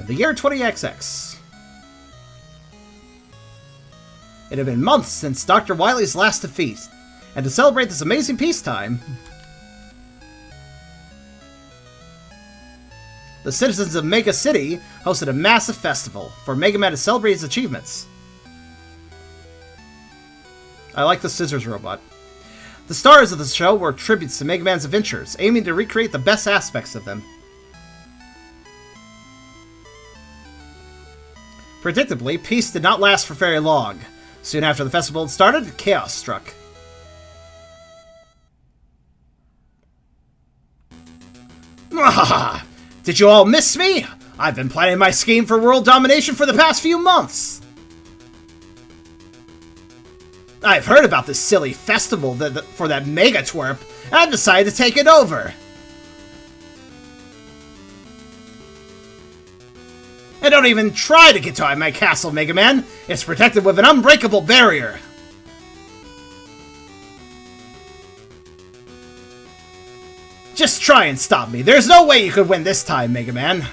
in the year 20XX. It had been months since Dr. Wily's last defeat, and to celebrate this amazing peacetime, the citizens of Mega City hosted a massive festival for Mega Man to celebrate his achievements. I like the scissors robot. The stars of the show were tributes to Mega Man's adventures, aiming to recreate the best aspects of them. Predictably, peace did not last for very long. Soon after the festival had started, chaos struck. Mwahaha! Did you all miss me? I've been planning my scheme for world domination for the past few months! I've heard about this silly festival for that Mega Twerp, and I've decided to take it over! And don't even try to get to my castle, Mega Man! It's protected with an unbreakable barrier! Just try and stop me. There's no way you could win this time, Mega Man.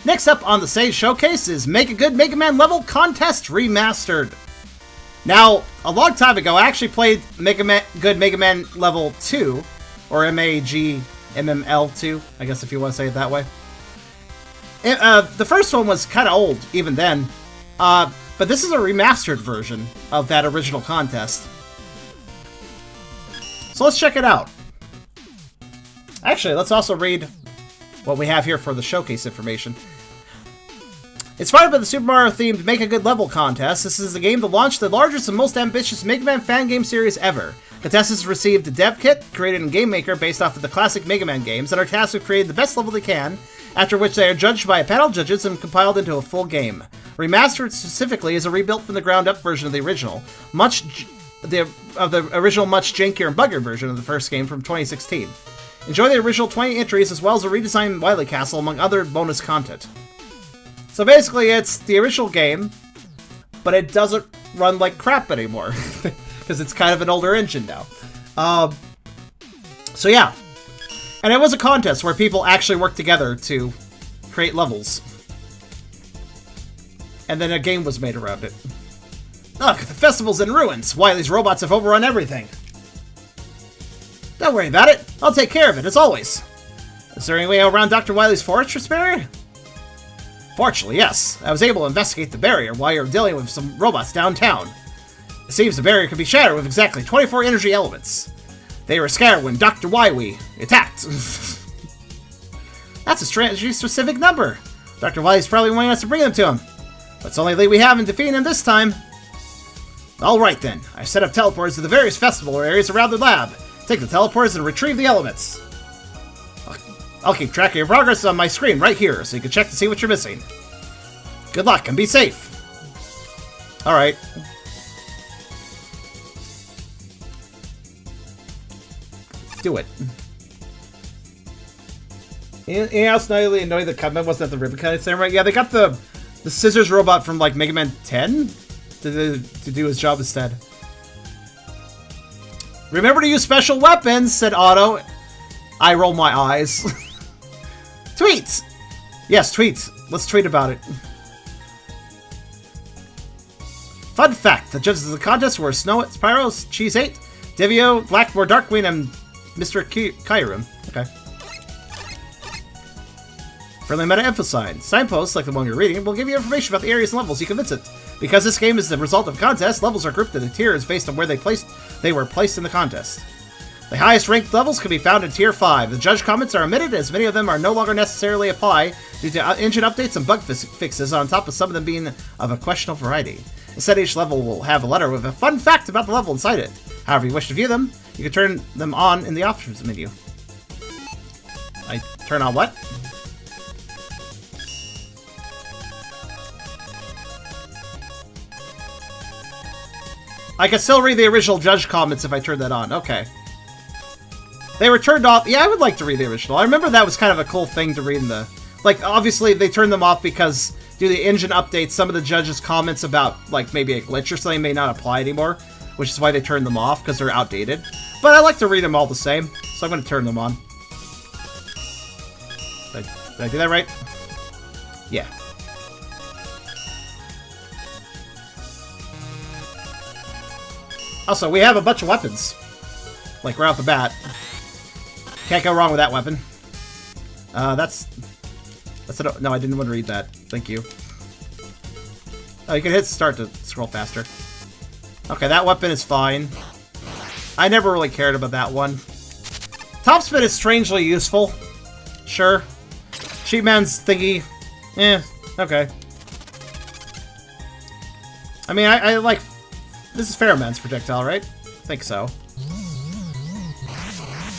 Next up on the Sage Showcase is Make a Good Mega Man Level Contest Remastered. Now, a long time ago, I actually played Good Mega Man Level 2, or MaGMML1, I guess if you want to say it that way. The first one was kind of old, even then, but this is a remastered version of that original contest. So let's check it out. Actually, let's also read what we have here for the showcase information. Inspired by the Super Mario-themed Make a Good Level contest, this is a game to launch the largest and most ambitious Mega Man fan game series ever. Contestants received a dev kit created in Game Maker based off of the classic Mega Man games and are tasked with creating the best level they can, after which they are judged by a panel of judges and compiled into a full game. Remastered specifically is a rebuilt from the ground up version of the original, much jankier and buggier version of the first game from 2016. Enjoy the original 20 entries as well as a redesigned Wily Castle among other bonus content. So basically it's the original game, but it doesn't run like crap anymore. Because it's kind of an older engine now. So yeah. And it was a contest where people actually worked together to create levels. And then a game was made around it. Look, the festival's in ruins. Wily's robots have overrun everything. Don't worry about it. I'll take care of it, as always. Is there any way around Dr. Wily's fortress barrier? Fortunately, yes. I was able to investigate the barrier while you were dealing with some robots downtown. It seems the barrier can be shattered with exactly 24 energy elements. They were scared when Dr. Wily attacked. That's a strategy-specific number. Dr. Wily's probably wanting us to bring them to him. But it's the only lead we have in defeating him this time. Alright then. I've set up teleporters to the various festival areas around the lab. Take the teleporters and retrieve the elements. I'll keep track of your progress on my screen right here, so you can check to see what you're missing. Good luck and be safe. Alright. Do it. Anything else not really annoying? The Cutman wasn't at the ribbon cutting ceremony. Yeah, they got the scissors robot from like Mega Man 10 to do his job instead. Remember to use special weapons, said Otto. I roll my eyes. Tweets! Yes, tweets. Let's tweet about it. Fun fact, the judges of the contest were Snow, Spyros, Cheese 8, Devio, Blackmore, Darkwing, and Mr. Kyurem. Okay. Friendly meta info sign. Signposts, like the one you're reading, will give you information about the areas and levels you can visit. Because this game is the result of a contest, levels are grouped into tiers based on where they were placed in the contest. The highest ranked levels can be found in Tier 5. The judge comments are omitted as many of them are no longer necessarily apply due to engine updates and bug fixes, on top of some of them being of a questionable variety. Instead, each level will have a letter with a fun fact about the level inside it. However you wish to view them, you can turn them on in the options menu. I turn on what? I can still read the original judge comments if I turn that on. Okay. They were turned off. Yeah, I would like to read the original. I remember that was kind of a cool thing to read in the... Like, obviously, they turned them off because due to the engine updates, some of the judges' comments about, like, maybe a glitch or something may not apply anymore, which is why they turned them off, because they're outdated. But I like to read them all the same, so I'm going to turn them on. Did I do that right? Yeah. Also, we have a bunch of weapons. Like, right off the bat. Can't go wrong with that weapon. That's no, I didn't want to read that. Thank you. Oh, you can hit start to scroll faster. Okay, that weapon is fine. I never really cared about that one. Topspin is strangely useful. Sure. Sheepman's thingy. Eh, okay. I mean, I like... This is Fairman's projectile, right? I think so.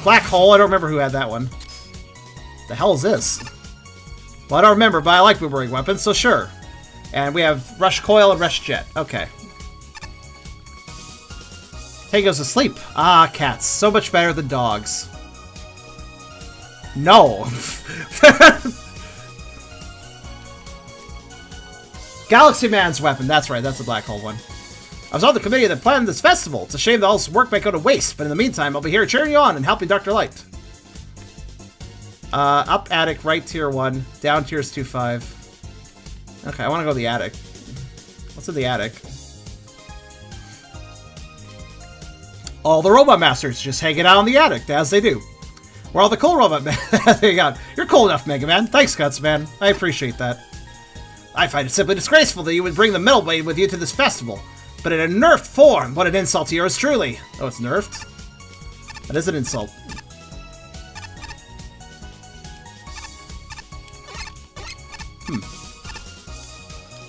Black Hole, I don't remember who had that one. The hell is this? Well, I don't remember, but I like boomerang weapons, so sure. And we have Rush Coil and Rush Jet. Okay. Hey, goes to sleep. Ah, cats. So much better than dogs. No. Galaxy Man's weapon. That's right, that's the Black Hole one. I was on the committee that planned this festival. It's a shame that all this work might go to waste, but in the meantime, I'll be here cheering you on and helping Dr. Light. Up attic, right tier 1, down tiers 2-5. Okay, I want to go to the attic. What's in the attic? All the Robot Masters just hanging out in the attic, as they do. We're all the cool Robot Masters. There you go. You're cool enough, Mega Man. Thanks, Guts, man. I appreciate that. I find it simply disgraceful that you would bring the Metal Blade with you to this festival. But in a nerfed form, what an insult to yours truly. Oh, it's nerfed? That is an insult.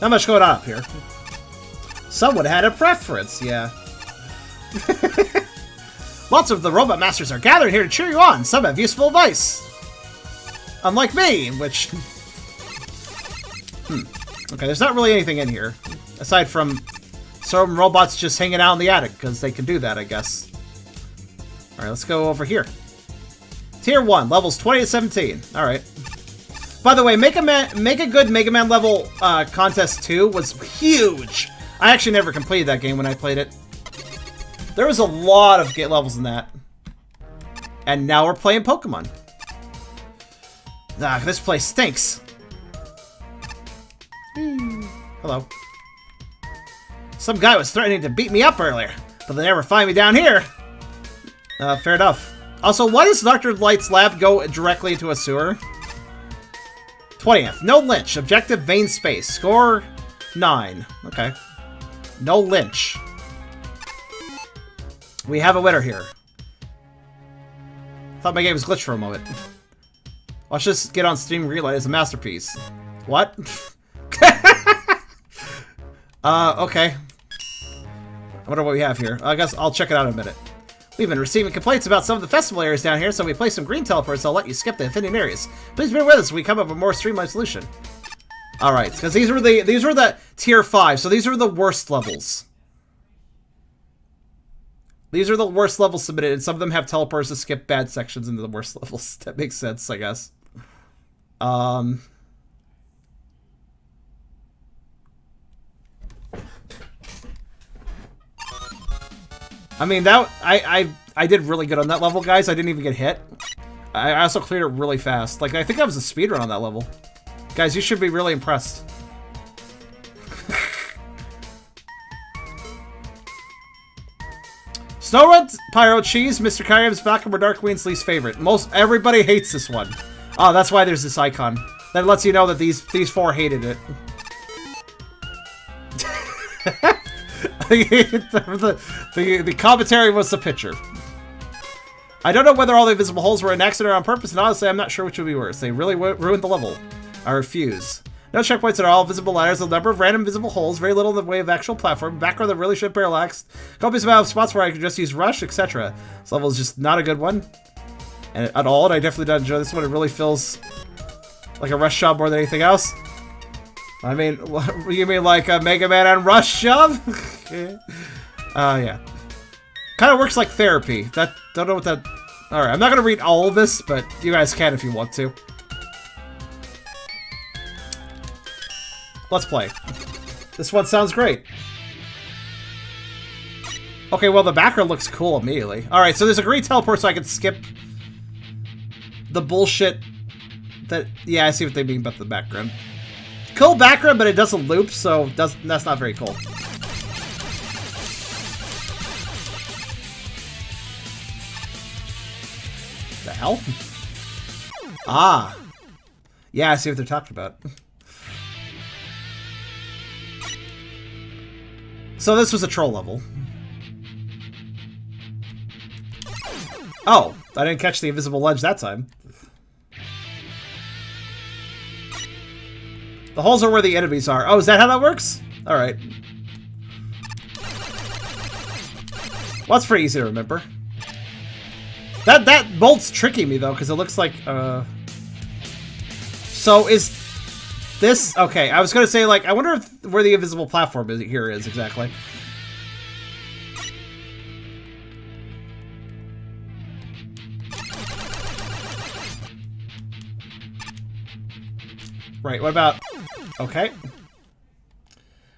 Not much going on up here. Someone had a preference, yeah. Lots of the Robot Masters are gathered here to cheer you on. Some have useful advice. Unlike me, which... Okay, there's not really anything in here. Aside from some robots just hanging out in the attic, because they can do that, I guess. Alright, let's go over here. Tier 1, levels 20 to 17. Alright. By the way, Make a Good Mega Man level Contest 2 was huge. I actually never completed that game when I played it. There was a lot of levels in that. And now we're playing Pokemon. Ah, this place stinks. Hello. Some guy was threatening to beat me up earlier, but they never find me down here. Fair enough. Also, why does Dr. Light's lab go directly into a sewer? 20th. No Lynch. Objective Vein Space. Score 9. Okay. No Lynch. We have a winner here. Thought my game was glitched for a moment. Watch this get on Steam Relay as a masterpiece. What? Okay. I wonder what we have here. I guess I'll check it out in a minute. We've been receiving complaints about some of the festival areas down here, so we placed some green teleports that'll let you skip the offending areas. Please bear with us when we come up with a more streamlined solution. Alright, because these were the tier 5, so these are the worst levels. These are the worst levels submitted, and some of them have teleports to skip bad sections into the worst levels. That makes sense, I guess. I mean, that I did really good on that level, guys. I didn't even get hit. I also cleared it really fast. Like, I think that was a speedrun on that level. Guys, you should be really impressed. Snowrun, Pyro Cheese, Mr. Kyriam's back, and we're Dark Queen's least favorite. Most everybody hates this one. Oh, that's why there's this icon. That lets you know that these four hated it. The commentary was the picture. I don't know whether all the invisible holes were an accident or on purpose, and honestly, I'm not sure which would be worse. They really ruined the level. I refuse. No checkpoints at all, visible ladders, a number of random visible holes, very little in the way of actual platform, background that really should parallax, copious amount of spots where I could just use rush, etc. This level is just not a good one. And at all, and I definitely don't enjoy this one. It really feels like a rush job more than anything else. I mean, you mean like a Mega Man and Rush shove? Yeah. Kind of works like therapy. Don't know what that... Alright, I'm not going to read all of this, but you guys can if you want to. let's play. This one sounds great. Okay, well, the background looks cool immediately. Alright, so there's a green teleport so I can skip the bullshit that... Yeah, I see what they mean about the background. Cool background, but it doesn't loop, so that's not very cool. The hell? Ah. Yeah, I see what they're talking about. So this was a troll level. Oh, I didn't catch the invisible ledge that time. The holes are where the enemies are. Oh, is that how that works? Alright. Well, that's pretty easy to remember. That bolt's tricking me, though, because it looks like, So, is this... Okay, I was going to say, like, I wonder if where the invisible platform is here is exactly. Right, what about... Okay.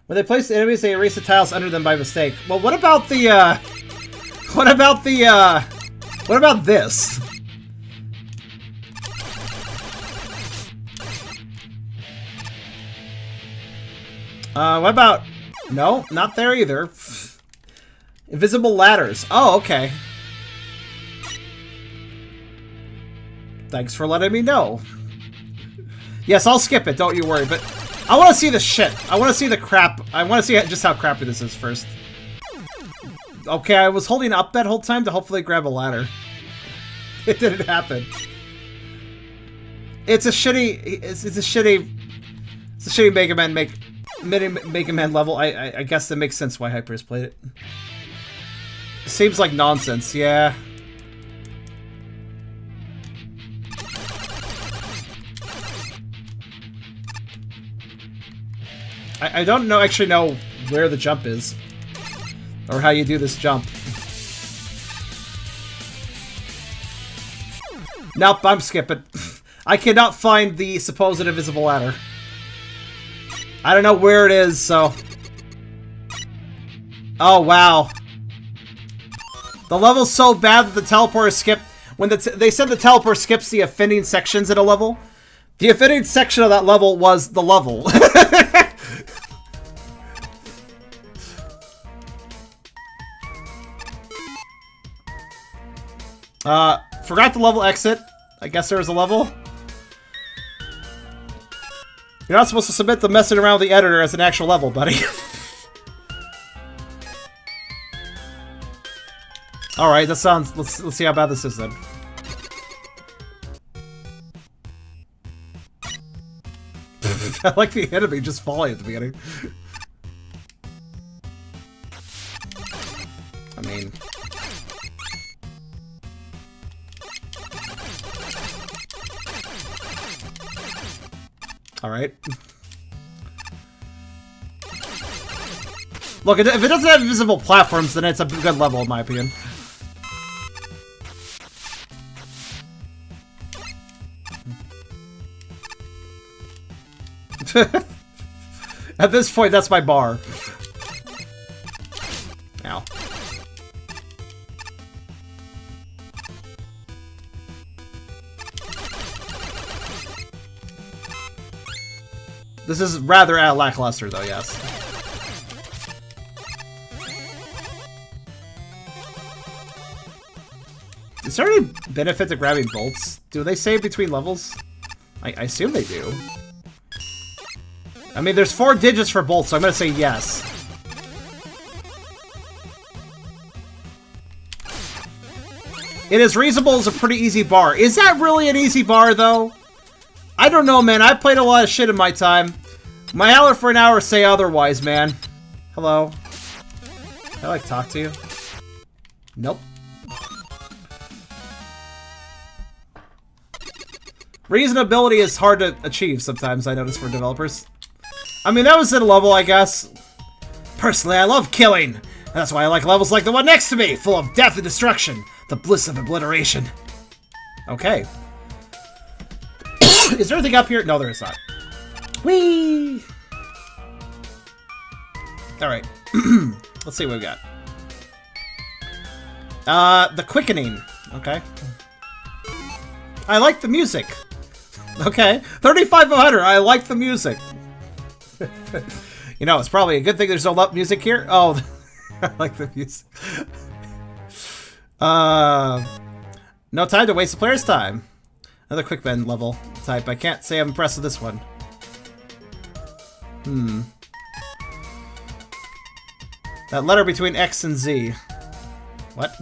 When they place the enemies, they erase the tiles under them by mistake. Well, what about the, What about the, What about this? What about... No, not there either. Invisible ladders. Oh, okay. Thanks for letting me know. Yes, I'll skip it, don't you worry, but I want to see the shit. I want to see the crap. I want to see just how crappy this is first. Okay, I was holding up that whole time to hopefully grab a ladder. It didn't happen. It's a shitty... It's a shitty Mega Man Mega Man level. I guess that makes sense why Hyper has played it. Seems like nonsense, yeah. I don't actually know where the jump is. Or how you do this jump. Nope, I'm skipping. I cannot find the supposed invisible ladder. I don't know where it is, so... Oh, wow. The level's so bad that the teleporter skipped... When they said the teleporter skips the offending sections in a level, the offending section of that level was the level. Forgot the level exit. I guess there was a level. You're not supposed to submit the messing around with the editor as an actual level, buddy. Alright, that sounds... Let's see how bad this is then. I like the enemy just falling at the beginning. I mean... Alright. Look, if it doesn't have invisible platforms, then it's a good level, in my opinion. At this point, that's my bar. Ow. This is rather lackluster, though, yes. Is there any benefit to grabbing bolts? Do they save between levels? I assume they do. I mean, there's 4 digits for bolts, so I'm gonna say yes. It is reasonable as a pretty easy bar. Is that really an easy bar, though? I don't know, man. I played a lot of shit in my time. My hour for an hour say otherwise, man. Hello. Can I, like, talk to you? Nope. Reasonability is hard to achieve sometimes, I notice, for developers. I mean, that was in a level, I guess. Personally, I love killing. That's why I like levels like the one next to me, full of death and destruction. The bliss of obliteration. Okay. Is there anything up here? No, there is not. Whee! Alright. Let's see what we got. The Quickening. Okay. I like the music. Okay. 3500. I like the music. You know, it's probably a good thing there's no music here. Oh, I like the music. No time to waste the player's time. Another quick bend level type. I can't say I'm impressed with this one. That letter between X and Z. What?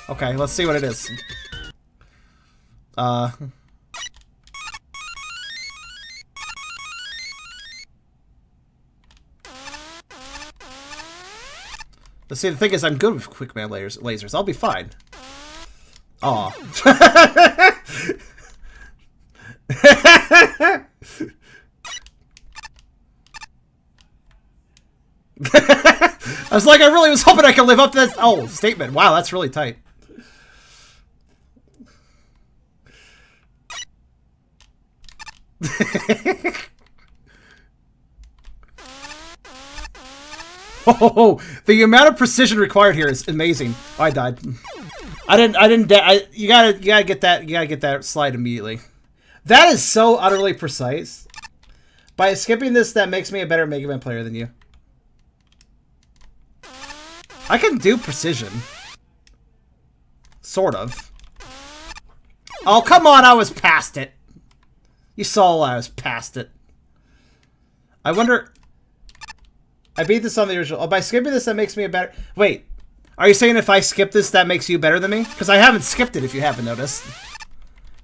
Okay, let's see what it is. Let's see, the thing is, I'm good with quick man lasers. I'll be fine. Aw. I was like, I really was hoping I could live up to that. Oh, statement. Wow, that's really tight. Oh, the amount of precision required here is amazing. Oh, I died. You gotta get that slide immediately. That is so utterly precise. By skipping this, that makes me a better Mega Man player than you. I can do precision. Sort of. Oh, come on, I was past it. You saw I was past it. I wonder... I beat this on the original. Oh, by skipping this, that makes me a better... Wait. Are you saying if I skip this, that makes you better than me? Because I haven't skipped it, if you haven't noticed.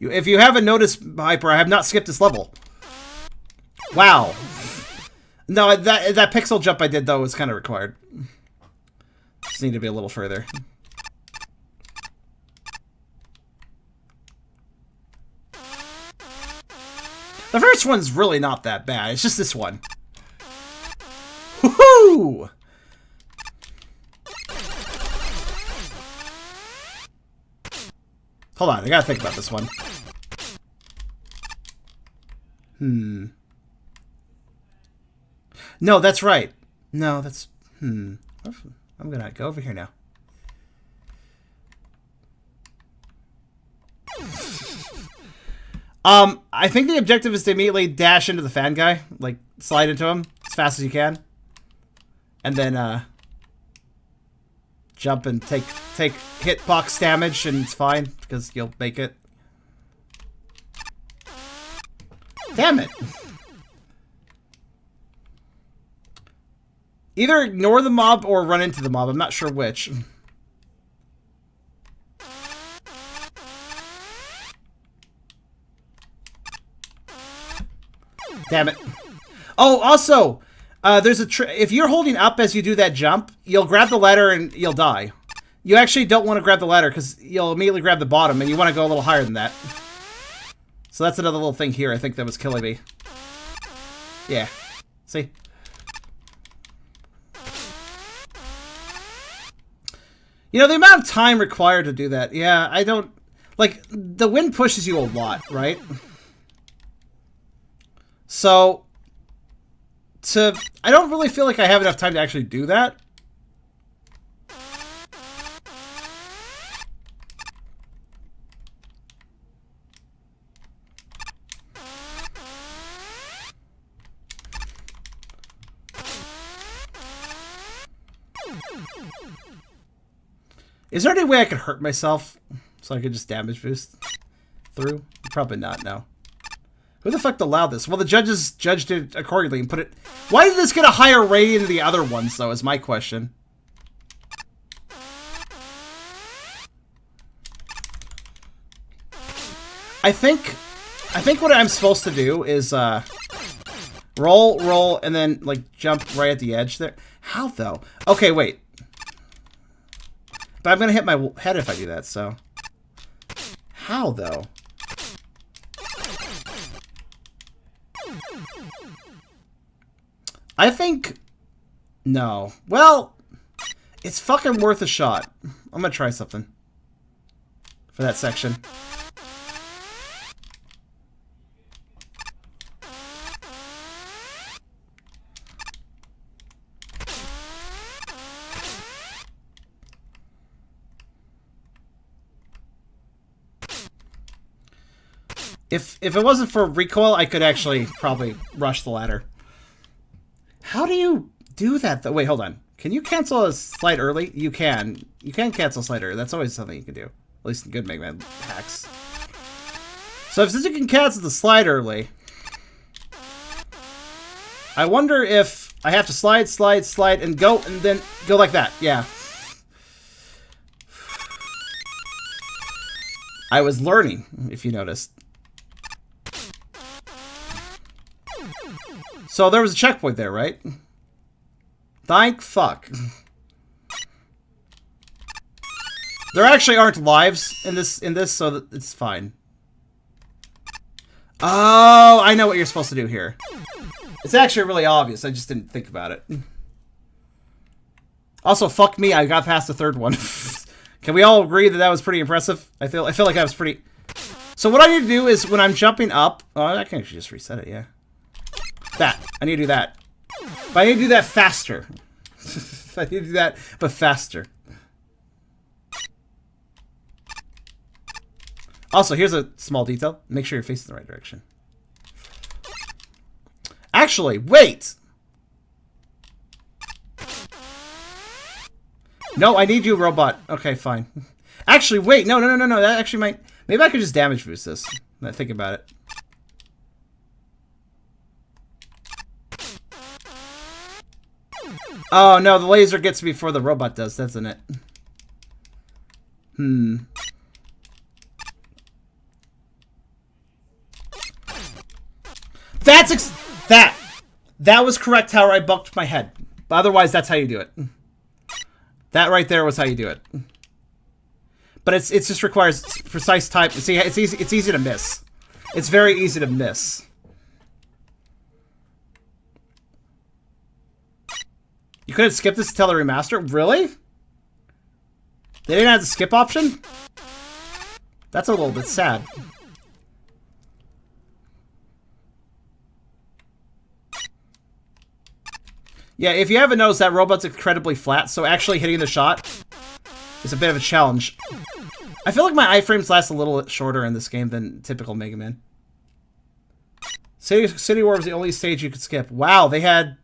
If you haven't noticed, Hyper, I have not skipped this level. Wow. No, that pixel jump I did, though, was kind of required. Just need to be a little further. The first one's really not that bad. It's just this one. Woohoo! Hold on, I gotta think about this one. No, that's right. No, that's... I'm gonna go over here now. I think the objective is to immediately dash into the fan guy. Like, slide into him as fast as you can. And then, jump and take hitbox damage, and it's fine, because you'll make it. Damn it! Either ignore the mob or run into the mob. I'm not sure which. Damn it. Oh, also, there's a if you're holding up as you do that jump, you'll grab the ladder and you'll die. You actually don't want to grab the ladder because you'll immediately grab the bottom, and you want to go a little higher than that. So that's another little thing here I think that was killing me. Yeah. See? You know, the amount of time required to do that, yeah, I don't... Like, the wind pushes you a lot, right? So, I don't really feel like I have enough time to actually do that. Is there any way I could hurt myself so I could just damage boost through? Probably not, no. Who the fuck allowed this? Well, the judges judged it accordingly and put it... Why did this get a higher rating than the other ones, though, is my question. I think what I'm supposed to do is, roll, and then, like, jump right at the edge there. How, though? Okay, wait. But I'm gonna hit my head if I do that, so... How, though? I think... No. Well, it's fucking worth a shot. I'm gonna try something. For that section. If it wasn't for recoil, I could actually probably rush the ladder. How do you do that, though? Wait, hold on. Can you cancel a slide early? You can. You can cancel slide early. That's always something you can do. At least in good Mega Man hacks. So since you can cancel the slide early, I wonder if I have to slide, slide, slide, and go, and then go like that. Yeah. I was learning, if you noticed. So there was a checkpoint there, right? Thank fuck. There actually aren't lives in this, so it's fine. Oh, I know what you're supposed to do here. It's actually really obvious. I just didn't think about it. Also, fuck me. I got past the third one. Can we all agree that that was pretty impressive? I feel like that was pretty. So what I need to do is when I'm jumping up. Oh, I can actually just reset it. Yeah. That I need to do that. But I need to do that faster. I need to do that, but faster. Also, here's a small detail. Make sure you're facing the right direction. Actually, wait! No, I need you, robot. Okay, fine. Actually, wait. No. That actually might... Maybe I could just damage boost this. When I think about it. Oh, no. The laser gets me before the robot does, doesn't it? That was correct how I bucked my head. But otherwise, that's how you do it. That right there was how you do it. But it just requires precise time. See, it's easy to miss. It's very easy to miss. You couldn't skip this until the remaster? Really? They didn't have the skip option? That's a little bit sad. Yeah, if you haven't noticed, that robot's incredibly flat, so actually hitting the shot is a bit of a challenge. I feel like my iframes last a little shorter in this game than typical Mega Man. City War was the only stage you could skip. Wow, they had...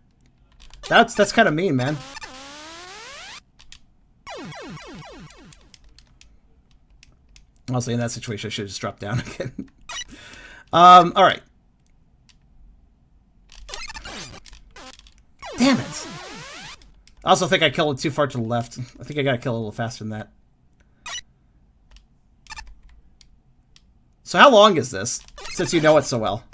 That's kind of mean, man. Honestly, in that situation, I should have just dropped down again. Alright. Damn it! I also think I killed it too far to the left. I think I gotta kill it a little faster than that. So how long is this? Since you know it so well.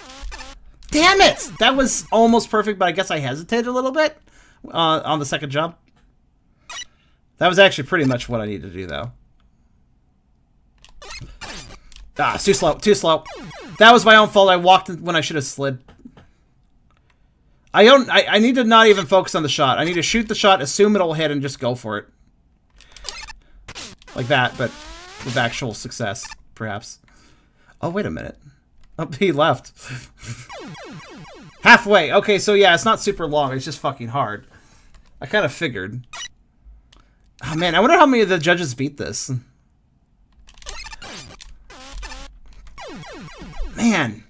Damn it! That was almost perfect, but I guess I hesitated a little bit on the second jump. That was actually pretty much what I needed to do, though. Ah, it's too slow. Too slow. That was my own fault. I walked when I should have slid. I need to not even focus on the shot. I need to shoot the shot, assume it'll hit, and just go for it. Like that, but with actual success, perhaps. Oh, wait a minute. Oh, he left. Halfway. Okay, so yeah, it's not super long. It's just fucking hard. I kind of figured. Oh, man, I wonder how many of the judges beat this. Man.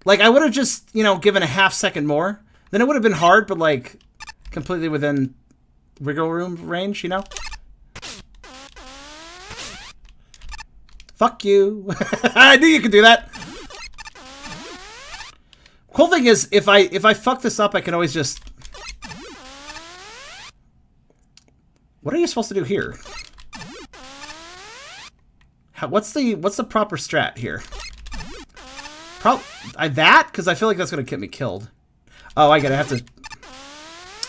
Like, I would have just, you know, given a half second more. Then it would have been hard, but, like, completely within wiggle room range, you know? Fuck you. I knew you could do that. Cool thing is, if I fuck this up, I can always just... What are you supposed to do here? What's the proper strat here? That? Because I feel like that's going to get me killed. Oh, I have to...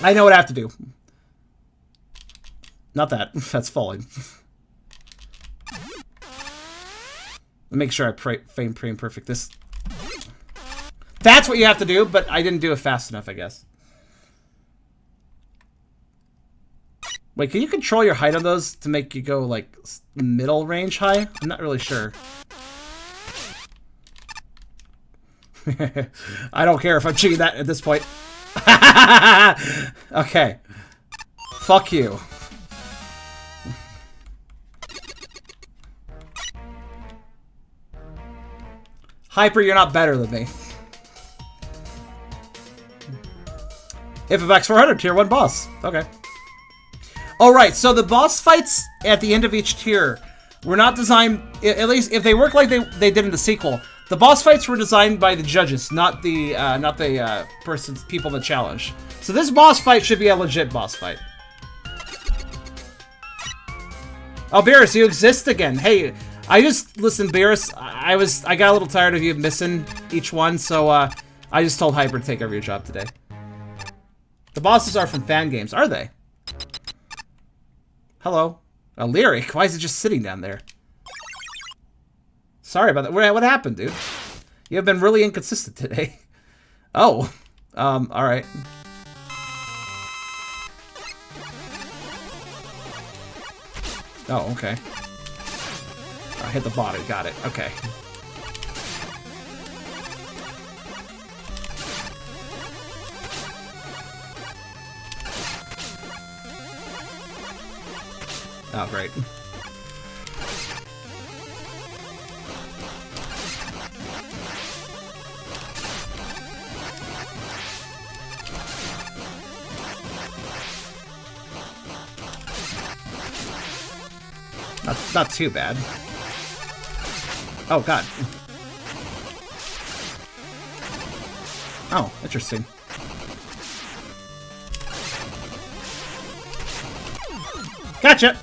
I know what I have to do. Not that. That's falling. Make sure I frame perfect this. That's what you have to do, but I didn't do it fast enough, I guess. Wait, can you control your height on those to make you go, like, middle range high? I'm not really sure. I don't care if I'm cheating that at this point. Okay. Fuck you. Hyper, you're not better than me. If it backs 400, tier 1 boss. Okay. Alright, so the boss fights at the end of each tier were not designed, at least if they work like they did in the sequel, the boss fights were designed by the judges, not the people in the challenge. So this boss fight should be a legit boss fight. Oh, Beerus, you exist again. Hey, listen, Beerus, I got a little tired of you missing each one, so I just told Hyper to take over your job today. The bosses are from fan games, are they? Hello. A lyric? Why is it just sitting down there? Sorry about that. What happened, dude? You have been really inconsistent today. Oh. Alright. Oh, okay. I hit the bottom. Got it. Okay. Oh, great. Not too bad. Oh, God. Oh, interesting. Gotcha!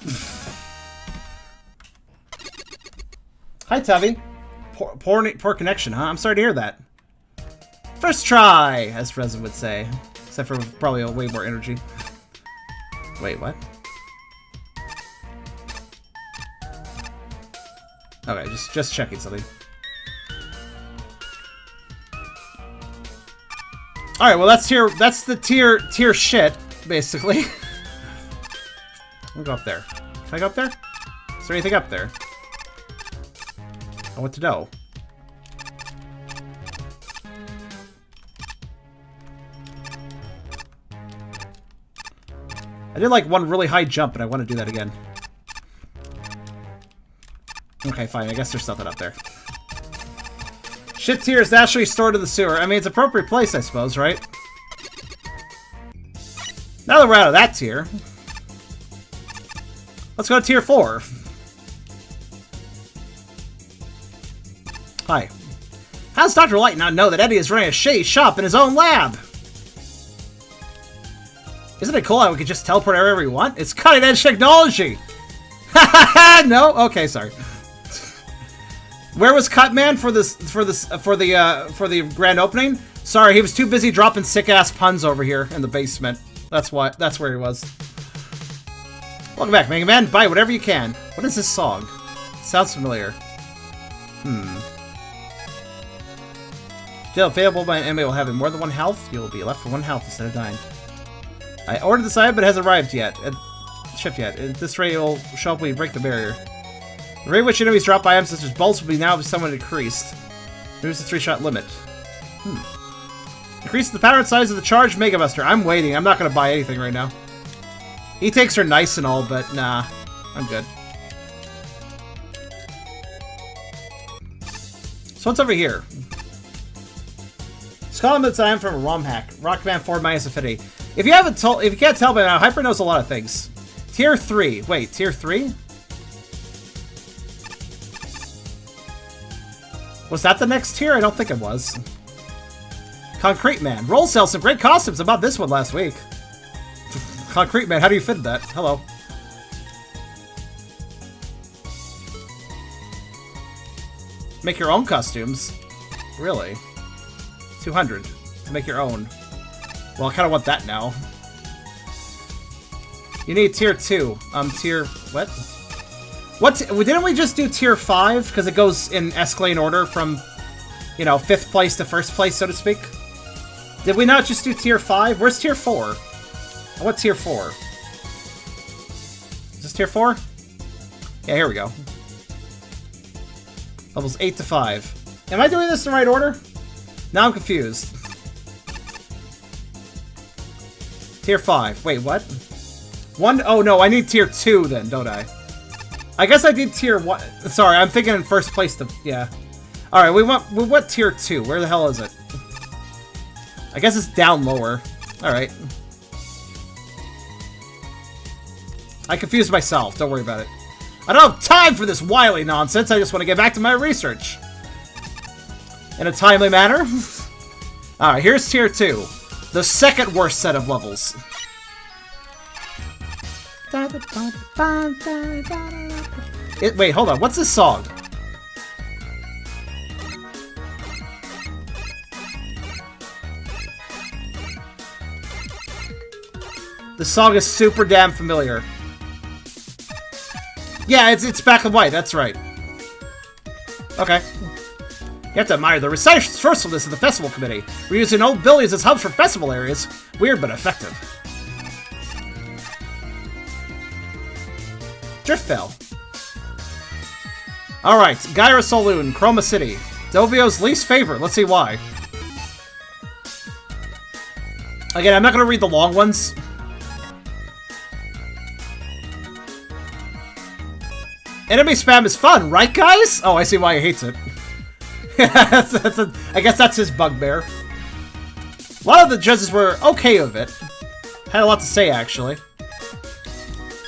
Hi, Tubby. Poor connection, huh? I'm sorry to hear that. First try, as Resin would say. Except for probably a way more energy. Wait, what? Okay, just checking something. Alright, well that's the tier shit, basically. I'll go up there. Can I go up there? Is there anything up there? I want to know. I did like one really high jump, and I want to do that again. Okay, fine. I guess there's something up there. Shit tier is naturally stored in the sewer. I mean, it's an appropriate place, I suppose, right? Now that we're out of that tier, let's go to tier 4. Hi. How does Dr. Light not know that Eddie is running a shady shop in his own lab? Isn't it cool how we could just teleport wherever we want? It's cutting-edge technology! No? Okay, sorry. Where was Cutman for the grand opening? Sorry, he was too busy dropping sick-ass puns over here in the basement. That's where he was. Welcome back, Mega Man. Buy whatever you can. What is this song? Sounds familiar. Still available by an enemy will have more than 1 health. You'll be left with 1 health instead of dying. I ordered this item, but it hasn't arrived yet. Shipped yet. At this rate, it will show up when you break the barrier. The rate at which enemies drop items such as bolts will be now somewhat increased. Here's the 3-shot limit. Increase the power and size of the charged Mega Buster. I'm waiting. I'm not going to buy anything right now. E-takes are nice and all, but nah. I'm good. So what's over here? Skull I am from a ROM hack. Rock Band 4 minus affinity. If you can't tell by now, Hyper knows a lot of things. Tier 3. Wait, tier 3? Was that the next tier? I don't think it was. Concrete Man. Roll sells some great costumes. I bought this one last week. Concrete Man, how do you fit that? Hello. Make your own costumes? Really? 200 to make your own. Well, I kind of want that now. You need tier 2. Tier... what? What? Didn't we just do tier 5? Because it goes in escalating order from, you know, 5th place to 1st place, so to speak. Did we not just do tier 5? Where's tier 4? I want tier 4. Is this tier 4? Yeah, here we go. Levels 8 to 5. Am I doing this in the right order? Now I'm confused. Tier 5. Wait, what? 1? Oh, no, I need tier 2 then, don't I? I guess I did tier 1. Sorry, I'm thinking in 1st place to... yeah. Alright, we went tier 2. Where the hell is it? I guess it's down lower. Alright. I confused myself. Don't worry about it. I don't have time for this wily nonsense. I just want to get back to my research. In a timely manner. Alright, here's tier 2. The second worst set of levels. Wait, hold on. What's this song? The song is super damn familiar. Yeah, it's black and white. That's right. Okay. You have to admire the resourcefulness of the festival committee. We're using old buildings as hubs for festival areas. Weird, but effective. Drift fell. Alright, Gyra Saloon, Chroma City. Dovio's least favorite. Let's see why. Again, I'm not going to read the long ones. Enemy spam is fun, right guys? Oh, I see why he hates it. I guess that's his bugbear. A lot of the judges were okay with it. Had a lot to say, actually.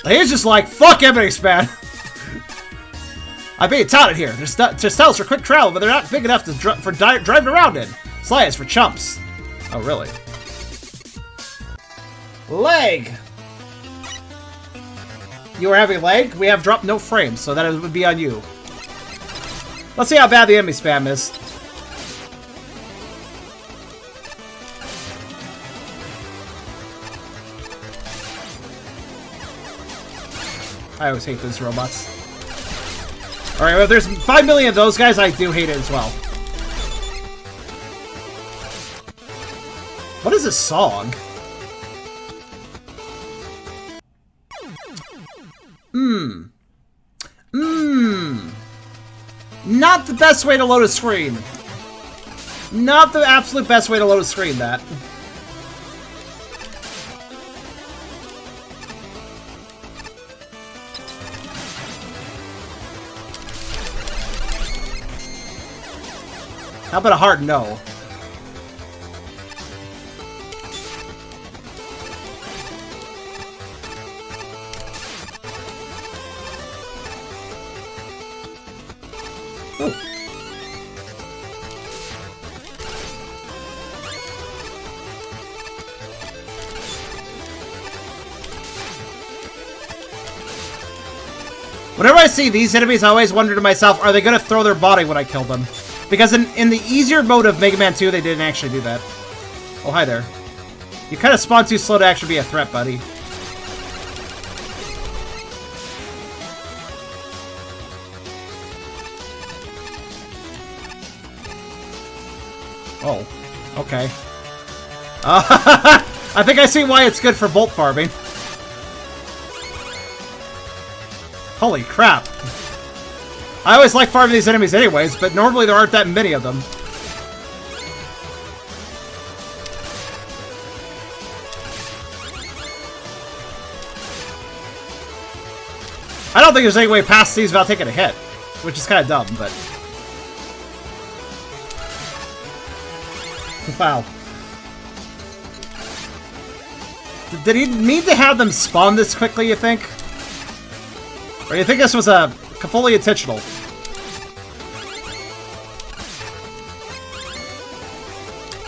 He's just like, fuck enemy spam. I'm being touted here. There's tunnels for quick travel, but they're not big enough for driving around in. Slides for chumps. Oh, really? Leg! You were having lag? We have dropped no frames, so that would be on you. Let's see how bad the enemy spam is. I always hate those robots. Alright, well, if there's 5 million of those guys, I do hate it as well. What is this song? Not the best way to load a screen. Not the absolute best way to load a screen, that. How about a hard no? Oh. Whenever I see these enemies, I always wonder to myself, are they going to throw their body when I kill them? Because in the easier mode of Mega Man 2, they didn't actually do that. Oh, hi there. You kind of spawn too slow to actually be a threat, buddy. Oh, okay. I think I see why it's good for bolt farming. Holy crap. I always like farming these enemies anyways, but normally there aren't that many of them. I don't think there's any way past these without taking a hit, which is kind of dumb, but... Wow. Did he need to have them spawn this quickly, you think? Or you think this was a fully intentional?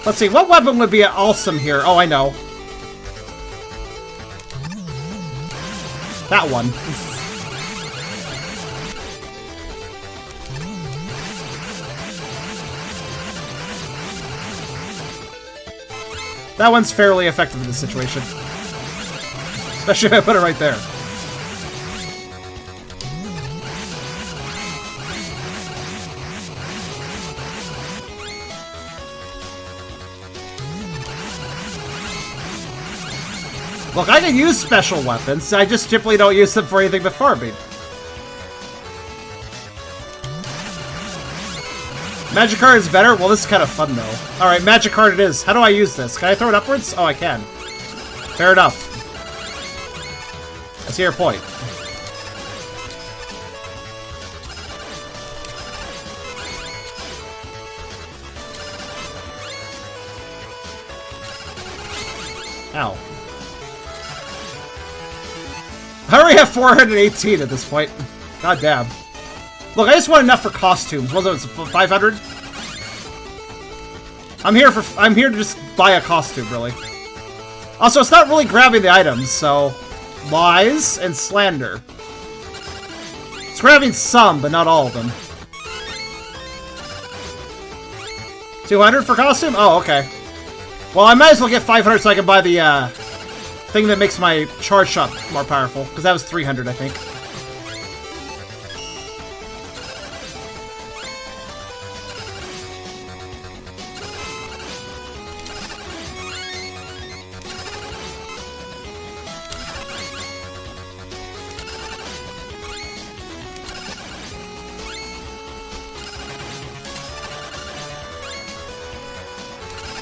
Let's see, what weapon would be awesome here? Oh, I know. That one. That one's fairly effective in this situation. Especially if I put it right there. Look, I can use special weapons, I just simply don't use them for anything but farming. Magic card is better? Well, this is kind of fun, though. Alright, magic card it is. How do I use this? Can I throw it upwards? Oh, I can. Fair enough. I see your point. Ow. I already have 418 at this point. God damn. Look, I just want enough for costumes. What was it, 500? I'm here to just buy a costume, really. Also, it's not really grabbing the items, so... Lies and slander. It's grabbing some, but not all of them. 200 for costume? Oh, okay. Well, I might as well get 500 so I can buy the, thing that makes my charge shot more powerful. Because that was 300, I think.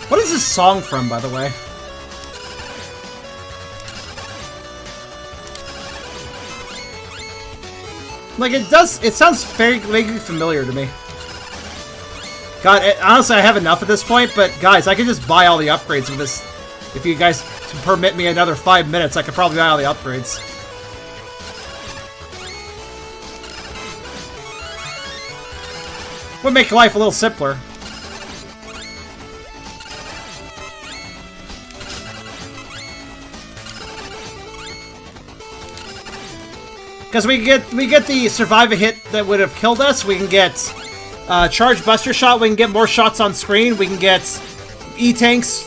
What is this song from, by the way? Like, it sounds very vaguely familiar to me. God, honestly, I have enough at this point, but guys, I could just buy all the upgrades with this. If you guys permit me another 5 minutes, I could probably buy all the upgrades. Would make life a little simpler. Because we get the survive a hit that would have killed us. We can get charge buster shot. We can get more shots on screen. We can get E-tanks.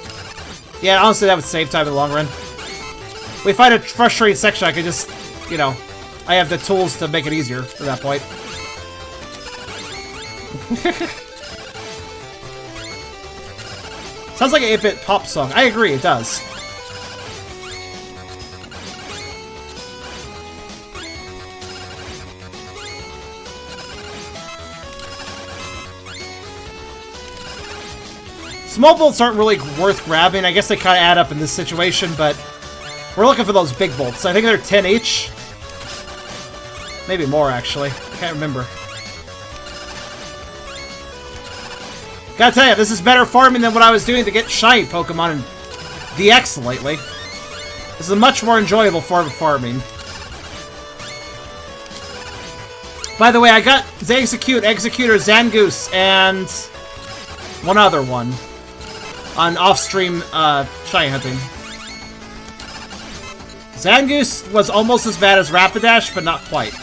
Yeah, honestly, that would save time in the long run. We find a frustrating section. I could just, you know, I have the tools to make it easier at that point. Sounds like an 8-bit pop song. I agree, it does. Small bolts aren't really worth grabbing. I guess they kind of add up in this situation, but we're looking for those big bolts. I think they're 10 each. Maybe more, actually. I can't remember. Gotta tell you, this is better farming than what I was doing to get shiny Pokemon in DX lately. This is a much more enjoyable form of farming. By the way, I got Executor, Zangoose, and one other one on off-stream shiny hunting. Zangoose was almost as bad as Rapidash, but not quite.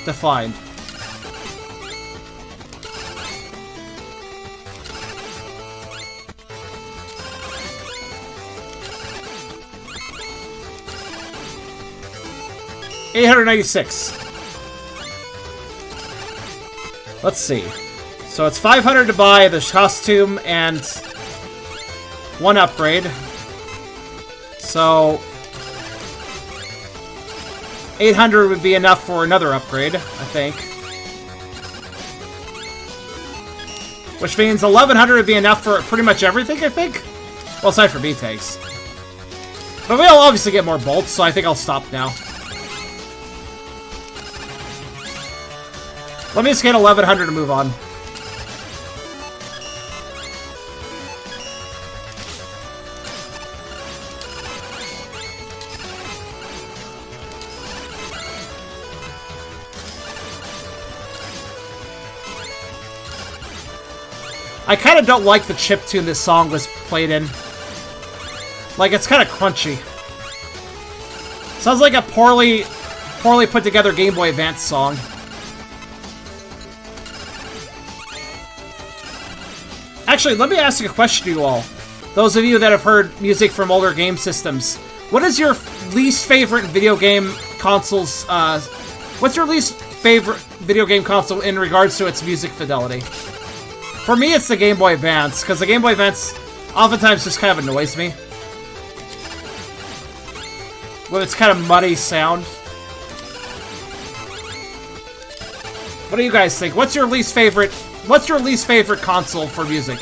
Defined. $896. Let's see. So it's 500 to buy the costume and one upgrade. So 800 would be enough for another upgrade, I think. Which means 1100 would be enough for pretty much everything, I think. Well, aside from B-tanks. But we'll obviously get more bolts, so I think I'll stop now. Let me just get 1100 to move on. I kind of don't like the chiptune this song was played in. Like, it's kind of crunchy. Sounds like a poorly put together Game Boy Advance song. Actually, let me ask you a question to you all. Those of you that have heard music from older game systems. What is your least favorite video game console's, what's your least favorite video game console in regards to its music fidelity? For me, it's the Game Boy Advance, because the Game Boy Advance oftentimes just kind of annoys me. With its kind of muddy sound. What do you guys think? What's your least favorite console for music?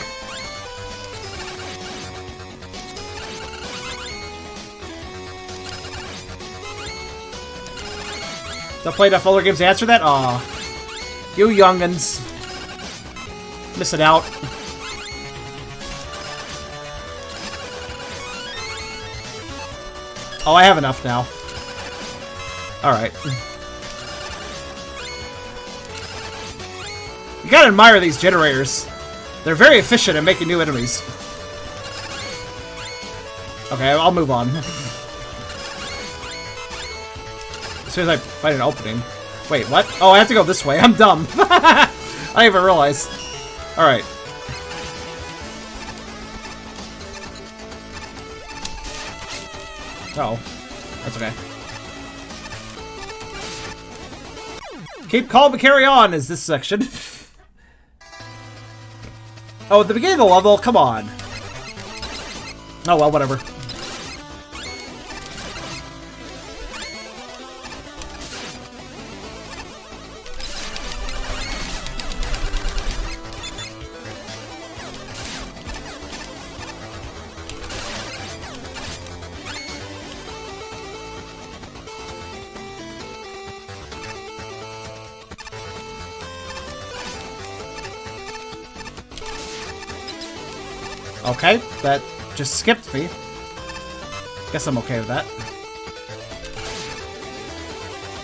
Don't play enough older games to answer that? Aw. You young'uns. Missing out. Oh, I have enough now. Alright. You gotta admire these generators. They're very efficient at making new enemies. Okay, I'll move on. As soon as I find an opening. Wait, what? Oh, I have to go this way. I'm dumb. I didn't even realize. Alright. Uh-oh. That's okay. Keep calm and carry on is this section. Oh, at the beginning of the level? Come on. Oh, well, whatever. Okay, that just skipped me. Guess I'm okay with that.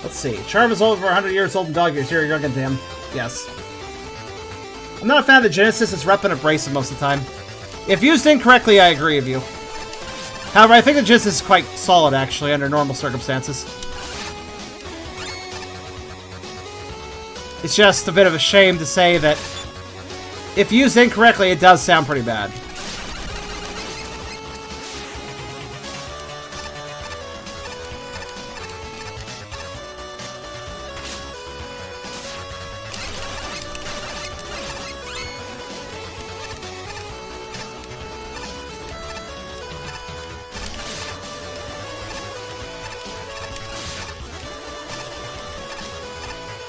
Let's see. Charm is over 100 years old in dog years. You're young and damn. Yes. I'm not a fan of the Genesis. It's rep and abrasive most of the time. If used incorrectly, I agree with you. However, I think the Genesis is quite solid, actually, under normal circumstances. It's just a bit of a shame to say that if used incorrectly, it does sound pretty bad.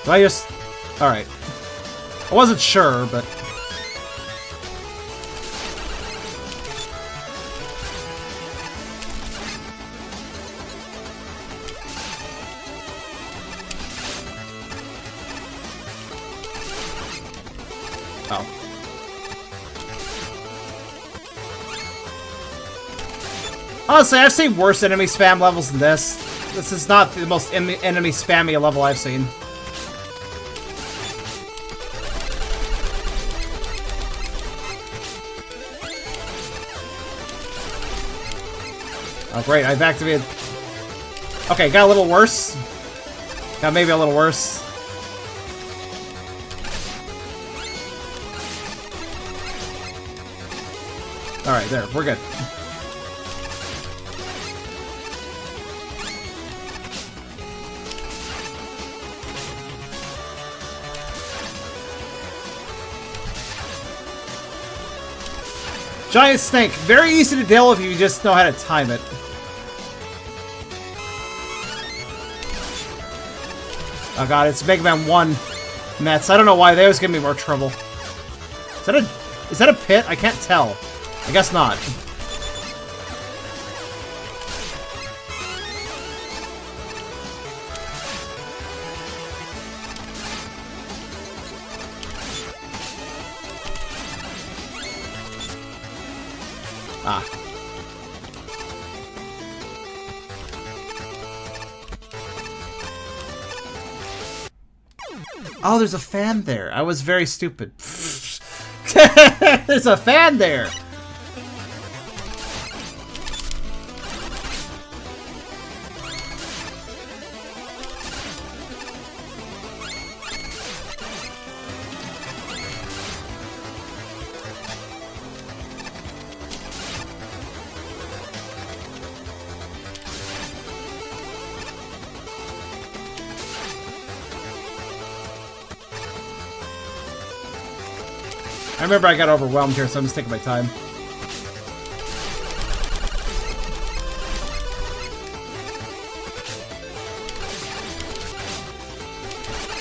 Do I just... Alright. I wasn't sure, but... Oh. Honestly, I've seen worse enemy spam levels than this. This is not the most enemy spammy level I've seen. Oh, great, I've activated... Okay, got a little worse. Got maybe a little worse. Alright, there, we're good. Giant snake. Very easy to deal if you just know how to time it. Oh god, it's MaGMML1 Mets. I don't know why they always give me more trouble. Is that a pit? I can't tell. I guess not. Ah. Oh, there's a fan there. I was very stupid. There's a fan there. I remember I got overwhelmed here, so I'm just taking my time.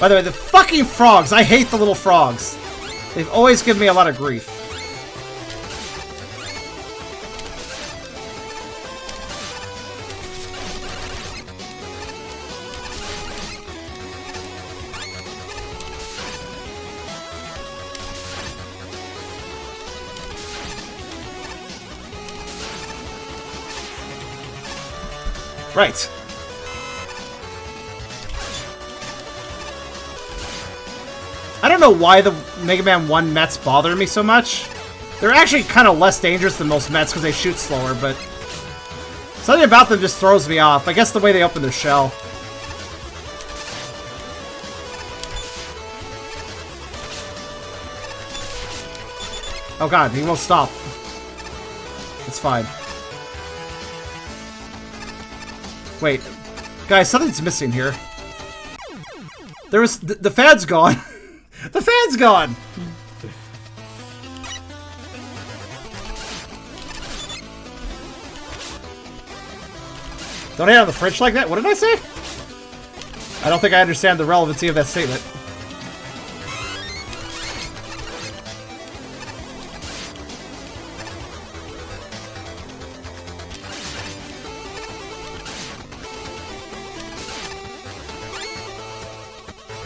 By the way, the fucking frogs! I hate the little frogs. They've always given me a lot of grief. Right. I don't know why the Mega Man 1 Mets bother me so much. They're actually kind of less dangerous than most Mets because they shoot slower, but something about them just throws me off. I guess the way they open their shell. Oh god, he won't stop. It's fine. Wait. Guys, something's missing here. There was... The fan's gone. The fan's gone! Don't hit on the fridge like that? What did I say? I don't think I understand the relevancy of that statement.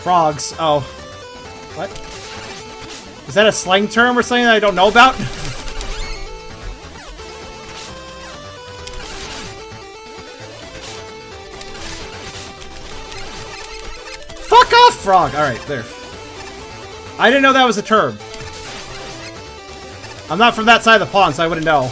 Frogs. Oh. What? Is that a slang term or something that I don't know about? Fuck off, frog! Alright, there. I didn't know that was a term. I'm not from that side of the pond, so I wouldn't know.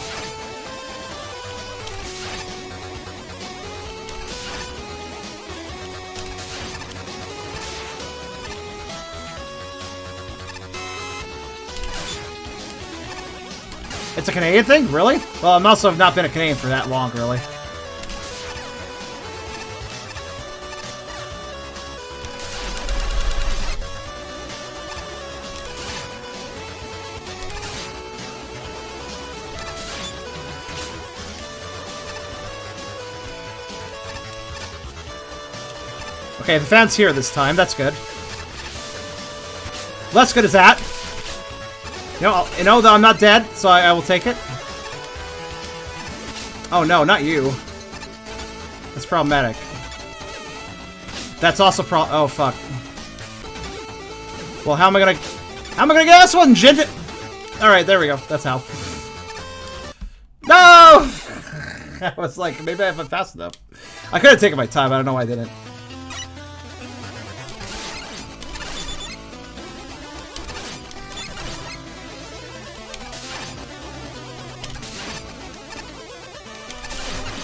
It's a Canadian thing? Really? Well, I'm also have not been a Canadian for that long, really. Okay, the fan's here this time. That's good. Less good as that. You know that I'm not dead, so I will take it. Oh no, not you. That's problematic. That's also oh fuck. Well, how am I gonna get this one, Jin? Alright, there we go. That's how. No! I was like, maybe I haven't fast enough. I could have taken my time, I don't know why I didn't.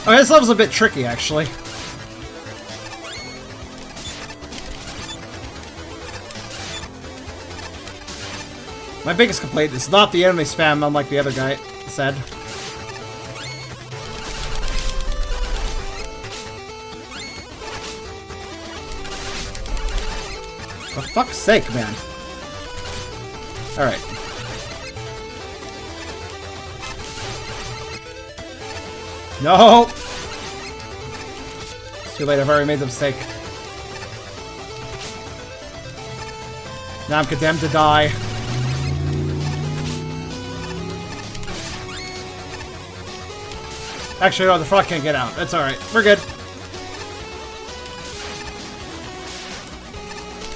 Okay, this level's a bit tricky, actually. My biggest complaint is not the enemy spam, unlike the other guy said. For fuck's sake, man. Alright. No! It's too late, I've already made the mistake. Now I'm condemned to die. Actually, no, the frog can't get out. That's alright. We're good.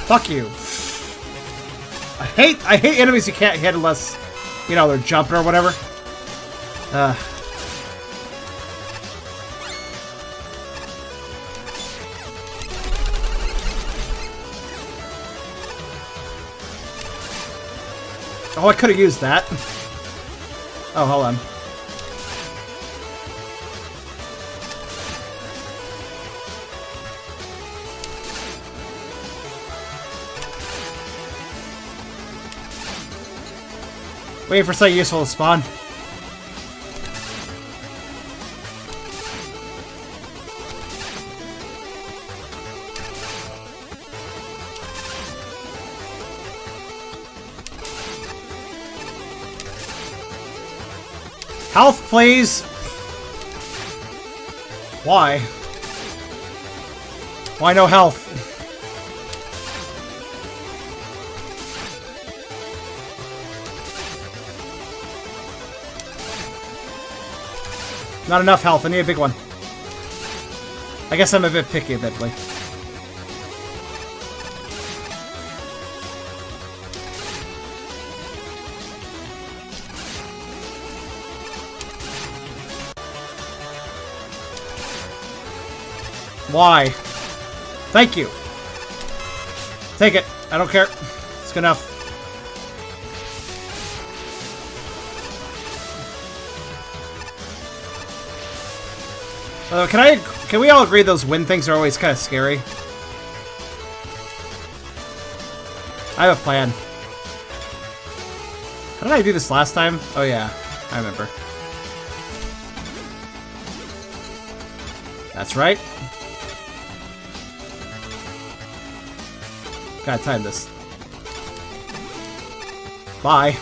Fuck you. I hate enemies you can't hit unless, you know, they're jumping or whatever. Oh, I could have used that. Oh, hold on. Waiting for something useful to spawn. Health, please! Why? Why no health? Not enough health, I need a big one. I guess I'm a bit picky admittedly. Why? Thank you. Take it. I don't care. It's good enough. Can we all agree those wind things are always kind of scary? I have a plan. How did I do this last time? Oh yeah, I remember. That's right. Gotta time this. Bye.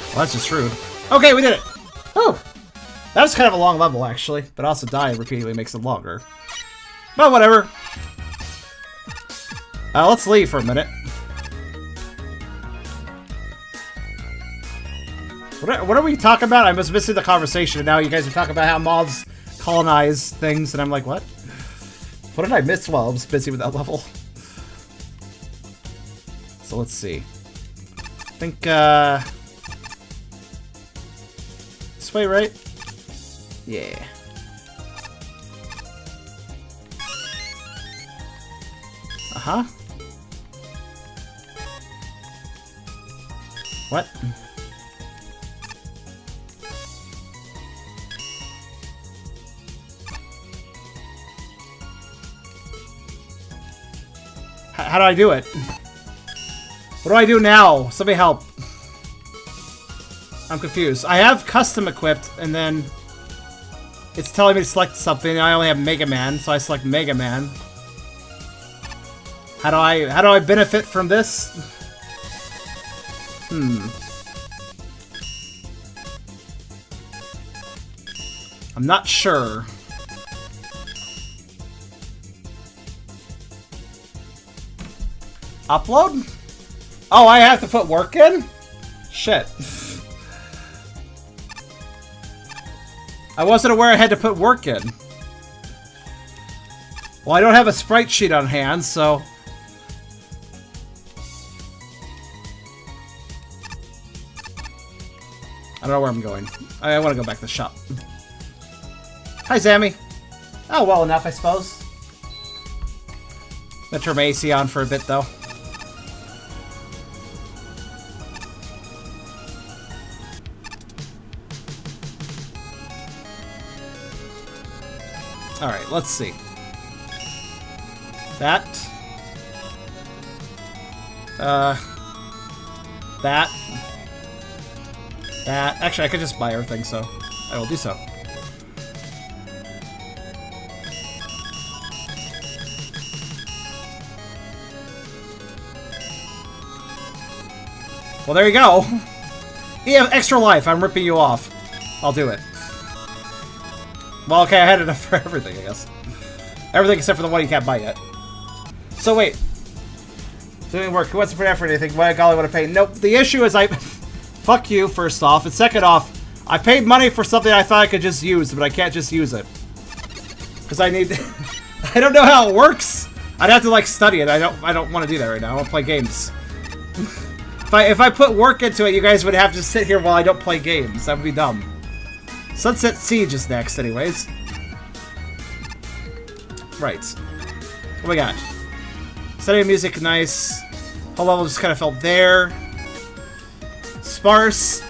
Well, that's just rude. Okay, we did it! Oh! That was kind of a long level, actually. But also dying repeatedly makes it longer. But whatever. Let's leave for a minute. What are we talking about? I was missing the conversation, and now you guys are talking about how moths colonize things, and I'm like, what? What did I miss while I was busy with that level? So let's see. I think, this way, right? Yeah. Uh-huh. What? How do I do it? What do I do now? Somebody help. I'm confused. I have custom equipped, and then it's telling me to select something, and I only have Mega Man, so I select Mega Man. How do I benefit from this? I'm not sure. Upload? Oh, I have to put work in? Shit. I wasn't aware I had to put work in. Well, I don't have a sprite sheet on hand, so... I don't know where I'm going. I want to go back to the shop. Hi, Zammy. Oh, well enough, I suppose. I'm gonna turn my AC on for a bit, though. Alright, let's see. That. That. That. Actually, I could just buy everything, so I will do so. Well, there you go. You have extra life. I'm ripping you off. I'll do it. Well, okay, I had enough for everything, I guess. Everything except for the one you can't buy yet. So, wait. Doing work. Who wants to put effort or anything? Why golly, what I pay? Nope. The issue is fuck you, first off. And second off, I paid money for something I thought I could just use, but I can't just use it. Because I need... I don't know how it works. I'd have to, like, study it. I don't want to do that right now. I want to play games. If I put work into it, you guys would have to sit here while I don't play games. That would be dumb. Sunset Siege is next, anyways. Right. What we got? Study music, nice. Whole level just kind of felt there. Sparse.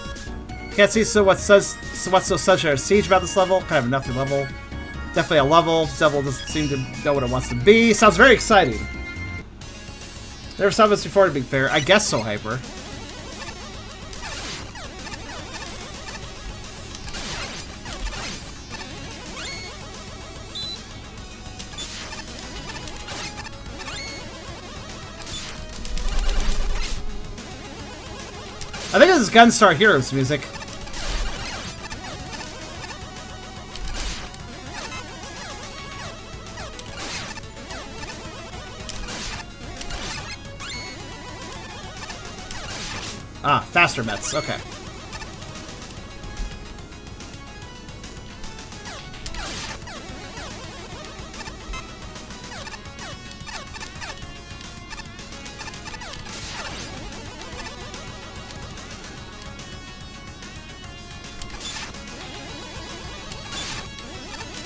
Can't see what's so such a siege about this level. Kind of a nothing level. Definitely a level. Devil doesn't seem to know what it wants to be. Sounds very exciting. Never saw this before, to be fair. I guess so, Hyper. I think this is Gunstar Heroes music. Ah, faster Mets, okay.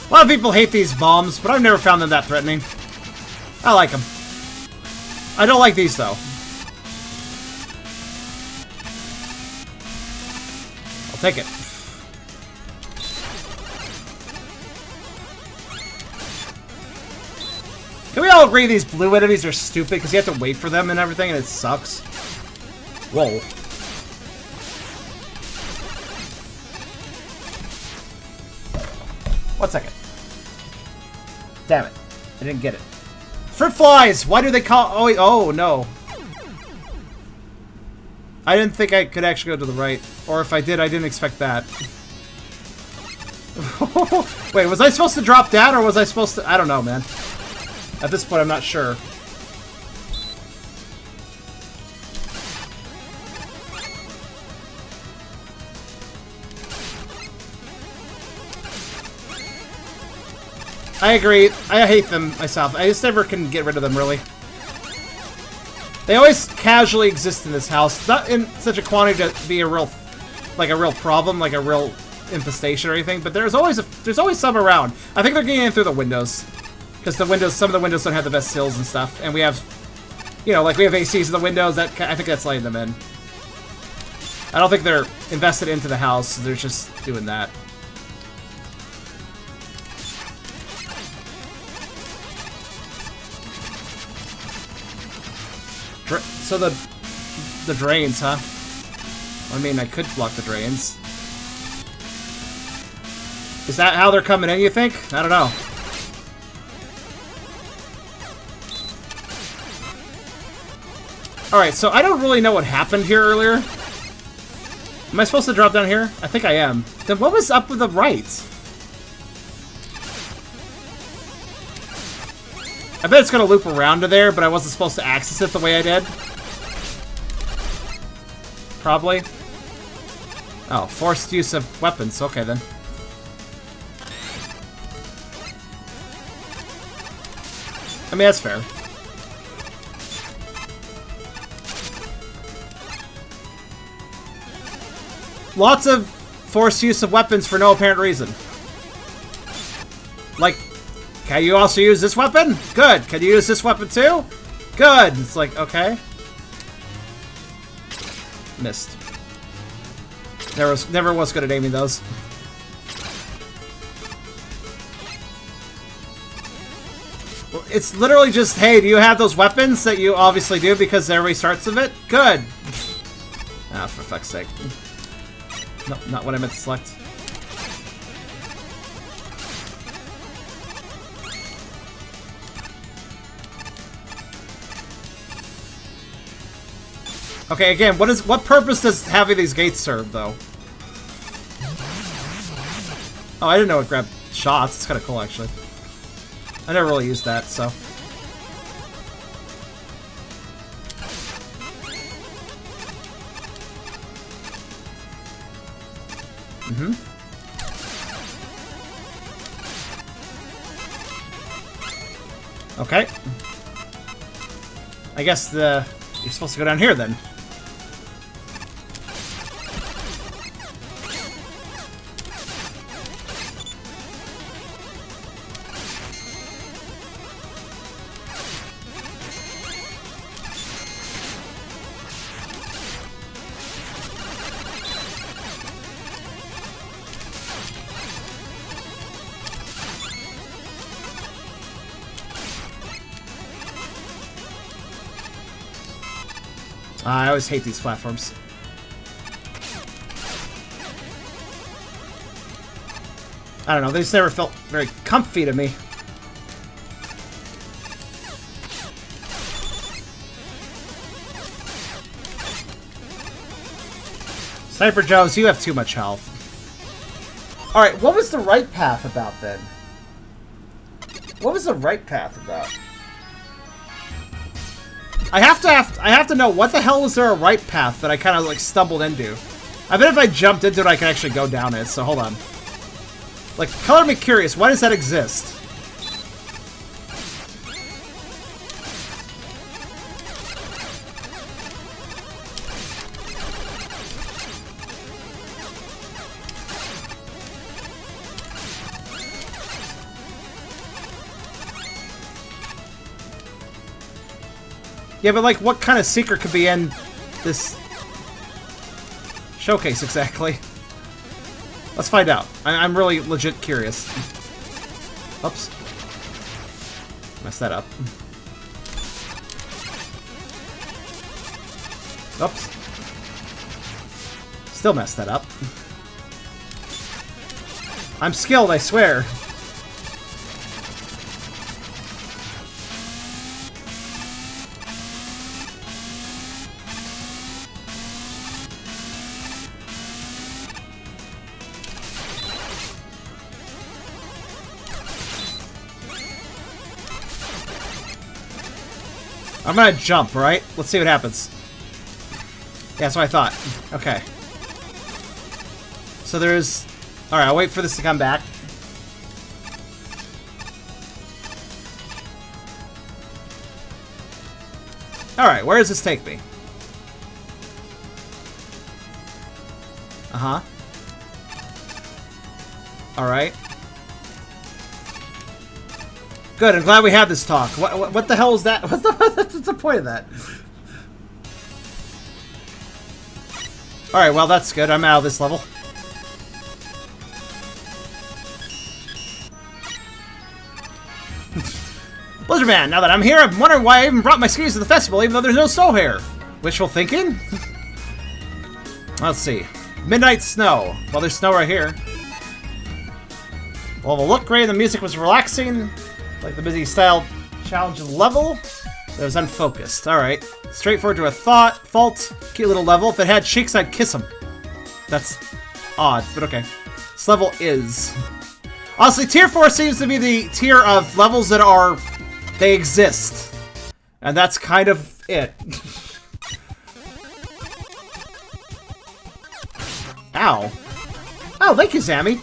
A lot of people hate these bombs, but I've never found them that threatening. I like them. I don't like these, though. I'll take it. Can we all agree these blue enemies are stupid because you have to wait for them and everything, and it sucks? Whoa. 1 second. Damn it. I didn't get it. Fruit flies! Why do they call... Oh, no. I didn't think I could actually go to the right. Or if I did, I didn't expect that. Wait, was I supposed to drop down or was I supposed to... I don't know, man. At this point, I'm not sure. I agree. I hate them myself. I just never can get rid of them, really. They always casually exist in this house. Not in such a quantity to be a real... like a real problem, like a real infestation or anything, but there's always some around. I think they're getting in through the windows. Because the windows, some of the windows don't have the best sills and stuff, and we have, you know, like we have ACs in the windows, that I think that's letting them in. I don't think they're invested into the house, they're just doing that. So the drains, huh? I mean, I could block the drains. Is that how they're coming in, you think? I don't know. Alright, so I don't really know what happened here earlier. Am I supposed to drop down here? I think I am. Then what was up with the right? I bet it's gonna loop around to there, but I wasn't supposed to access it the way I did. Probably. Oh, forced use of weapons. Okay, then. I mean, that's fair. Lots of forced use of weapons for no apparent reason. Like, can you also use this weapon? Good. Can you use this weapon too? Good. It's like, okay. Missed. Never was good at aiming those. Well, it's literally just, hey, do you have those weapons that you obviously do because everybody starts with it? Good. Ah, for fuck's sake. No, not what I meant to select. Okay, again, what purpose does having these gates serve, though? Oh, I didn't know it grabbed shots. It's kind of cool, actually. I never really used that, so. Mm-hmm. Okay. I guess you're supposed to go down here, then. I always hate these platforms. I don't know, they just never felt very comfy to me. Sniper Jones, you have too much health. Alright, what was the right path about then? What was the right path about? I have to know, what the hell was there a right path that I kind of like stumbled into? I bet if I jumped into it, I could actually go down it, so hold on. Like, color me curious, why does that exist? Yeah, but like, what kind of secret could be in this showcase exactly? Let's find out. I'm really legit curious. Oops. Messed that up. Oops. Still messed that up. I'm skilled, I swear. I'm gonna jump, right? Let's see what happens. Yeah, that's what I thought. Okay. So there's... Alright, I'll wait for this to come back. Alright, where does this take me? Uh-huh. Alright. Good, I'm glad we had this talk. What the hell is that? What's the point of that? Alright, well that's good. I'm out of this level. Blizzard Man, now that I'm here, I'm wondering why I even brought my skis to the festival even though there's no snow here. Wishful thinking? Let's see. Midnight Snow. Well, there's snow right here. Well, the look great and the music was relaxing. Like the busy style challenge level. It was unfocused. Alright. Straightforward to a fault. Cute little level. If it had cheeks, I'd kiss them. That's odd, but okay. This level is. Honestly, Tier 4 seems to be the tier of levels that are... They exist. And that's kind of it. Ow. Oh, thank you, Sammy.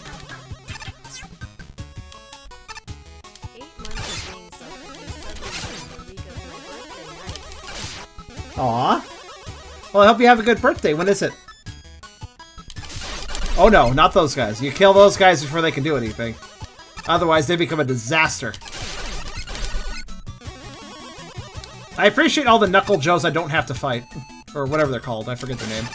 Aw. Well, I hope you have a good birthday. When is it? Oh no, not those guys. You kill those guys before they can do anything. Otherwise, they become a disaster. I appreciate all the Knuckle Joes I don't have to fight. Or whatever they're called. I forget their name.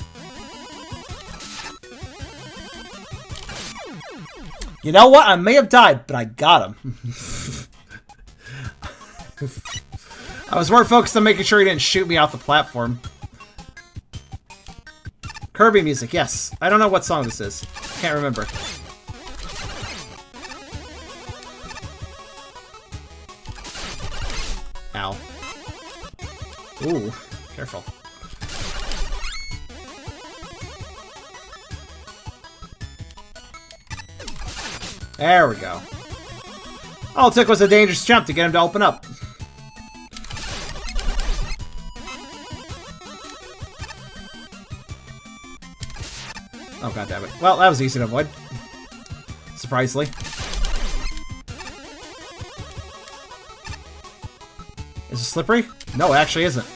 You know what? I may have died, but I got him. I was more focused on making sure he didn't shoot me off the platform. Kirby music, yes. I don't know what song this is. Can't remember. Ow. Ooh, careful. There we go. All it took was a dangerous jump to get him to open up. Oh, goddammit. Well, that was easy to avoid. Surprisingly. Is it slippery? No, it actually isn't.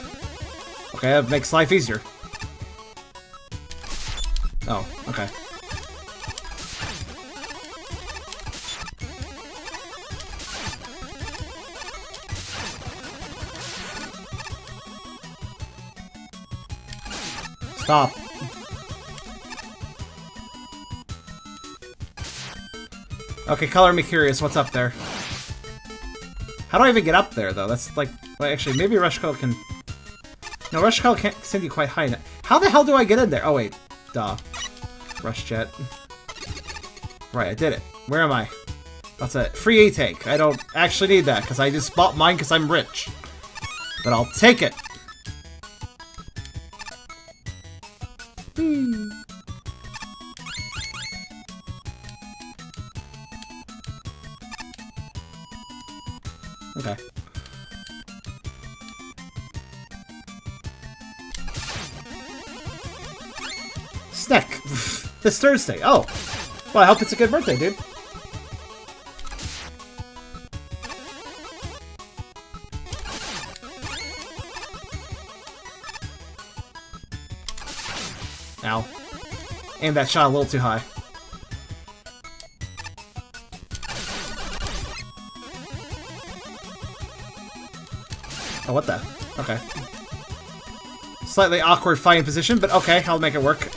Okay, that makes life easier. Oh, okay. Stop. Okay, color me curious. What's up there? How do I even get up there, though? That's like... Well, actually, maybe Rush Coat can... No, Rush Coat can't send you quite high enough. How the hell do I get in there? Oh, wait. Duh. Rush Jet. Right, I did it. Where am I? That's it. Free E-Take. I don't actually need that, because I just bought mine because I'm rich. But I'll take it. Okay. Snack! This Thursday. Oh! Well, I hope it's a good birthday, dude. Ow. Aimed that shot a little too high. Oh, what the? Okay. Slightly awkward fighting position, but okay, I'll make it work.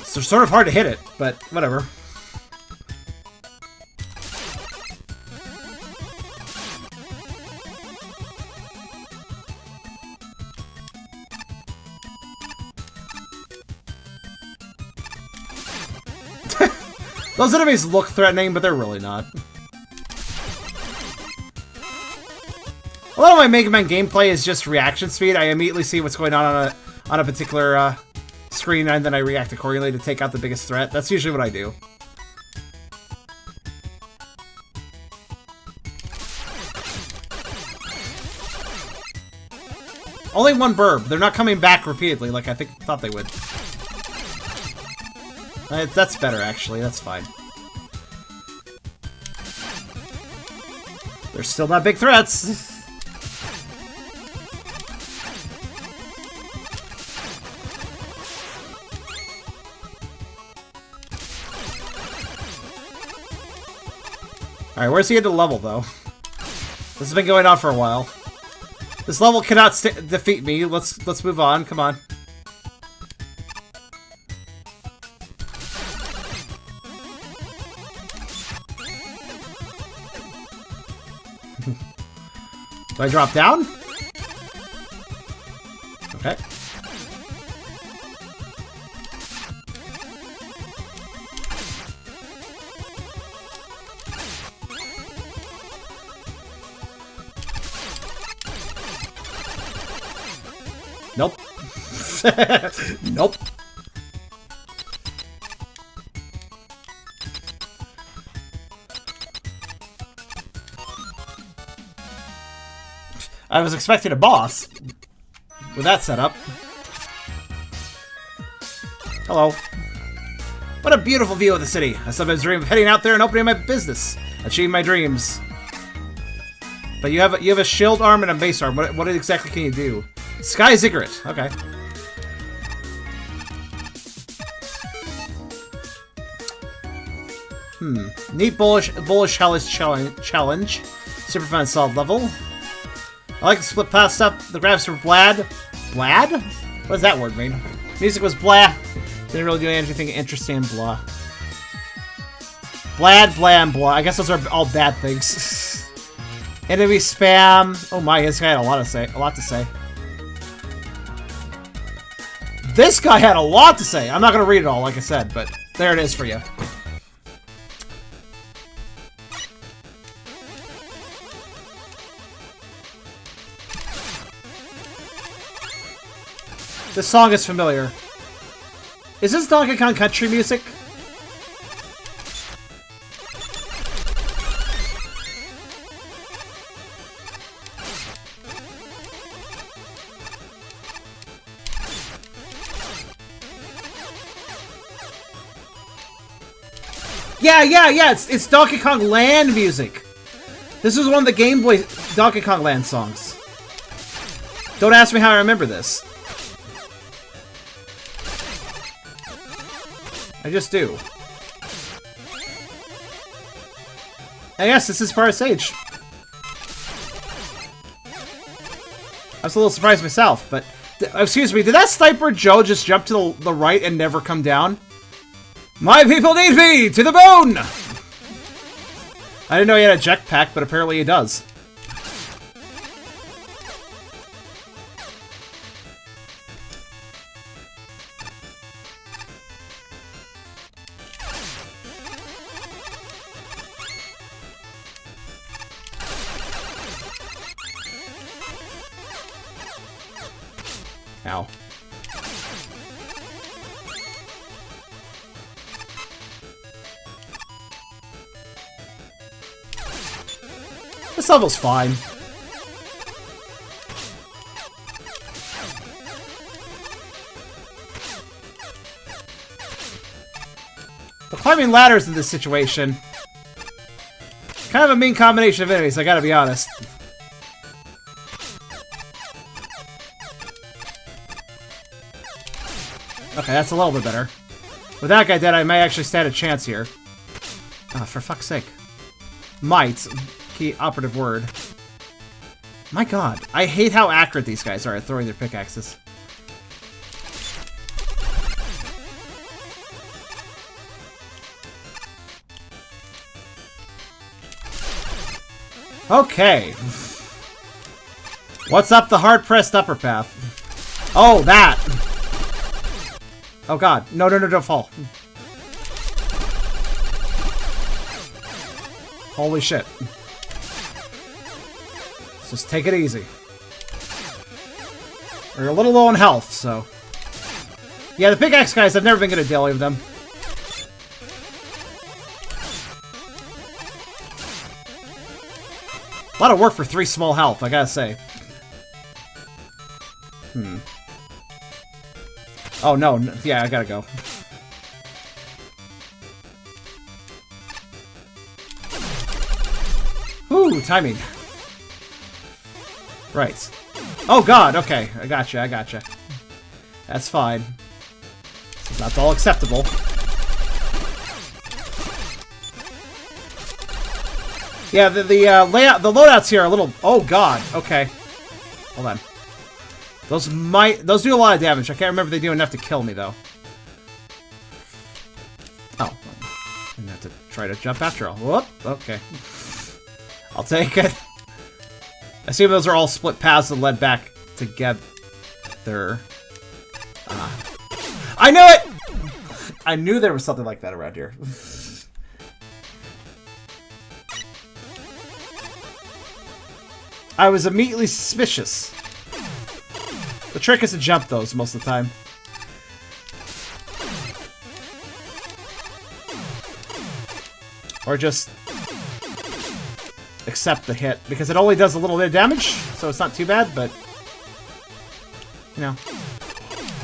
It's sort of hard to hit it, but whatever. Those enemies look threatening, but they're really not. A lot of my Mega Man gameplay is just reaction speed. I immediately see what's going on a particular screen, and then I react accordingly to take out the biggest threat. That's usually what I do. Only one burb. They're not coming back repeatedly like I thought they would. That's better, actually. That's fine. They're still not big threats. Alright, where's the end of the level, though? This has been going on for a while. This level cannot defeat me. Let's move on. Come on. Do I drop down? Okay. Nope. Nope. I was expecting a boss with that setup. Hello. What a beautiful view of the city. I sometimes dream of heading out there and opening my business, achieving my dreams. But you have a shield arm and a base arm. What exactly can you do? Sky Ziggurat. Okay. Neat bullish hellish challenge. Super fun solved level. I like to split past up. The graphics were blad. Blad? What does that word mean? Music was blah. Didn't really do anything interesting. Blah. Blad, blah, and blah. I guess those are all bad things. Enemy spam. Oh my, this guy had a lot to say. This guy had a lot to say. I'm not gonna read it all, like I said, but there it is for you. This song is familiar. Is this Donkey Kong Country music? Yeah, it's Donkey Kong Land music. This is one of the Game Boy Donkey Kong Land songs. Don't ask me how I remember this. I just do. And yes, this is Far Sage. I was a little surprised myself, but... excuse me, did that Sniper Joe just jump to the right and never come down? My people need me! To the bone! I didn't know he had a jetpack, but apparently he does. Ow. This level's fine. But climbing ladders in this situation, kind of a mean combination of enemies, I gotta be honest. Okay, that's a little bit better. With that guy dead, I may actually stand a chance here. Ah, for fuck's sake. Might. Key operative word. My god. I hate how accurate these guys are at throwing their pickaxes. Okay. What's up the hard-pressed upper path? Oh, that! Oh god. No, no, no, don't fall. Holy shit. Let's just take it easy. We're a little low on health, so... Yeah, the pickaxe guys, I've never been good at dealing with them. A lot of work for 3 small health, I gotta say. Oh, no. Yeah, I gotta go. Ooh, timing. Right. Oh, God. Okay. I gotcha. I gotcha. That's fine. That's all acceptable. Yeah, the layout, the loadouts here are a little... Oh, God. Okay. Hold on. Those do a lot of damage. I can't remember if they do enough to kill me, though. Oh. I'm gonna have to try to jump after all. Whoop. Okay. I'll take it. I assume those are all split paths that led back together. I knew it! I knew there was something like that around here. I was immediately suspicious. The trick is to jump those most of the time. Or just accept the hit, because it only does a little bit of damage, so it's not too bad, but... You know.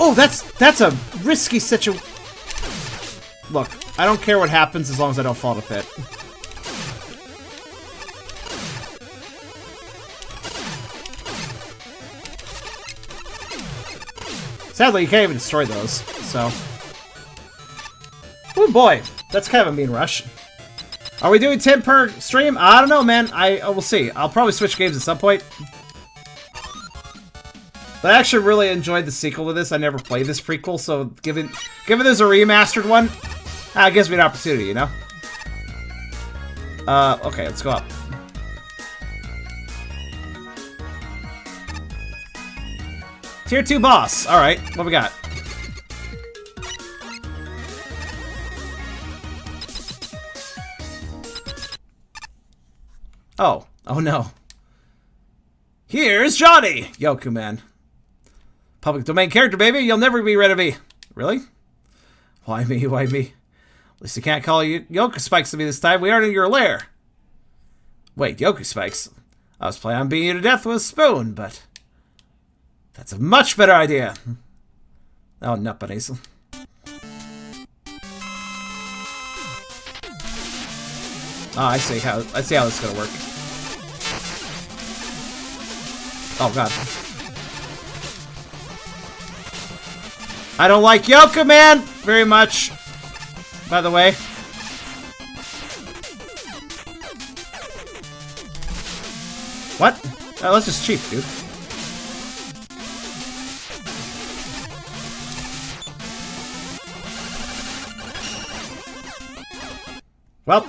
Oh, that's a risky situation. Look, I don't care what happens as long as I don't fall in a pit. Sadly, you can't even destroy those, so... Oh boy, that's kind of a mean rush. Are we doing 10 per stream? I don't know, man. We'll see. I'll probably switch games at some point. But I actually really enjoyed the sequel to this. I never played this prequel, so given there's a remastered one, it gives me an opportunity, you know? Okay, let's go up. Tier 2 boss. Alright, what we got? Oh. Oh no. Here's Johnny! Yoku, man. Public domain character, baby. You'll never be rid of me. Really? Why me? Why me? At least you can't call you Yoku Spikes to me this time. We aren't in your lair. Wait, Yoku Spikes? I was planning on beating you to death with a spoon, but... That's a much better idea. Oh, nut bunnies. Oh, I see how this is gonna work. Oh god. I don't like Yoku Man very much. By the way. What? Oh, that's just cheap, dude. Well.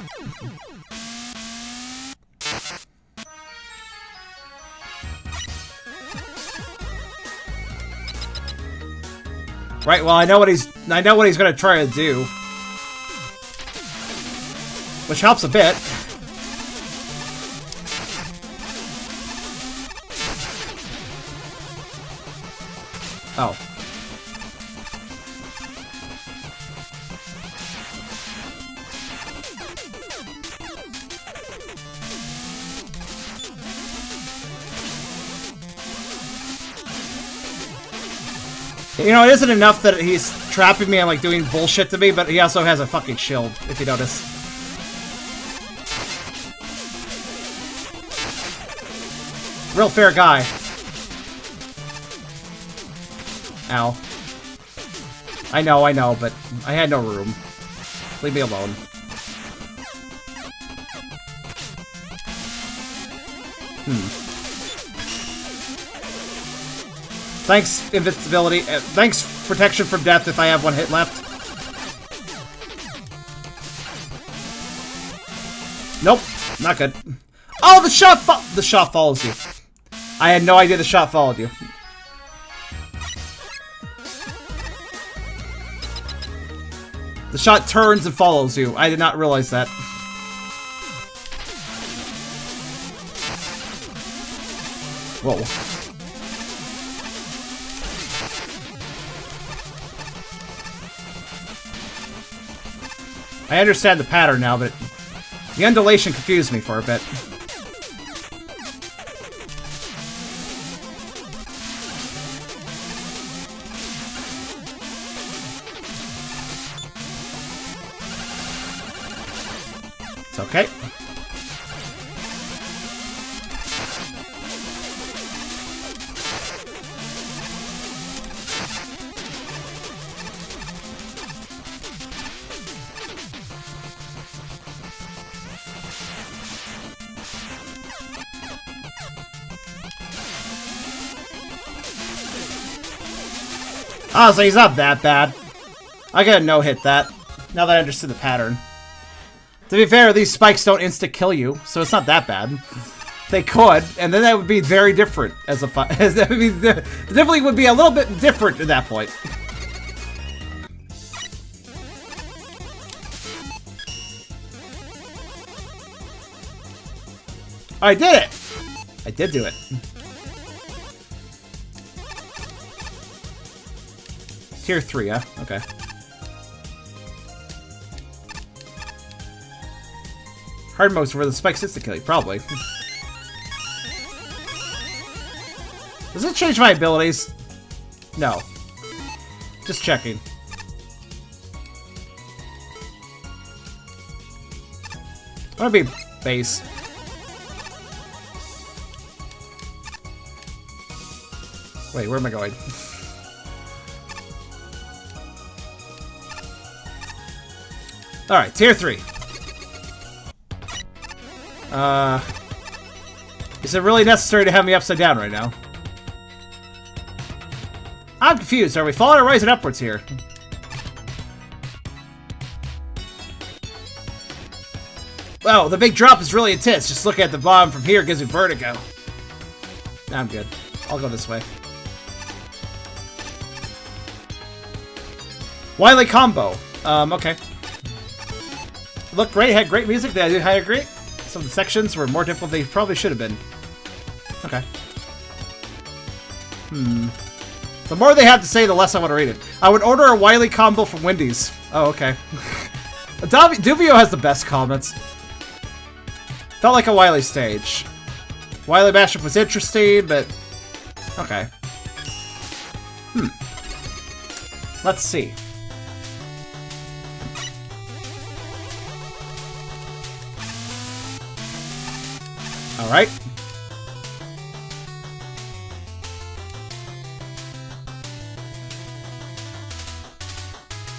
Right, well I know what he's gonna try to do. Which helps a bit. Oh. You know, it isn't enough that he's trapping me and, like, doing bullshit to me, but he also has a fucking shield, if you notice. Real fair guy. Ow. I know, but I had no room. Leave me alone. Thanks, invincibility. Thanks, protection from death if I have one hit left. Nope, not good. Oh, the shot follows you. I had no idea the shot followed you. The shot turns and follows you. I did not realize that. Whoa. I understand the pattern now, but the undulation confused me for a bit. It's okay. Honestly, he's not that bad. I gotta no-hit that, now that I understood the pattern. To be fair, these spikes don't insta-kill you, so it's not that bad. They could, and then that would be very different as a fight. Definitely would be a little bit different at that point. I did it! I did do it. Tier 3, huh? Okay. Hard mode's where the spikes hits to kill you, probably. Does it change my abilities? No. Just checking. I'm gonna be base. Wait, where am I going? Alright, tier 3. Is it really necessary to have me upside down right now? I'm confused. Are we falling or rising upwards here? Wow, the big drop is really intense. Just looking at the bottom from here gives me vertigo. Nah, I'm good. I'll go this way. Wily combo. Okay. Looked great, had great music. I agree. Some of the sections were more difficult than they probably should have been. Okay. The more they have to say, the less I want to read it. I would order a Wily combo from Wendy's. Oh, okay. Dubio has the best comments. Felt like a Wily stage. Wily mashup was interesting, but... Okay. Let's see. Alright.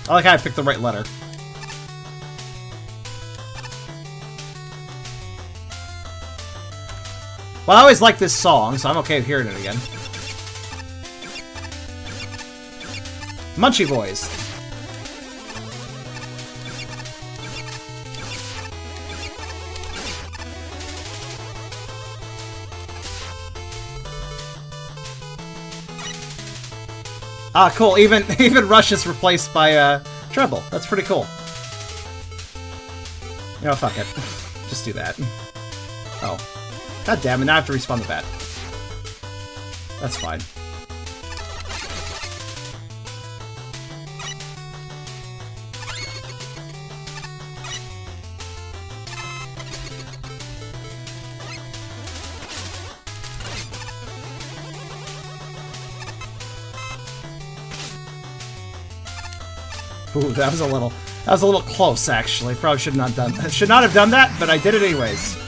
I like how I picked the right letter. Well, I always like this song, so I'm okay with hearing it again. Munchie Boys. Ah, cool. Even Rush is replaced by treble. That's pretty cool. You know, fuck it. Just do that. Oh. God damn it, now I have to respawn the bat. That's fine. Ooh, that was a little close, actually. Probably should not have done that, but I did it anyways.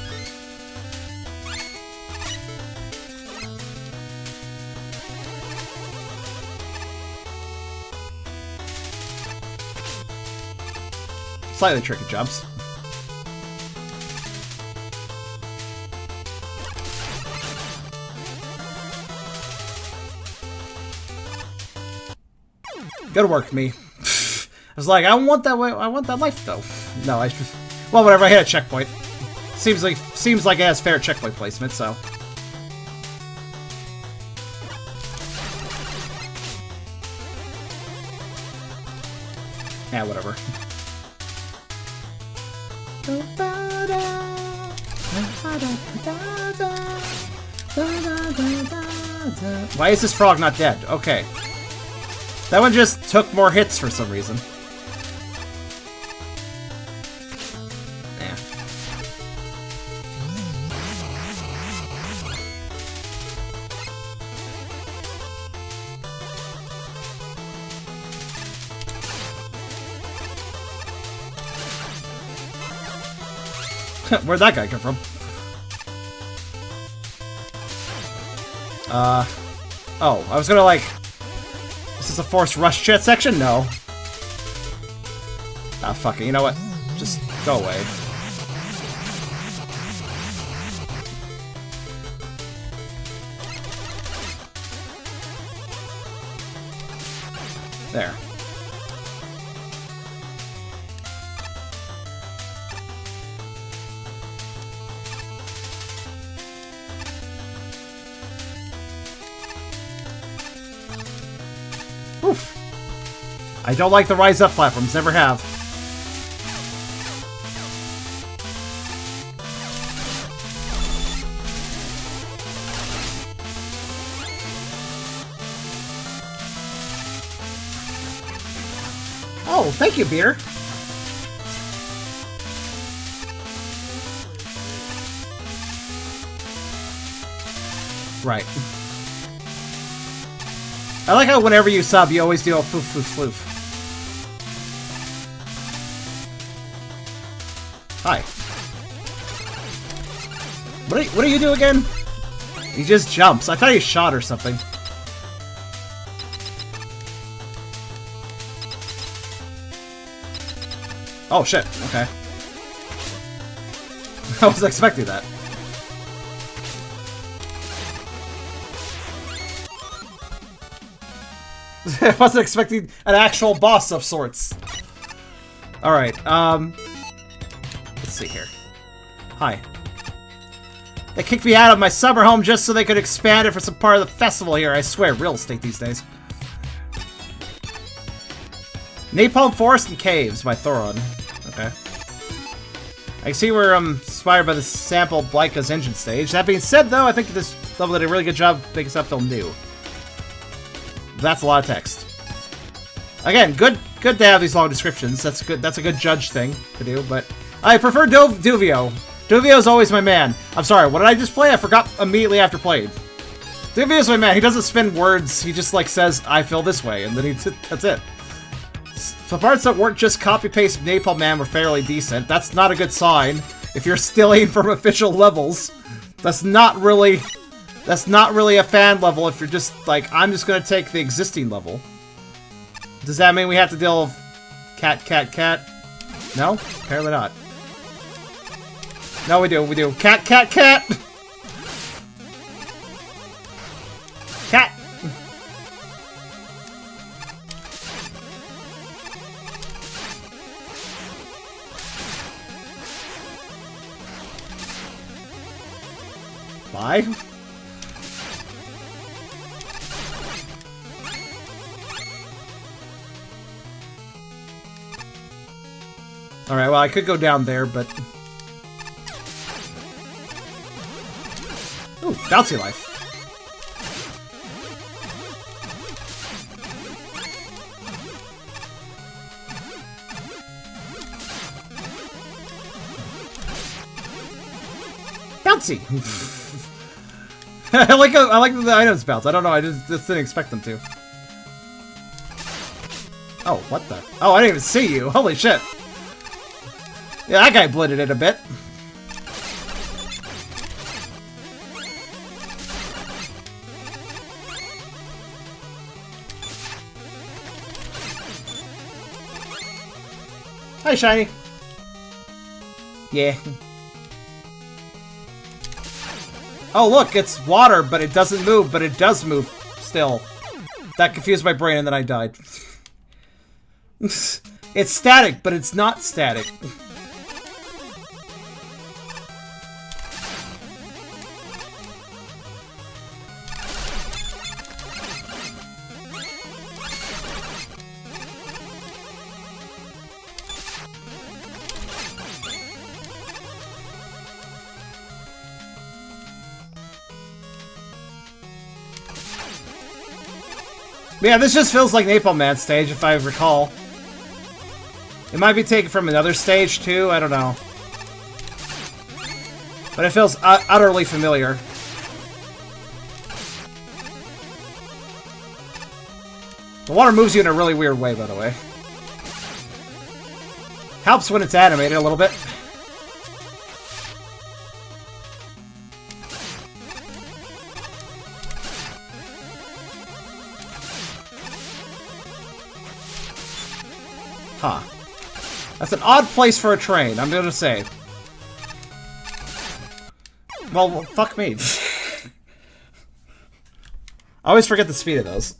slightly tricky jumps. Good work, me. I was like, I want that way. I want that life, though. No, I just... Well, whatever. I hit a checkpoint. Seems like it has fair checkpoint placement, so... Yeah, whatever. Why is this frog not dead? Okay. That one just took more hits for some reason. Yeah. Where'd that guy come from? Oh, I was gonna like... Is this a forced rush chat section? No. Ah, fuck it. You know what? Just go away. There. Oof. I don't like the rise up platforms, never have. Oh, thank you, beer. Right. I like how whenever you sub, you always do a floof, floof, floof. Hi. What do you do again? He just jumps. I thought he shot or something. Oh shit, okay. I wasn't expecting that. I wasn't expecting an actual boss of sorts. Alright, let's see here. Hi. They kicked me out of my summer home just so they could expand it for some part of the festival here. I swear, real estate these days. Napalm Forest and Caves by Thoron. Okay. I see we're inspired by the sample Blyka's engine stage. That being said, though, I think this level did a really good job making stuff feel new. That's a lot of text. Again, good to have these long descriptions. That's good. That's a good judge thing to do. But I prefer Duvio. Duvio's always my man. I'm sorry. What did I just play? I forgot immediately after playing. Duvio's my man. He doesn't spin words. He just like says, "I feel this way," and then that's it. So parts that weren't just copy-paste Napalm Man were fairly decent. That's not a good sign. If you're stealing from official levels, that's not really a fan level if you're just like, I'm just gonna take the existing level. Does that mean we have to deal with cat, cat, cat? No? Apparently not. No, we do. Cat, cat, cat! Cat! Bye? Alright, well, I could go down there, but... Ooh, bouncy life. Bouncy! I like that the items bounce. I don't know, I just didn't expect them to. Oh, what the? Oh, I didn't even see you. Holy shit. Yeah, that guy blended it a bit. Hi, Shiny. Yeah. Oh, look, it's water, but it doesn't move, but it does move still. That confused my brain, and then I died. It's static, but it's not static. Yeah, this just feels like Napalm Man stage, if I recall. It might be taken from another stage, too. I don't know. But it feels utterly familiar. The water moves you in a really weird way, by the way. Helps when it's animated a little bit. Huh. That's an odd place for a train, I'm gonna say. Well, fuck me. I always forget the speed of those.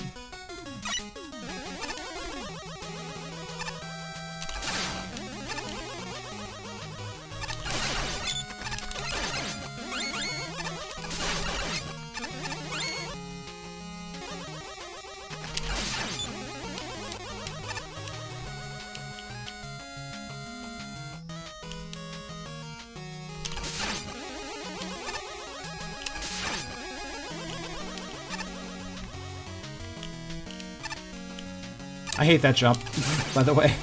I hate that jump, by the way.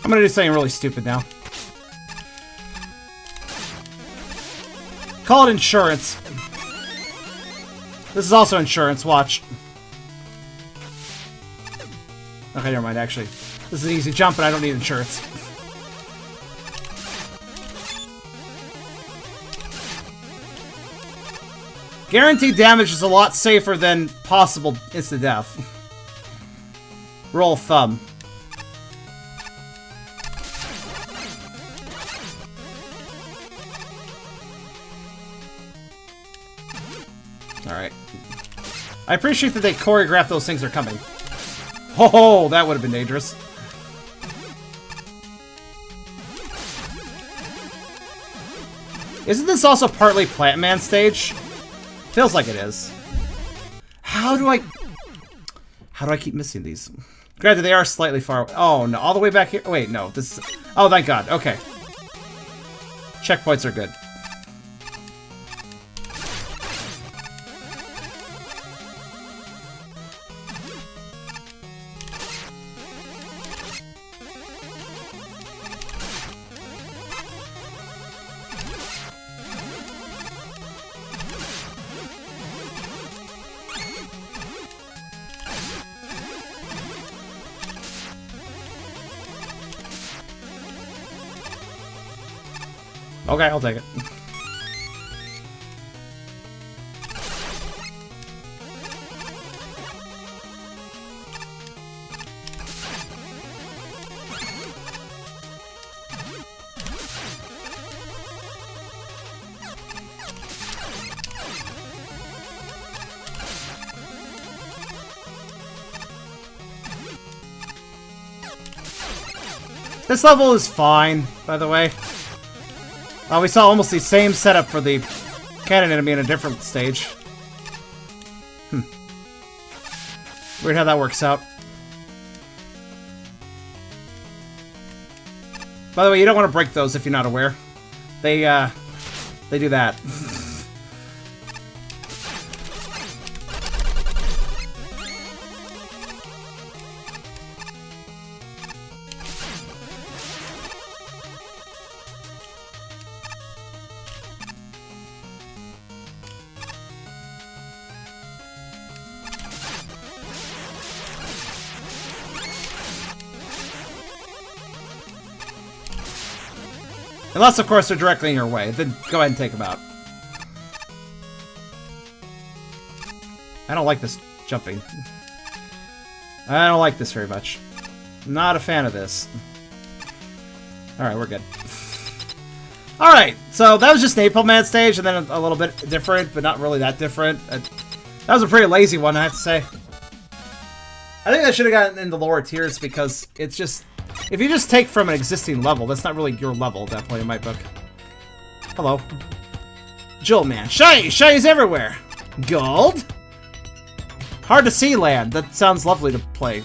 I'm gonna do something really stupid now. Call it insurance. This is also insurance, watch. Okay, never mind, actually. This is an easy jump, and I don't need insurance. Guaranteed damage is a lot safer than possible instant death. Roll of thumb. Alright. I appreciate that they choreographed those things are coming. Oh, that would have been dangerous. Isn't this also partly Plant Man stage? Feels like it is. How do I keep missing these? Granted, they are slightly far away. Oh, no. All the way back here? Wait, no. This is... Oh, thank God. Okay. Checkpoints are good. Okay, I'll take it. This level is fine, by the way. We saw almost the same setup for the cannon enemy in a different stage. Weird how that works out. By the way, you don't want to break those if you're not aware. They do that. Unless, of course, they're directly in your way. Then go ahead and take them out. I don't like this jumping. I don't like this very much. Not a fan of this. Alright, we're good. Alright, so that was just an April Man stage, and then a little bit different, but not really that different. That was a pretty lazy one, I have to say. I think I should have gotten in the lower tiers, because it's just... If you just take from an existing level, that's not really your level at that point in my book. Hello. Jewel Man. Shiny! Shinies everywhere! Gold? Hard to see land. That sounds lovely to play.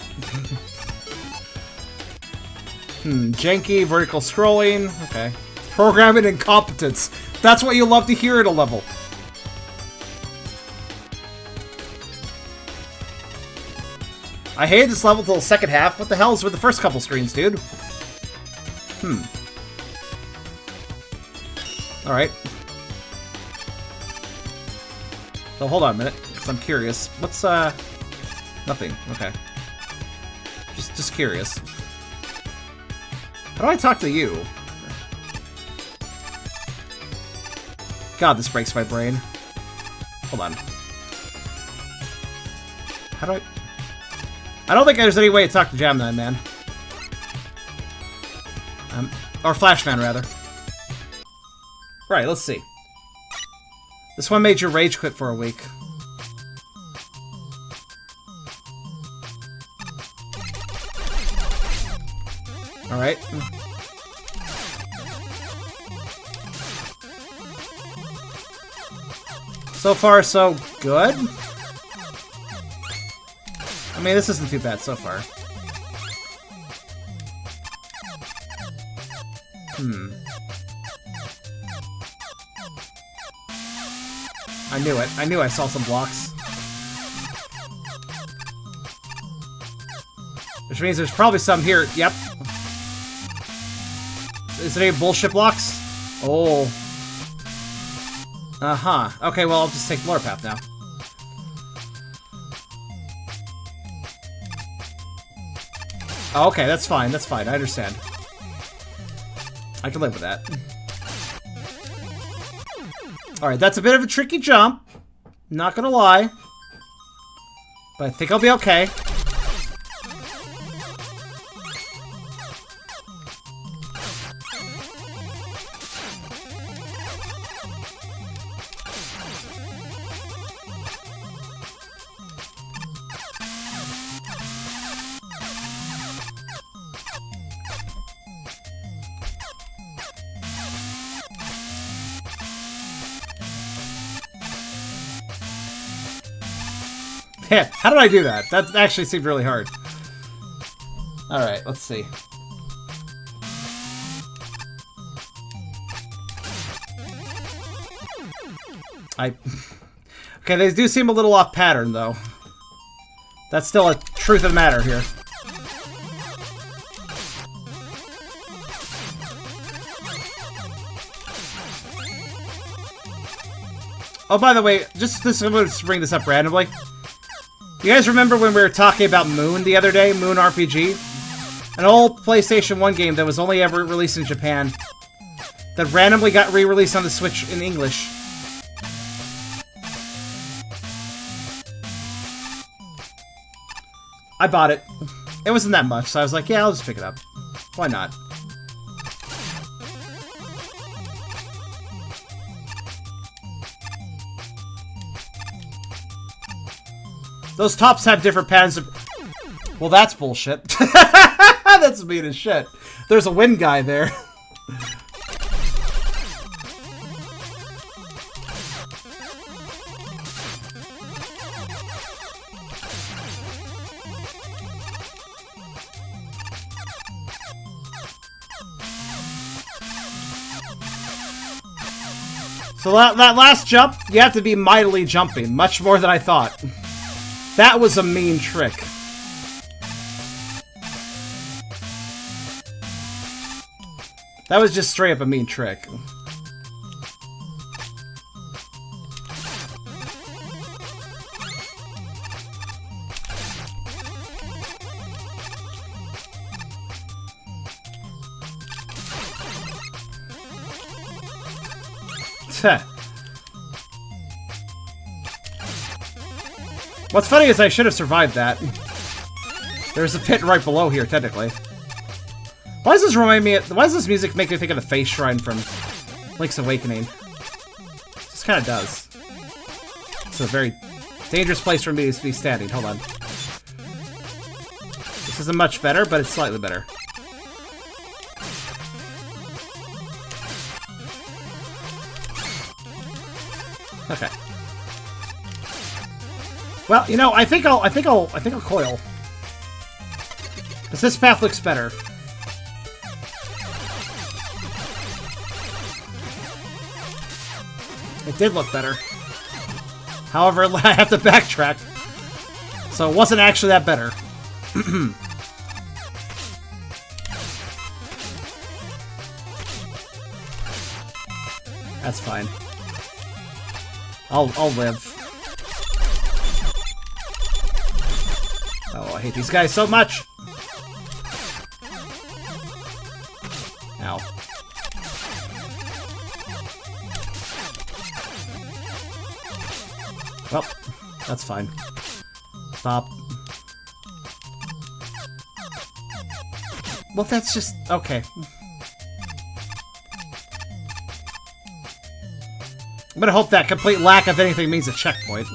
Janky, vertical scrolling. Okay. Programming incompetence. That's what you love to hear at a level. I hated this level till the second half. What the hell is with the first couple screens, dude? Alright. So hold on a minute, because I'm curious. What's, nothing. Okay. Just curious. How do I talk to you? God, this breaks my brain. Hold on. How do I don't think there's any way to talk to Gemini Man. Or Flashman, rather. Right, let's see. This one made you rage quit for a week. Alright. So far, so good? I mean, this isn't too bad so far. I knew it. I knew I saw some blocks. Which means there's probably some here. Yep. Is it any bullshit blocks? Oh. Uh-huh. Okay, well, I'll just take the lower path now. Oh, okay, that's fine. That's fine. I understand. I can live with that. Alright, that's a bit of a tricky jump. Not gonna lie. But I think I'll be okay. How did I do that? That actually seemed really hard. Alright, let's see. Okay, they do seem a little off pattern, though. That's still a truth of the matter here. Oh, by the way, I'm going to bring this up randomly. You guys remember when we were talking about Moon the other day? Moon RPG? An old PlayStation 1 game that was only ever released in Japan. That randomly got re-released on the Switch in English. I bought it. It wasn't that much, so I was like, yeah, I'll just pick it up. Why not? Those tops have different patterns of... Well, that's bullshit. That's mean as shit. There's a wind guy there. So that last jump, you have to be mightily jumping. Much more than I thought. That was a mean trick. That was just straight up a mean trick. What's funny is I should have survived that. There's a pit right below here, technically. Why does this remind me why does this music make me think of the face shrine from Link's Awakening? It just kind of does. It's a very dangerous place for me to be standing. Hold on. This isn't much better, but it's slightly better. Okay. Well, you know, I think I'll coil. Because this path looks better. It did look better. However, I have to backtrack. So it wasn't actually that better. That's fine. I'll live. Oh, I hate these guys so much. Ow. Well, that's fine. Stop. Well, that's just... okay. I'm gonna hope that complete lack of anything means a checkpoint.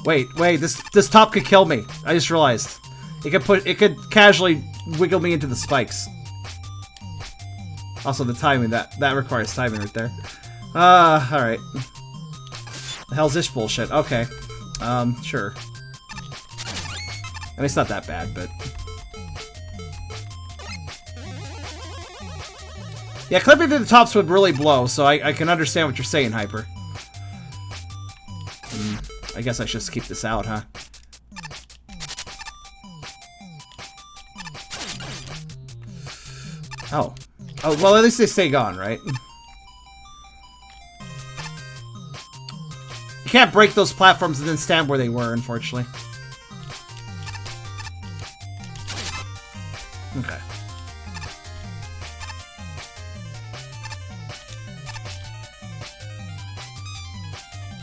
Wait, this top could kill me. I just realized. It could casually wiggle me into the spikes. Also the timing, that requires timing right there. Alright. The hell's this bullshit? Okay. Sure. I mean, it's not that bad, but... yeah, clipping through the tops would really blow, so I can understand what you're saying, Hyper. I guess I should just keep this out, huh? Oh. Oh, well, at least they stay gone, right? You can't break those platforms and then stand where they were, unfortunately. Okay.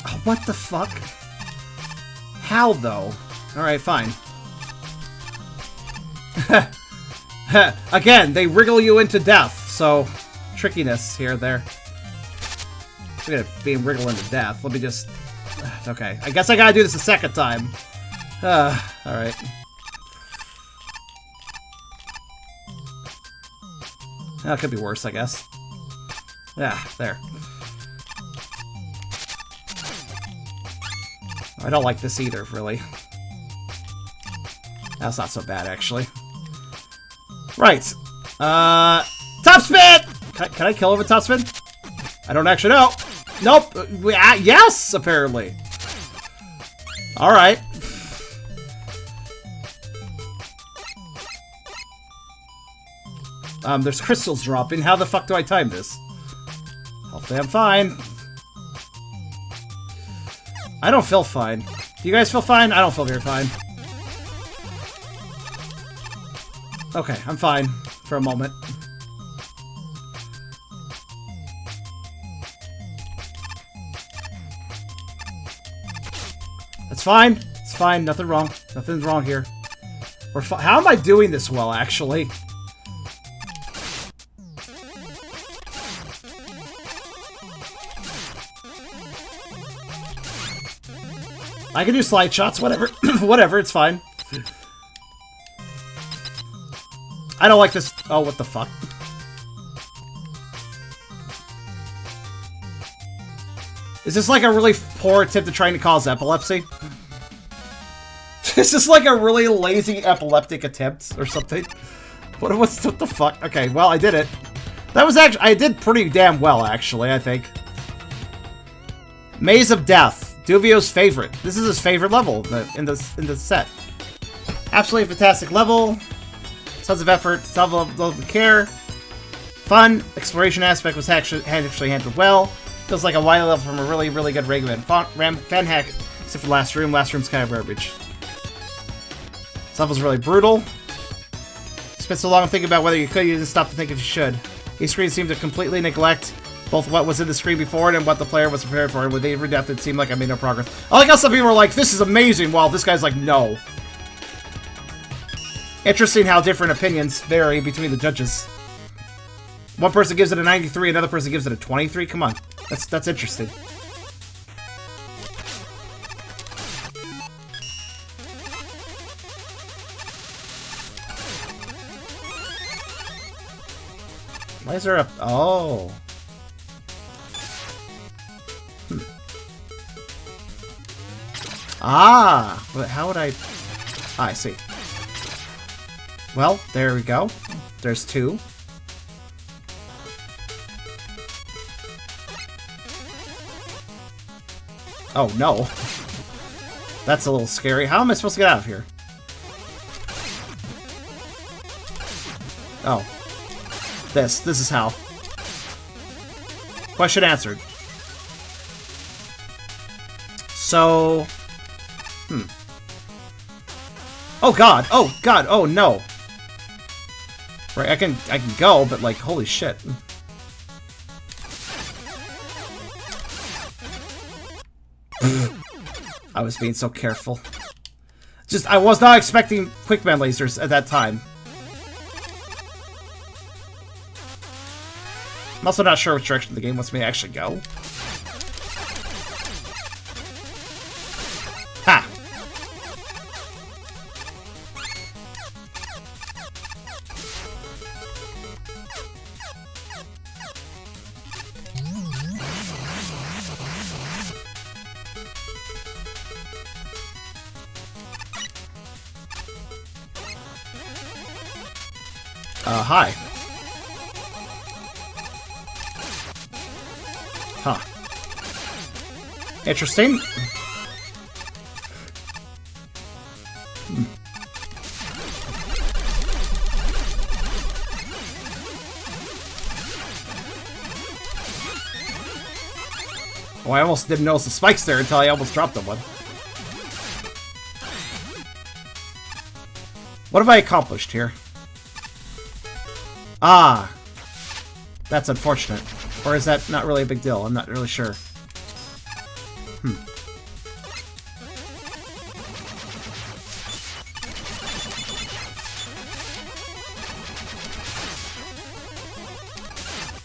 Oh, what the fuck? How, though? Alright, fine. Again, they wriggle you into death, so... trickiness here, there. Look at it being wriggled into death. Let me just... okay, I guess I gotta do this a second time. Alright. That could be worse, I guess. Yeah, there. I don't like this either, really. That's not so bad, actually. Right. Top spin! Can I kill him with top spin? I don't actually know. Nope. Yes, apparently. Alright. There's crystals dropping. How the fuck do I time this? Hopefully I'm fine. I don't feel fine. Do you guys feel fine? I don't feel very fine. Okay, I'm fine for a moment. That's fine. It's fine. Nothing wrong. Nothing's wrong here. We're fine. How am I doing this well, actually? I can do slide shots, whatever. Whatever, it's fine. I don't like this. Oh, what the fuck? Is this like a really poor attempt at trying to cause epilepsy? Is this like a really lazy epileptic attempt or something? What the fuck? Okay, well, I did it. That was actually... I did pretty damn well, actually, I think. Maze of Death. Duvio's favorite. This is his favorite level in the set. Absolutely fantastic level. Tons of effort, tons of care. Fun. Exploration aspect was actually handled well. Feels like a wide level from a really, really good regular fan hack, except for last room. Last room's kind of garbage. This level's really brutal. Spent so long thinking about whether you could, you didn't stop to think if you should. These screens seem to completely neglect both what was in the screen before and what the player was prepared for, and with every depth it seemed like I made no progress. I like how some people are like, this is amazing, while this guy's like, no. Interesting how different opinions vary between the judges. One person gives it a 93, another person gives it a 23. Come on. That's interesting. Why is there a... Oh. Ah! But how would I... Ah, I see. Well, there we go. There's 2. Oh, no. That's a little scary. How am I supposed to get out of here? Oh. This is how. Question answered. So... Oh god! Oh god! Oh no! Right, I can go, but like, holy shit. I was being so careful. Just, I was not expecting Quickman lasers at that time. I'm also not sure which direction the game wants me to actually go. Ha! Hi. Huh. Interesting. Oh, I almost didn't notice the spikes there until I almost dropped them one. What have I accomplished here? Ah! That's unfortunate. Or is that not really a big deal? I'm not really sure.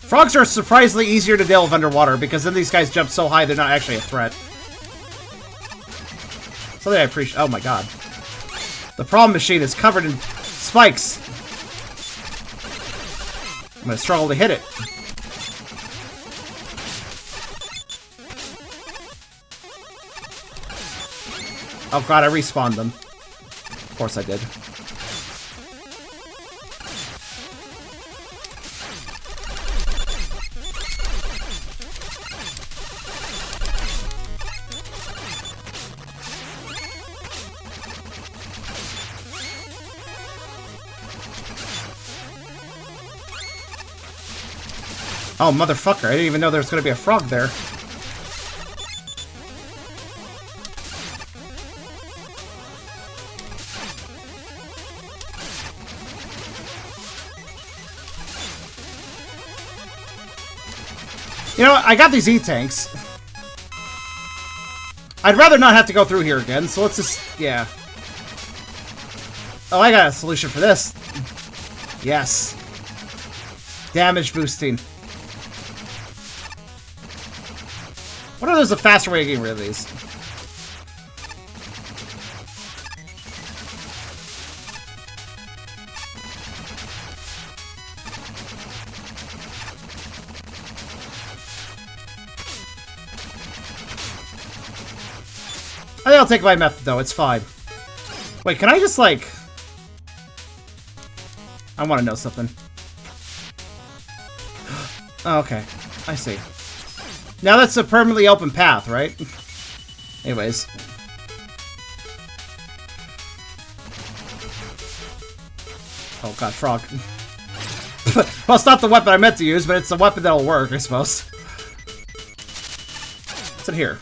Frogs are surprisingly easier to deal with underwater, because then these guys jump so high they're not actually a threat. Something I appreciate. Oh my god. The problem machine is covered in spikes. I'm gonna struggle to hit it. Oh god, I respawned them. Of course I did. Oh, motherfucker, I didn't even know there was gonna be a frog there. You know what? I got these E-tanks. I'd rather not have to go through here again, so let's just... yeah. Oh, I got a solution for this. Yes. Damage boosting. What if there's a faster way of getting rid of these? I think I'll take my method, though. It's fine. Wait, can I just, like... I want to know something. Oh, okay. I see. Now that's a permanently open path, right? Anyways. Oh god, frog. Well, it's not the weapon I meant to use, but it's the weapon that'll work, I suppose. What's in here?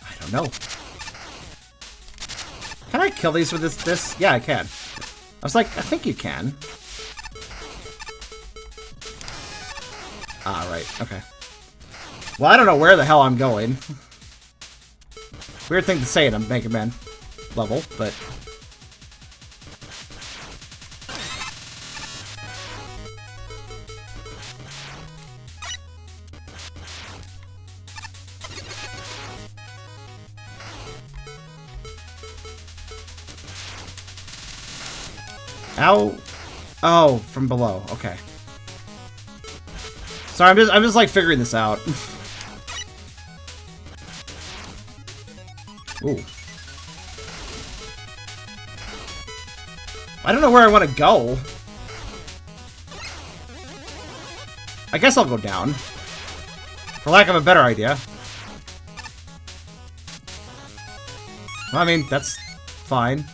I don't know. Can I kill these with this? Yeah, I can. I was like, I think you can. Ah, right. Okay. Well, I don't know where the hell I'm going. Weird thing to say in a Mega Man level, but... Ow. Oh, from below. Okay. Sorry, I'm just like figuring this out. Ooh. I don't know where I want to go. I guess I'll go down. For lack of a better idea. Well, I mean, that's fine.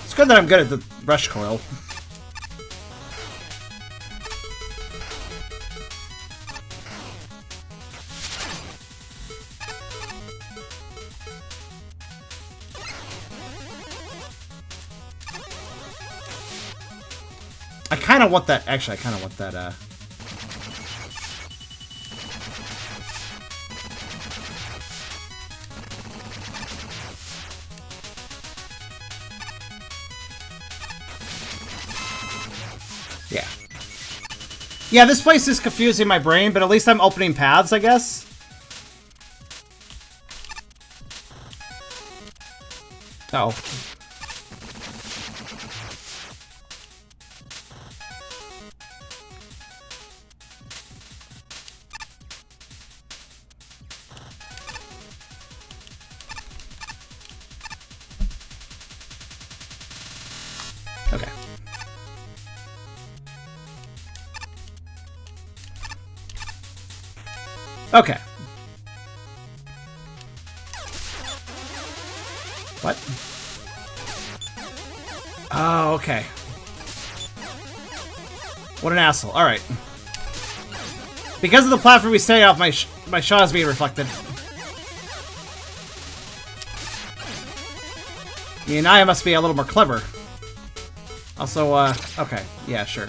It's good that I'm good at the rush coil. I kind of want that. Actually, I kind of want that. Yeah. Yeah, this place is confusing my brain, but at least I'm opening paths, I guess. Uh-oh. Okay. Okay. What? Oh, okay. What an asshole. Alright. Because of the platform we stay off, my shot is being reflected. Me and I must be a little more clever. Also, okay. Yeah, sure.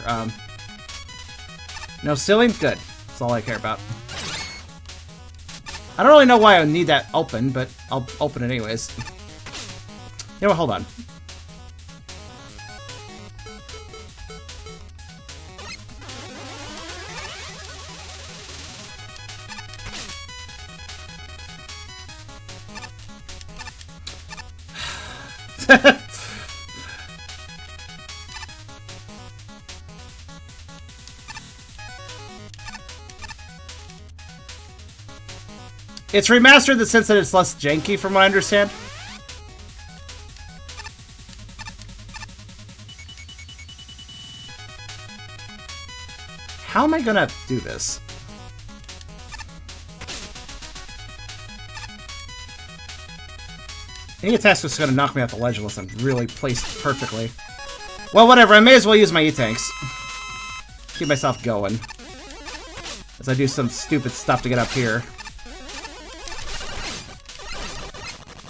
No ceiling? Good. That's all I care about. I don't really know why I need that open, but I'll open it anyways. You know what? Hold on. It's remastered in the sense that it's less janky, from what I understand. How am I gonna do this? Any attack's just gonna knock me off the ledge unless I'm really placed perfectly. Well, whatever. I may as well use my E-tanks. Keep myself going. As I do some stupid stuff to get up here.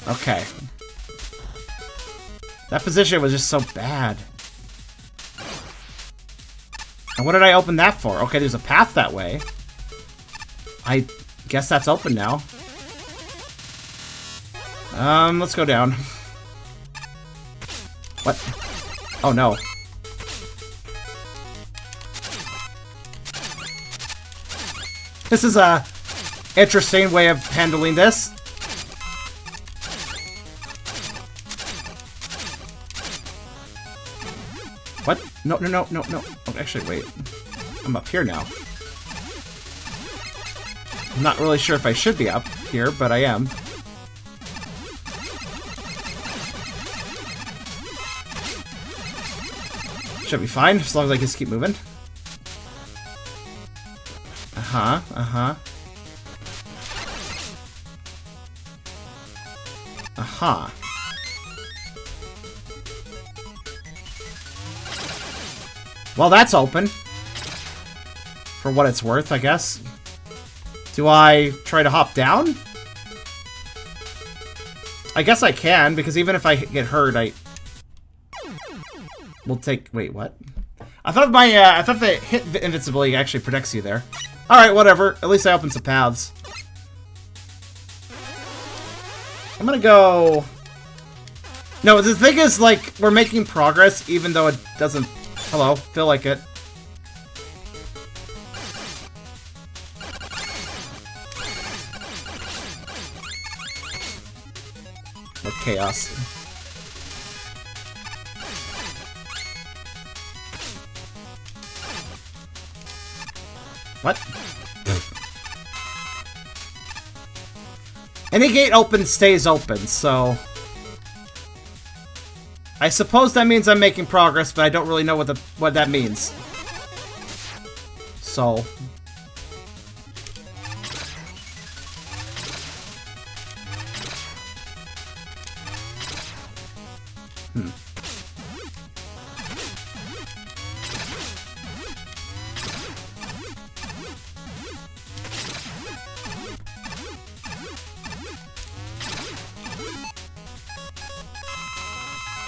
Okay. That position was just so bad. And what did I open that for? Okay, there's a path that way. I guess that's open now. Let's go down. What? Oh, no. This is a interesting way of handling this. What? No, no, no, no, no. Oh, actually, wait. I'm up here now. I'm not really sure if I should be up here, but I am. Should be fine, as long as I can just keep moving. Uh-huh, uh-huh. Aha. Well, that's open. For what it's worth, I guess. Do I try to hop down? I guess I can, because even if I get hurt, I will take... Wait, what? I thought I thought the hit invincibility actually protects you there. Alright, whatever. At least I opened some paths. I'm gonna go... No, the thing is, like, we're making progress, even though it doesn't... Hello, feel like it. What chaos. What? Any gate open stays open, so... I suppose that means I'm making progress, but I don't really know what that means. So...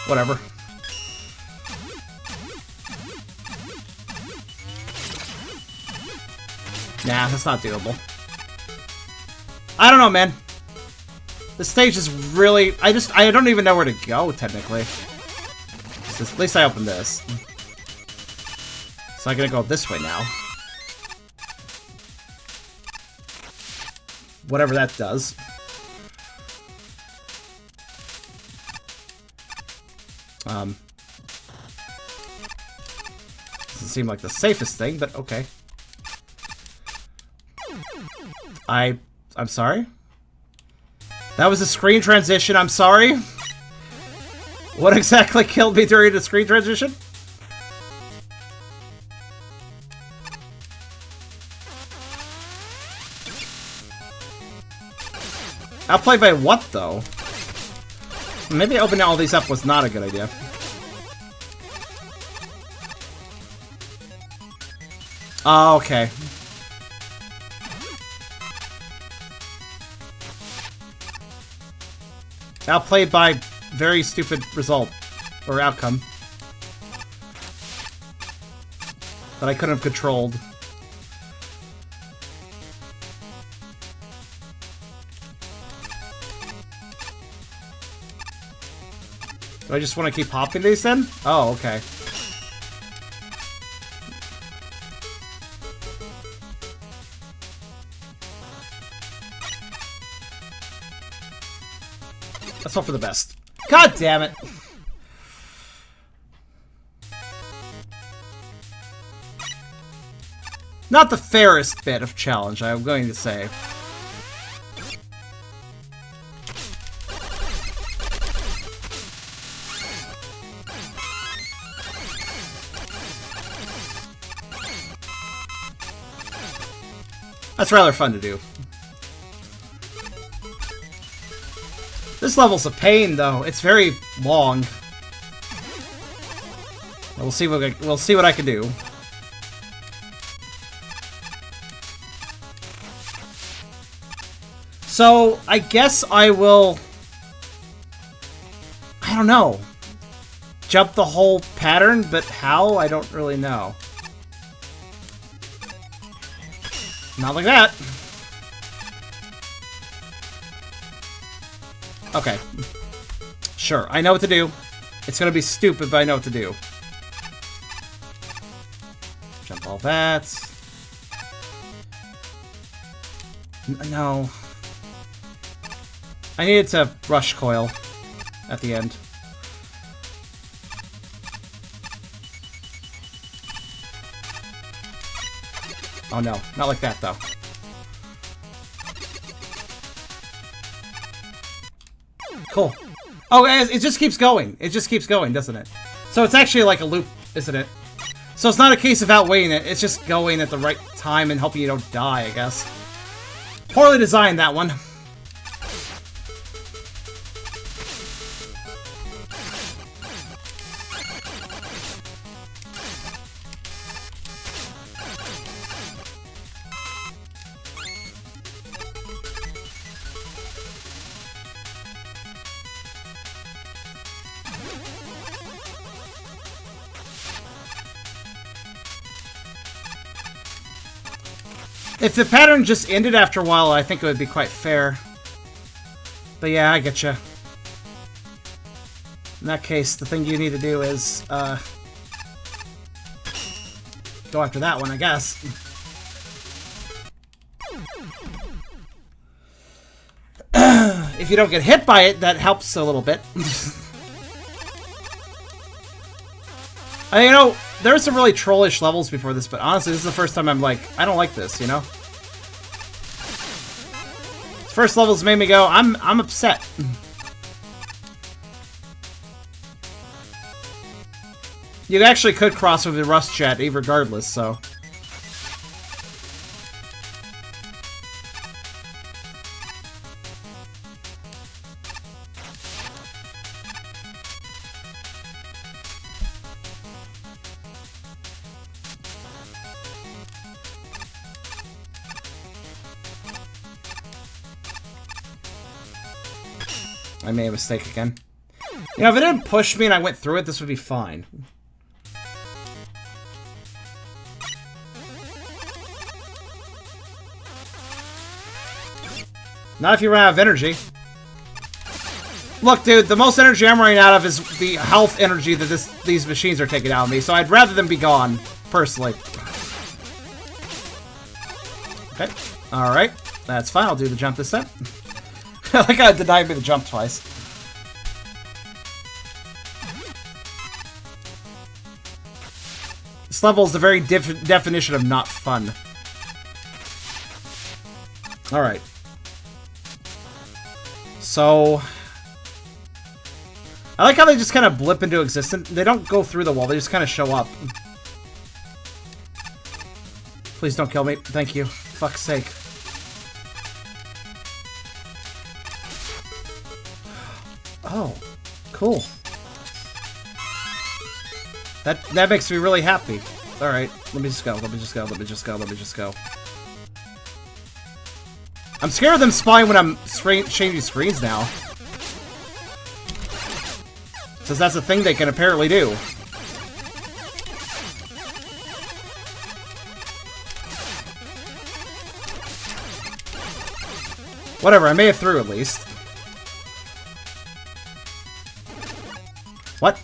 Whatever. Nah, that's not doable. I don't know, man. This stage is really... I don't even know where to go, technically. At least I opened this. So I'm gonna go this way now. Whatever that does. Doesn't seem like the safest thing, but okay. I'm sorry? That was a screen transition, I'm sorry? What exactly killed me during the screen transition? Outplayed by what, though? Maybe opening all these up was not a good idea. Oh, okay. Outplayed by very stupid result. Or outcome. That I couldn't have controlled. Do I just want to keep popping these then? Oh, okay. Let's hope for the best. God damn it! Not the fairest bit of challenge, I'm going to say. That's rather fun to do. This level's a pain, though. It's very long. We'll see what I can do. So I guess I will. I don't know. Jump the whole pattern, but how? I don't really know. Not like that. Okay. Sure, I know what to do. It's gonna be stupid, but I know what to do. Jump all that. No. I needed to rush coil at the end. Oh no, not like that though. Cool. Oh, it just keeps going. It just keeps going, doesn't it? So it's actually like a loop, isn't it? So it's not a case of outweighing it. It's just going at the right time and helping you don't die, I guess. Poorly designed, that one. If the pattern just ended after a while, I think it would be quite fair. But yeah, I get you. In that case, the thing you need to do is, go after that one, I guess. If you don't get hit by it, that helps a little bit. You know, there were some really trollish levels before this, but honestly, this is the first time I'm like, I don't like this, you know? First levels made me go, I'm upset. You actually could cross with the Rust Jet, regardless, so... I made a mistake again. You know, if it didn't push me and I went through it, this would be fine. Not if you run out of energy. Look, dude, the most energy I'm running out of is the health energy that these machines are taking out of me, so I'd rather them be gone, personally. Okay, alright. That's fine, I'll do the jump this time. I like how it denied me the jump twice. This level is the very definition of not fun. Alright. So... I like how they just kind of blip into existence. They don't go through the wall, they just kind of show up. Please don't kill me. Thank you. Fuck's sake. Oh, cool. That makes me really happy. Alright, let me just go, let me just go, let me just go, let me just go. I'm scared of them spawning when I'm changing screens now. Because that's a thing they can apparently do. Whatever, I made it through at least. What?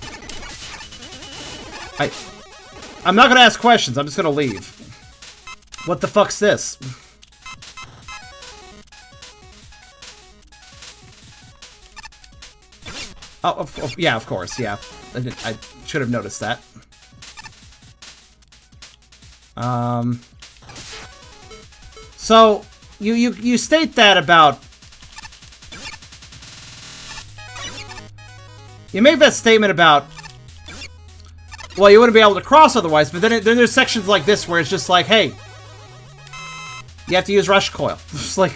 I'm not gonna ask questions, I'm just gonna leave. What the fuck's this? Oh, yeah, of course, yeah. I should have noticed that. So, you state that about... You make that statement about... Well, you wouldn't be able to cross otherwise, but then there's sections like this where it's just like, hey... You have to use rush coil. It's like...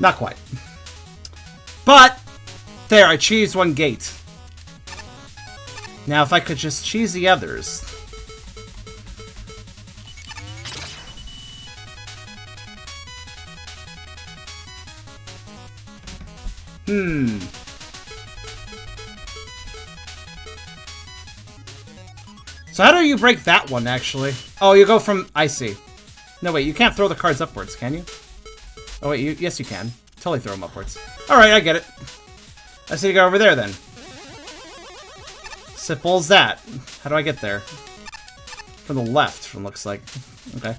Not quite. But, there, I cheesed one gate. Now, if I could just cheese the others. So how do you break that one, actually? Oh, you go from... I see. No, wait, you can't throw the cards upwards, can you? Oh, wait, yes you can. Totally throw them upwards. Alright, I get it. I see you go over there, then. Simple as that. How do I get there? From the left, from looks like. Okay.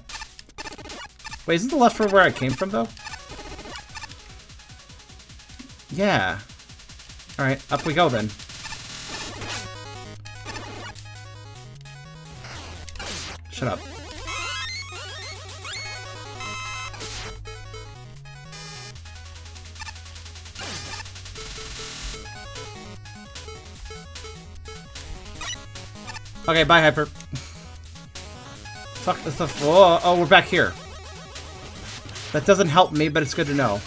Wait, isn't the left from where I came from, though? Yeah. Alright, up we go, then. Shut up. Okay, bye, Hyper. Fuck this stuff. Oh, oh, we're back here. That doesn't help me, but it's good to know.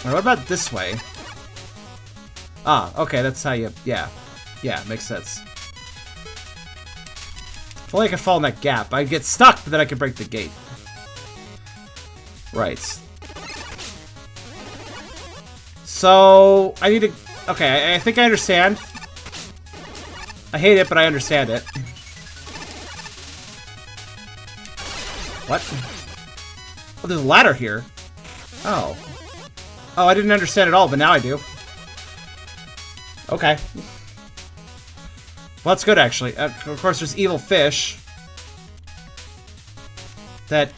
Alright, what about this way? Ah, okay, that's how you... Yeah. Yeah, makes sense. If only I could fall in that gap. I'd get stuck, but then I could break the gate. Right. So, I need to... Okay, I think I understand. I hate it, but I understand it. What? Oh, there's a ladder here. Oh. Oh, I didn't understand at all, but now I do. Okay. Well, that's good, actually. Of course, there's evil fish. Does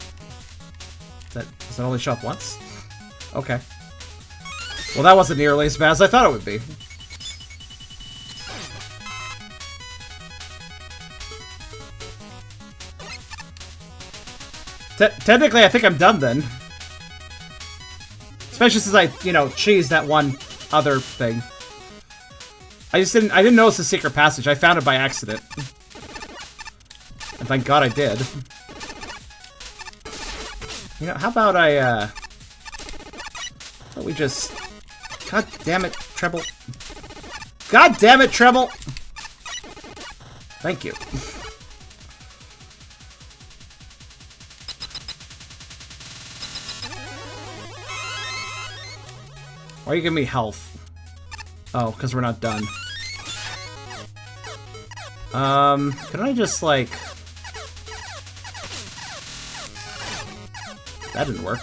that only show up once? Okay. Well, that wasn't nearly as bad as I thought it would be. Technically, I think I'm done then. Especially since I, you know, cheesed that one other thing. I didn't notice the secret passage. I found it by accident. And thank God I did. You know, how about we just... God damn it, Treble. God damn it, Treble! Thank you. Why are you giving me health? Oh, because we're not done. Can I just, like... That didn't work.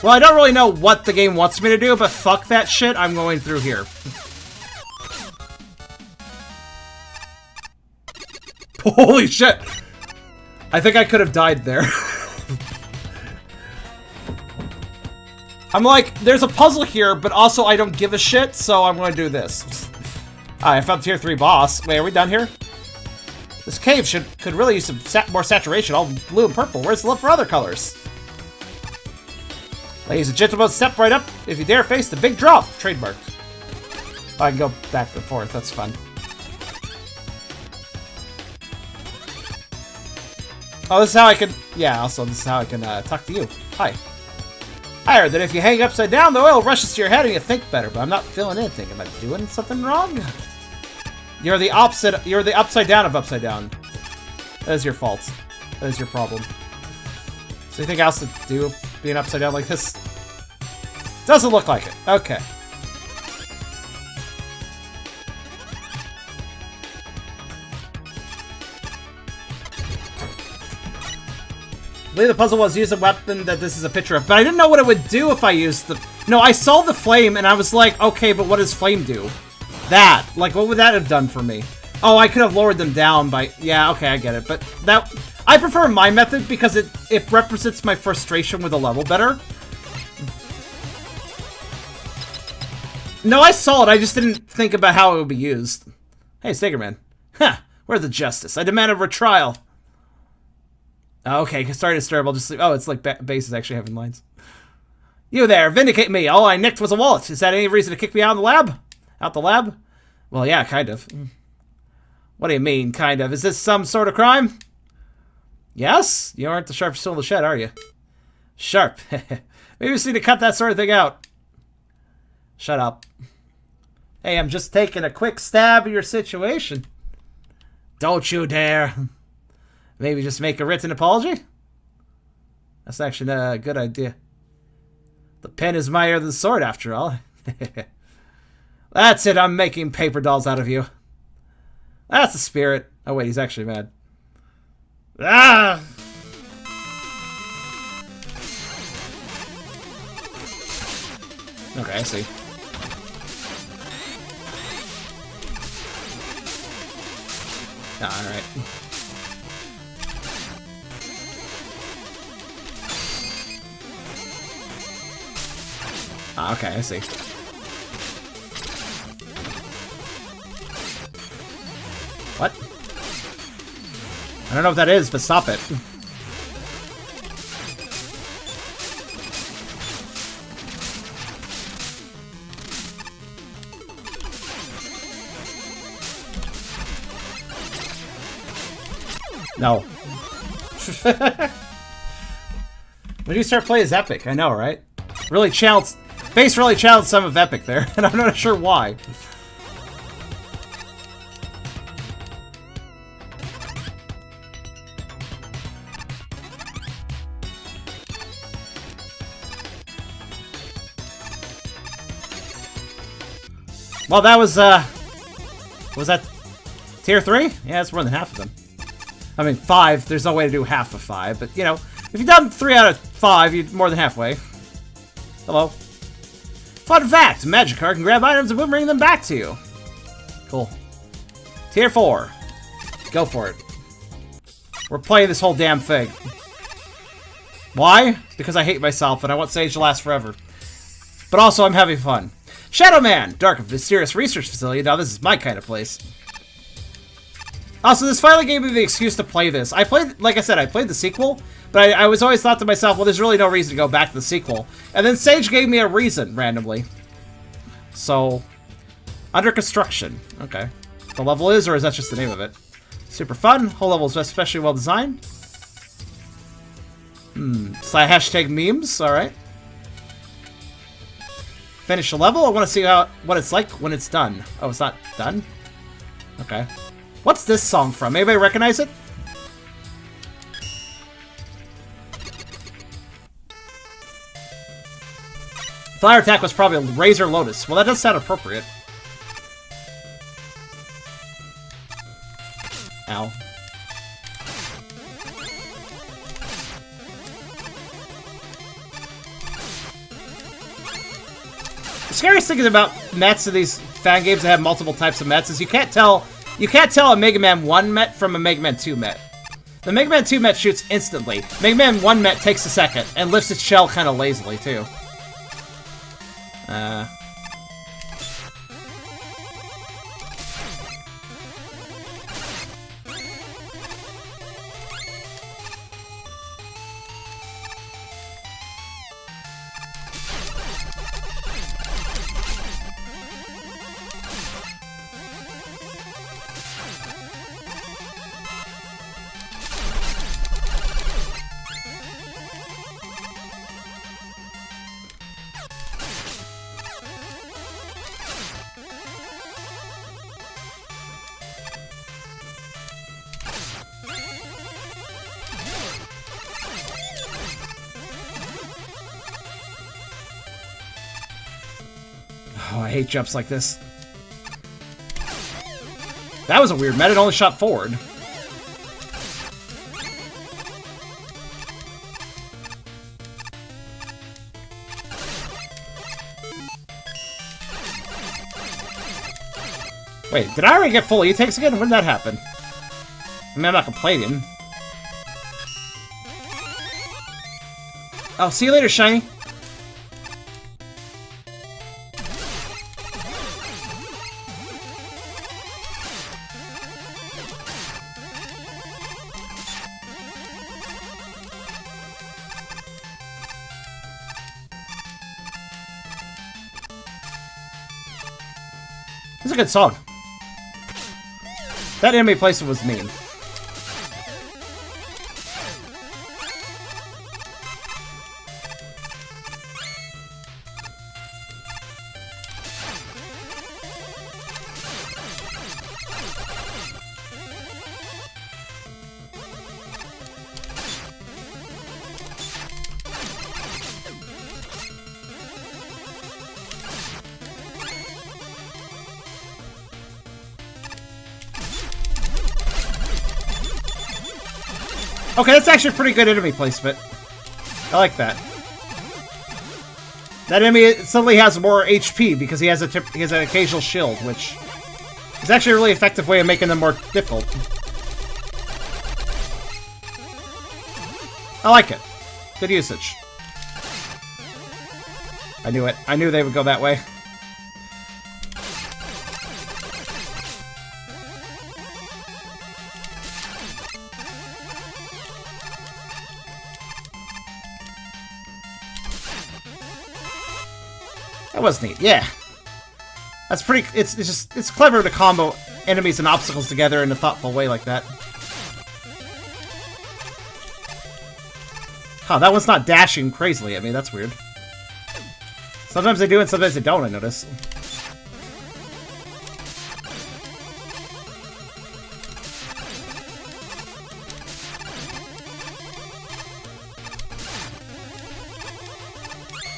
Well, I don't really know what the game wants me to do, but fuck that shit, I'm going through here. Holy shit! I think I could have died there. I'm like, there's a puzzle here, but also I don't give a shit, so I'm gonna do this. I found tier 3 boss. Wait, are we done here? This cave could really use some more saturation, all blue and purple. Where's the love for other colors? Ladies and gentlemen, step right up if you dare face the big drop. Trademark. I can go back and forth, that's fun. Oh, this is how I can... Yeah, also, this is how I can talk to you. Hi. I heard that if you hang upside down, the oil rushes to your head and you think better, but I'm not feeling anything. Am I doing something wrong? You're the opposite... You're the upside down of upside down. That is your fault. That is your problem. Is there anything else to do being upside down like this? Doesn't look like it. Okay. I believe the puzzle was use a weapon that this is a picture of, but I didn't know what it would do if I used the... No, I saw the flame and I was like, okay, but what does flame do? That. Like, what would that have done for me? Oh, I could have lowered them down by... Yeah, okay, I get it. But that... I prefer my method because it represents my frustration with a level better. No, I saw it. I just didn't think about how it would be used. Hey, Stigerman. Huh. Where's the justice? I demand a retrial. Okay, sorry to disturb. I'll just leave. Oh, it's like Base is actually having lines. You there, vindicate me. All I nicked was a wallet. Is that any reason to kick me out of the lab? Out the lab? Well, yeah, kind of. What do you mean, kind of? Is this some sort of crime? Yes? You aren't the sharpest tool in the shed, are you? Sharp. Maybe we just need to cut that sort of thing out. Shut up. Hey, I'm just taking a quick stab at your situation. Don't you dare. Maybe just make a written apology? That's actually a good idea. The pen is mightier than the sword, after all. That's it, I'm making paper dolls out of you. That's the spirit. Oh wait, he's actually mad. Ah! Okay, I see. Alright. Ah, okay, I see. What? I don't know what that is, but stop it. No. When you start playing as Epic, I know, right? Really challenged. Base really challenged some of Epic there, and I'm not sure why. Well, that was that tier 3? Yeah, that's more than half of them. I mean, 5, there's no way to do half of 5, but, you know, if you've done 3 out of 5, you're more than halfway. Hello. Fun fact, Magikarp can grab items and bring them back to you. Cool. Tier 4. Go for it. We're playing this whole damn thing. Why? Because I hate myself and I want Sage to last forever. But also, I'm having fun. Shadow Man! Dark and mysterious research facility. Now this is my kind of place. Also, this finally gave me the excuse to play this. I played, like I said, I played the sequel, but I was always thought to myself, well, there's really no reason to go back to the sequel. And then Sage gave me a reason, randomly. So, under construction. Okay. The level is, or is that just the name of it? Super fun. Whole level is especially well designed. Hashtag memes. Alright. Finish the level. I want to see what it's like when it's done. Oh, it's not done? Okay. What's this song from? Anybody recognize it? Fire attack was probably Razor Lotus. Well, that does sound appropriate. Ow. The scariest thing about Mets in these fan games that have multiple types of Mets is you can't tell a Mega Man 1 Met from a Mega Man 2 Met. The Mega Man 2 Met shoots instantly. Mega Man 1 Met takes a second and lifts its shell kind of lazily too. Oh, I hate jumps like this. That was a weird met. It only shot forward. Wait, did I already get full E-takes again? When did that happen? I mean, I'm not complaining. Oh, see you later, Shiny. It's a good song. That enemy placement was mean. Okay, that's actually a pretty good enemy placement. I like that. That enemy suddenly has more HP because he has an occasional shield, which is actually a really effective way of making them more difficult. I like it. Good usage. I knew it. I knew they would go that way. That was neat, yeah. That's pretty... It's clever to combo enemies and obstacles together in a thoughtful way like that. Huh, that one's not dashing crazily at me. That's weird. Sometimes they do and sometimes they don't, I notice.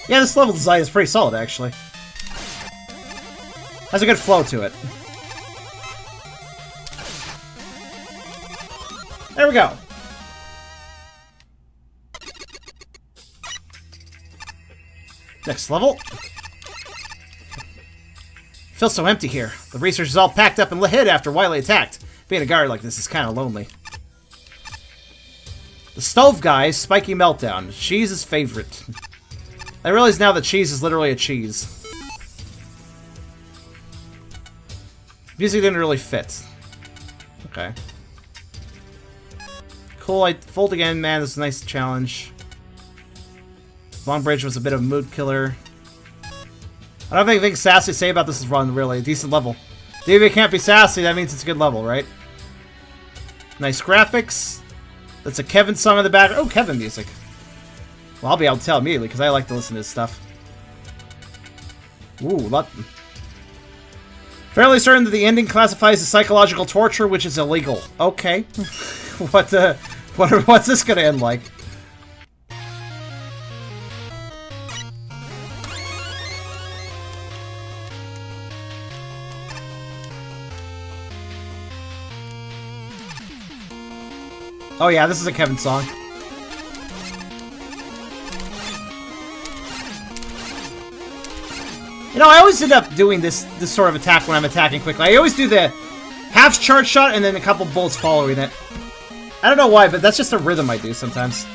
Yeah, this level design is pretty solid, actually. Has a good flow to it. There we go. Next level. Feels so empty here. The researchers all packed up and hid after Wily attacked. Being a guard like this is kind of lonely. The stove guy's spiky meltdown. Cheese's favorite. I realize now that cheese is literally a cheese. Music didn't really fit. Okay. Cool, I fold again. Man, this is a nice challenge. Long Bridge was a bit of a mood killer. I don't have anything sassy to say about this run, really. A decent level. If it can't be sassy, that means it's a good level, right? Nice graphics. That's a Kevin song in the back. Oh, Kevin music. Well, I'll be able to tell immediately, because I like to listen to this stuff. Ooh, lot. Fairly certain that the ending classifies as psychological torture, which is illegal. Okay. What's this gonna end like? Oh yeah, this is a Kevin song. You know, I always end up doing this sort of attack when I'm attacking quickly. I always do the half charge shot and then a couple bullets following it. I don't know why, but that's just a rhythm I do sometimes.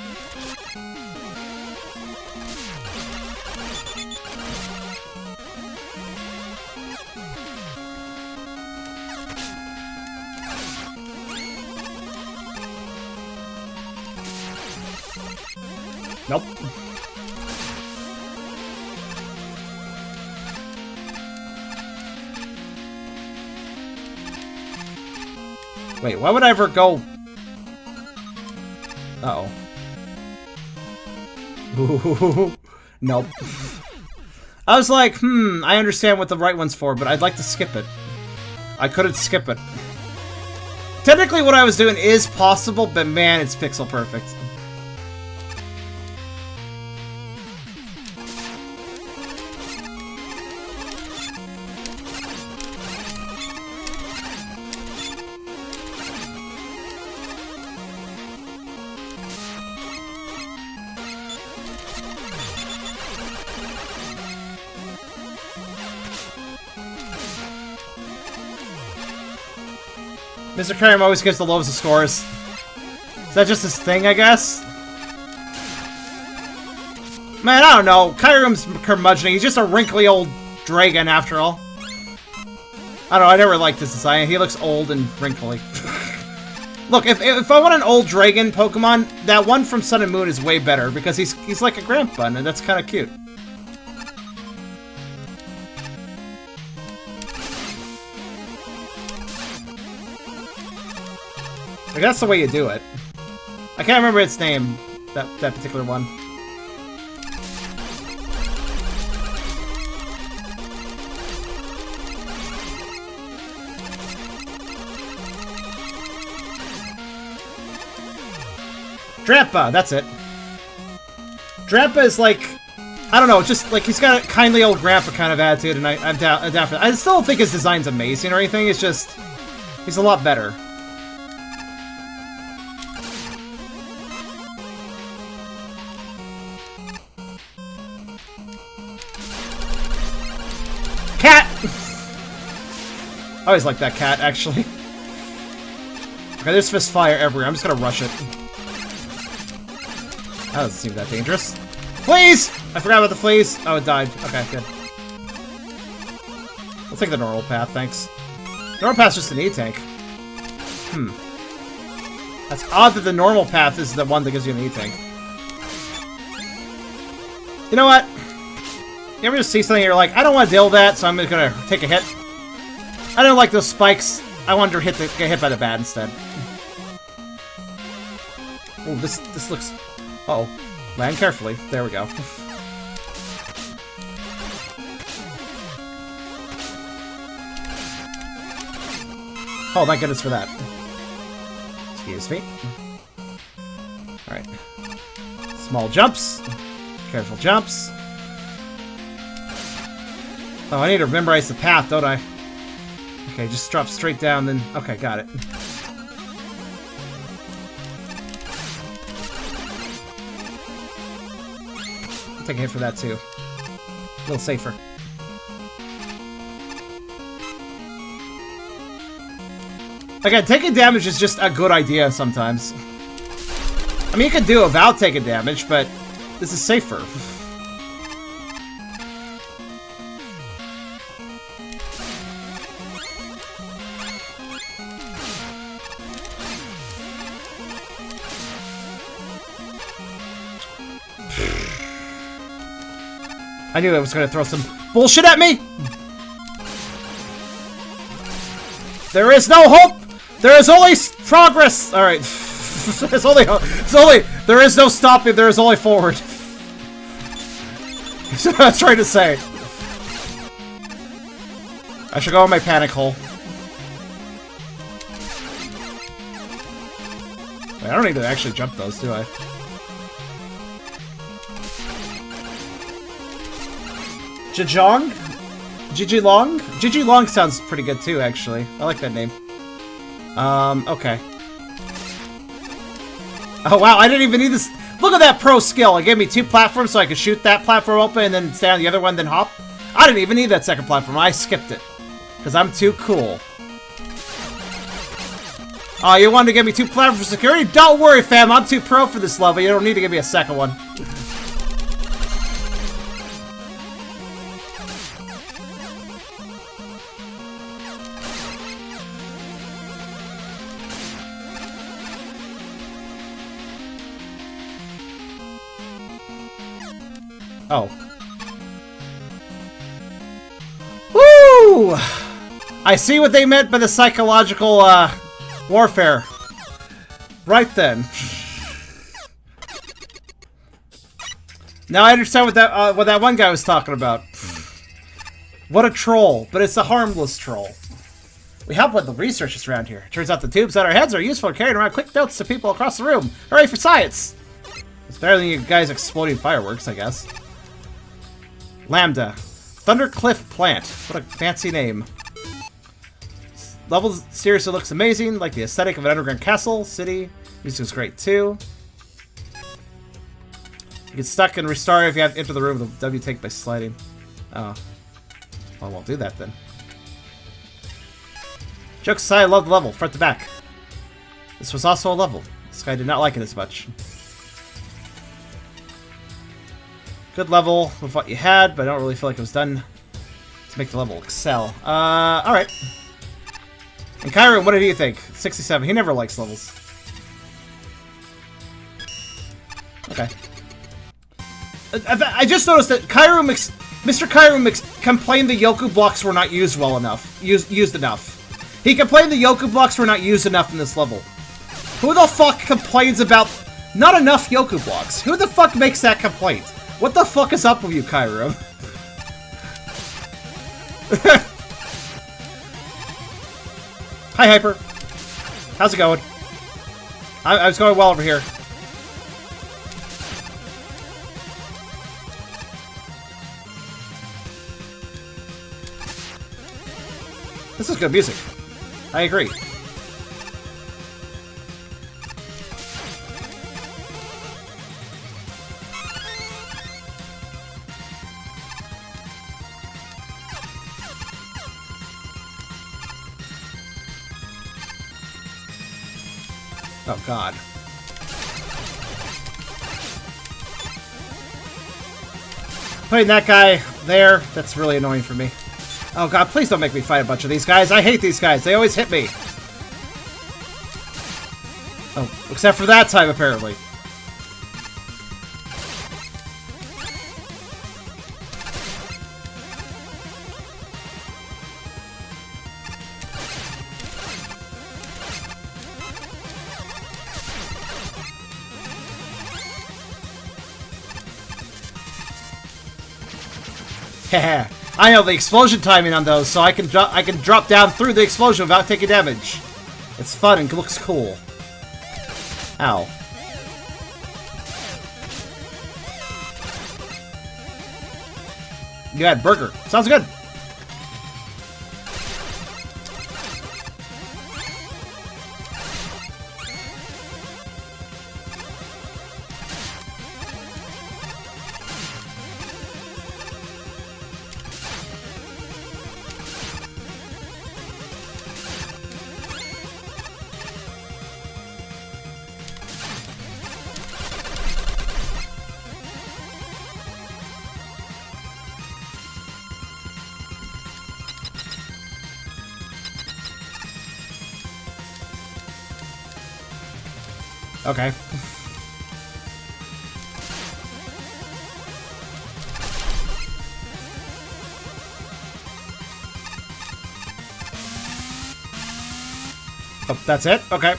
Nope. Wait, why would I ever go... Uh-oh. Nope. I was like, I understand what the right one's for, but I'd like to skip it. I couldn't skip it. Technically, what I was doing is possible, but man, it's pixel perfect. Mr. Karim always gives the lowest of scores. Is that just his thing, I guess? Man, I don't know. Kyrim's curmudgeon. He's just a wrinkly old dragon, after all. I don't know, I never liked his design. He looks old and wrinkly. Look, if I want an old dragon Pokemon, that one from Sun and Moon is way better, because he's like a grandpa, and that's kind of cute. Like, that's the way you do it. I can't remember its name, that particular one. Drampa, that's it. Drampa is like, I don't know, just like he's got a kindly old grandpa kind of attitude, and I'm down for that. I still don't think his design's amazing or anything, it's just, he's a lot better. Cat! I always like that cat, actually. Okay, there's fist fire everywhere. I'm just gonna rush it. That doesn't seem that dangerous. Fleas! I forgot about the fleas. Oh, it died. Okay, good. I'll take the normal path, thanks. Normal path's just an E-tank. That's odd that the normal path is the one that gives you an E-tank. You know what? You ever just see something and you're like, I don't want to deal with that, so I'm just gonna take a hit? I don't like those spikes. I wanted to get hit by the bat instead. Oh, this looks... Uh-oh. Land carefully. There we go. Oh, my goodness for that. Excuse me. Alright. Small jumps. Careful jumps. Oh, I need to memorize the path, don't I? Okay, just drop straight down, then... Okay, got it. I'll take a hit for that, too. A little safer. Again, taking damage is just a good idea sometimes. I mean, you could do it without taking damage, but this is safer. I knew I was going to throw some bullshit at me! There is no hope! There is only progress! Alright. There is no stopping, there is only forward. That's what I was trying to say. I should go in my panic hole. Wait, I don't need to actually jump those, do I? Jijong? Jijilong? Jijilong sounds pretty good too, actually. I like that name. Okay. Oh wow, I didn't even need this. Look at that pro skill. It gave me 2 platforms so I could shoot that platform open and then stay on the other one, then hop. I didn't even need that second platform. I skipped it. Because I'm too cool. Oh, you wanted to give me 2 platforms for security? Don't worry, fam. I'm too pro for this level. You don't need to give me a second one. Oh. Woo! I see what they meant by the psychological, warfare. Right then. Now I understand what that one guy was talking about. What a troll, but it's a harmless troll. We help with the researchers around here. Turns out the tubes on our heads are useful for carrying around quick notes to people across the room. Hooray for science! It's better than you guys exploding fireworks, I guess. Lambda. Thundercliff Plant. What a fancy name. Level seriously looks amazing, like the aesthetic of an underground castle, city. Music is great too. You get stuck and restart if you have to enter the room with a W tank by sliding. Oh. Well, I won't do that then. Jokes aside, I love the level, front to back. This was also a level. This guy did not like it as much. Good level with what you had, but I don't really feel like it was done to make the level excel. Alright. And Kyron, what did he think? 67. He never likes levels. Okay. I just noticed that Mr. Kyron complained the Yoku blocks were not used well enough. Used enough. He complained the Yoku blocks were not used enough in this level. Who the fuck complains about not enough Yoku blocks? Who the fuck makes that complaint? What the fuck is up with you, Kyro? Hi, Hyper. How's it going? I was going well over here. This is good music. I agree. Oh, God. Putting that guy there, that's really annoying for me. Oh, God, please don't make me fight a bunch of these guys. I hate these guys. They always hit me. Oh, except for that time, apparently. Yeah, I know the explosion timing on those, so I can drop down through the explosion without taking damage. It's fun and looks cool. Ow. You had burger. Sounds good. Okay. Oh, that's it? Okay.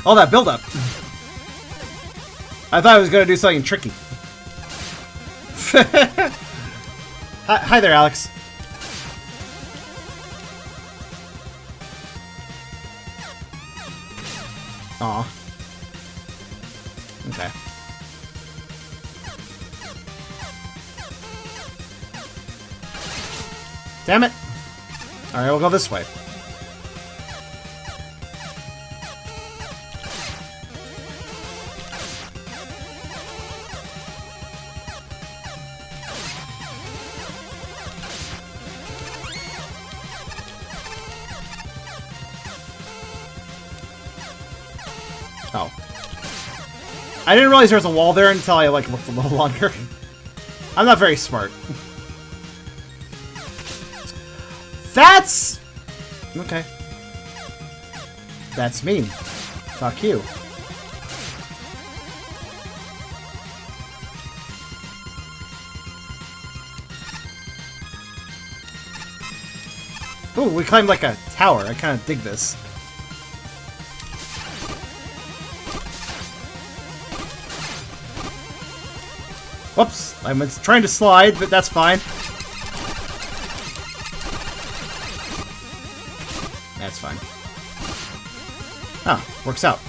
All that build-up. I thought I was going to do something tricky. Hi there, Alex. Aw. Okay. Damn it. Alright, we'll go this way. Oh. I didn't realize there was a wall there until I, like, looked a little longer. I'm not very smart. That's... Okay. That's mean. Fuck you. Ooh, we climbed like a tower. I kind of dig this. Whoops, I'm trying to slide, but that's fine. That's fine. Ah, works out.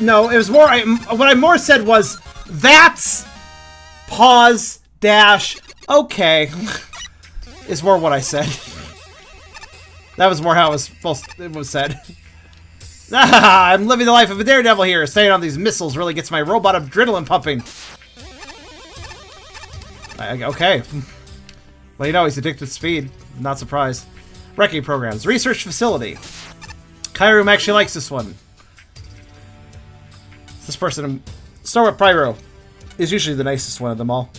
No, it was more, what I more said was, that's, pause, dash, okay, is more what I said. That was more how it was said. Ah, I'm living the life of a daredevil here. Staying on these missiles really gets my robot adrenaline pumping. Okay. Well, you know, he's addicted to speed. Not surprised. Wrecking programs. Research facility. Kairum actually likes this one. This person, Star with Pyro, is usually the nicest one of them all.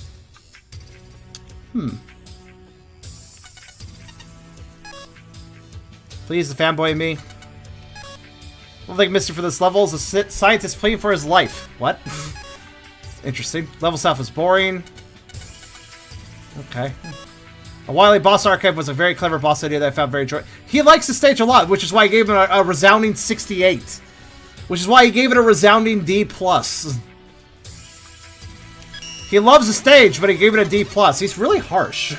Please, the fanboy in me. One thing missing for this level is a scientist playing for his life. What? Interesting. Level self was boring. Okay. A wily boss archive was a very clever boss idea that I found very enjoyable. He likes the stage a lot, which is why I gave him a resounding 68. Which is why he gave it a resounding D+. He loves the stage, but he gave it a D+. He's really harsh.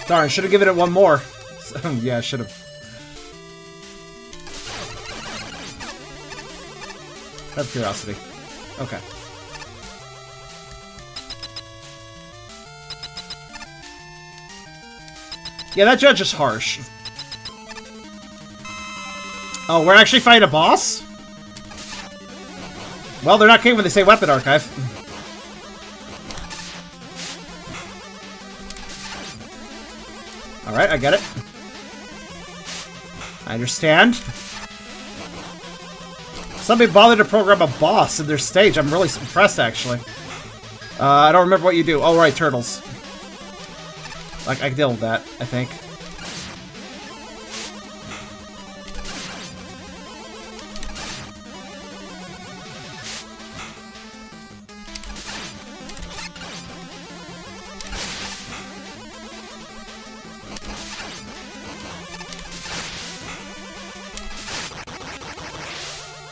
Darn, I should have given it one more. Yeah, I should have. Out of curiosity. Okay. Yeah, that judge is harsh. Oh, we're actually fighting a boss? Well, they're not kidding when they say weapon archive. Alright, I get it. I understand. Somebody bothered to program a boss in their stage. I'm really impressed, actually. I don't remember what you do. Oh, right, turtles. Like, I can deal with that, I think.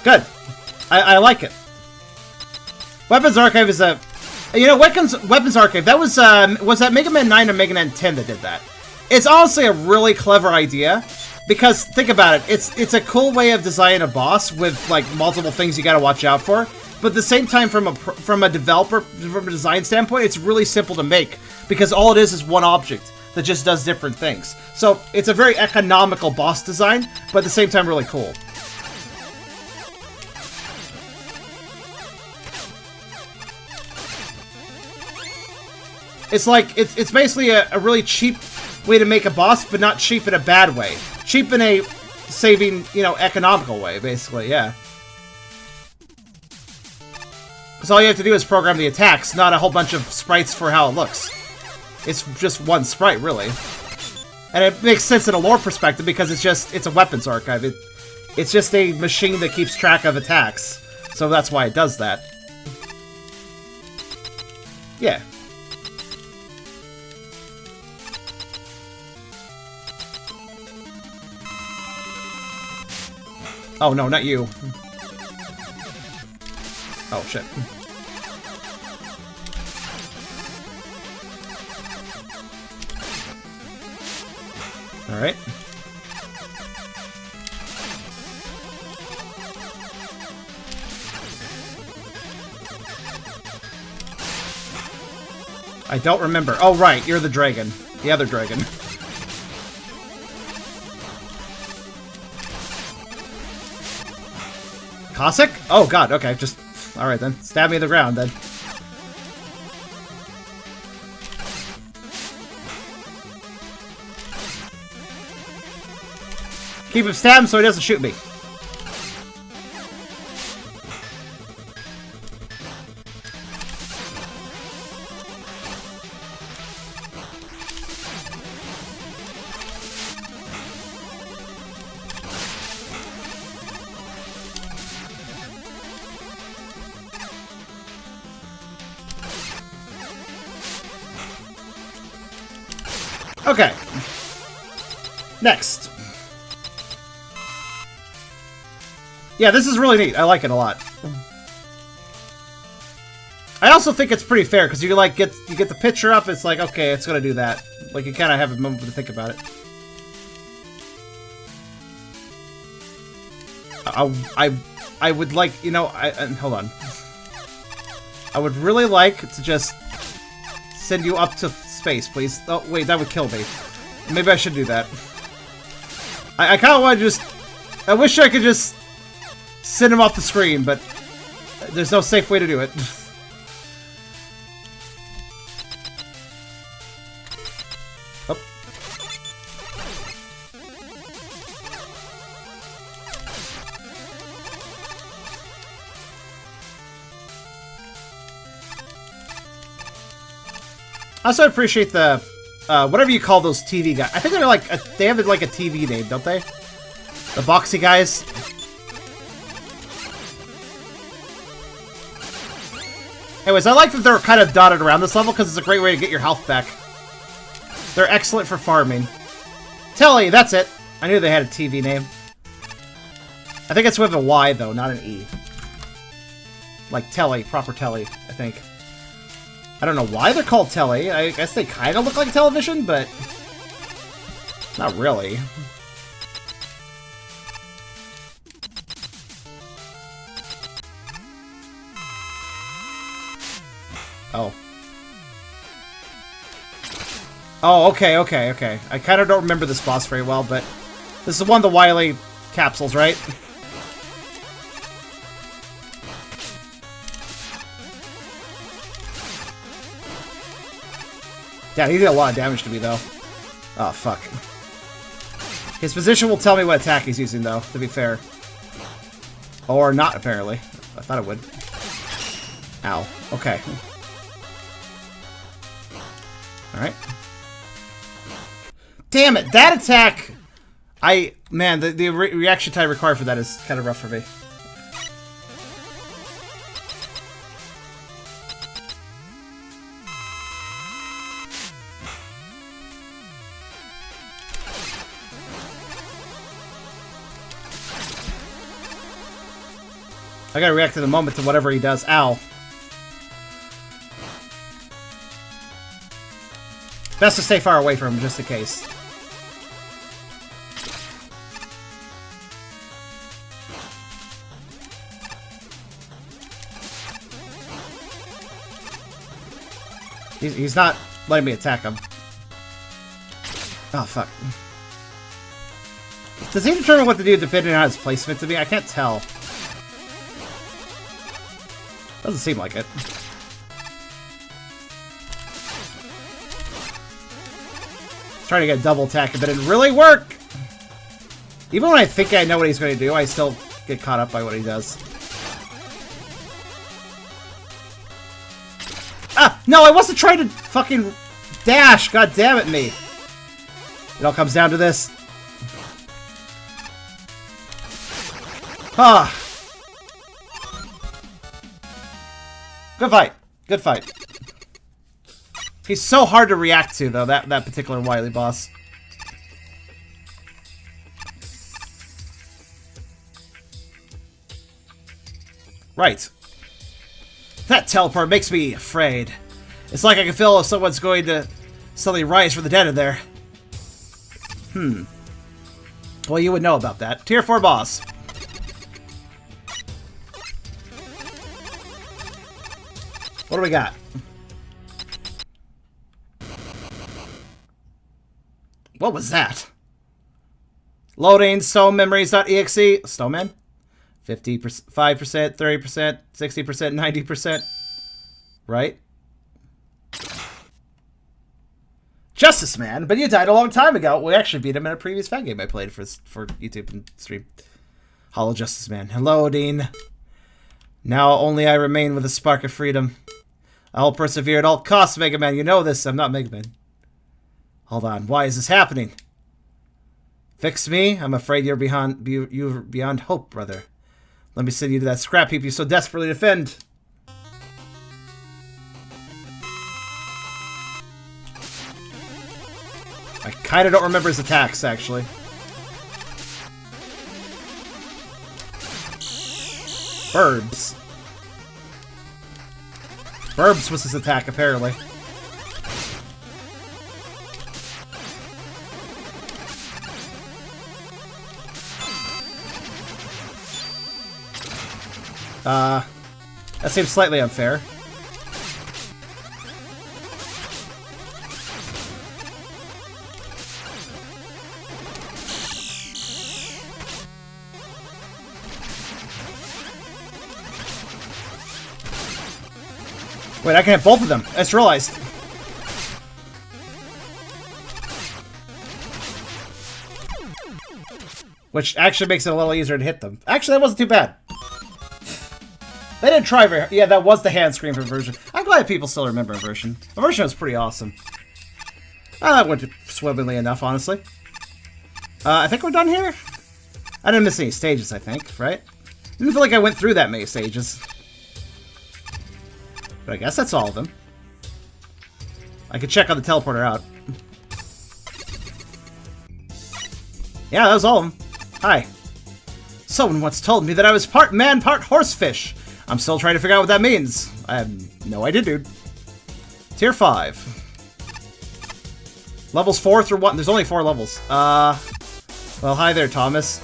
Good. I like it. Weapons Archive is a... You know, Weapons Archive, that was that Mega Man 9 or Mega Man 10 that did that? It's honestly a really clever idea, because think about it, it's a cool way of designing a boss with, like, multiple things you gotta watch out for, but at the same time, from a developer, from a design standpoint, it's really simple to make, because all it is one object that just does different things. So, it's a very economical boss design, but at the same time, really cool. It's like, it's basically a really cheap way to make a boss, but not cheap in a bad way. Cheap in a saving, you know, economical way, basically, yeah. Because all you have to do is program the attacks, not a whole bunch of sprites for how it looks. It's just one sprite, really. And it makes sense in a lore perspective, because it's a weapons archive. It's just a machine that keeps track of attacks. So that's why it does that. Yeah. Oh, no, not you. Oh, shit. Alright. I don't remember. Oh, right, you're the dragon. The other dragon. Cossack? Oh god, okay, just... Alright then, stab me in the ground then. Keep him stabbed so he doesn't shoot me. Okay. Next. Yeah, this is really neat. I like it a lot. I also think it's pretty fair because you like get the picture up. It's like, okay, it's gonna do that. Like you kind of have a moment to think about it. I would like, you know, hold on. I would really like to just send you up to space, please. Oh, wait, that would kill me. Maybe I should do that. I kind of want to just... I wish I could just send him off the screen, but there's no safe way to do it. Oh. I also appreciate the, whatever you call those TV guys. I think they're like, they have like a TV name, don't they? The boxy guys. Anyways, I like that they're kind of dotted around this level because it's a great way to get your health back. They're excellent for farming. Telly, that's it. I knew they had a TV name. I think it's with a Y, though, not an E. Like Telly, proper Telly, I think. I don't know why they're called Telly. I guess they kind of look like television, but not really. Oh. Oh, okay, okay, okay. I kind of don't remember this boss very well, but this is one of the Wily capsules, right? Yeah, he did a lot of damage to me, though. Oh, fuck. His position will tell me what attack he's using, though, to be fair. Or not, apparently. I thought it would. Ow. Okay. Alright. Damn it! That attack! Man, the reaction time required for that is kind of rough for me. I gotta react in a moment to whatever he does. Ow. Best to stay far away from him, just in case. He's not letting me attack him. Oh, fuck. Does he determine what to do depending on his placement to me? I can't tell. Doesn't seem like it. Trying to get a double attack, but it didn't really work! Even when I think I know what he's going to do, I still get caught up by what he does. Ah! No, I wasn't trying to fucking dash! God damn it, me! It all comes down to this. Ah! Good fight. Good fight. He's so hard to react to, though, that particular Wily boss. Right. That teleport makes me afraid. It's like I can feel if someone's going to suddenly rise from the dead in there. Well, you would know about that. Tier 4 boss. What do we got? What was that? Loading stone memories.exe. Snowman? 50%, 5%, 30%, 60%, 90%. Right? Justice Man, but you died a long time ago. We actually beat him in a previous fan game I played for YouTube and stream. Hollow Justice Man. Hello, Dean. Now only I remain with a spark of freedom. I'll persevere at all costs, Mega Man. You know this. I'm not Mega Man. Hold on. Why is this happening? Fix me? I'm afraid you're beyond hope, brother. Let me send you to that scrap heap you so desperately defend. I kinda don't remember his attacks, actually. Burbs. Burbs was his attack, apparently. That seems slightly unfair. Wait, I can hit both of them. I just realized. Which actually makes it a little easier to hit them. Actually, that wasn't too bad. They didn't try very hard. Yeah, that was the hand screen for version. I'm glad people still remember a version. A version was pretty awesome. That went swimmingly enough, honestly. I think we're done here? I didn't miss any stages, I think, right? Didn't feel like I went through that many stages. But I guess that's all of them. I could check on the teleporter out. Yeah, that was all of them. Hi. Someone once told me that I was part man, part horsefish. I'm still trying to figure out what that means. I have no idea, dude. Tier 5. Levels 4 through 1. There's only 4 levels. Well, hi there, Thomas.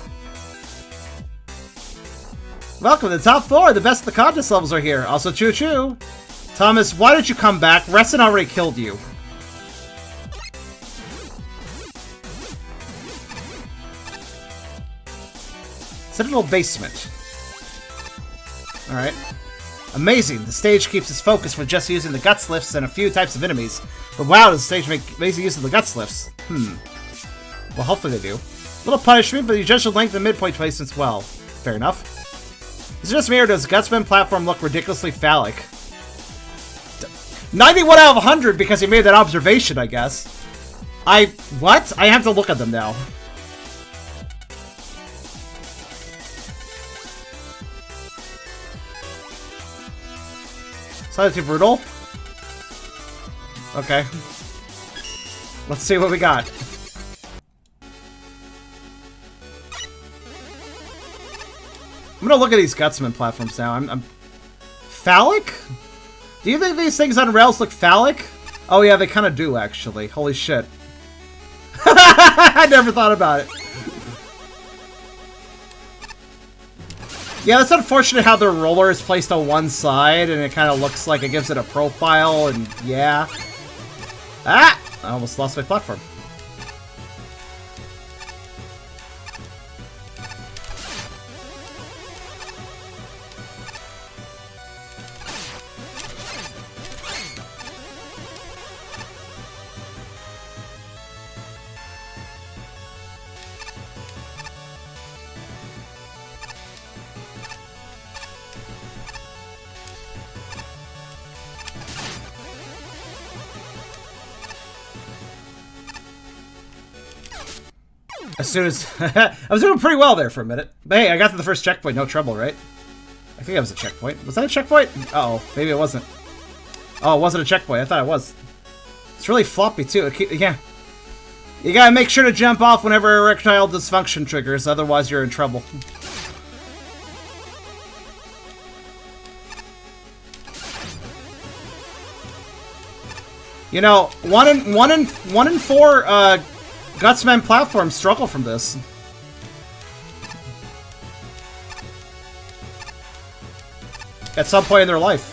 Welcome to the top 4. The best of the contest levels are here. Also, choo-choo. Thomas, why did you come back? Reston already killed you. Citadel basement. Alright. Amazing. The stage keeps its focus with just using the guts lifts and a few types of enemies. But wow, does the stage make amazing use of the guts lifts? Well, hopefully they do. Little punishment, but you judge the length and midpoint placements well. Fair enough. Is it just me or does the Gutsman platform look ridiculously phallic? 91 out of 100 because he made that observation, I guess. What? I have to look at them now. Slightly too brutal? Okay. Let's see what we got. I'm gonna look at these Gutsman platforms now. I'm phallic? Do you think these things on rails look phallic? Oh yeah, they kind of do, actually. Holy shit. I never thought about it. Yeah, that's unfortunate how the roller is placed on one side, and it kind of looks like it gives it a profile, and yeah. Ah! I almost lost my platform. As soon as... I was doing pretty well there for a minute. But hey, I got to the first checkpoint, no trouble, right? I think that was a checkpoint. Was that a checkpoint? Uh-oh, maybe it wasn't. Oh, it wasn't a checkpoint. I thought it was. It's really floppy, too. Yeah. You gotta make sure to jump off whenever erectile dysfunction triggers, otherwise you're in trouble. You know, one in four Gutsman platforms struggle from this. At some point in their life.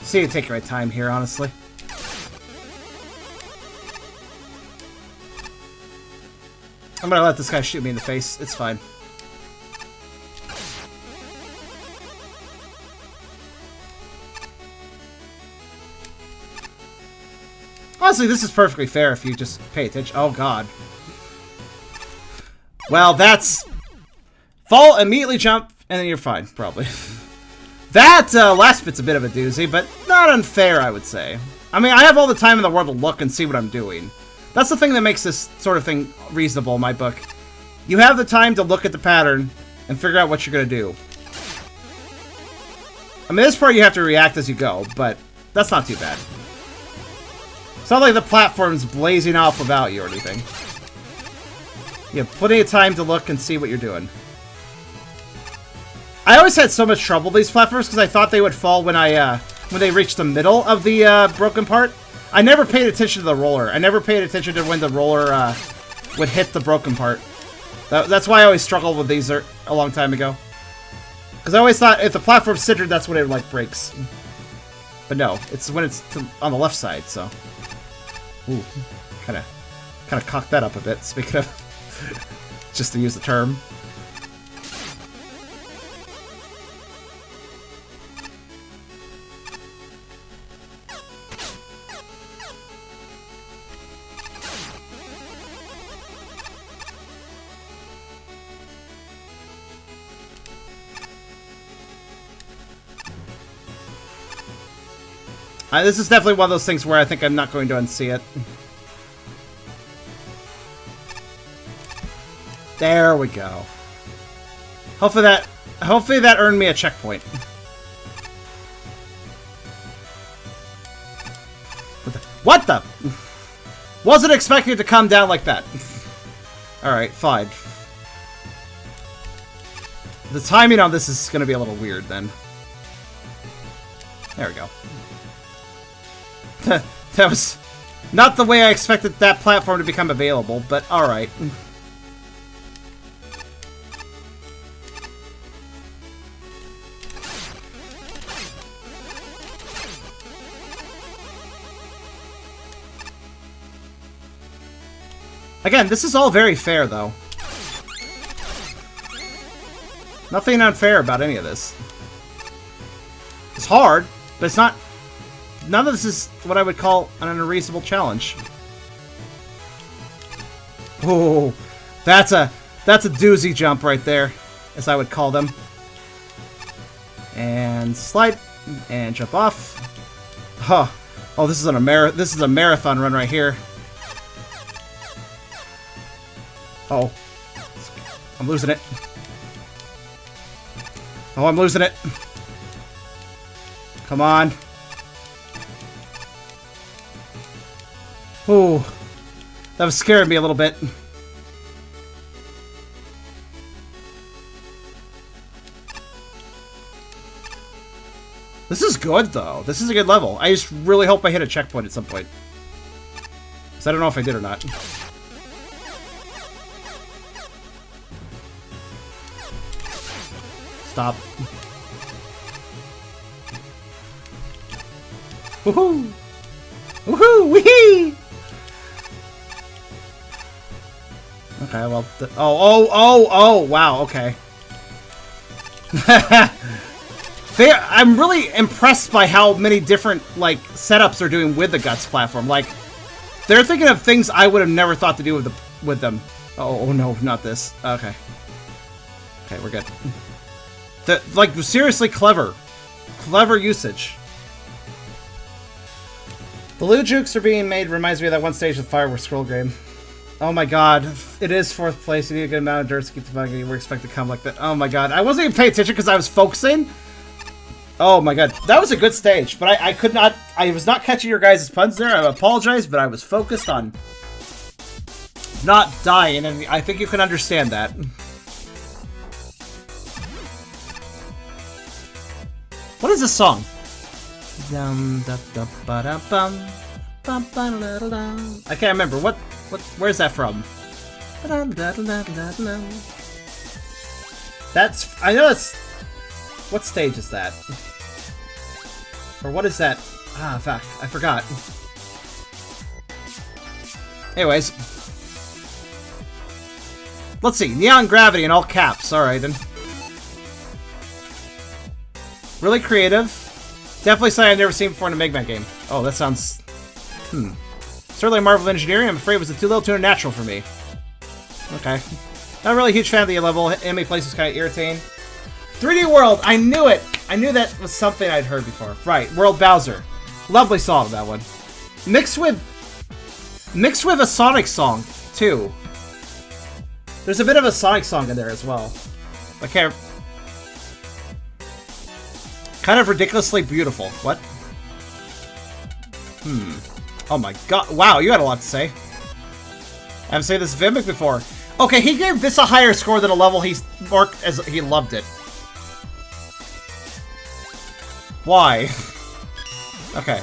See, you take your right time here, honestly. I'm gonna let this guy shoot me in the face. It's fine. Honestly, this is perfectly fair if you just pay attention. Oh, God. Well, that's... Fall, immediately jump, and then you're fine, probably. That last bit's a bit of a doozy, but not unfair, I would say. I mean, I have all the time in the world to look and see what I'm doing. That's the thing that makes this sort of thing reasonable in my book. You have the time to look at the pattern and figure out what you're going to do. I mean, this part you have to react as you go, but that's not too bad. It's not like the platform's blazing off without you or anything. You have plenty of time to look and see what you're doing. I always had so much trouble with these platforms because I thought they would fall when they reached the middle of the broken part. I never paid attention to the roller. I never paid attention to when the roller would hit the broken part. That's why I always struggled with these a long time ago. Because I always thought if the platform's centered, that's when it like breaks. But no, it's when it's on the left side. So, ooh, kind of cocked that up a bit. Speaking of, just to use the term. This is definitely one of those things where I think I'm not going to unsee it. There we go. Hopefully that earned me a checkpoint. What the? Wasn't expecting it to come down like that. Alright, fine. The timing on this is going to be a little weird then. There we go. That was not the way I expected that platform to become available, but alright. Again, this is all very fair, though. Nothing unfair about any of this. It's hard, but it's not... None of this is what I would call an unreasonable challenge. Oh, that's a doozy jump right there, as I would call them. And slide, and jump off. Huh. Oh, this is a marathon run right here. Oh, I'm losing it. Oh, I'm losing it. Come on. Ooh, that was scaring me a little bit. This is good, though. This is a good level. I just really hope I hit a checkpoint at some point. Because I don't know if I did or not. Stop. Woohoo! Woohoo! Wee! Okay, well... Oh, wow, okay. I'm really impressed by how many different, like, setups they're doing with the Guts platform. Like, they're thinking of things I would have never thought to do with them. Oh, no, not this. Okay. Okay, we're good. Like, seriously clever. Clever usage. The loot jukes are being made reminds me of that one stage with Fireworks Scroll game. Oh my god. It is 4th place. You need a good amount of dirt to keep the bug. You were expected to come like that. Oh my god. I wasn't even paying attention because I was focusing. Oh my god. That was a good stage, but I could not... I was not catching your guys' puns there. I apologize, but I was focused on not dying, and I think you can understand that. What is this song? I can't remember. Where's that from? I know that's... What stage is that? Or what is that? Ah, fuck. I forgot. Anyways. Let's see. Neon Gravity in all caps. Alright, then. Really creative. Definitely something I've never seen before in a MaGMML game. Oh, that sounds... Certainly Marvel Engineering, I'm afraid it was too little too natural for me. Okay. Not really a huge fan of the level. Enemy places kind of irritating. 3D World! I knew it! I knew that was something I'd heard before. Right, World Bowser. Lovely song, that one. Mixed with a Sonic song, too. There's a bit of a Sonic song in there as well. I can't... Kind of ridiculously beautiful. What? Oh my god. Wow, you had a lot to say. I haven't said this Vimic before. Okay, he gave this a higher score than a level he marked as he loved it. Why? Okay.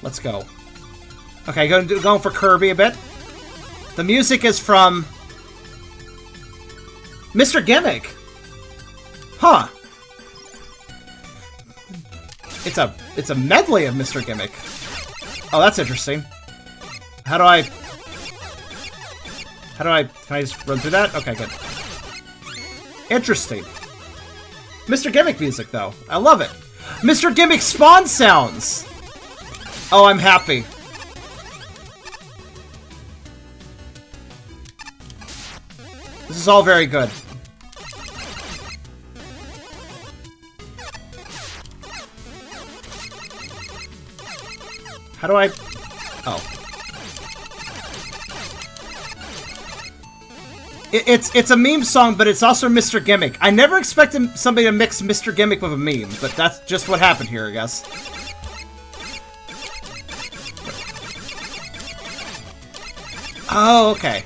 Let's go. Okay, going for Kirby a bit. The music is from Mr. Gimmick. Huh. It's a medley of Mr. Gimmick. Oh, that's interesting. Can I just run through that? Okay, good. Interesting. Mr. Gimmick music, though. I love it. Mr. Gimmick spawn sounds! Oh, I'm happy. This is all very good. How do I... Oh. It's a meme song, but it's also Mr. Gimmick. I never expected somebody to mix Mr. Gimmick with a meme, but that's just what happened here, I guess. Oh, okay.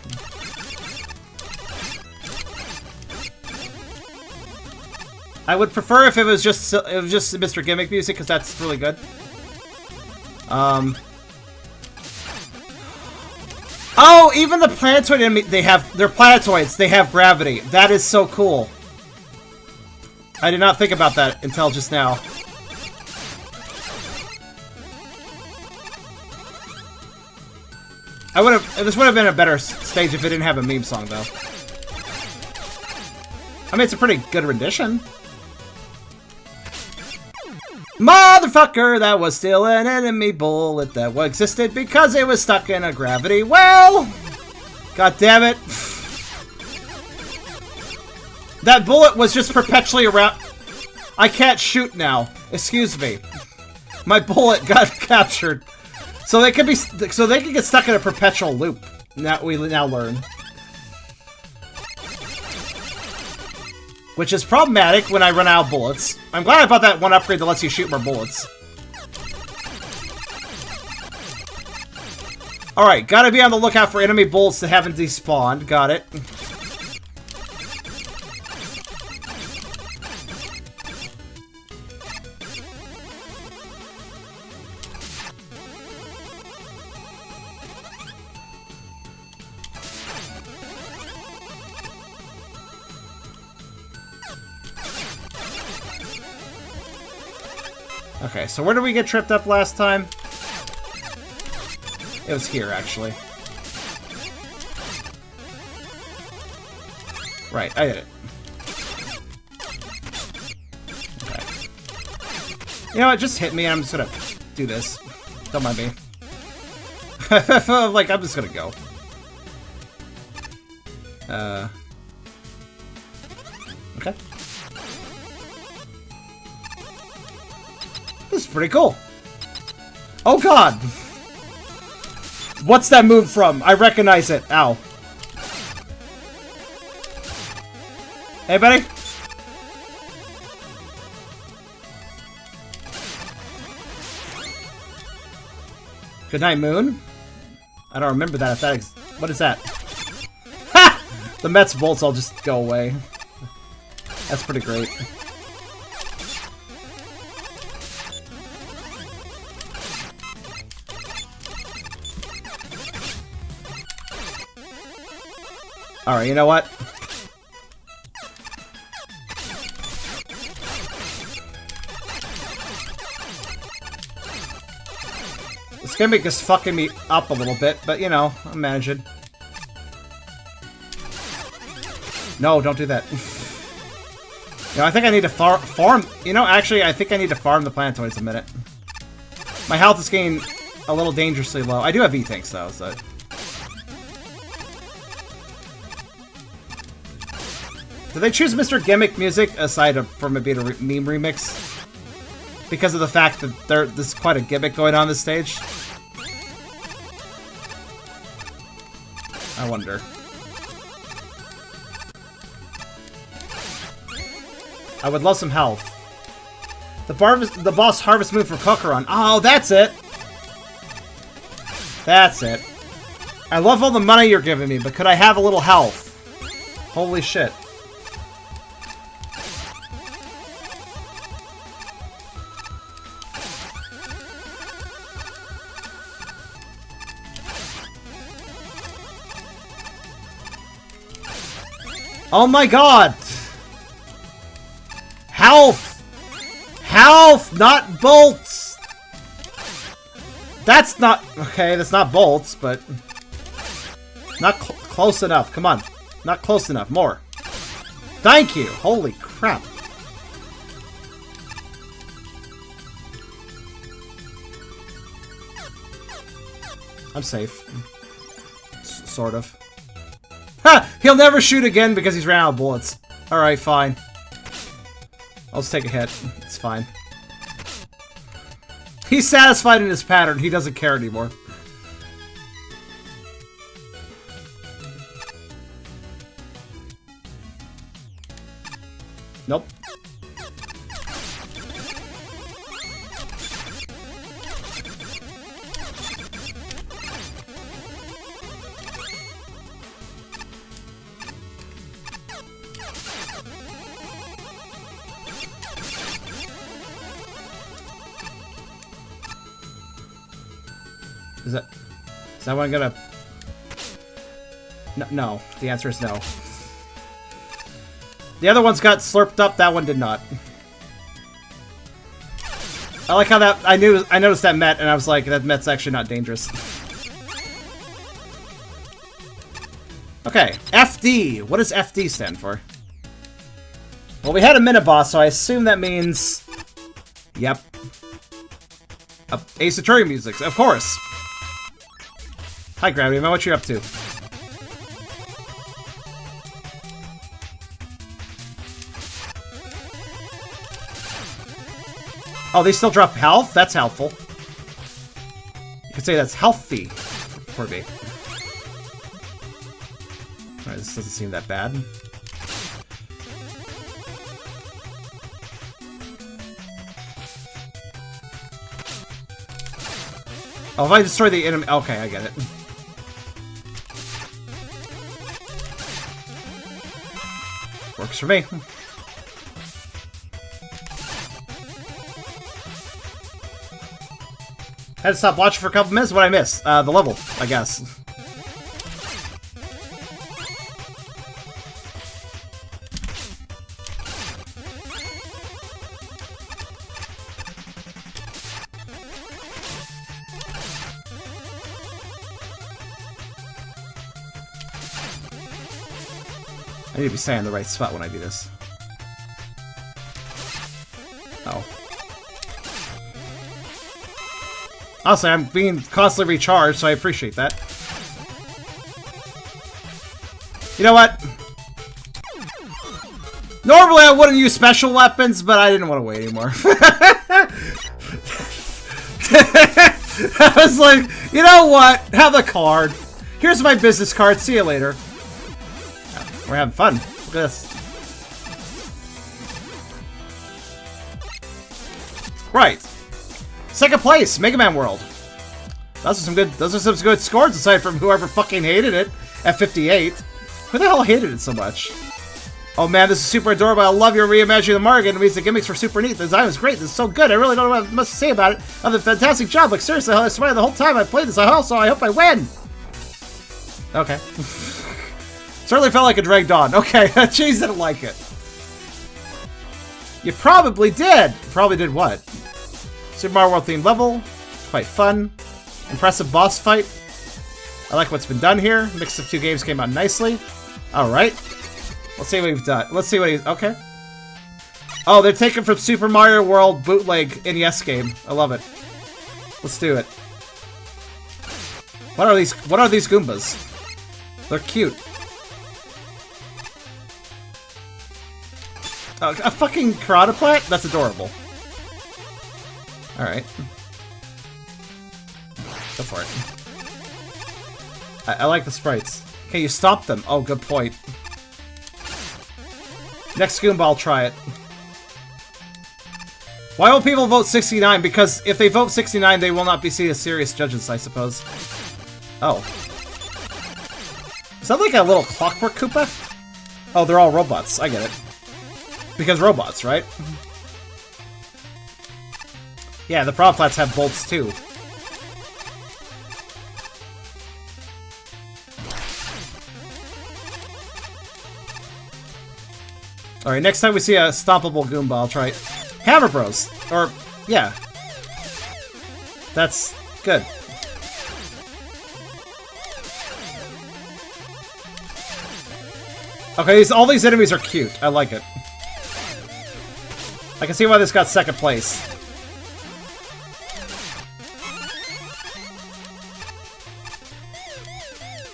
I would prefer if it was just Mr. Gimmick music, because that's really good. Oh, even the planetoid enemy, they're planetoids, they have gravity. That is so cool. I did not think about that until just now. This would have been a better stage if it didn't have a meme song, though. I mean, it's a pretty good rendition. Motherfucker, that was still an enemy bullet that existed because it was stuck in a gravity well. God damn it. That bullet was just perpetually around. I can't shoot now. Excuse me. My bullet got captured. So they could be, so they could get stuck in a perpetual loop. Now we now learn, which is problematic when I run out of bullets. I'm glad I bought that one upgrade that lets you shoot more bullets. All right, gotta be on the lookout for enemy bullets that haven't despawned. Got it. Okay, so where did we get tripped up last time? It was here, actually. Right, I did it. Okay. You know what, just hit me, I'm just gonna do this. Don't mind me. Like, I'm just gonna go. Okay. This is pretty cool. Oh god! What's that move from? I recognize it. Ow. Hey, buddy? Good night, Moon. I don't remember that. If that what is that? Ha! The Mets bolts all just go away. That's pretty great. Alright, you know what? This gimmick is fucking me up a little bit, but you know, I'm managing. No, don't do that. You know, I think I need to farm. You know, actually, I think I need to farm the planetoids a minute. My health is getting a little dangerously low. I do have E-tanks, though, so... Did they choose Mr. Gimmick music aside from it being a meme remix? Because of the fact that there's quite a gimmick going on this stage? I wonder. I would love some health. The boss harvest move for Kokoron. Oh, that's it! That's it. I love all the money you're giving me, but could I have a little health? Holy shit. Oh my god! Health! Health! Not bolts! That's not... Okay, that's not bolts, but... Not close enough. Come on. Not close enough. More. Thank you! Holy crap. I'm safe. Sort of. Ha! He'll never shoot again because he's ran out of bullets. Alright, fine. I'll just take a hit. It's fine. He's satisfied in his pattern. He doesn't care anymore. Nope. Is that one gonna... No. The answer is no. The other ones got slurped up, that one did not. I like how that... I noticed that Met, and I was like, that Met's actually not dangerous. Okay, FD. What does FD stand for? Well, we had a mini-boss, so I assume that means... Yep. Ace Attorney music, of course! Hi, Gravity Man, what you up to? Oh, they still drop health? That's helpful. You could say that's healthy for me. Alright, this doesn't seem that bad. Oh, if I destroy the enemy... Okay, I get it. Works for me. I had to stop watching for a couple minutes. What did I miss? The level, I guess. I need to be staying in the right spot when I do this. Oh. Honestly, I'm being constantly recharged, so I appreciate that. You know what? Normally I wouldn't use special weapons, but I didn't want to wait anymore. I was like, you know what? Have a card. Here's my business card. See you later. We're having fun. Look at this. Right. Second place, Mega Man World. Those are some good scores aside from whoever fucking hated it at 58. Who the hell hated it so much? Oh man, this is super adorable. I love your reimagining of Margin. It means the gimmicks were super neat. The design was great. This is so good. I really don't know what much to say about it. Other than fantastic job. Like seriously, I smiled the whole time I played this. I hope I win. Okay. Certainly felt like it dragged on. Okay, Cheese didn't like it. You probably did. Probably did what? Super Mario World themed level. Quite fun. Impressive boss fight. I like what's been done here. Mix of two games came out nicely. Alright. Let's see what we've done. Let's see what he's... Okay. Oh, they're taken from Super Mario World bootleg NES game. I love it. Let's do it. What are these Goombas? They're cute. A fucking Karate Plant? That's adorable. Alright. Go for it. I like the sprites. Okay, you stop them. Oh, good point. Next Goomba, I'll try it. Why will people vote 69? Because if they vote 69, they will not be seen as serious judges, I suppose. Oh. Is that like a little Clockwork Koopa? Oh, they're all robots. I get it. Because robots, right? Yeah, the Prop Flats have bolts too. Alright, next time we see a stompable Goomba, I'll try it. Hammer Bros! Or, yeah. That's good. Okay, all these enemies are cute. I like it. I can see why this got second place.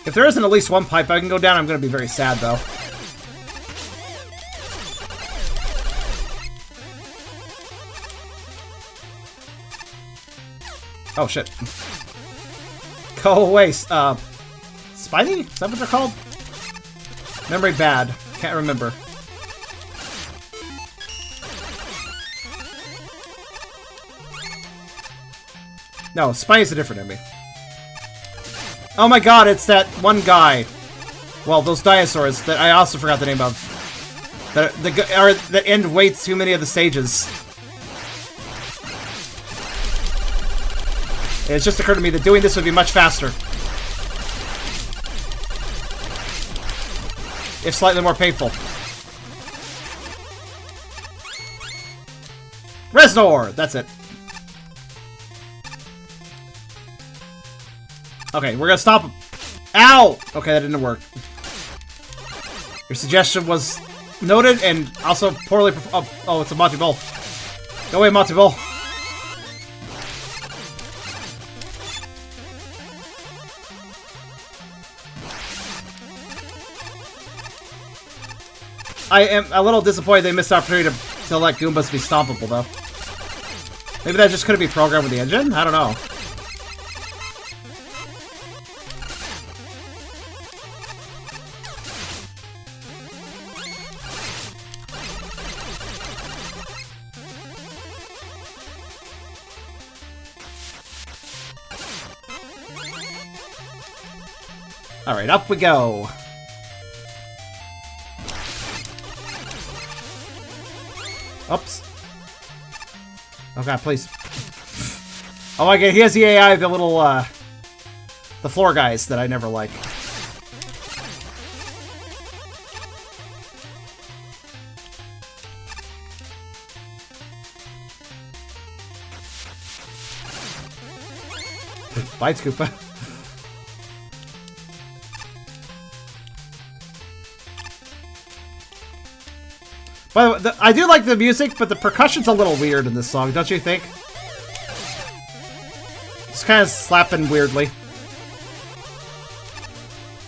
If there isn't at least one pipe I can go down, I'm going to be very sad, though. Oh, shit. Go away, Spiny? Is that what they're called? Memory bad. Can't remember. No, Spiny's a different enemy. Oh my god, it's that one guy. Well, those dinosaurs that I also forgot the name of. That end way too many of the stages. It's just occurred to me that doing this would be much faster. If slightly more painful. Reznor! That's it. Okay, we're gonna stop him. Ow! Okay, that didn't work. Your suggestion was noted and also poorly oh, it's a Monty Bull. Go away, Monty Bull. I am a little disappointed they missed the opportunity to let Goombas be stompable, though. Maybe that just couldn't be programmed with the engine? I don't know. Alright, up we go. Oops. Oh god, please. Oh my god, he has the AI of the little, the floor guys that I never like. Bites Koopa. By the way, I do like the music, but the percussion's a little weird in this song, don't you think? It's kind of slapping weirdly.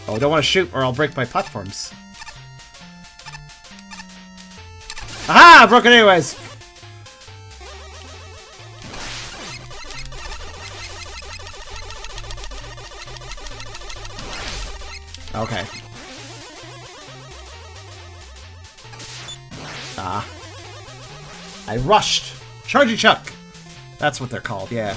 Oh, I don't want to shoot or I'll break my platforms. Aha! I broke it anyways! Okay. Ah. I rushed! Chargy Chuck! That's what they're called, yeah.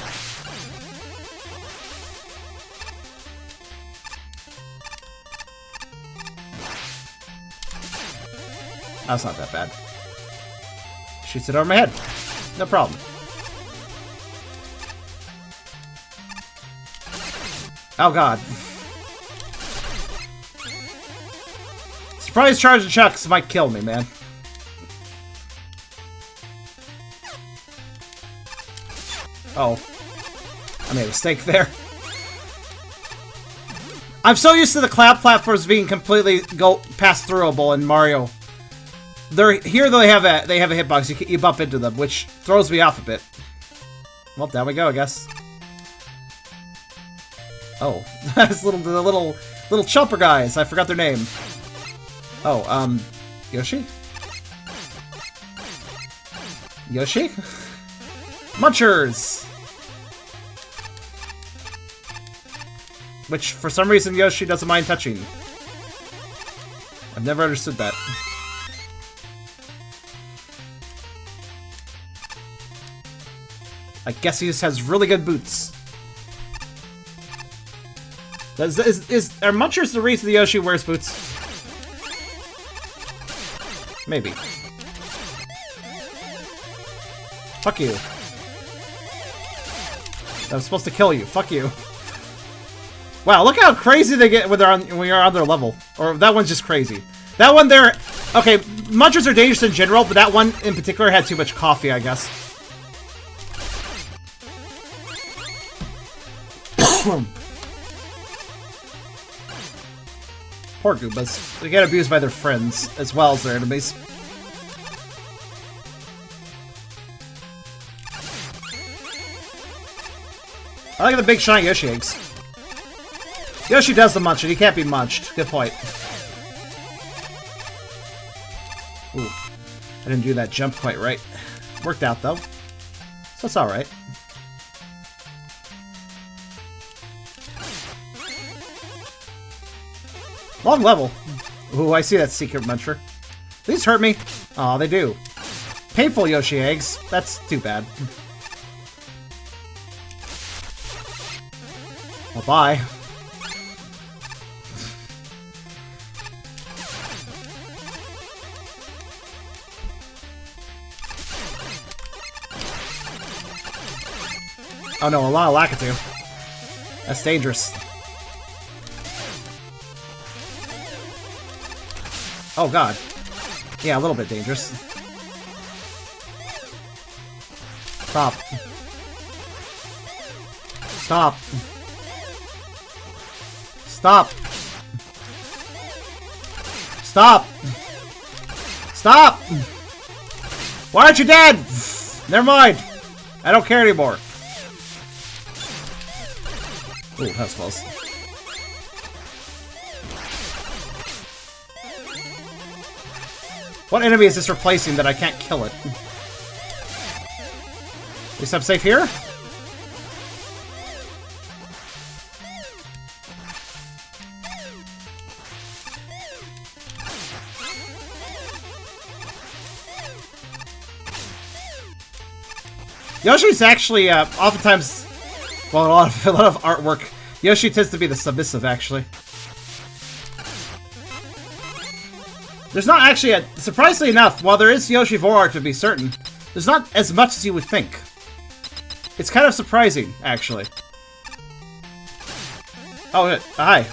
That's not that bad. Shoots it over my head. No problem. Oh god. Surprise Chargy Chucks might kill me, man. Oh. I made a mistake there. I'm so used to the cloud platforms being completely pass-throughable in Mario. Here they have a hitbox. You bump into them, which throws me off a bit. Well, down we go, I guess. Oh, that's the little chopper guys. I forgot their name. Oh, Yoshi? Yoshi? Munchers! Which, for some reason, Yoshi doesn't mind touching. I've never understood that. I guess he just has really good boots. Are Munchers the reason the Yoshi wears boots? Maybe. Fuck you. That was supposed to kill you. Fuck you. Wow, look how crazy they get when you're on their level. Or that one's just crazy. That one there... Okay, Munchers are dangerous in general, but that one in particular had too much coffee, I guess. Poor Goombas. They get abused by their friends, as well as their enemies. I like the big shiny Yoshi eggs. Yoshi does the munching, he can't be munched. Good point. Ooh. I didn't do that jump quite right. Worked out, though. So it's alright. Long level. Ooh, I see that secret muncher. These hurt me. Aw, they do. Painful Yoshi eggs. That's too bad. Well, bye. Oh no, a lot of Lakitu. That's dangerous. Oh god. Yeah, a little bit dangerous. Stop. Stop. Stop. Stop. Stop! Why aren't you dead? Never mind. I don't care anymore. Ooh, that was close. What enemy is this replacing that I can't kill it? least I'm safe here. Yoshi's actually, oftentimes, well, a lot of artwork, Yoshi tends to be the submissive, actually. There's not actually surprisingly enough, while there is Yoshi vor art to be certain, there's not as much as you would think. It's kind of surprising, actually. Oh, hi.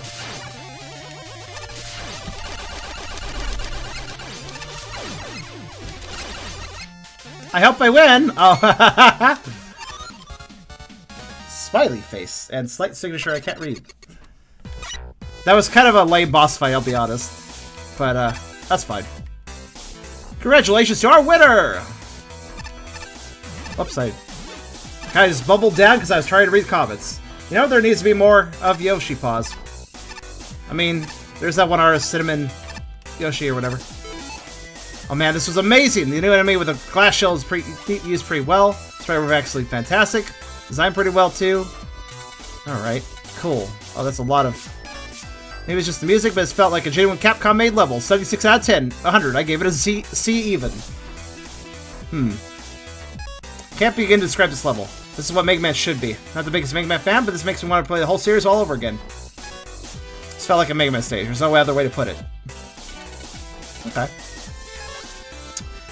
I hope I win! Oh, smiley face and slight signature I can't read. That was kind of a lame boss fight, I'll be honest. But, that's fine. Congratulations to our winner! Oops, I kind of just bubbled down because I was trying to read comments. You know, there needs to be more of Yoshi paws. I mean, there's that one artist, Cinnamon Yoshi or whatever. Oh man, this was amazing! The new enemy with a glass shell is used pretty well. Sprite were actually fantastic. Designed pretty well too. Alright, cool. Oh, that's a lot of... Maybe it's just the music, but it's felt like a genuine Capcom made level. 76 out of 10. 100. I gave it a C even. Can't begin to describe this level. This is what Mega Man should be. Not the biggest Mega Man fan, but this makes me want to play the whole series all over again. This felt like a Mega Man stage. There's no other way to put it. Okay.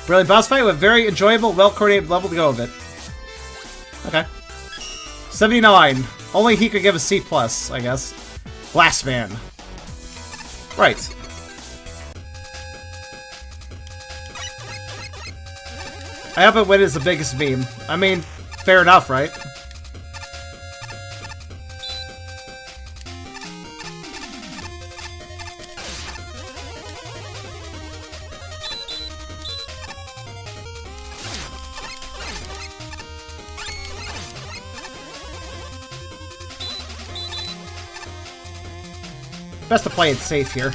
Brilliant boss fight with very enjoyable, well-coordinated level to go with it. Okay. 79. Only he could give a C+, I guess. Glass Man. Right. I hope it win is the biggest meme. I mean, fair enough, right? Best to play it safe here.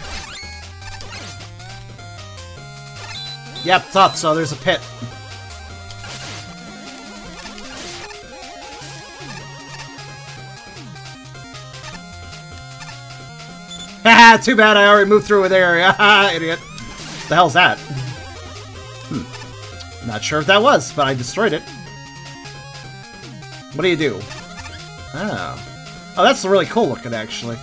Yep, thought so. There's a pit. Haha, too bad I already moved through an area. Haha, idiot. What the hell's that? Not sure if that was, but I destroyed it. What do you do? Oh. Oh, that's really cool looking, actually.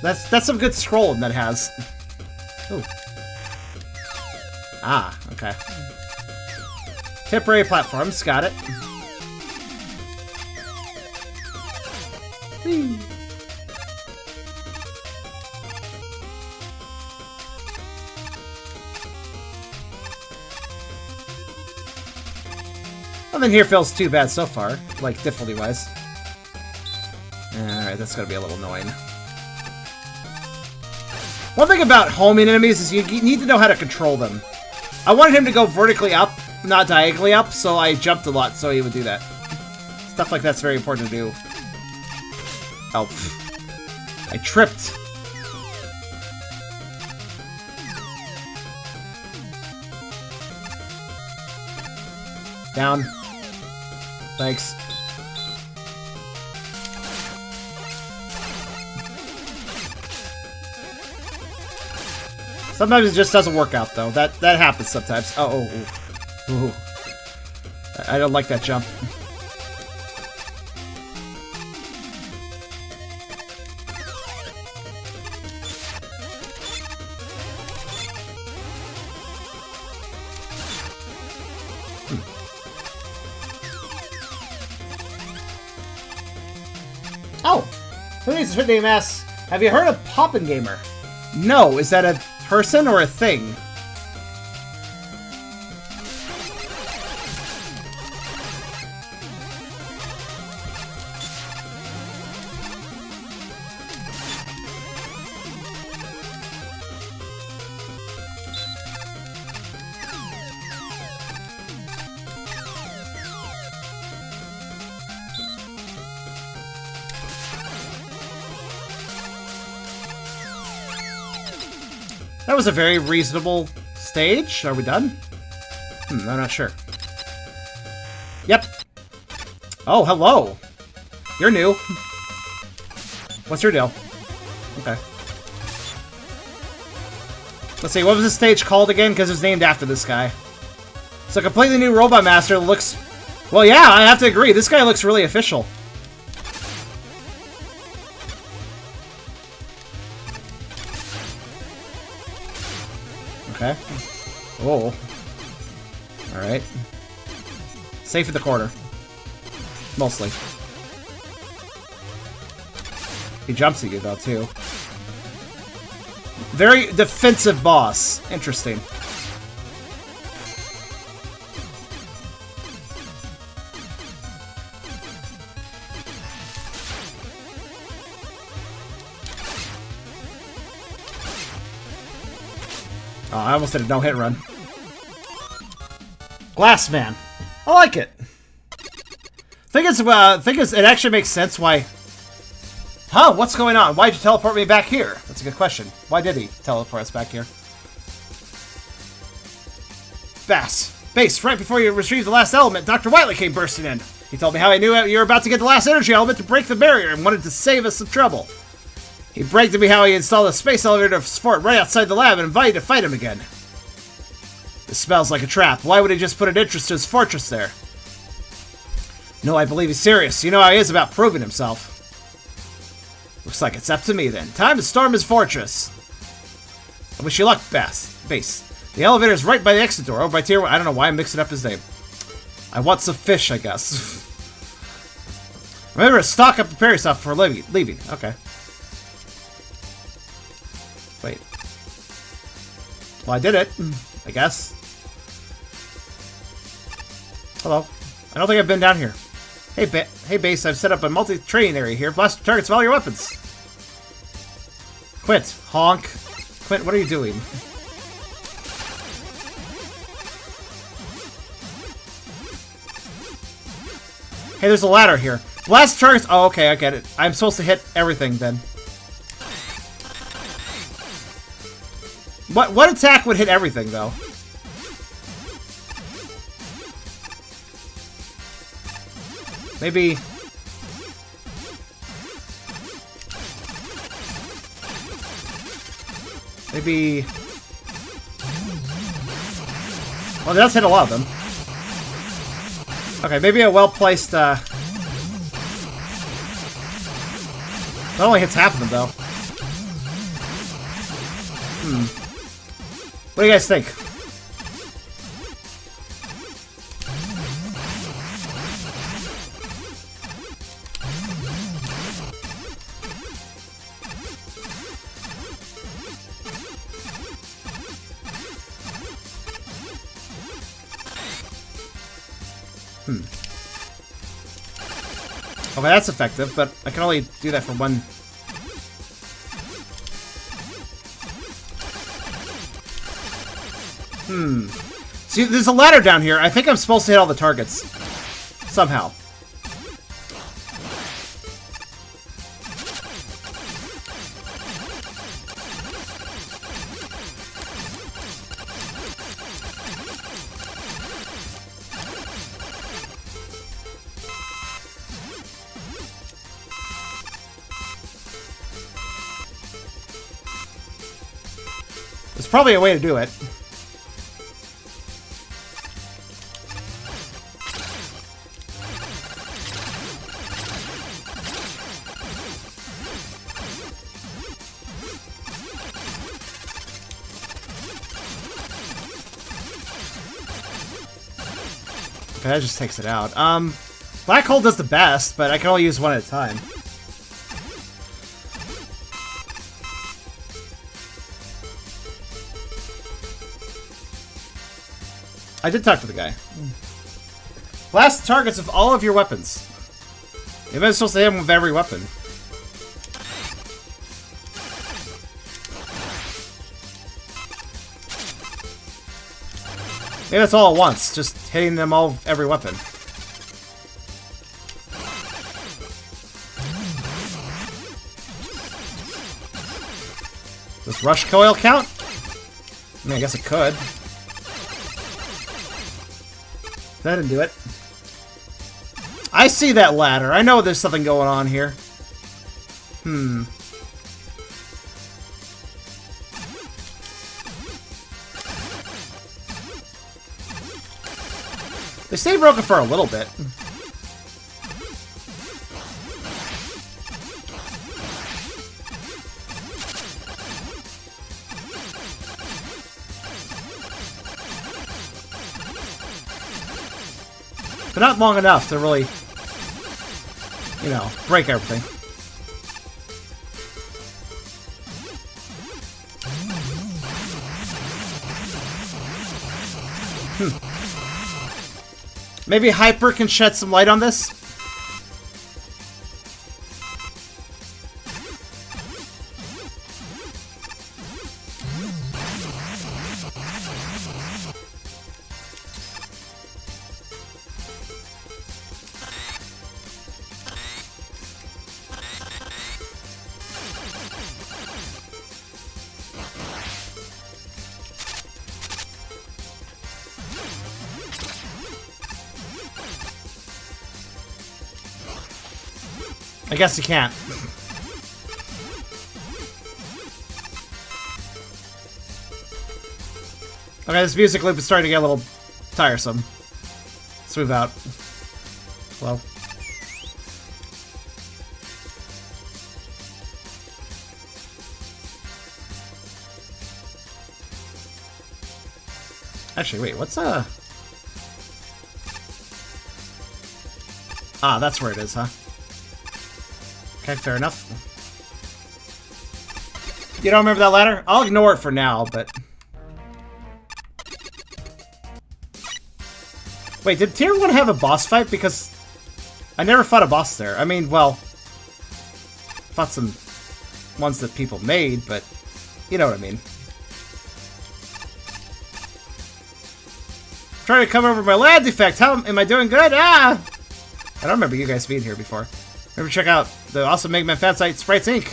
That's some good scrolling that has. Ooh. Ah, okay. Temporary platforms, got it. Whee. Nothing here feels too bad so far, like difficulty-wise. Alright, that's gonna be a little annoying. One thing about homing enemies is you need to know how to control them. I wanted him to go vertically up, not diagonally up, so I jumped a lot so he would do that. Stuff like that's very important to do. Oh, I tripped. Down. Thanks. Sometimes it just doesn't work out, though. That happens sometimes. Oh. I don't like that jump. Oh! Who needs to name asks, have you heard of Poppin' Gamer? No, is that a person or a thing? That was a very reasonable stage. Are we done? I'm not sure. Yep. Oh, hello. You're new. What's your deal? Okay. Let's see, what was this stage called again? Because it's named after this guy. It's a completely new Robot Master that looks... Well, yeah, I have to agree. This guy looks really official. Okay. Oh. Alright. Safe at the corner. Mostly. He jumps at you, though, too. Very defensive boss. Interesting. Oh, I almost did a no-hit run. Glass Man. I like it. Think it actually makes sense why... Huh? What's going on? Why'd you teleport me back here? That's a good question. Why did he teleport us back here? Base, right before you retrieved the last element, Dr. Whiteley came bursting in. He told me how he knew you were about to get the last energy element to break the barrier and wanted to save us some trouble. He bragged to me how he installed a space elevator fort right outside the lab and invited to fight him again. This smells like a trap. Why would he just put an entrance to his fortress there? No, I believe he's serious. You know how he is about proving himself. Looks like it's up to me then. Time to storm his fortress. I wish you luck, Base. The elevator's right by the exit door. Over by tier 1. I don't know why I'm mixing up his name. I want some fish, I guess. Remember to stock up and prepare yourself for leaving. Okay. Wait. Well, I did it. I guess. Hello. I don't think I've been down here. Hey, Base, I've set up a multi-training area here. Blast targets with all your weapons. Quit. Honk. Quit, what are you doing? Hey, there's a ladder here. Blast targets... Oh, okay, I get it. I'm supposed to hit everything, then. What attack would hit everything, though? Maybe... Well, it does hit a lot of them. Okay, maybe a well-placed, That only hits half of them, though. What do you guys think? Okay, that's effective, but I can only do that for one. See, there's a ladder down here. I think I'm supposed to hit all the targets. Somehow. There's probably a way to do it. Okay, that just takes it out. Black hole does the best, but I can only use one at a time. I did talk to the guy. Blast targets of all of your weapons. You're not supposed to hit him with every weapon. Maybe that's all at once, just hitting them all with every weapon. Does rush coil count? mean, I guess it could. That didn't do it. I see that ladder. I know there's something going on here. They stay broken for a little bit. But not long enough to really, you know, break everything. Maybe Hyper can shed some light on this? I guess you can't. Okay, this music loop is starting to get a little tiresome. Let's move out. Slow. Actually, wait, what's Ah, that's where it is, huh? Okay, fair enough. You don't remember that ladder? I'll ignore it for now, but... Wait, did Tier 1 have a boss fight? Because I never fought a boss there. I mean, well... fought some ones that people made, but... you know what I mean. Trying to come over my lad defect. How am I doing good? Ah! I don't remember you guys being here before. Remember, check out the awesome MaGMML fan site, Sprites Inc.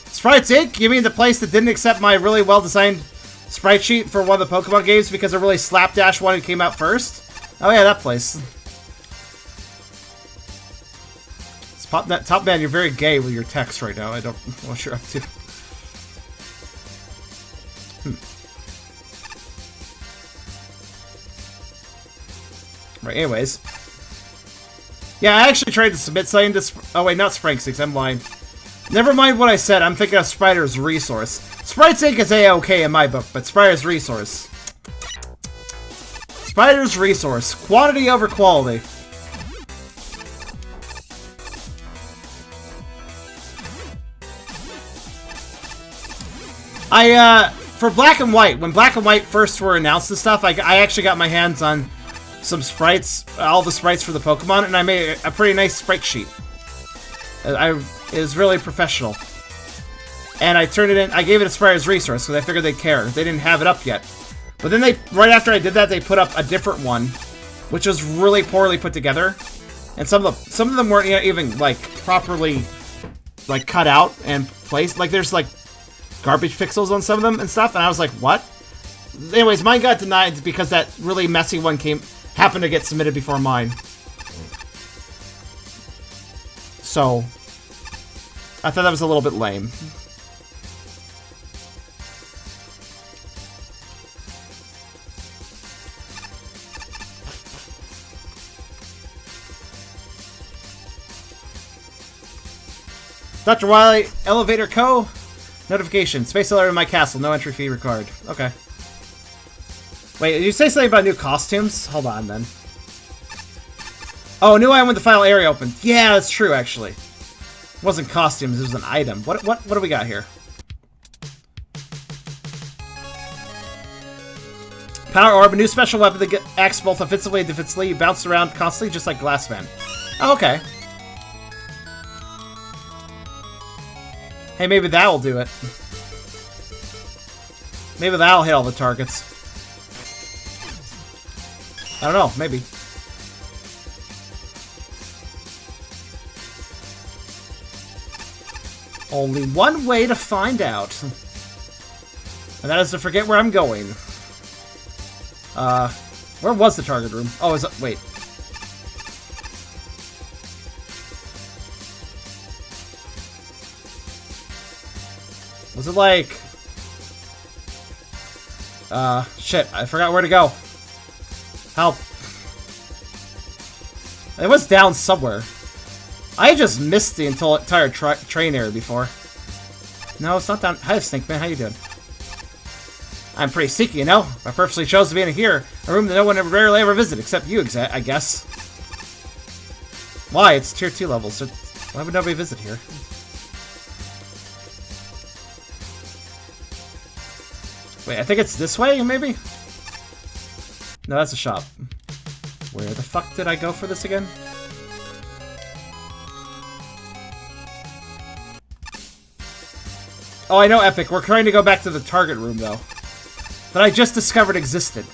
Sprites Inc? You mean the place that didn't accept my really well-designed sprite sheet for one of the Pokemon games because a really slapdash one came out first? Oh yeah, that place. Top Man, you're very gay with your text right now. I don't know what you're up to. Right, anyways. Yeah, I actually tried to submit something to... oh, wait, not Sprite Inc. I'm lying. Never mind what I said. I'm thinking of Spider's Resource. Sprites Inc. is A-okay in my book, but Spider's Resource. Spider's Resource. Quantity over quality. For Black and White, when Black and White first were announced and stuff, I actually got my hands on some sprites, all the sprites for the Pokemon, and I made a pretty nice sprite sheet. It was really professional. And I turned it in, I gave it a Spider's Resource, because I figured they'd care. They didn't have it up yet. But then they, right after I did that, they put up a different one, which was really poorly put together. And some of them weren't even, like, properly, like, cut out and placed. Like, there's, like, garbage pixels on some of them and stuff, and I was like, what? Anyways, mine got denied because that really messy one happened to get submitted before mine. So, I thought that was a little bit lame. Dr. Wily, Elevator Co. Notification. Space alert in my castle. No entry fee required. Okay. Wait, did you say something about new costumes? Hold on, then. Oh, new item with the final area open. Yeah, that's true, actually. It wasn't costumes, it was an item. What do we got here? Power Orb, a new special weapon that acts both offensively and defensively. You bounce around constantly, just like Glassman. Oh, okay. Hey, maybe that'll do it. Maybe that'll hit all the targets. I don't know, maybe. Only one way to find out. And that is to forget where I'm going. Where was the target room? Oh, is it? Wait. Was it like... shit, I forgot where to go. Help. It was down somewhere. I just missed the entire train area before. No, it's not down. Hi, Snake Man. How you doing? I'm pretty sneaky, you know? I purposely chose to be in here, a room that no one rarely ever visits, except you, I guess. Why? It's tier 2 levels, so why would nobody visit here? Wait, I think it's this way, maybe? No, that's a shop. Where the fuck did I go for this again? Oh, I know, Epic. We're trying to go back to the target room, though. That I just discovered existed.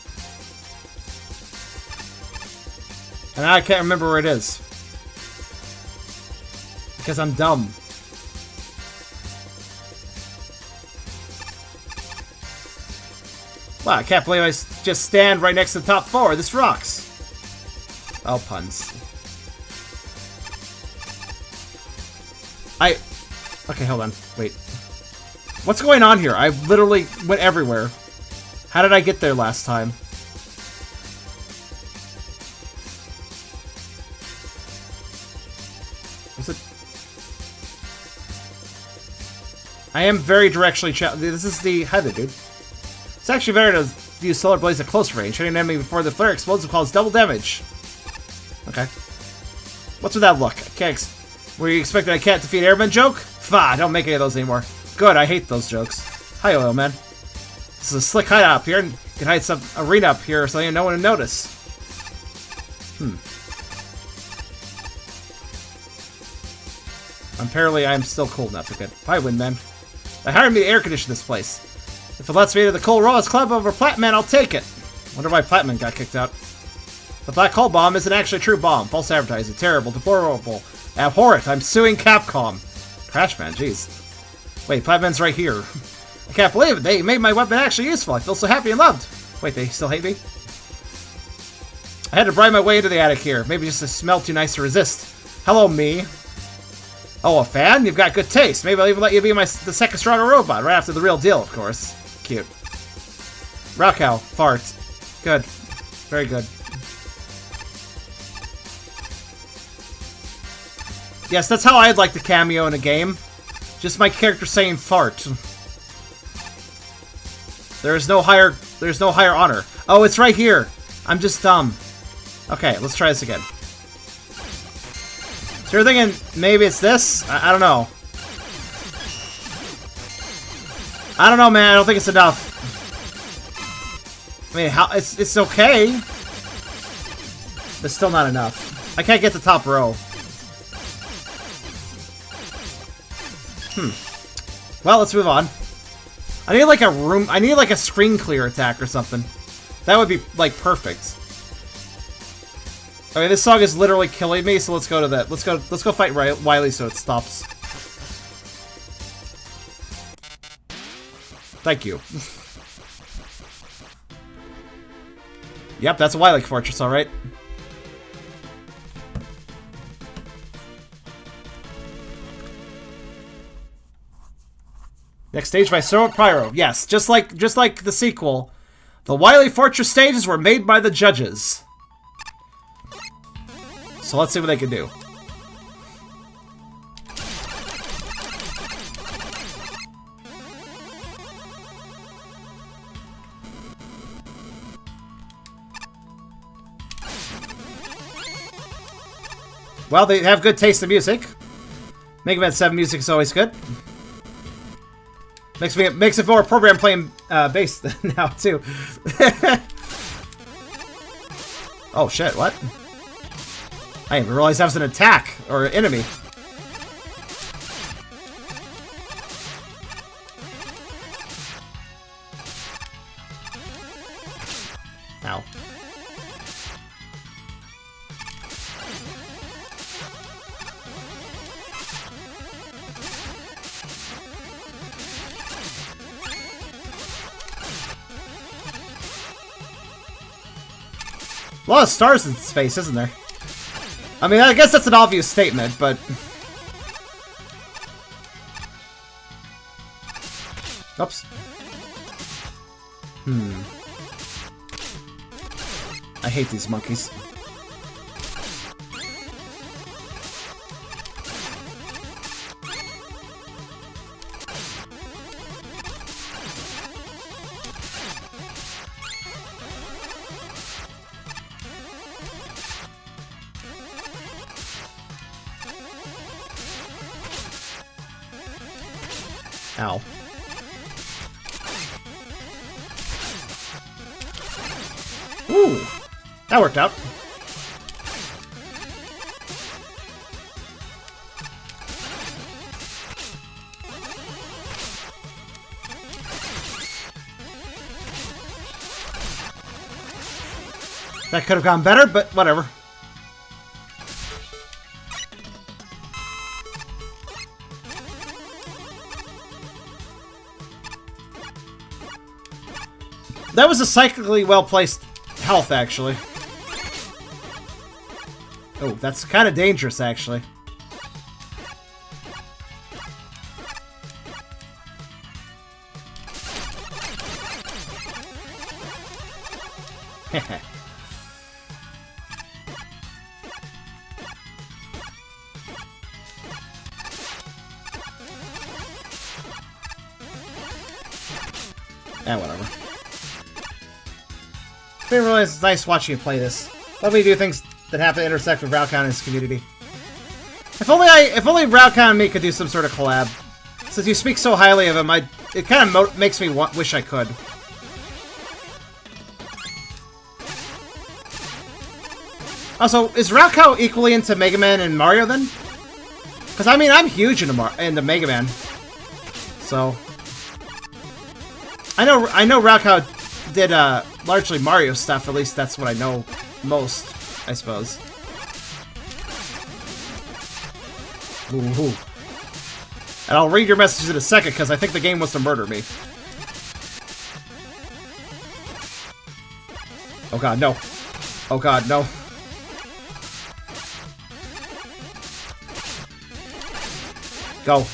And now I can't remember where it is. Because I'm dumb. Wow, I can't believe I just stand right next to the top floor. This rocks. Oh, puns. Okay, hold on. Wait. What's going on here? I literally went everywhere. How did I get there last time? Was it... I am very directionally challenged. This is the... Hi there, dude. It's actually better to use Solar Blaze at close range. Hitting an enemy before the flare explodes will cause double damage. Okay. What's with that look? I can't... Were you expecting I can't defeat Airman joke? Fah, don't make any of those anymore. Good, I hate those jokes. Hi, Oil Man. This is a slick hideout up here, and you can hide some arena up here so no one will notice. Apparently, I'm still cold enough to get. Hi, Windman. I hired me to air condition this place. If it lets me into the Cold Rawest Club over Platman, I'll take it. Wonder why Platman got kicked out. The Black Hole Bomb isn't actually a true bomb. False advertising. Terrible. Deplorable. Abhorrent. I'm suing Capcom. Crashman, jeez. Wait, Platman's right here. I can't believe it. They made my weapon actually useful. I feel so happy and loved. Wait, they still hate me? I had to bribe my way into the attic here. Maybe just a smell too nice to resist. Hello, me. Oh, a fan? You've got good taste. Maybe I'll even let you be the second stronger robot, right after the real deal, of course. Cute. Rockow. Fart. Good. Very good. Yes, that's how I'd like to cameo in a game. Just my character saying fart. There's no higher honor. Oh, it's right here. I'm just dumb. Okay, let's try this again. So you're thinking maybe it's this? I don't know. I don't know, man. I don't think it's enough. I mean, it's okay. But still not enough. I can't get the top row. Well, let's move on. I need like a room. I need like a screen clear attack or something. That would be like perfect. Okay, this song is literally killing me, so let's go to that. Let's go fight Wily so it stops. Thank you. Yep, that's a Wily Fortress, all right. Next stage by Sir Pyro. Yes, just like the sequel, the Wily Fortress stages were made by the judges. So let's see what they can do. Well, they have good taste in music. MaGMML1 music is always good. Makes it more appropriate. I'm playing bass now too. Oh shit! What? I didn't realize that was an attack or an enemy. Ow. A lot of stars in space, isn't there? I mean, I guess that's an obvious statement, but... Oops. I hate these monkeys. Ow. Ooh, that worked out. That could have gone better, but whatever. That was a psychically well-placed health, actually. Oh, that's kind of dangerous, actually. Heh. Whatever. I didn't realize it's nice watching you play this. Let me do things that happen to intersect with Raukon and his community. If only Raukon and me could do some sort of collab. Since you speak so highly of him, it kind of makes me wish I could. Also, is Raukon equally into Mega Man and Mario then? Because I mean, I'm huge into Mega Man. So I know Raukon did largely Mario stuff. At least that's what I know most, I suppose. Ooh. And I'll read your messages in a second because I think the game wants to murder me. Oh god, no. Oh god, no. Go.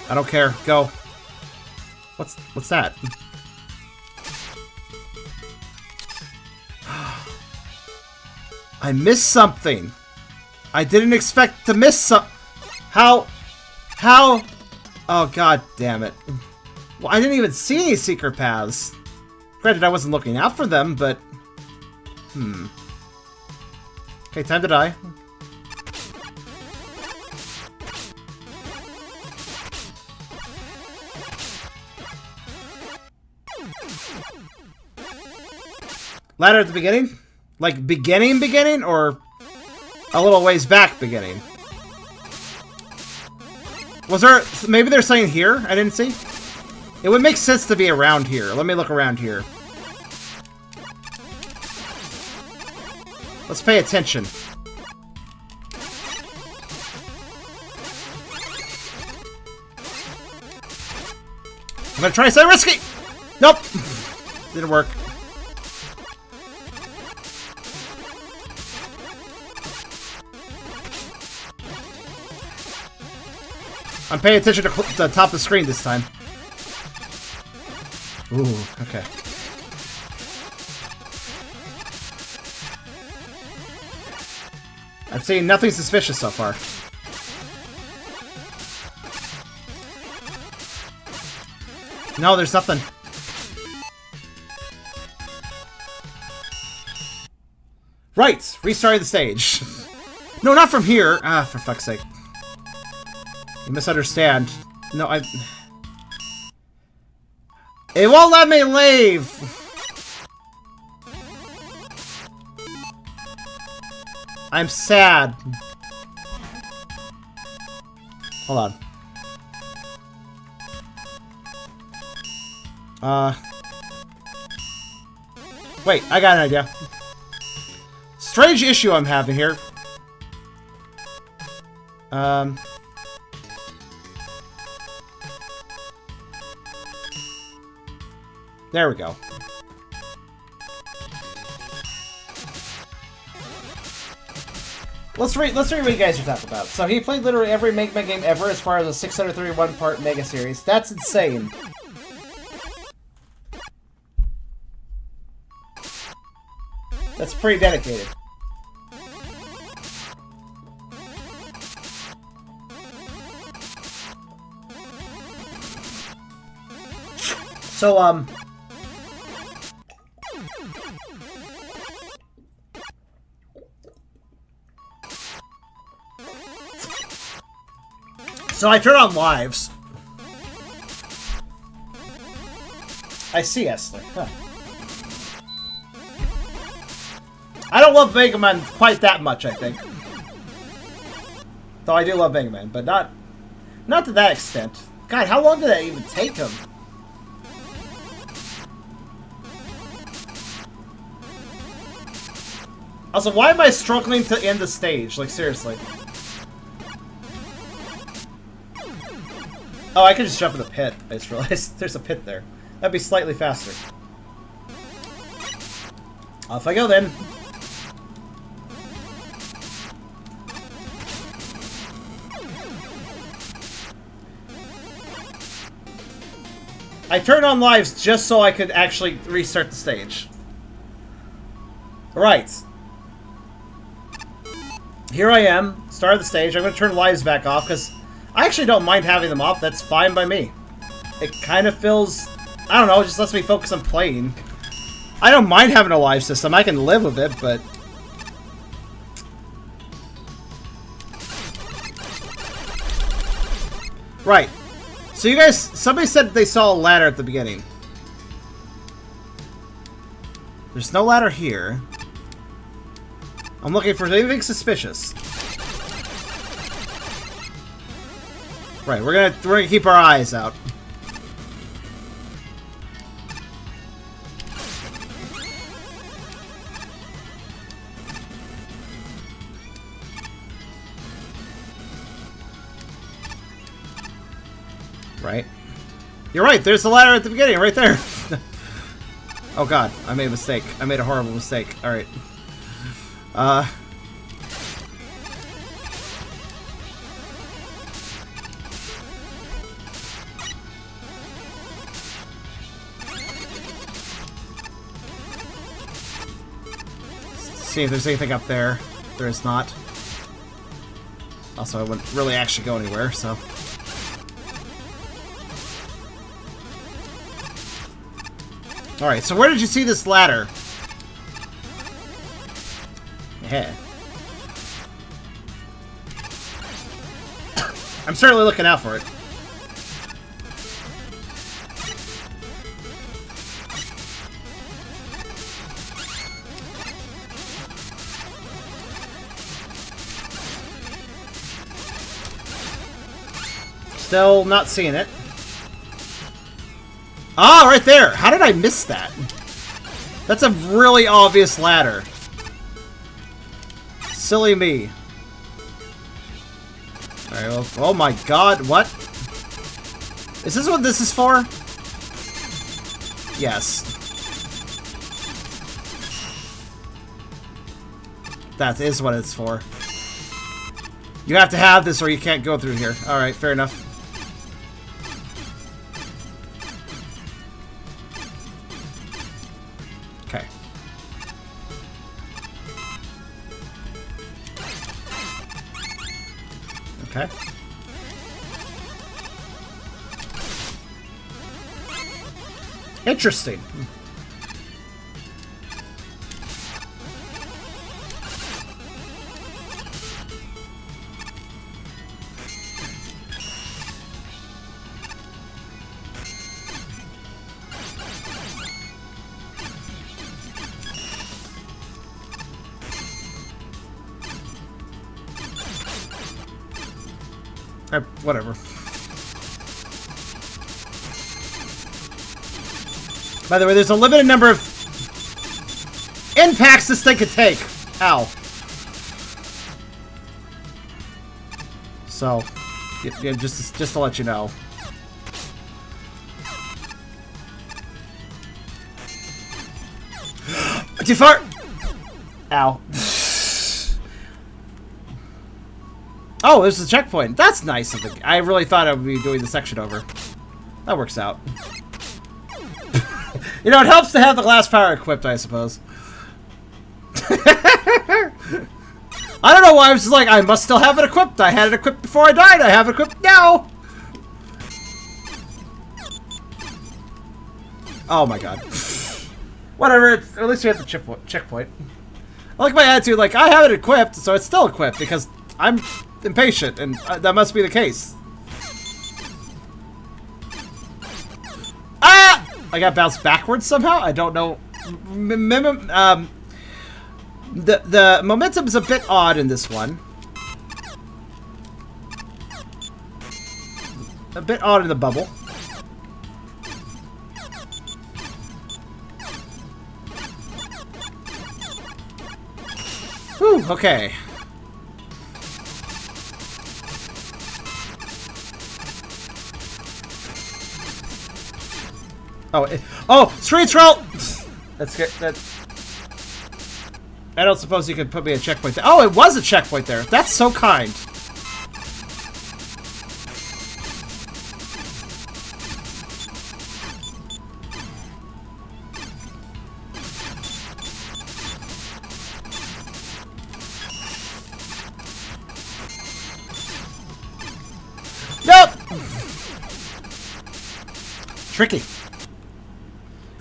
I don't care. Go. What's that? I missed something. I didn't expect to miss some. How? Oh god damn it. Well, I didn't even see any secret paths. Granted, I wasn't looking out for them, but... Okay, time to die. Ladder at the beginning? Like beginning, or a little ways back beginning? Was there... Maybe they're saying here? I didn't see? It would make sense to be around here. Let me look around here. Let's pay attention. I'm gonna try something risky! Nope! Didn't work. I'm paying attention to the top of the screen this time. Ooh, okay. I've seen nothing suspicious so far. No, there's nothing. Right! Restarting the stage. No, not from here. Ah, for fuck's sake. You misunderstand. No, It won't let me leave! I'm sad. Hold on. Wait, I got an idea. Strange issue I'm having here. There we go. Let's read what you guys are talking about. So he played literally every Mega Man game ever as far as a 631-part Mega series. That's insane. That's pretty dedicated. So, So I turn on lives. I see Esler. Huh. I don't love Mega Man quite that much, I think. Though I do love Mega Man, but not to that extent. God, how long did that even take him? Also, why am I struggling to end the stage? Like, seriously. Oh, I could just jump in the pit. I just realized there's a pit there. That'd be slightly faster. Off I go then. I turned on lives just so I could actually restart the stage. Right. Here I am, start of the stage. I'm going to turn lives back off because I actually don't mind having them off. That's fine by me. It kind of feels, I don't know, it just lets me focus on playing. I don't mind having a live system. I can live with it, but... Right. So you guys, somebody said they saw a ladder at the beginning. There's no ladder here. I'm looking for anything suspicious. Right, we're gonna keep our eyes out. Right. You're right, there's the ladder at the beginning, right there. Oh god, I made a mistake. I made a horrible mistake. Alright. See if there's anything up there. There is not. Also, I wouldn't really actually go anywhere, so... Alright, so where did you see this ladder? Yeah. I'm certainly looking out for it. Still not seeing it. Ah, right there! How did I miss that? That's a really obvious ladder. Silly me. Alright, well, oh my god, what? Is this what this is for? Yes. That is what it's for. You have to have this or you can't go through here. Alright, fair enough. Okay. Okay. Interesting. Whatever. By the way, there's a limited number of impacts this thing could take. Ow. So, yeah, just to let you know. Too far. Ow. Oh, there's a checkpoint. That's nice of the... I really thought I would be doing the section over. That works out. You know, it helps to have the glass power equipped, I suppose. I don't know why I was just like, I must still have it equipped. I had it equipped before I died. I have it equipped now. Oh my god. Whatever, at least we have the checkpoint. I like my attitude, like, I have it equipped, so it's still equipped, because I'm impatient, and that must be the case. Ah! I got bounced backwards somehow? I don't know. The momentum is a bit odd in this one. A bit odd in the bubble. Whew, okay. Oh, street troll! That's good. I don't suppose you could put me a checkpoint there. Oh, it was a checkpoint there. That's so kind. Nope! Tricky.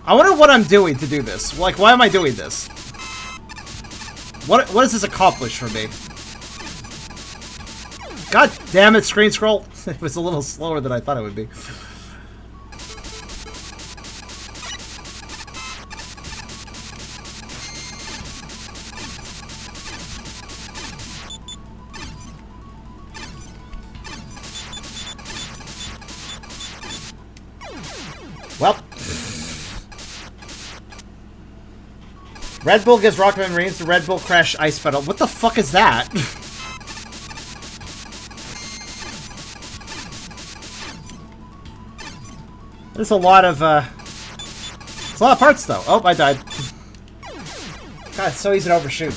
I wonder what I'm doing to do this. Like, why am I doing this? What does this accomplish for me? God damn it, screen scroll. It was a little slower than I thought it would be. Well. Red Bull gives Rockman Marines the Red Bull Crash Ice Pedal. What the fuck is that? There's a lot of, it's a lot of parts, though. Oh, I died. God, it's so easy to overshoot.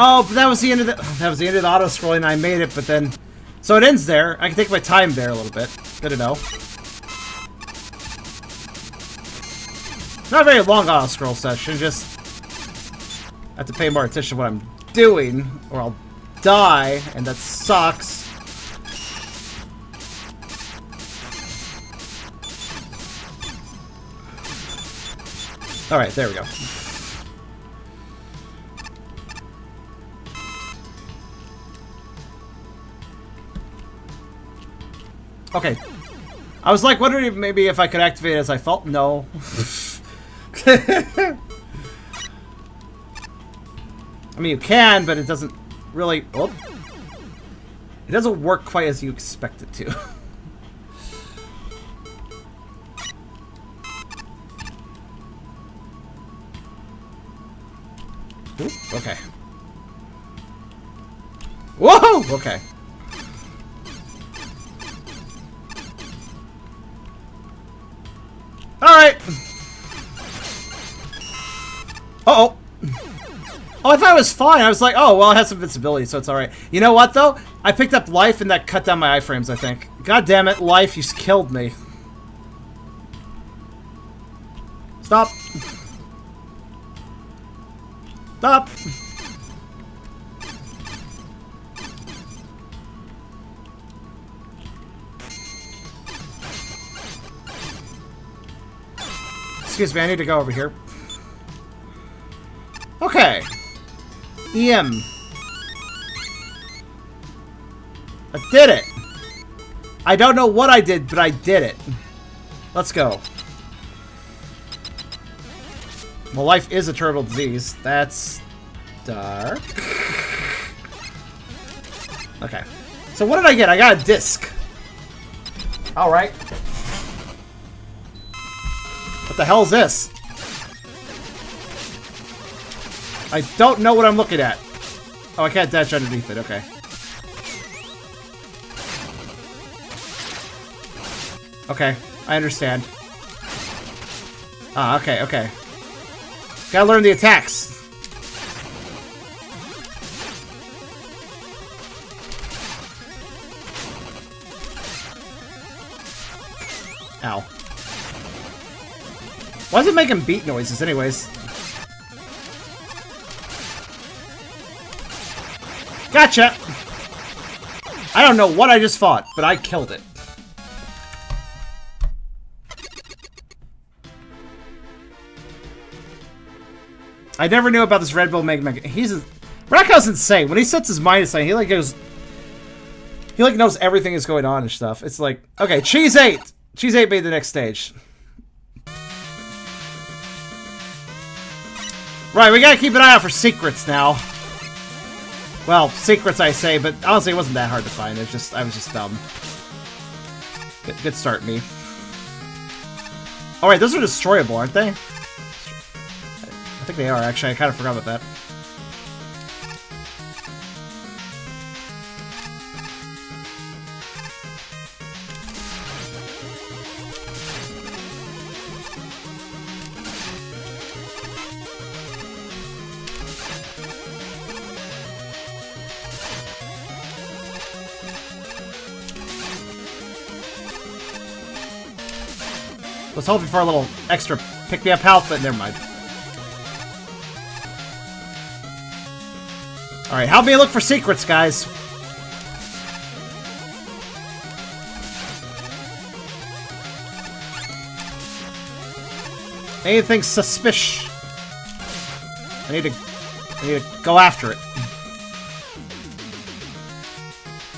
Oh, but that was the end of the auto scrolling. I made it, but then, so it ends there. I can take my time there a little bit. Good to know. Not a very long auto scroll session. Just have to pay more attention to what I'm doing, or I'll die, and that sucks. All right, there we go. Okay. I was like wondering maybe if I could activate it as I felt. No. I mean, you can, but it doesn't really... Oh. It doesn't work quite as you expect it to. Ooh, okay. Whoa! Okay. Alright! Uh-oh. Oh, I thought it was fine. I was like, oh, well, it has some invincibility, so it's alright. You know what, though? I picked up life, and that cut down my iframes, I think. God damn it, life, you killed me. Stop. Stop. Excuse me, I need to go over here. Okay. EM. I did it! I don't know what I did, but I did it. Let's go. Well, life is a terminal disease. That's dark. Okay. So what did I get? I got a disc. Alright. What the hell is this? I don't know what I'm looking at. Oh, I can't dash underneath it. Okay. Okay, I understand. Ah, okay, okay. Gotta learn the attacks. Ow. Why is it making beat noises anyways? Gotcha! I don't know what I just fought, but I killed it. I never knew about this Red Bull MaGMML. Rako's insane. When he sets his mind aside, he like goes... He like knows everything is going on and stuff. It's like, okay, Cheese 8! Cheese 8 made the next stage. Right, we gotta keep an eye out for secrets now. Well, secrets I say, but honestly it wasn't that hard to find. It was just, I was just dumb. Good start, me. Alright, those are destroyable, aren't they? I think they are, actually. I kind of forgot about that. Was hoping for a little extra pick-me-up health, but never mind. Alright, help me look for secrets, guys. Anything suspicious? I need to go after it.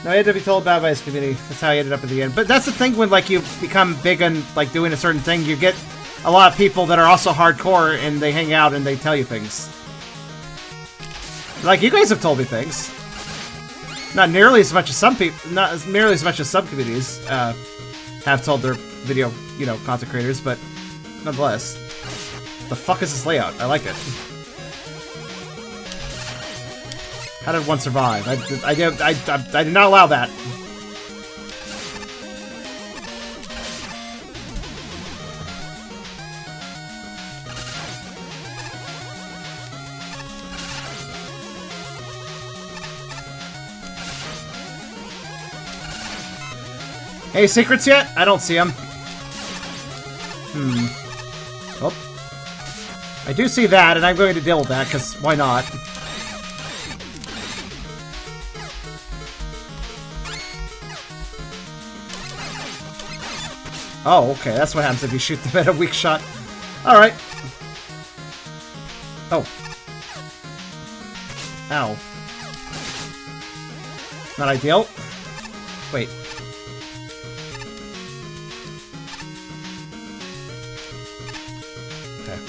No, he had to be told about by his community. That's how he ended up at the end. But that's the thing when, like, you become big on, like, doing a certain thing. You get a lot of people that are also hardcore, and they hang out and they tell you things. Like, you guys have told me things. Not nearly as much as some people, not as nearly as much as some communities have told their video, you know, content creators, but nonetheless. The fuck is this layout? I like it. How did one survive? I did not allow that. Any secrets yet? I don't see them. Oh. I do see that, and I'm going to deal with that, because why not? Oh, okay, that's what happens if you shoot them at a weak shot. Alright. Oh. Ow. Not ideal. Wait. Okay.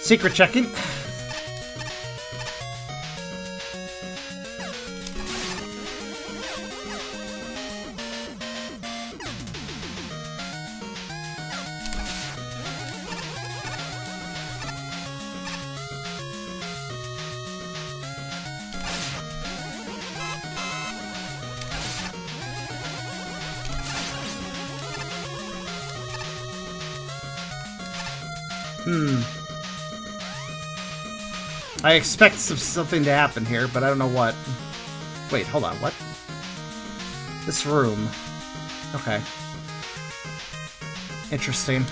Secret checking. I expect something to happen here, but I don't know what. Wait, hold on, what? This room. Okay. Interesting.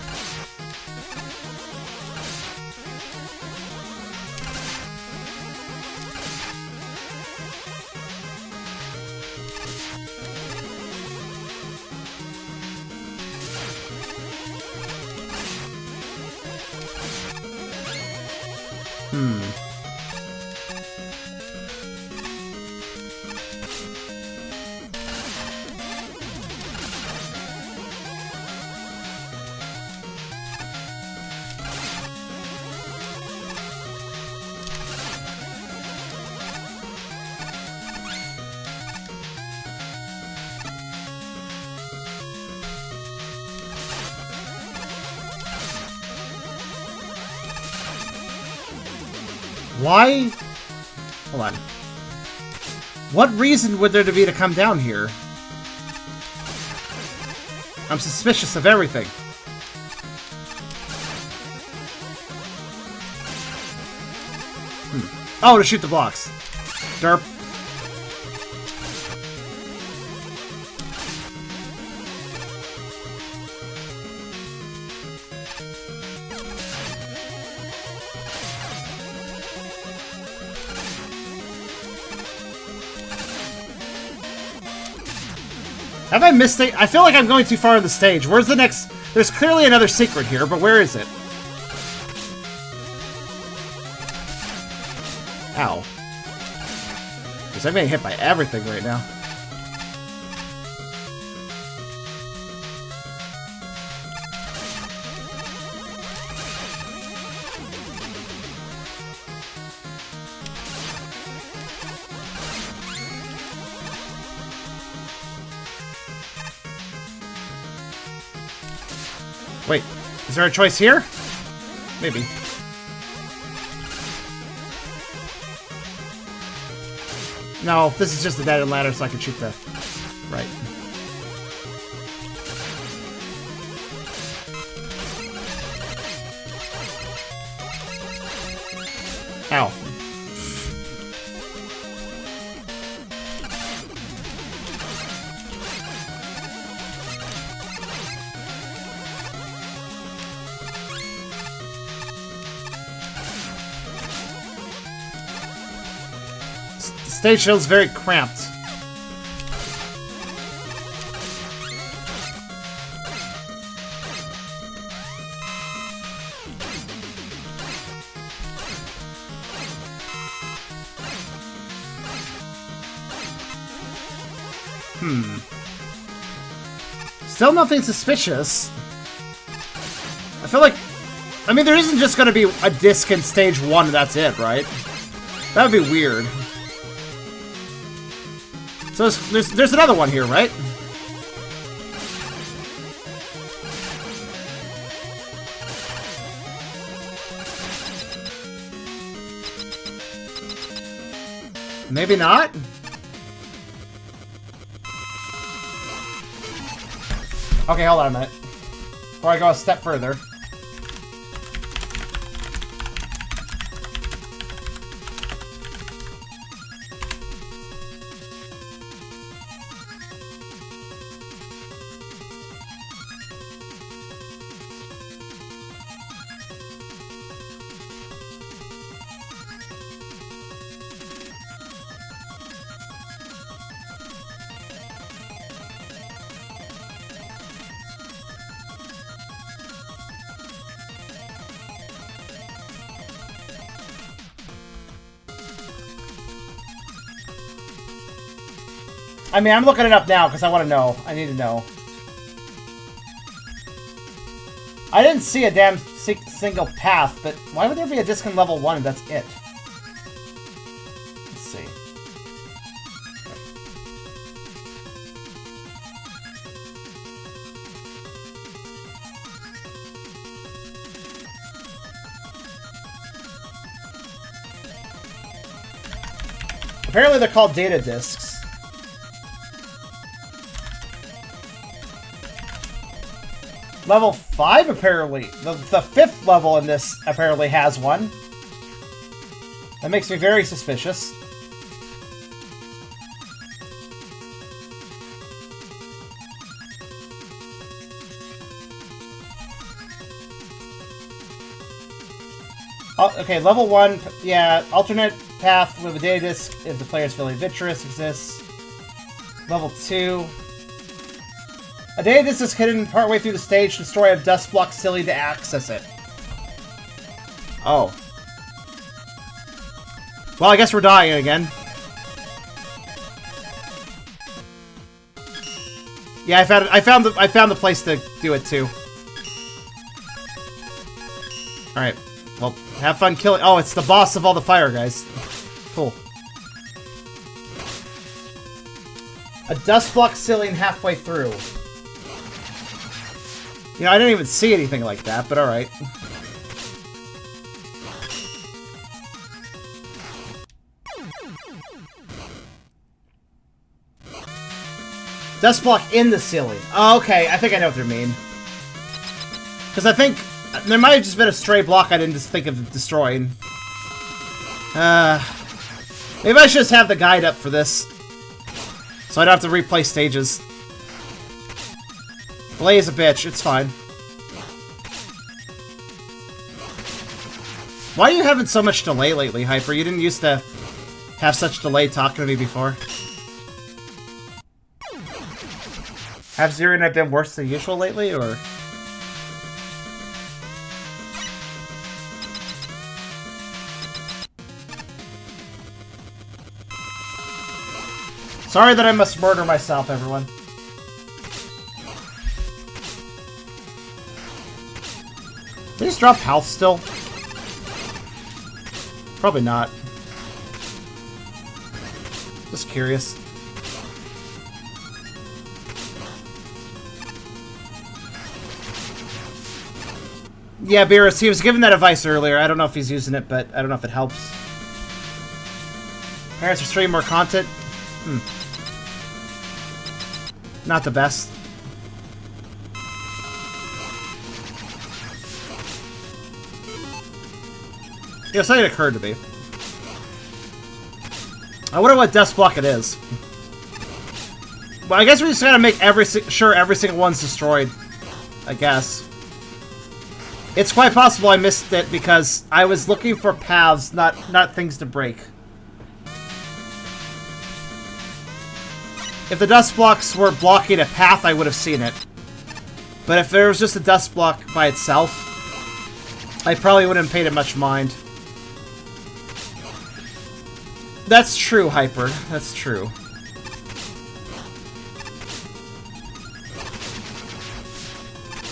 Why? Hold on. What reason would there be to come down here? I'm suspicious of everything. Oh, to shoot the blocks. Derp. Have I missed it? I feel like I'm going too far in the stage. Where's the next... There's clearly another secret here, but where is it? Ow. Because I'm getting hit by everything right now. Wait, is there a choice here? Maybe. No, this is just a dead-end ladder so I can shoot the... Right. Ow. Stage feels very cramped. Still nothing suspicious. I feel like... I mean, there isn't just going to be a disc in stage 1 and that's it, right? That would be weird. So there's another one here, right? Maybe not? Okay, hold on a minute. Before I go a step further. I mean, I'm looking it up now because I want to know. I need to know. I didn't see a damn single path, but why would there be a disc in level 1 and that's it? Let's see. Apparently they're called data discs. Level 5, apparently. The 5th level in this apparently has one. That makes me very suspicious. Oh, okay, level 1, yeah, alternate path with a data disc if the player's feeling vitreous exists. Level 2. A data disc is hidden partway through the stage to destroy a dust block silly to access it. Oh. Well, I guess we're dying again. Yeah, I found the place to do it too. All right. Well, have fun killing. Oh, it's the boss of all the fire guys. Cool. A dust block ceiling halfway through. You know, I didn't even see anything like that, but alright. Dust block in the ceiling. Oh, okay, I think I know what they mean. Because I think there might have just been a stray block I didn't just think of destroying. Maybe I should just have the guide up for this. So I don't have to replay stages. Delay is a bitch, it's fine. Why are you having so much delay lately, Hyper? You didn't used to have such delay talking to me before. Have Zero and I been worse than usual lately, or...? Sorry that I must murder myself, everyone. Did he just drop health still? Probably not. Just curious. Yeah, Beerus, he was given that advice earlier. I don't know if he's using it, but I don't know if it helps. Parents are streaming more content. Not the best. Yeah, something occurred to me. I wonder what Death Block it is. Well, I guess we just gotta make sure every single one's destroyed. I guess. It's quite possible I missed it because I was looking for paths, not things to break. If the dust blocks were blocking a path, I would have seen it. But if there was just a dust block by itself, I probably wouldn't have paid it much mind. That's true, Hyper. That's true.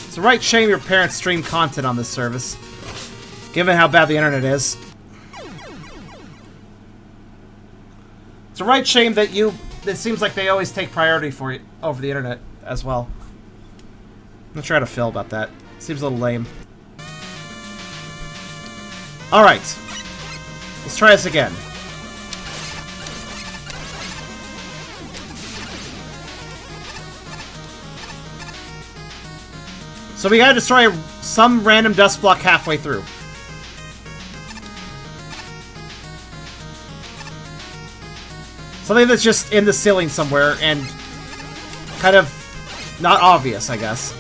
It's a right shame your parents stream content on this service, given how bad the internet is. It's a right shame that it seems like they always take priority for you over the internet as well. I'm not sure how to feel about that. Seems a little lame. Alright. Let's try this again. So we gotta destroy some random dust block halfway through. Something that's just in the ceiling somewhere and kind of not obvious, I guess.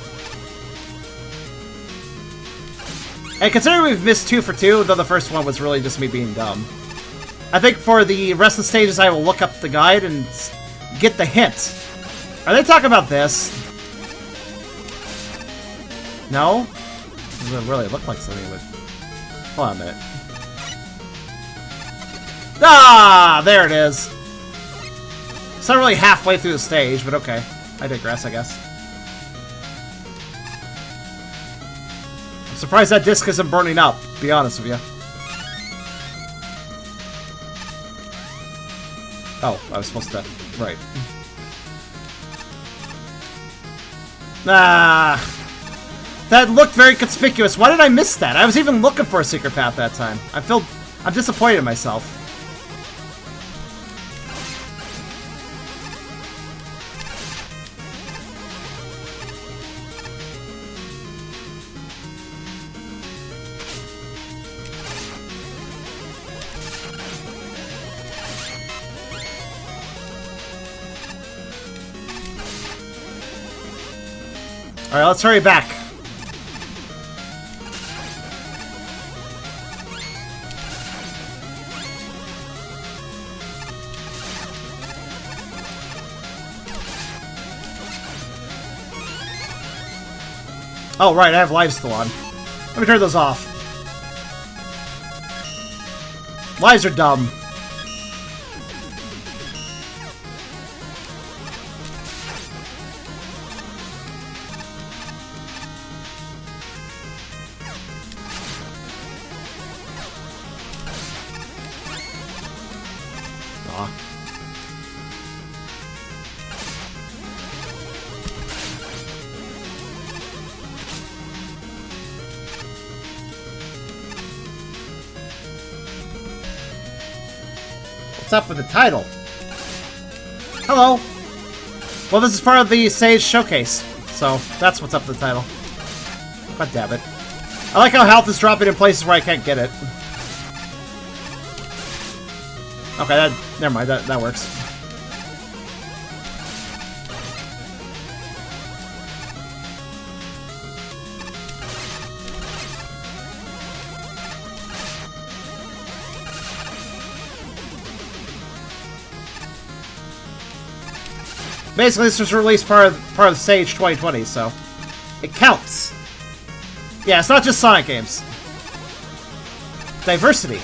And considering we've missed 2 for 2, though the first one was really just me being dumb, I think for the rest of the stages I will look up the guide and get the hint. Are they talking about this? No? It doesn't really look like something would... Hold on a minute. Ah! There it is! It's not really halfway through the stage, but okay. I digress, I guess. I'm surprised that disc isn't burning up, to be honest with you. Oh, I was supposed to... Right. Ah... That looked very conspicuous. Why did I miss that? I was even looking for a secret path that time. I'm disappointed in myself. Alright, let's hurry back. Oh, right, I have lives still on. Let me turn those off. Lives are dumb. What's up with the title? Hello. Well, this is part of the Sage Showcase, so that's what's up in the title. God damn it. I like how health is dropping in places where I can't get it. Okay, never mind, that works. Basically, this was released part of Sage 2020, so it counts. Yeah, it's not just Sonic games. Diversity.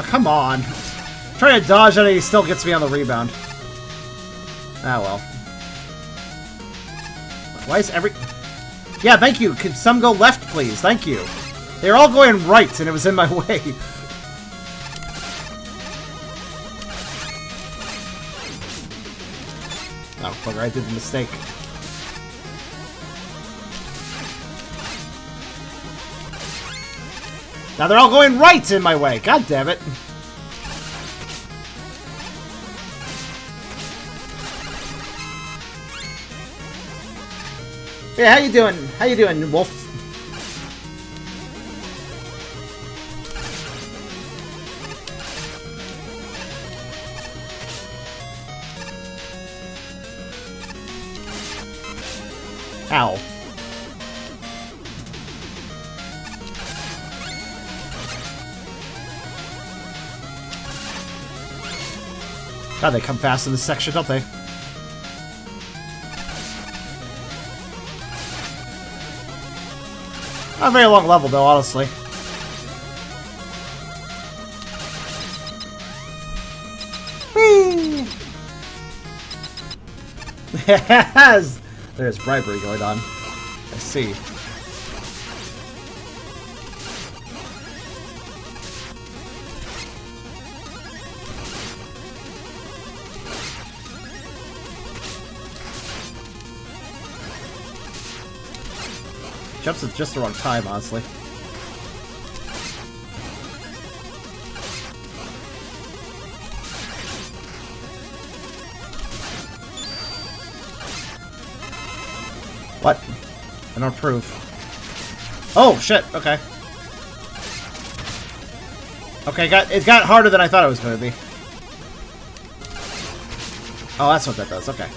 Oh, come on. Trying to dodge and he still gets me on the rebound. Ah, well. Why is every... Yeah, thank you. Could some go left, please? Thank you. They're all going right, and it was in my way. Oh, bugger, I did the mistake. Now they're all going right in my way. God damn it. Yeah, how you doing? How you doing, Wolf? Ow. God, they come fast in this section, don't they? Not a very long level, though, honestly. Whee! Yes! There's bribery going on. I see. Jumps at just the wrong time, honestly. What? I don't approve. Oh, shit. Okay. Okay, it got harder than I thought it was going to be. Oh, that's what that does. Okay.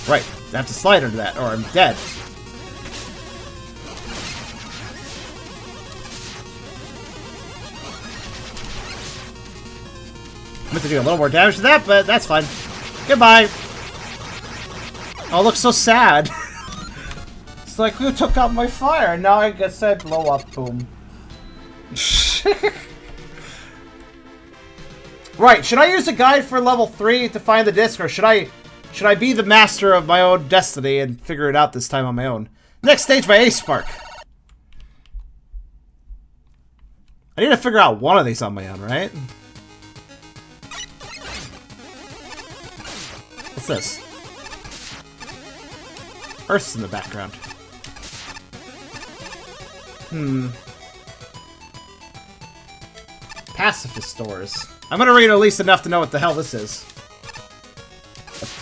Right. I have to slide under that, or I'm dead. I'm going to do a little more damage to that, but that's fine. Goodbye. Oh, it looks so sad. It's like, who took out my fire? Now I guess I blow up. Boom. Right, should I use a guide for level 3 to find the disc, or should I be the master of my own destiny and figure it out this time on my own? Next stage by Ace Spark. I need to figure out one of these on my own, right? What's this? Earth's in the background. Pacifist stores. I'm gonna read at least enough to know what the hell this is.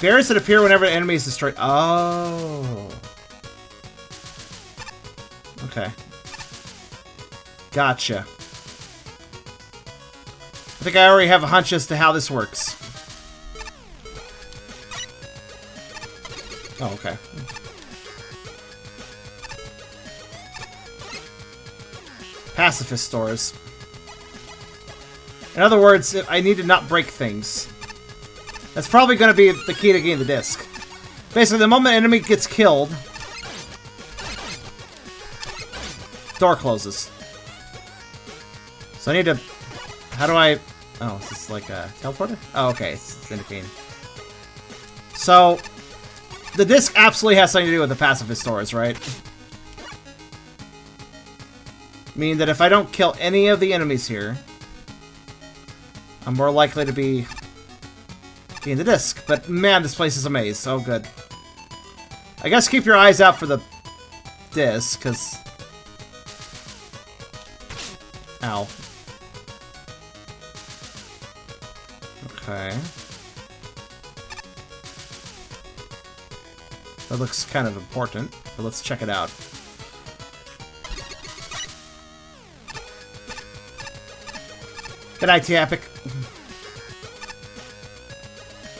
Bears that appear whenever the enemy is destroyed. Oh. Okay. Gotcha. I think I already have a hunch as to how this works. Oh, okay. Pacifist stores. In other words, I need to not break things. That's probably going to be the key to getting the disc. Basically, the moment an enemy gets killed, door closes. So I need to... How do I... Oh, is this like a teleporter? Oh, okay, it's indicating. So, the disc absolutely has something to do with the pacifist stores, right? Meaning that if I don't kill any of the enemies here, I'm more likely to be in the disc. But man, this place is a maze. So good. I guess keep your eyes out for the disc, because... Ow. Okay. That looks kind of important, but let's check it out. Good night, Epic.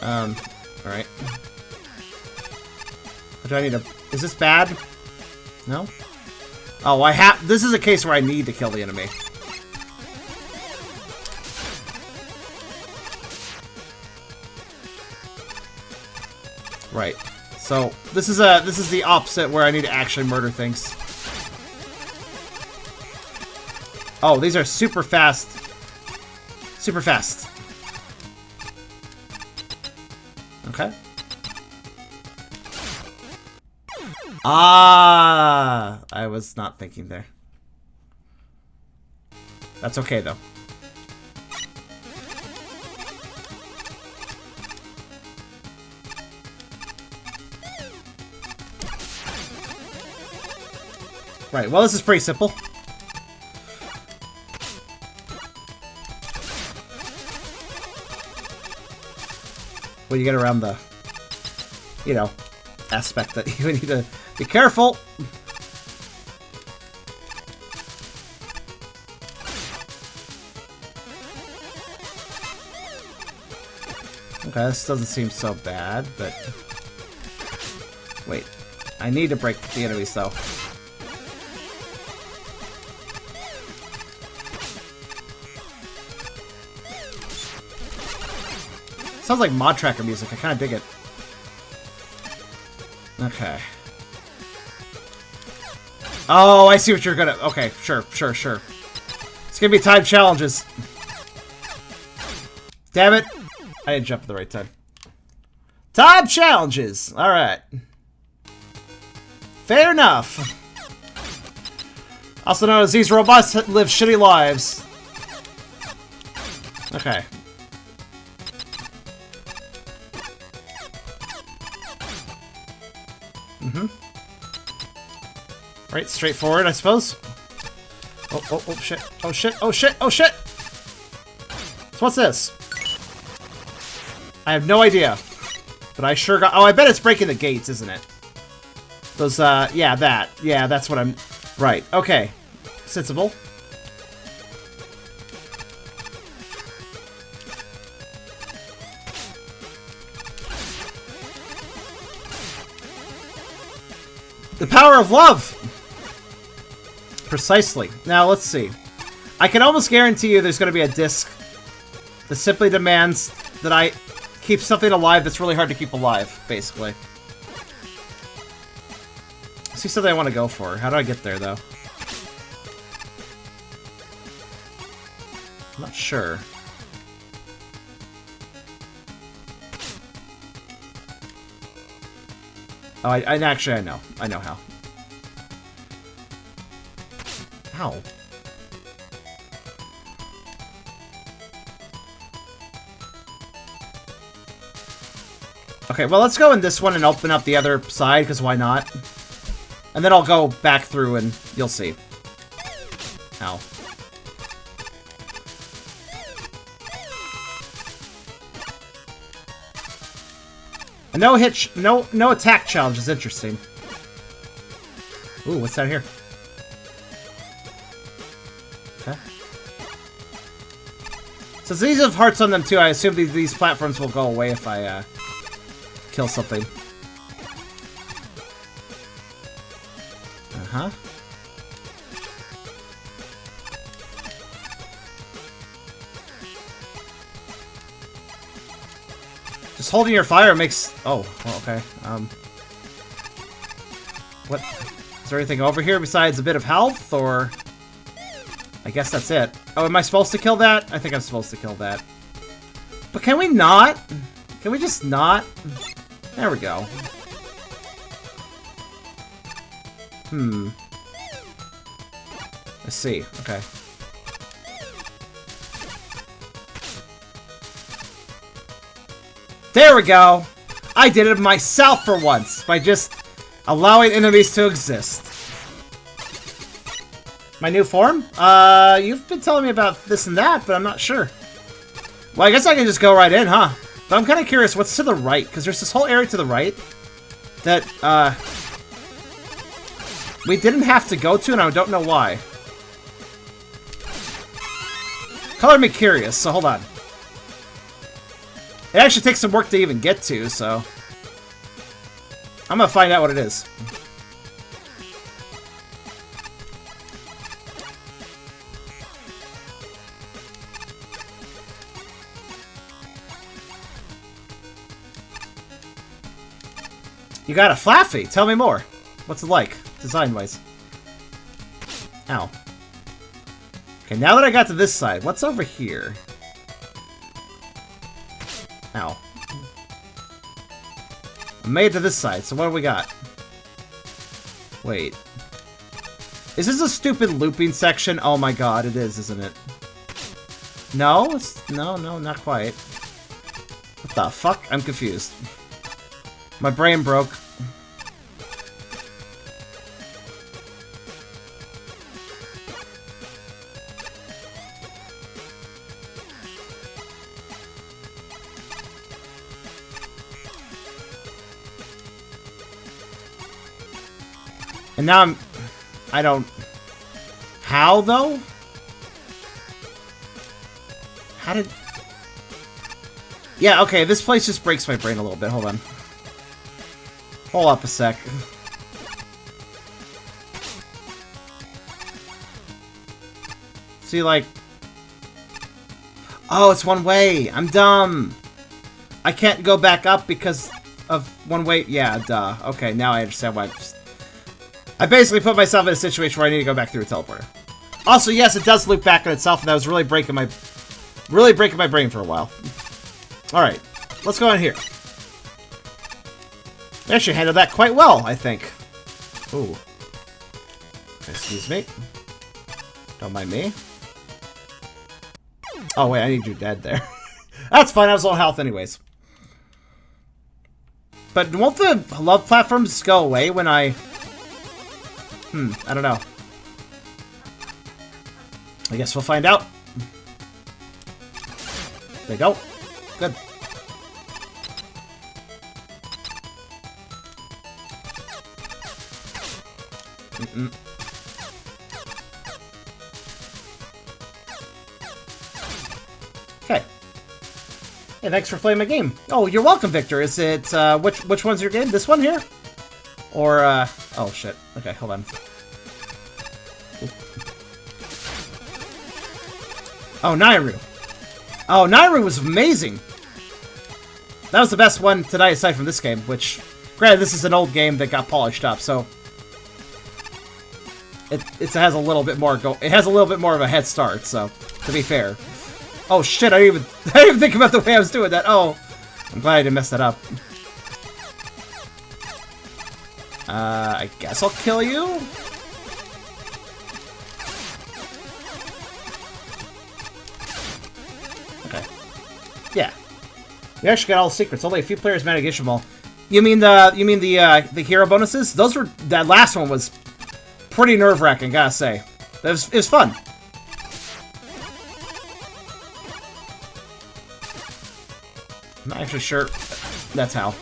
Alright. Do I need to... Is this bad? No? Oh, I have... This is a case where I need to kill the enemy. Right. So, this is the opposite where I need to actually murder things. Oh, these are super fast. Super fast. Okay. Ah, I was not thinking there. That's okay, though. Right, well, this is pretty simple. When you get around the, you know, aspect that you need to be careful. Okay, this doesn't seem so bad, but... Wait. I need to break the enemies, though. Sounds like mod tracker music. I kind of dig it. Okay. Oh, I see what you're gonna... Okay, sure. It's gonna be time challenges. Damn it. I didn't jump at the right time. Time challenges! Alright. Fair enough. Also known as these robots that live shitty lives. Okay. Right, straightforward, I suppose. Oh, shit. Oh, shit. So what's this? I have no idea. But I sure got... Oh, I bet it's breaking the gates, isn't it? Those, yeah, that. Yeah, that's what I'm... Right, okay. Sensible. The power of love! Precisely. Now, let's see. I can almost guarantee you there's going to be a disc that simply demands that I keep something alive that's really hard to keep alive, basically. Let's see something I want to go for. How do I get there, though? I'm not sure. Oh, actually, I know. I know how. How? Okay, well, let's go in this one and open up the other side, because why not? And then I'll go back through and you'll see. Ow. A no attack challenge is interesting. Ooh, what's that here? Okay. Since these have hearts on them too, I assume these platforms will go away if I kill something. Uh-huh. Just holding your fire makes... Oh, well, okay. What? Is there anything over here besides a bit of health, or... I guess that's it. Oh, am I supposed to kill that? I think I'm supposed to kill that. But can we not? Can we just not? There we go. Let's see. Okay. There we go! I did it myself for once, by just allowing enemies to exist. My new form? You've been telling me about this and that, but I'm not sure. Well, I guess I can just go right in, huh? But I'm kind of curious, what's to the right? Because there's this whole area to the right that, we didn't have to go to, and I don't know why. Color me curious, so hold on. It actually takes some work to even get to, so... I'm gonna find out what it is. You got a Flaffy! Tell me more. What's it like, design-wise? Ow. Okay, now that I got to this side, what's over here? Ow. I made it to this side, so what do we got? Wait. Is this a stupid looping section? Oh my god, it is, isn't it? No? No, not quite. What the fuck? I'm confused. My brain broke. And now I don't... How, though? How did... Yeah, okay, this place just breaks my brain a little bit. Hold on. Hold up a sec. See, like... Oh, it's one way! I'm dumb! I can't go back up because of one way... Yeah, duh. Okay, now I understand why... I basically put myself in a situation where I need to go back through a teleporter. Also, yes, it does loop back on itself, and that was really breaking my brain for a while. Alright, let's go in here. We actually handled that quite well, I think. Ooh. Excuse me. Don't mind me. Oh, wait, I need you dead there. That's fine, I was low health anyways. But won't the love platforms go away when I... I don't know. I guess we'll find out. They don't. Good. Okay. Hey, thanks for playing my game. Oh, you're welcome, Victor. Is it, which one's your game? This one here? Or, oh shit. Okay, hold on. Oh, Nairu. Oh, Nairu was amazing! That was the best one tonight aside from this game, which, granted, this is an old game that got polished up, so... It has a little bit more it has a little bit more of a head start, so, to be fair. Oh shit, I didn't even think about the way I was doing that. Oh, I'm glad I didn't mess that up. I guess I'll kill you? Okay. Yeah. We actually got all the secrets. Only a few players managed to get them all. You mean the hero bonuses? Those were... That last one was pretty nerve-wracking, gotta say. It was fun. I'm not actually sure that's how.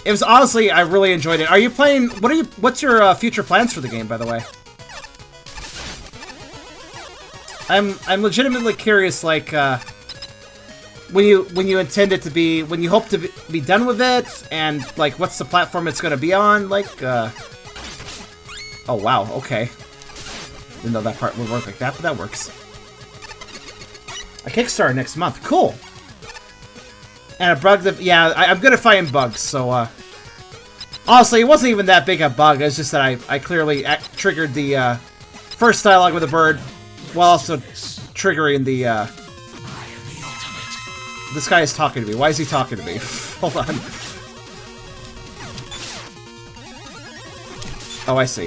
It was honestly, I really enjoyed it. Are you playing? What's your future plans for the game, by the way? I'm legitimately curious, like when you intend it to be, when you hope to be done with it, and like what's the platform it's gonna be on? Like, oh wow, okay. Didn't know that part would work like that, but that works. A Kickstarter next month, cool. And a bug that, yeah, I'm good at finding bugs, so, Honestly, it wasn't even that big a bug. It's just that I clearly triggered the first dialogue with the bird while also triggering the... This guy is talking to me. Why is he talking to me? Hold on. Oh, I see.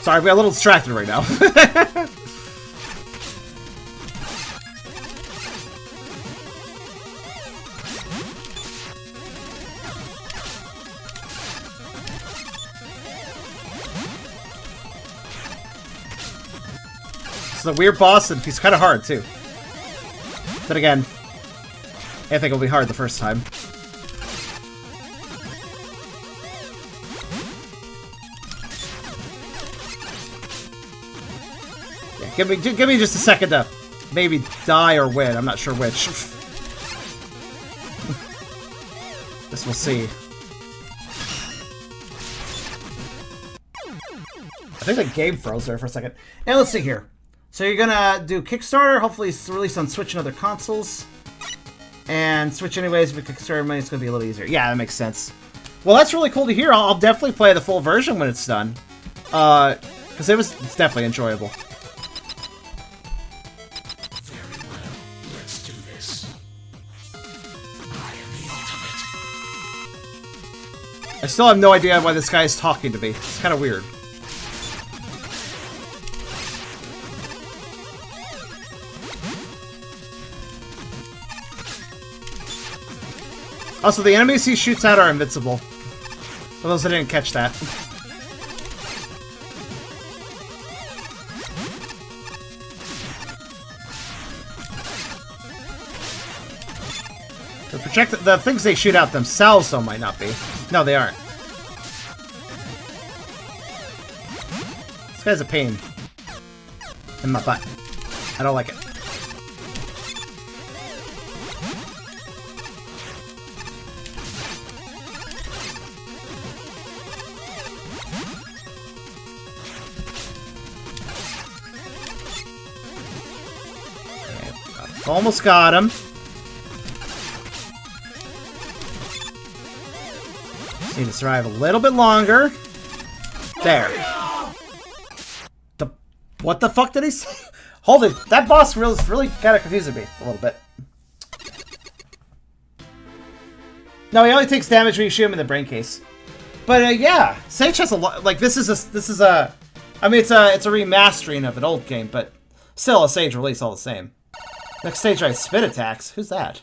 Sorry, we got a little distracted right now. It's a weird boss, and he's kind of hard, too. Then again, I think it'll be hard the first time. Yeah, give me just a second to maybe die or win. I'm not sure which. This we'll see. I think the game froze there for a second. And let's see here. So you're gonna do Kickstarter. Hopefully it's released on Switch and other consoles. And Switch anyways, with Kickstarter money, it's gonna be a little easier. Yeah, that makes sense. Well, that's really cool to hear. I'll definitely play the full version when it's done. Because it's definitely enjoyable. Very well, let's do this. I am the ultimate. I still have no idea why this guy is talking to me. It's kind of weird. Also, the enemies he shoots at are invincible. For those that didn't catch that. The things they shoot out themselves, though, might not be. No, they aren't. This guy's a pain in my butt. I don't like it. Almost got him. Just need to survive a little bit longer. There. What the fuck did he say? Hold it. That boss really kind of confusing me a little bit. No, he only takes damage when you shoot him in the brain case. But yeah, Sage has a lot. Like this is a. I mean, it's a remastering of an old game, but still a Sage release all the same. Next stage, right? Spit attacks. Who's that?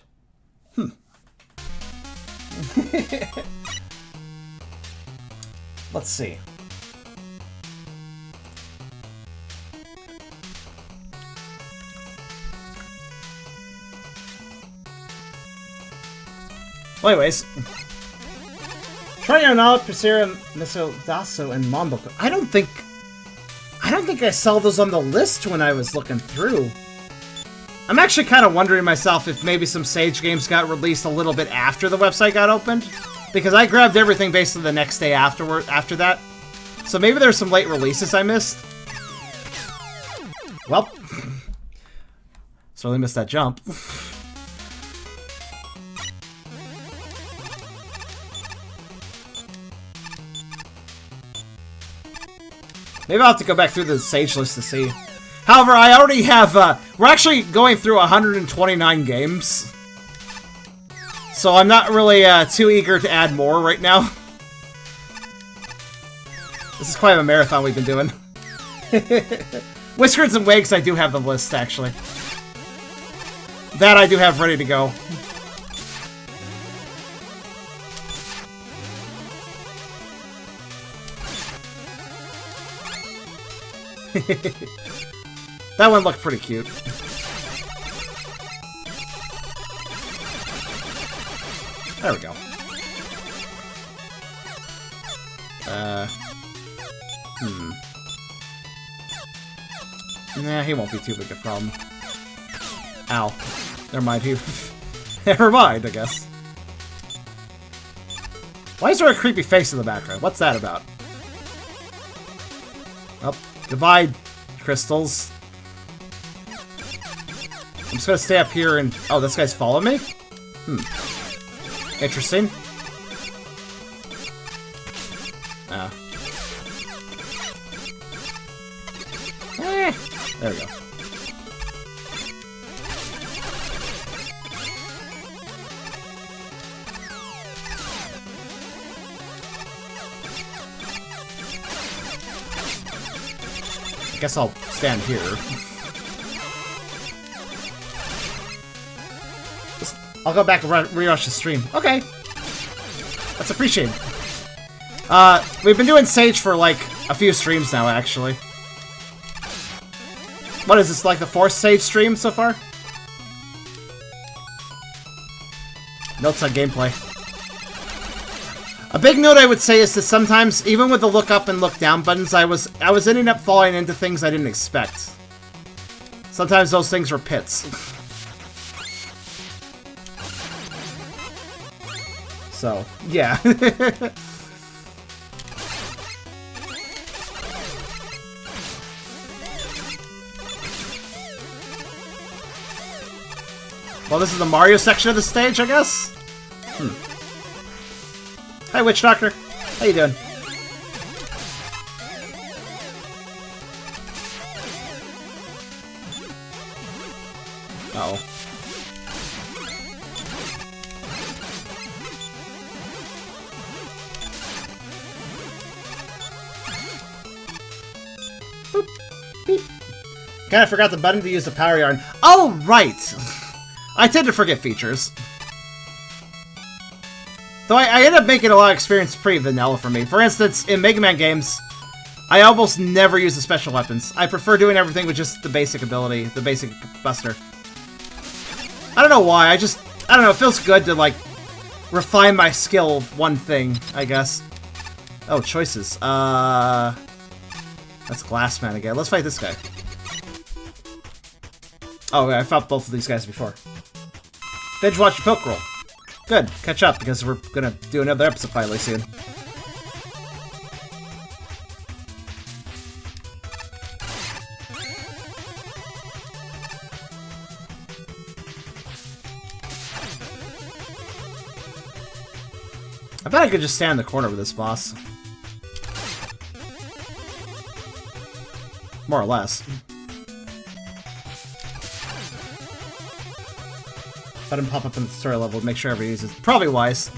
Let's see. Well, anyways. Try your knowledge, Persera, Misodaso, and Momboko. I don't think I saw those on the list when I was looking through. I'm actually kind of wondering myself if maybe some Sage games got released a little bit after the website got opened. Because I grabbed everything basically the next day after that. So maybe there's some late releases I missed. Well. Sorely missed that jump. Maybe I'll have to go back through the Sage list to see. However, I already have, we're actually going through 129 games. So I'm not really too eager to add more right now. This is quite a marathon we've been doing. Whiskers and Wags, I do have the list, actually. That I do have ready to go. That one looked pretty cute. There we go. Nah, he won't be too big a problem. Ow. Never mind, Never mind, I guess. Why is there a creepy face in the background? What's that about? Oh, divide crystals. I'm just gonna stay up here and... Oh, this guy's following me? Interesting. Ah. There we go. I guess I'll stand here. I'll go back and re-rush the stream. Okay. That's appreciated. We've been doing Sage for, like, a few streams now, actually. What is this, like the fourth Sage stream so far? Notes on gameplay. A big note I would say is that sometimes, even with the look up and look down buttons, I was ending up falling into things I didn't expect. Sometimes those things were pits. So, yeah. Well, this is the Mario section of the stage, I guess? Hi, Witch Doctor. How you doing? Uh-oh. Boop. Beep. Kinda forgot the button to use the power yarn. Oh, right! I tend to forget features. Though I end up making a lot of experience pretty vanilla for me. For instance, in Mega Man games, I almost never use the special weapons. I prefer doing everything with just the basic ability, the basic buster. I don't know why, I don't know, it feels good to, like, refine my skill of one thing, I guess. Oh, choices. That's Glassman again. Let's fight this guy. Oh, I fought both of these guys before. Binge watch your Poke Roll. Good, catch up, because we're gonna do another episode finally soon. I bet I could just stand in the corner with this boss. More or less. Let him pop up in the story level to make sure everybody uses. Probably wise.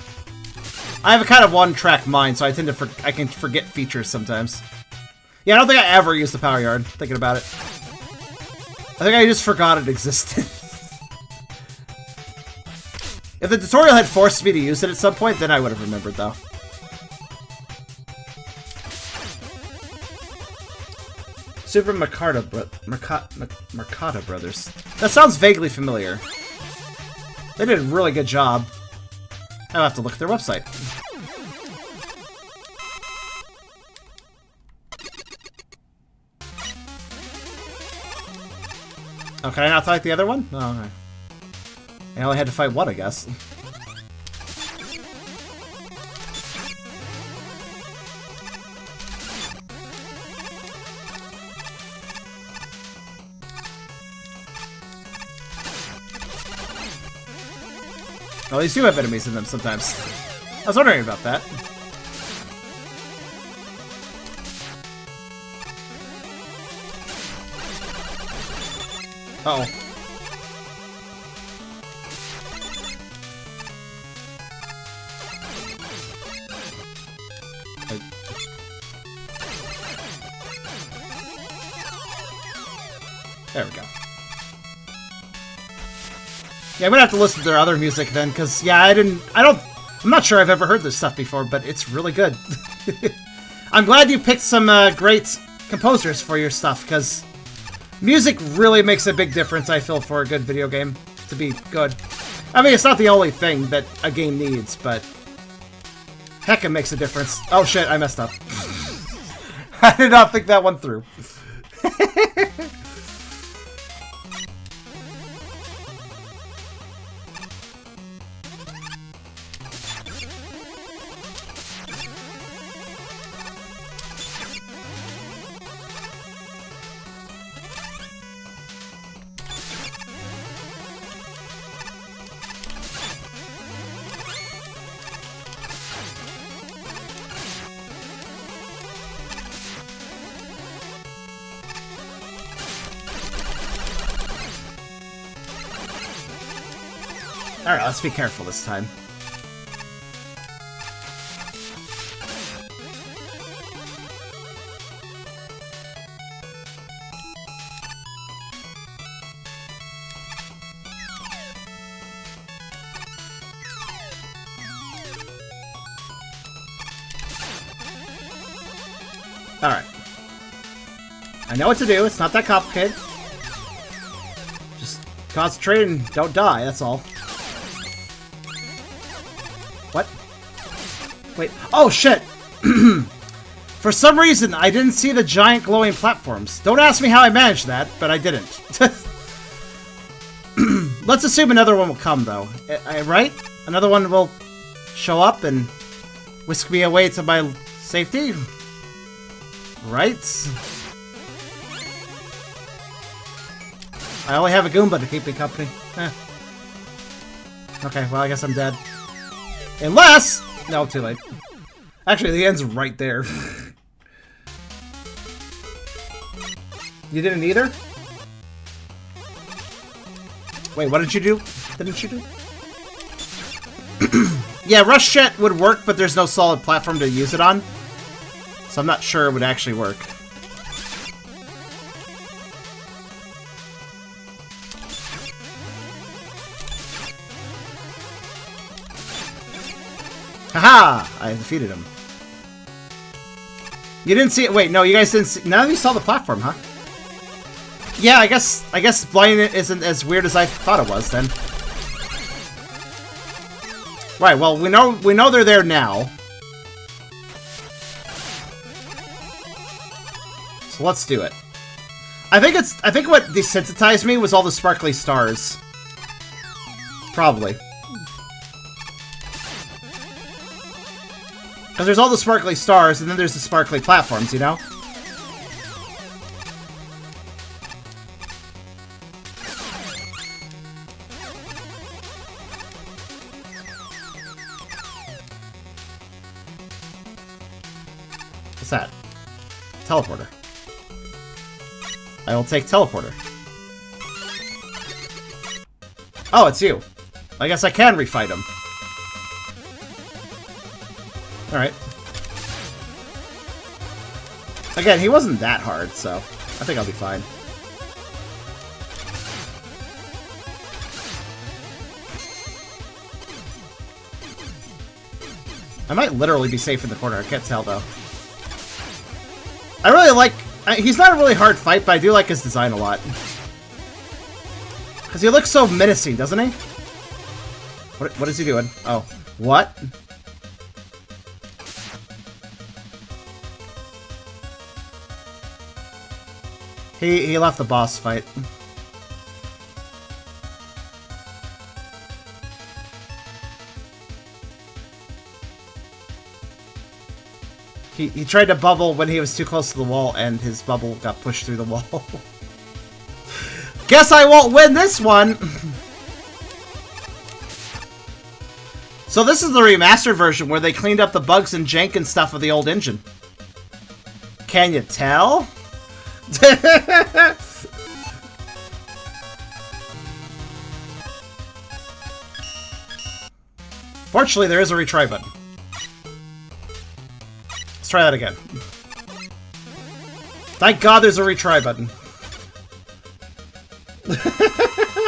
I have a kind of one-track mind, so I tend to I can forget features sometimes. Yeah, I don't think I ever used the power yard, thinking about it. I think I just forgot it existed. If the tutorial had forced me to use it at some point, then I would have remembered, though. Super Mercado Brothers. That sounds vaguely familiar. They did a really good job. I'll have to look at their website. Oh, can I not fight the other one? Oh, okay. I only had to fight one, I guess. Oh, these do have enemies in them sometimes. I was wondering about that. Uh-oh. There we go. Yeah, I'm gonna have to listen to their other music then, because, yeah, I'm not sure I've ever heard this stuff before, but it's really good. I'm glad you picked some great composers for your stuff, because music really makes a big difference, I feel, for a good video game to be good. I mean, it's not the only thing that a game needs, but heck, it makes a difference. Oh shit, I messed up. I did not think that one through. Alright, let's be careful this time. Alright. I know what to do, it's not that complicated. Just concentrate and don't die, that's all. What? Wait, oh shit! For some reason, I didn't see the giant glowing platforms. Don't ask me how I managed that, but I didn't. Let's assume another one will come, though. Right? Another one will show up and whisk me away to my safety? Right? I only have a Goomba to keep me company. Okay, well, I guess I'm dead. Unless... No, too late. Actually, the end's right there. You didn't either? Wait, what did you do? Didn't you do? Yeah, Rush Jet would work, but there's no solid platform to use it on. So I'm not sure it would actually work. Haha! I defeated him. You didn't see it. Wait, no, you guys didn't see. None of you saw the platform, huh? Yeah, I guess blinding it isn't as weird as I thought it was then. Right. Well, we know they're there now. So let's do it. I think what desensitized me was all the sparkly stars. Probably. Because there's all the sparkly stars, and then there's the sparkly platforms, you know? What's that? Teleporter. I will take teleporter. Oh, it's you. I guess I can refight him. Alright. Again, he wasn't that hard, so I think I'll be fine. I might literally be safe in the corner. I can't tell, though. I really like... he's not a really hard fight, but I do like his design a lot. Because he looks so menacing, doesn't he? What is he doing? Oh. What? He left the boss fight. He tried to bubble when he was too close to the wall, and his bubble got pushed through the wall. Guess I won't win this one! So this is the remastered version, where they cleaned up the bugs and jank and stuff of the old engine. Can you tell? Fortunately, there is a retry button. Let's try that again. Thank God there's a retry button.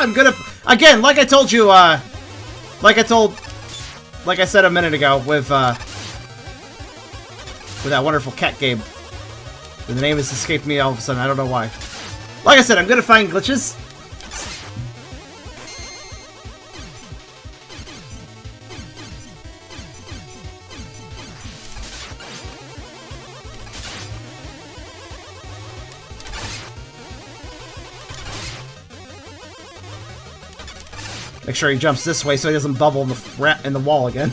I'm gonna... Again, like I told you, like I said a minute ago with that wonderful cat game. The name has escaped me all of a sudden, I don't know why. Like I said, I'm gonna find glitches. Make sure he jumps this way so he doesn't bubble in the wall again.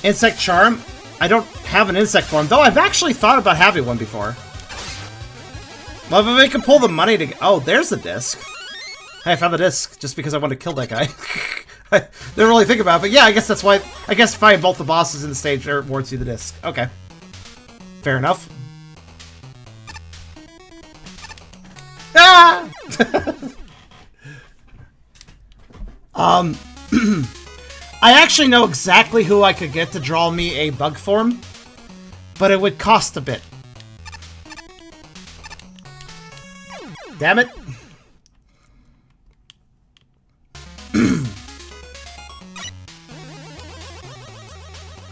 Insect charm? I don't have an insect form, though I've actually thought about having one before. Well, if I can pull the money to... Oh, there's the disc. Hey, I found the disc just because I wanted to kill that guy. I didn't really think about it, but yeah, I guess that's why... I guess find both the bosses in the stage awards you the disc. Okay. Fair enough. Ah! I actually know exactly who I could get to draw me a bug form, but it would cost a bit. Damn it.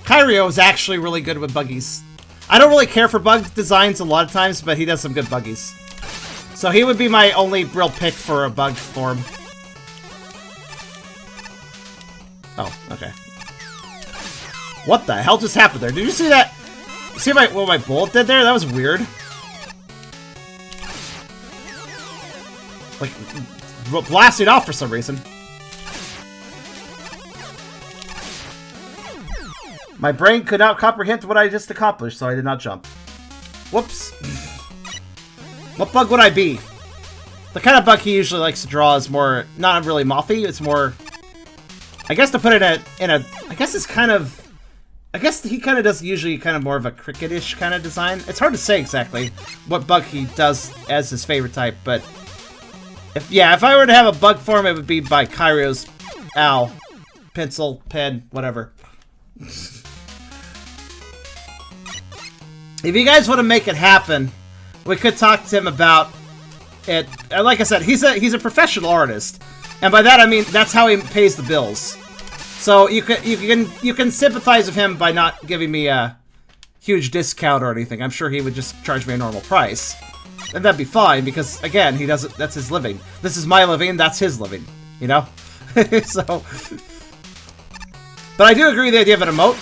Kyreo is actually really good with buggies. I don't really care for bug designs a lot of times, but he does some good buggies. So he would be my only real pick for a bug form. Oh, okay. What the hell just happened there? Did you see that? See what my bullet did there? That was weird. Like, blasted off for some reason. My brain could not comprehend what I just accomplished, so I did not jump. Whoops. What bug would I be? The kind of bug he usually likes to draw is more, not really mothy, it's more... I guess to put it in a... I guess it's kind of... I guess he kind of does usually kind of more of a cricket-ish kind of design. It's hard to say exactly what bug he does as his favorite type, but... If I were to have a bug form, it would be by Kyreo's owl. Pencil, pen, whatever. If you guys want to make it happen, we could talk to him about it. Like I said, he's a professional artist, and by that I mean that's how he pays the bills. So you can sympathize with him by not giving me a huge discount or anything. I'm sure he would just charge me a normal price, and that'd be fine because again, he doesn't. That's his living. This is my living. That's his living. You know. So, but I do agree with the idea of an emote.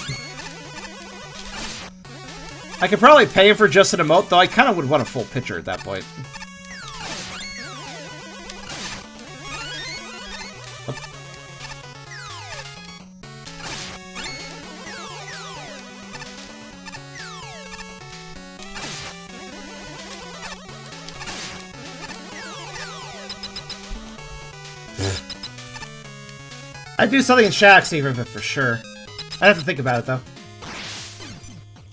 I could probably pay him for just an emote, though I kind of would want a full picture at that point. I'd do something in Shadow Saver for sure. I'd have to think about it, though.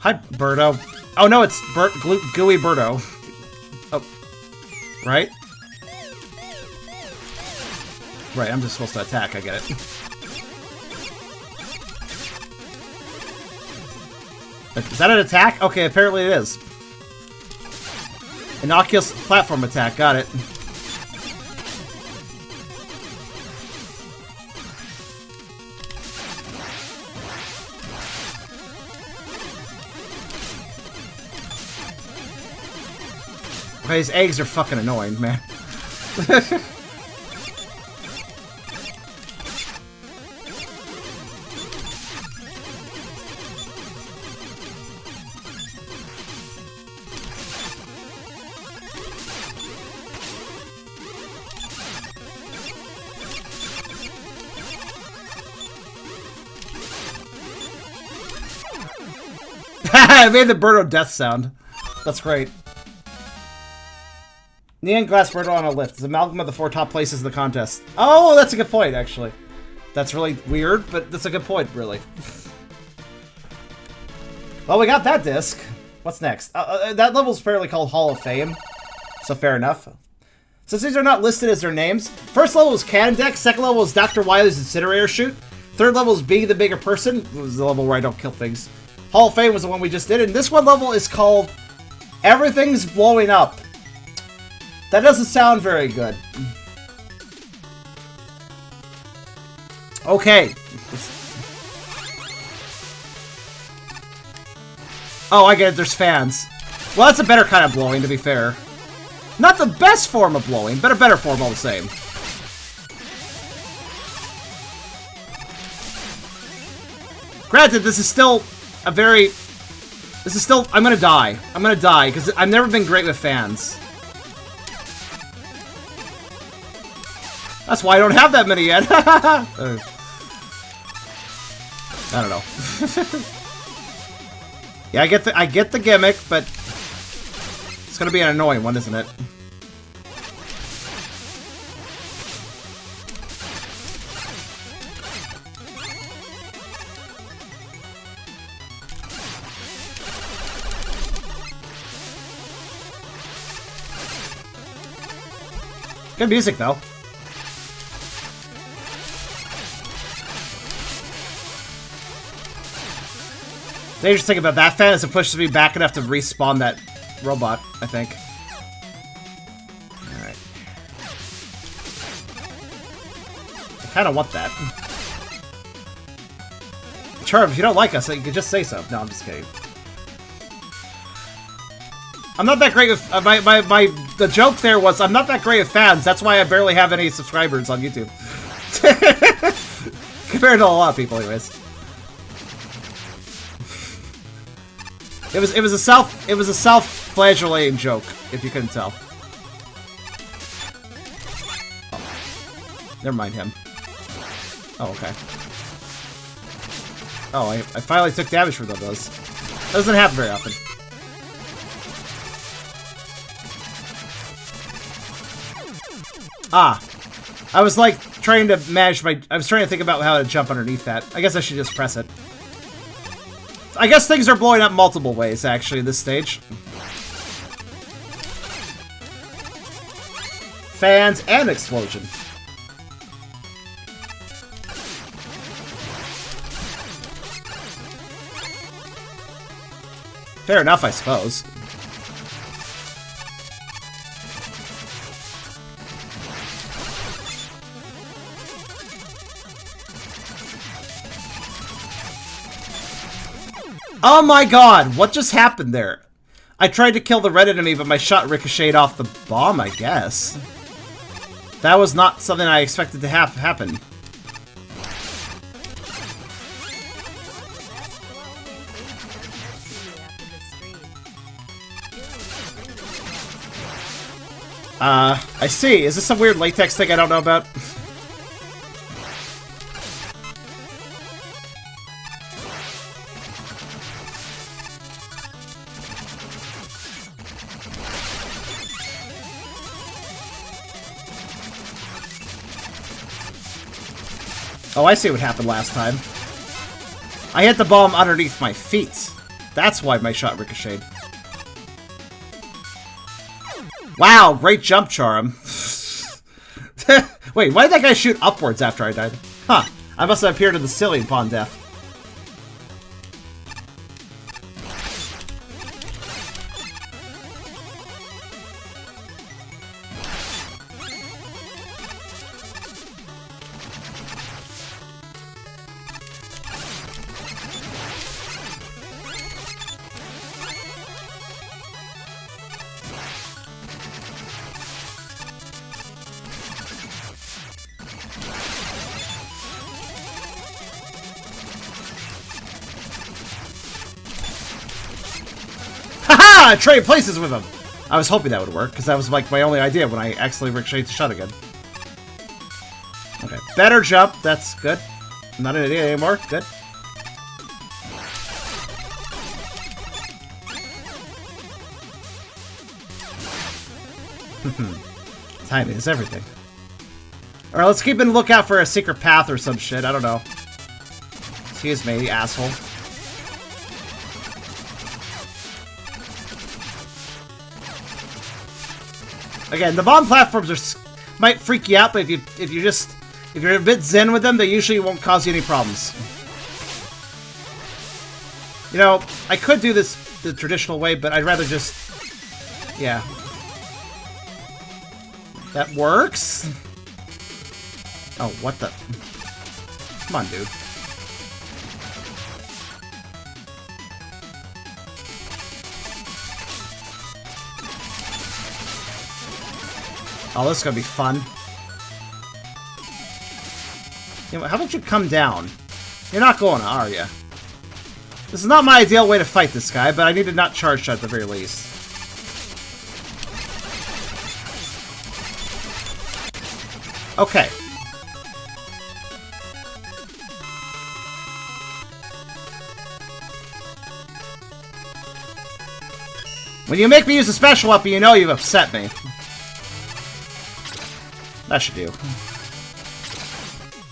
Hi, Birdo. Oh, no, it's Gooey Birdo. Oh. Right? Right, I'm just supposed to attack, I get it. Is that an attack? Okay, apparently it is. Innocuous platform attack, got it. These eggs are fucking annoying, man. I made the Birdo death sound. That's great. Neon Glass Birdo on a lift. It's an amalgam of the 4 top places in the contest. Oh, that's a good point, actually. That's really weird, but that's a good point, really. Well, we got that disc. What's next? That level's fairly called Hall of Fame, so fair enough. Since these are not listed as their names, first level was Cannon Deck, second level was Dr. Wily's Incinerator Chute, third level is Being the Bigger Person, it was the level where I don't kill things. Hall of Fame was the one we just did, and this one level is called Everything's Blowing Up. That doesn't sound very good. Okay. Oh, I get it. There's fans. Well, that's a better kind of blowing, to be fair. Not the best form of blowing, but a better form all the same. Granted, this is still a very... This is still... I'm gonna die. I'm gonna die, because I've never been great with fans. That's why I don't have that many yet. I don't know. Yeah, I get the gimmick, but it's gonna be an annoying one, isn't it? Good music, though. Dangerous thing about that fan is it pushes me back enough to respawn that robot, I think. Alright. I kinda want that. Charm, if you don't like us, you can just say so. No, I'm just kidding. I'm not that great with... the joke there was, I'm not that great with fans, that's why I barely have any subscribers on YouTube. Compared to a lot of people, anyways. It was a self-flagellating joke, if you couldn't tell. Oh. Never mind him. Oh, okay. Oh, I finally took damage from those. Doesn't happen very often. Ah. I was like trying to manage my... I was trying to think about how to jump underneath that. I guess I should just press it. I guess things are blowing up multiple ways, actually, this stage. Fans and explosion. Fair enough, I suppose. Oh my god, what just happened there? I tried to kill the red enemy, but my shot ricocheted off the bomb, I guess. That was not something I expected to happen. I see. Is this some weird latex thing I don't know about? Oh, I see what happened last time. I hit the bomb underneath my feet. That's why my shot ricocheted. Wow, great jump, Charm. Wait, why did that guy shoot upwards after I died? Huh, I must have appeared in the ceiling upon death. Haha! Trade places with him! I was hoping that would work, because that was like my only idea when I accidentally ricocheted the shot again. Okay, better jump, that's good. I'm not an idiot anymore, good. Timing is everything. Alright, let's keep in lookout for a secret path or some shit, I don't know. Excuse me, asshole. Again, the bomb platforms might freak you out, but if you're a bit zen with them, they usually won't cause you any problems. You know, I could do this the traditional way, but I'd rather just... Yeah. That works? Oh, what the... Come on, dude. Oh, this is gonna be fun. You know, how about you come down? You're not going to, are you? This is not my ideal way to fight this guy, but I need to not charge shot at the very least. Okay. When you make me use a special weapon, you know you've upset me. That should do.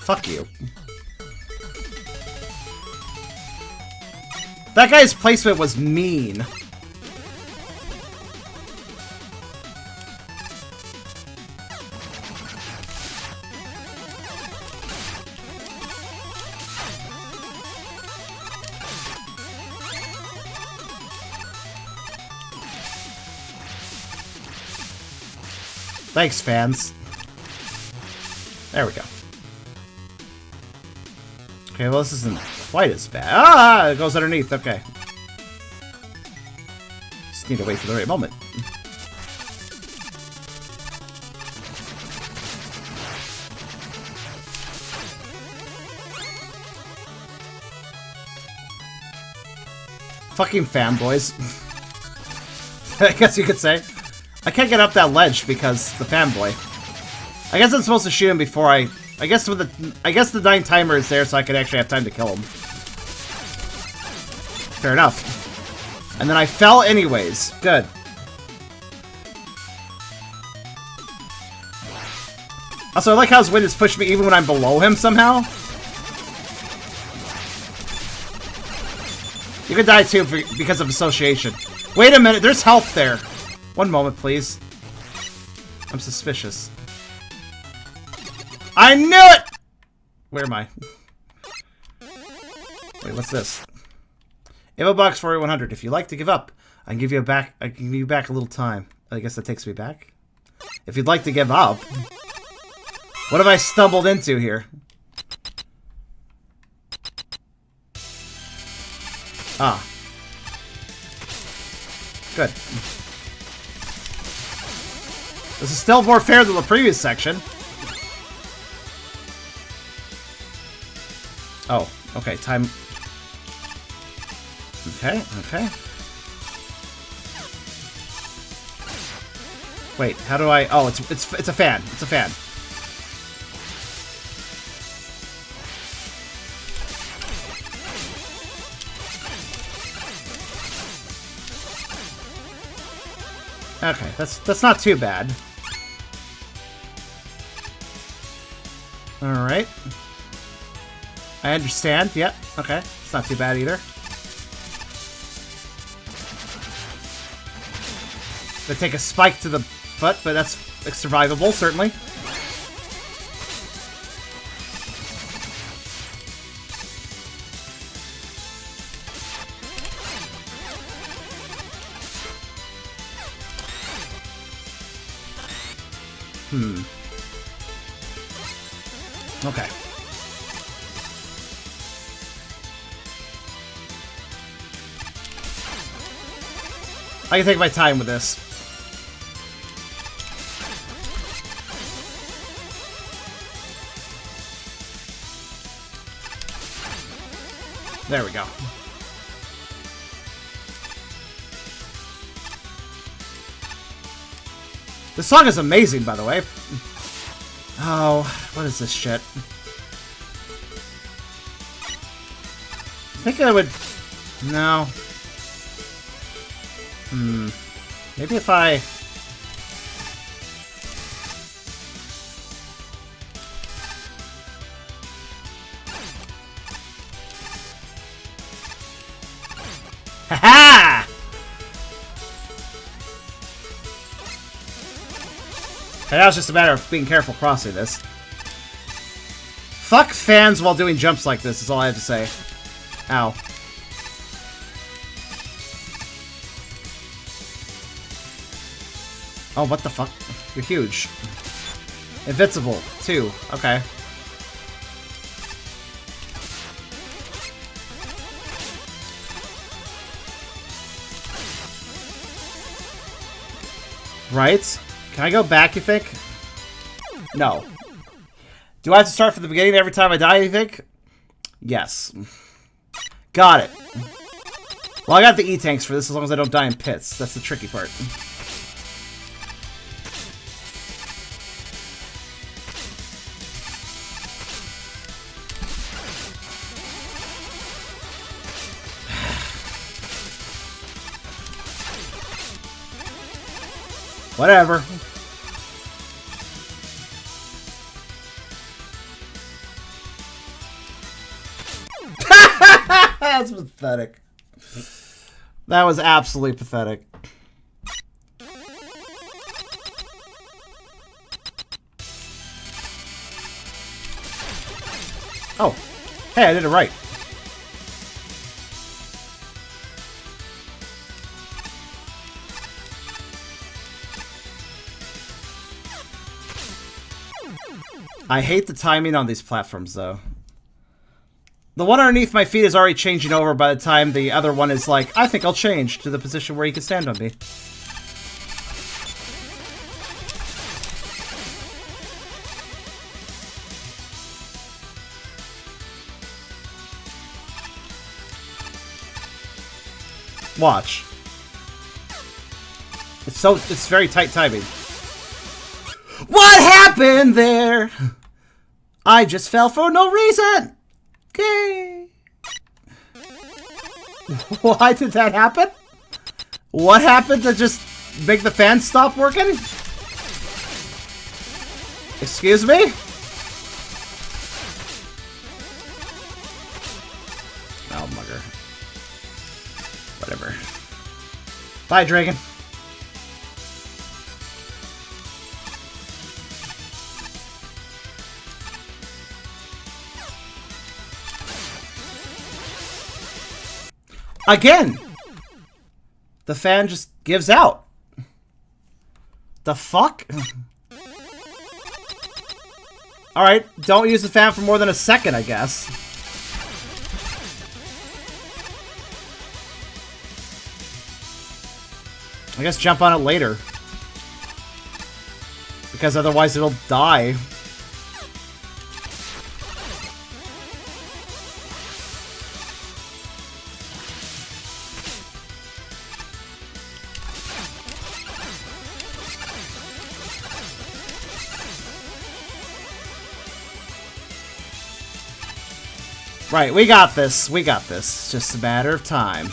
Fuck you. That guy's placement was mean. Thanks, fans. There we go. Okay, well, this isn't quite as bad. Ah! It goes underneath. Okay. Just need to wait for the right moment. Fucking fanboys. I guess you could say. I can't get up that ledge because the fanboy. I guess I'm supposed to shoot him before I guess the 9 timer is there so I can actually have time to kill him. Fair enough. And then I fell anyways. Good. Also, I like how his wind has pushed me even when I'm below him somehow. You could die too because of association. Wait a minute, there's health there. One moment, please. I'm suspicious. I knew it! Where am I? Wait, what's this? Ammo box 4100. If you like to give up, I can give you back a little time. I guess that takes me back. If you'd like to give up. What have I stumbled into here? Ah. Good. This is still more fair than the previous section. Oh, okay, time. Okay, okay. Wait, how do I? Oh, it's a fan. It's a fan. Okay, that's not too bad. All right. I understand. Yep. Okay, it's not too bad either. They take a spike to the foot, but that's survivable, certainly. Okay. I can take my time with this. There we go. This song is amazing, by the way. Oh, what is this shit? I think I would... No. Maybe if I... Ha-ha! And now it's just a matter of being careful crossing this. Fuck fans while doing jumps like this is all I have to say. Ow. Oh, what the fuck? You're huge. Invincible, too. Okay. Right? Can I go back, you think? No. Do I have to start from the beginning every time I die, you think? Yes. Got it. Well, I got the E-tanks for this as long as I don't die in pits. That's the tricky part. Whatever. That's pathetic. That was absolutely pathetic. Oh. Hey, I did it right. I hate the timing on these platforms, though. The one underneath my feet is already changing over by the time the other one is like, I think I'll change to the position where you can stand on me. Watch. It's very tight timing. What happened there? I just fell for no reason. Okay. Why did that happen? What happened to just make the fan stop working? Excuse me? Oh, mugger. Whatever. Bye, dragon. Again! The fan just gives out. The fuck? Alright, don't use the fan for more than a second, I guess. I guess jump on it later. Because otherwise it'll die. Right, we got this. We got this. It's just a matter of time.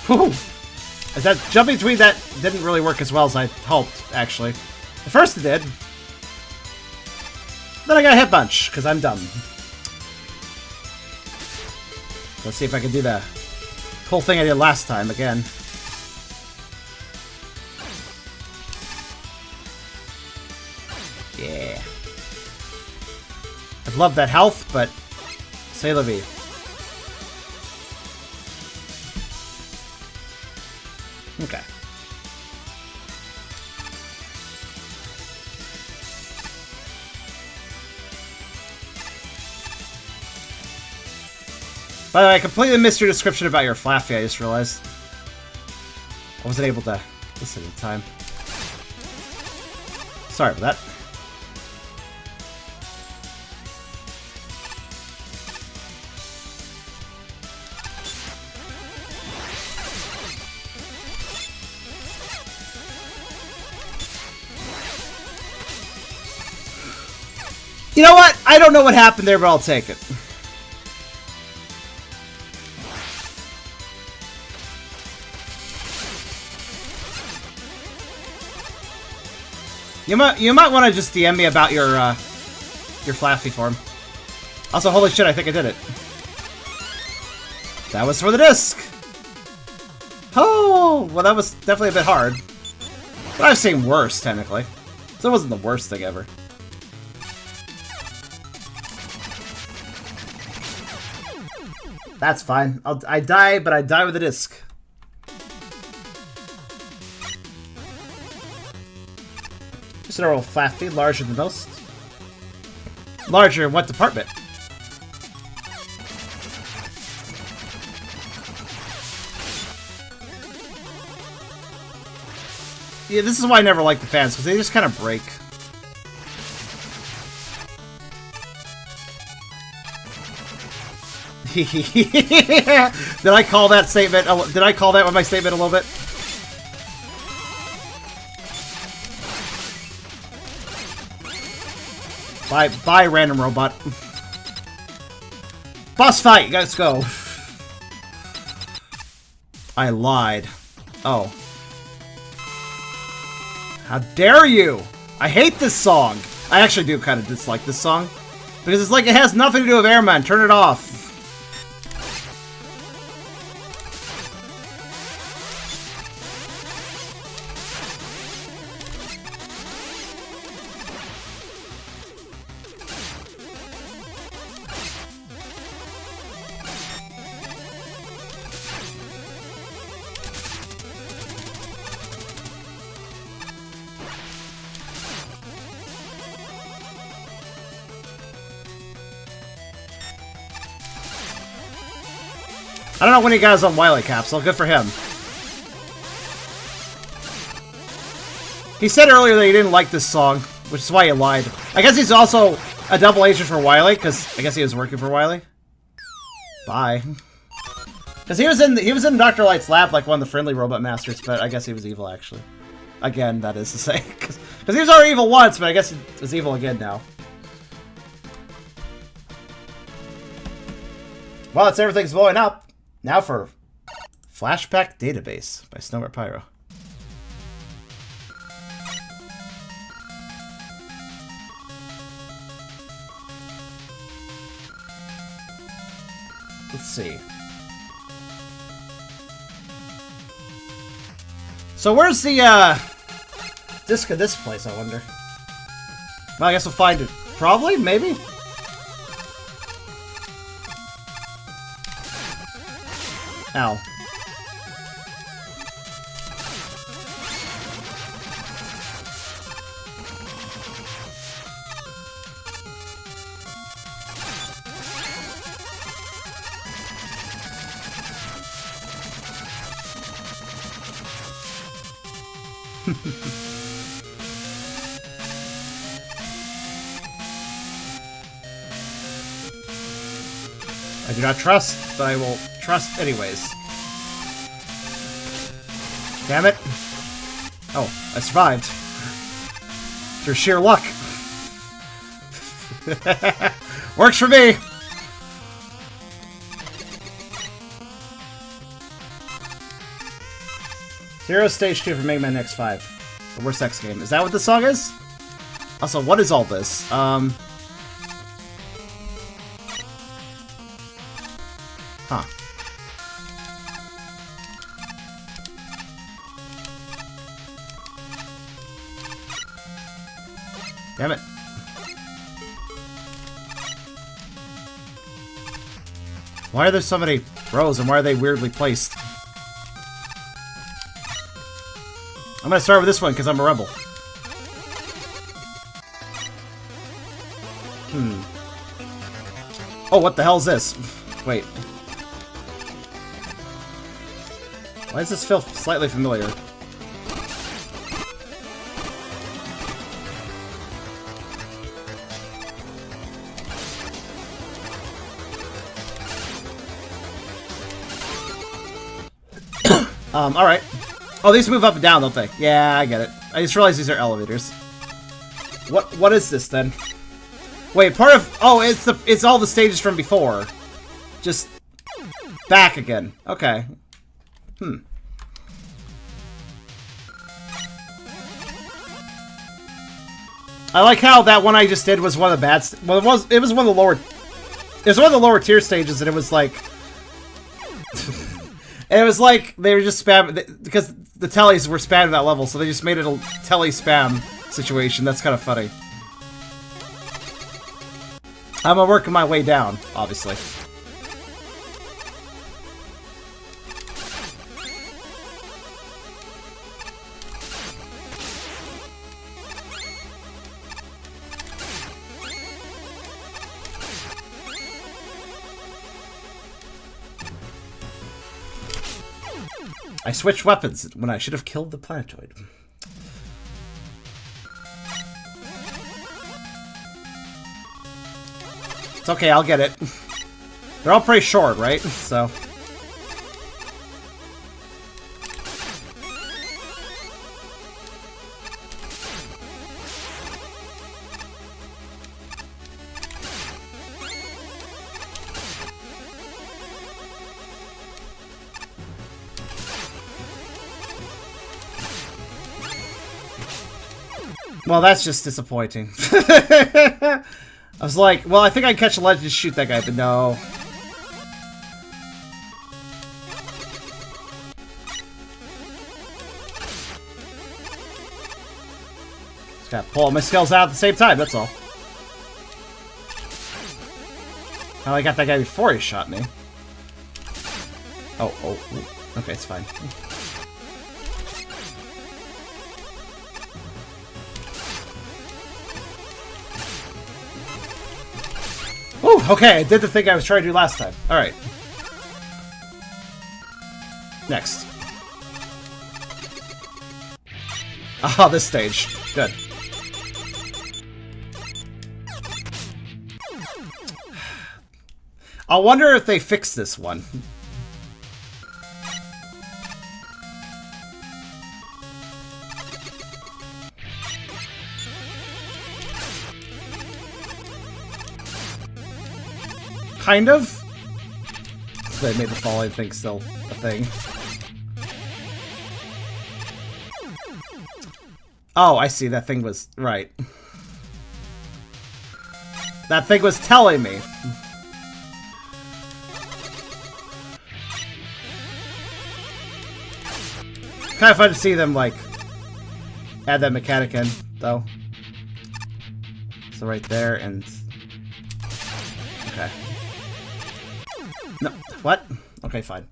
Whew. Is that jumping between that didn't really work as well as I hoped, actually. At first it did. Then I got a hit bunch, because I'm dumb. Let's see if I can do the whole thing I did last time again. Yeah. I'd love that health, but c'est la vie. Okay. By the way, I completely missed your description about your Flaffy, I just realized. I wasn't able to listen in time. Sorry for that. You know what? I don't know what happened there, but I'll take it. You might want to just DM me about your Flaffy form. Also, holy shit, I think I did it. That was for the disc. Oh, well, that was definitely a bit hard. But I've seen worse, technically. So it wasn't the worst thing ever. That's fine. I die, but I die with a disc. Just an oral Flaffy, larger than most. Larger in what department? Yeah, this is why I never like the fans, because they just kind of break. Did I call that statement? Did I call that with my statement a little bit? Bye, random robot. Boss fight! Let's go. I lied. Oh. How dare you! I hate this song! I actually do kind of dislike this song. Because it's like it has nothing to do with Airman. Turn it off. I don't know when he got his own Wily capsule. Good for him. He said earlier that he didn't like this song, which is why he lied. I guess he's also a double agent for Wily, because I guess he was working for Wily. Bye. Because he was in Dr. Light's lab like one of the friendly robot masters, but I guess he was evil actually. Again, that is to say. Because he was already evil once, but I guess he was evil again now. Well, it's everything's blowing up. Now for Flashback Database by Snowbird Pyro. Let's see. So where's the disc of this place, I wonder? Well, I guess we'll find it. Probably? Maybe? Ow. I do not trust, but I will trust anyways. Damn it. Oh, I survived. Through sheer luck. Works for me! Zero Stage 2 for MaGMML1 X5. The worst X game. Is that what the song is? Also, what is all this? Huh. Damn it. Why are there so many rows and why are they weirdly placed? I'm gonna start with this one because I'm a rebel. Oh, what the hell is this? Wait. Why does this feel slightly familiar? Alright. Oh, these move up and down, don't they? Yeah, I get it. I just realized these are elevators. What is this, then? Wait, part of... Oh, it's all the stages from before. Just... back again. Okay. I like how that one I just did was one of the bad... Well, it was one of the lower... It was one of the lower tier stages, and it was like... And it was like they were just spamming because the tellies were spamming that level, so they just made it a telly spam situation. That's kind of funny. I'm working my way down, obviously. I switched weapons when I should have killed the planetoid. It's okay, I'll get it. They're all pretty short, right? So... Well, that's just disappointing. I was like, well, I think I can catch a ledge and shoot that guy, but no. Just gotta pull all my skills out at the same time, that's all. Oh, I got that guy before he shot me. Oh, okay, it's fine. Ooh, okay, I did the thing I was trying to do last time. Alright. Next. Ah, this stage. Good. I wonder if they fixed this one. Kind of. So they made the falling thing still a thing. Oh, I see. That thing was right. That thing was telling me. Kind of fun to see them, like, add that mechanic in, though. So right there, and... Okay. No, what? Okay, fine.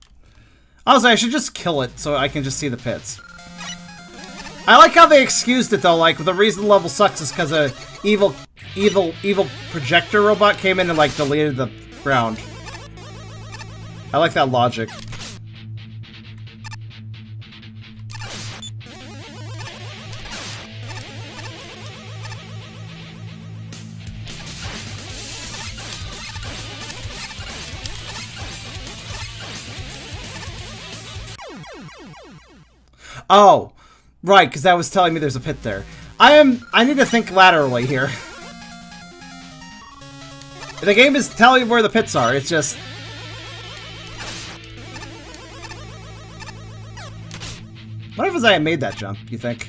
Honestly, I should just kill it so I can just see the pits. I like how they excused it, though, like, the reason the level sucks is because a evil projector robot came in and, like, deleted the ground. I like that logic. Oh, right, because that was telling me there's a pit there. I need to think laterally here. The game is telling me where the pits are, it's just... What if I had made that jump, you think?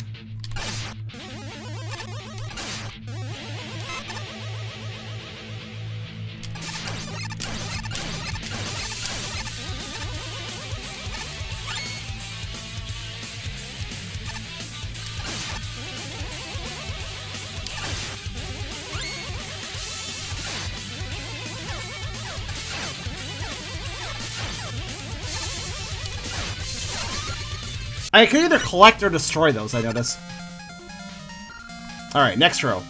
I can either collect or destroy those, I notice. Alright, next row.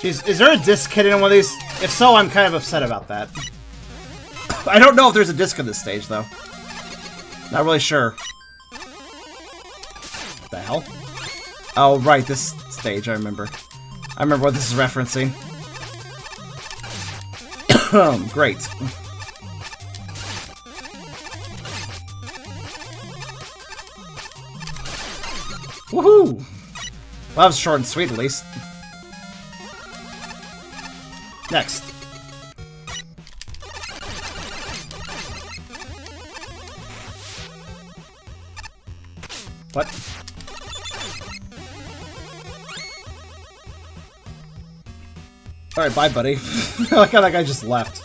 Jeez, is there a disc hidden in one of these? If so, I'm kind of upset about that. I don't know if there's a disc in this stage, though. Not really sure. What the hell? Oh, right, this stage, I remember. I remember what this is referencing. Great. Woohoo! Well, that was short and sweet, at least. Next. What? Alright, bye, buddy. I like how that guy just left.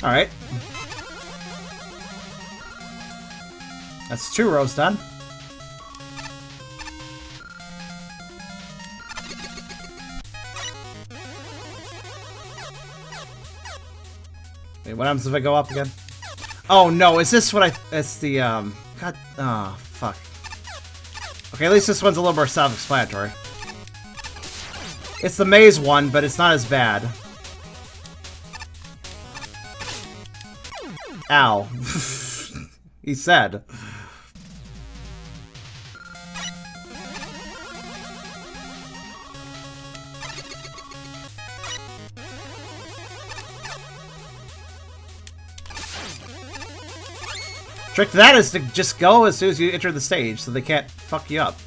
Alright. That's 2 rows done. Wait, what happens if I go up again? Oh no, is this what it's the, God, oh, fuck. Okay, at least this one's a little more self-explanatory. It's the maze one, but it's not as bad. Ow. He said. Trick to that is to just go as soon as you enter the stage, so they can't fuck you up.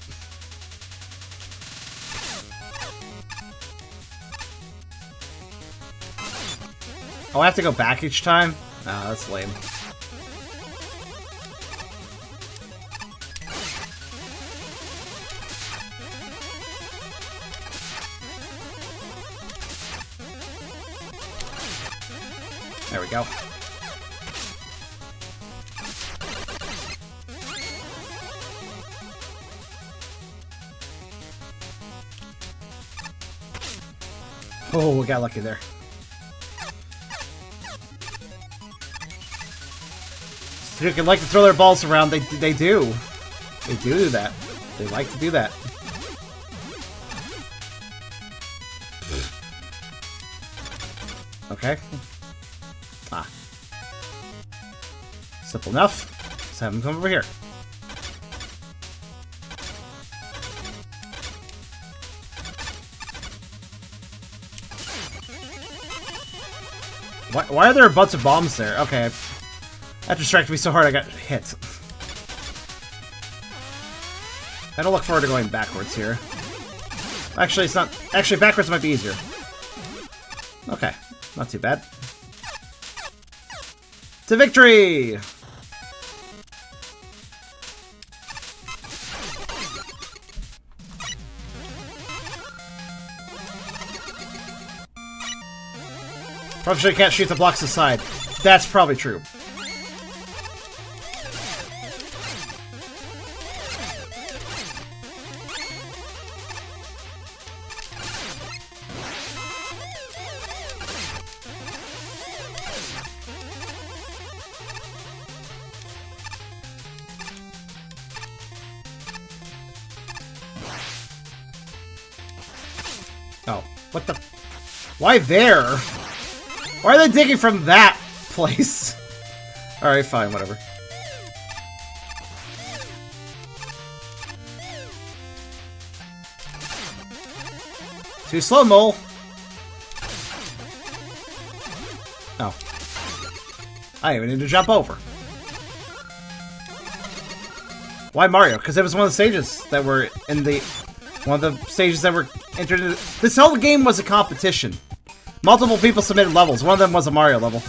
Oh, I have to go back each time? Ah, that's lame. There we go. Oh, we got lucky there. Who can like to throw their balls around? They do. They do that. They like to do that. Okay. Ah. Simple enough. Let's have them come over here. Why are there a bunch of bombs there? Okay. That distracted me so hard I got hit. I don't look forward to going backwards here. Actually, it's not... Actually, backwards might be easier. Okay. Not too bad. To victory! Probably sure you can't shoot the blocks aside. That's probably true. Oh, what the... Why there? Why are they digging from that place? Alright, fine, whatever. Too slow, mole. Oh. I didn't even need to jump over. Why Mario? Because it was one of the stages that were in the... One of the stages that were entered into... This whole game was a competition. Multiple people submitted levels. One of them was a Mario level.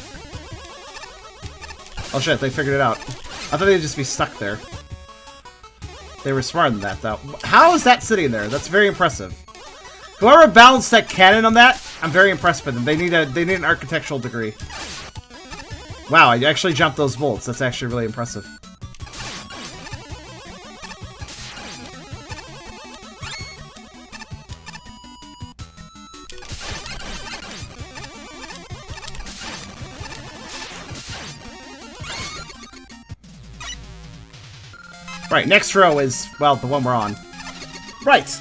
Oh shit, they figured it out. I thought they'd just be stuck there. They were smarter than that, though. How is that sitting there? That's very impressive. Whoever balanced that cannon on that, I'm very impressed with them. They need an architectural degree. Wow, I actually jumped those bolts. That's actually really impressive. Right, next row is, well, the one we're on. Right!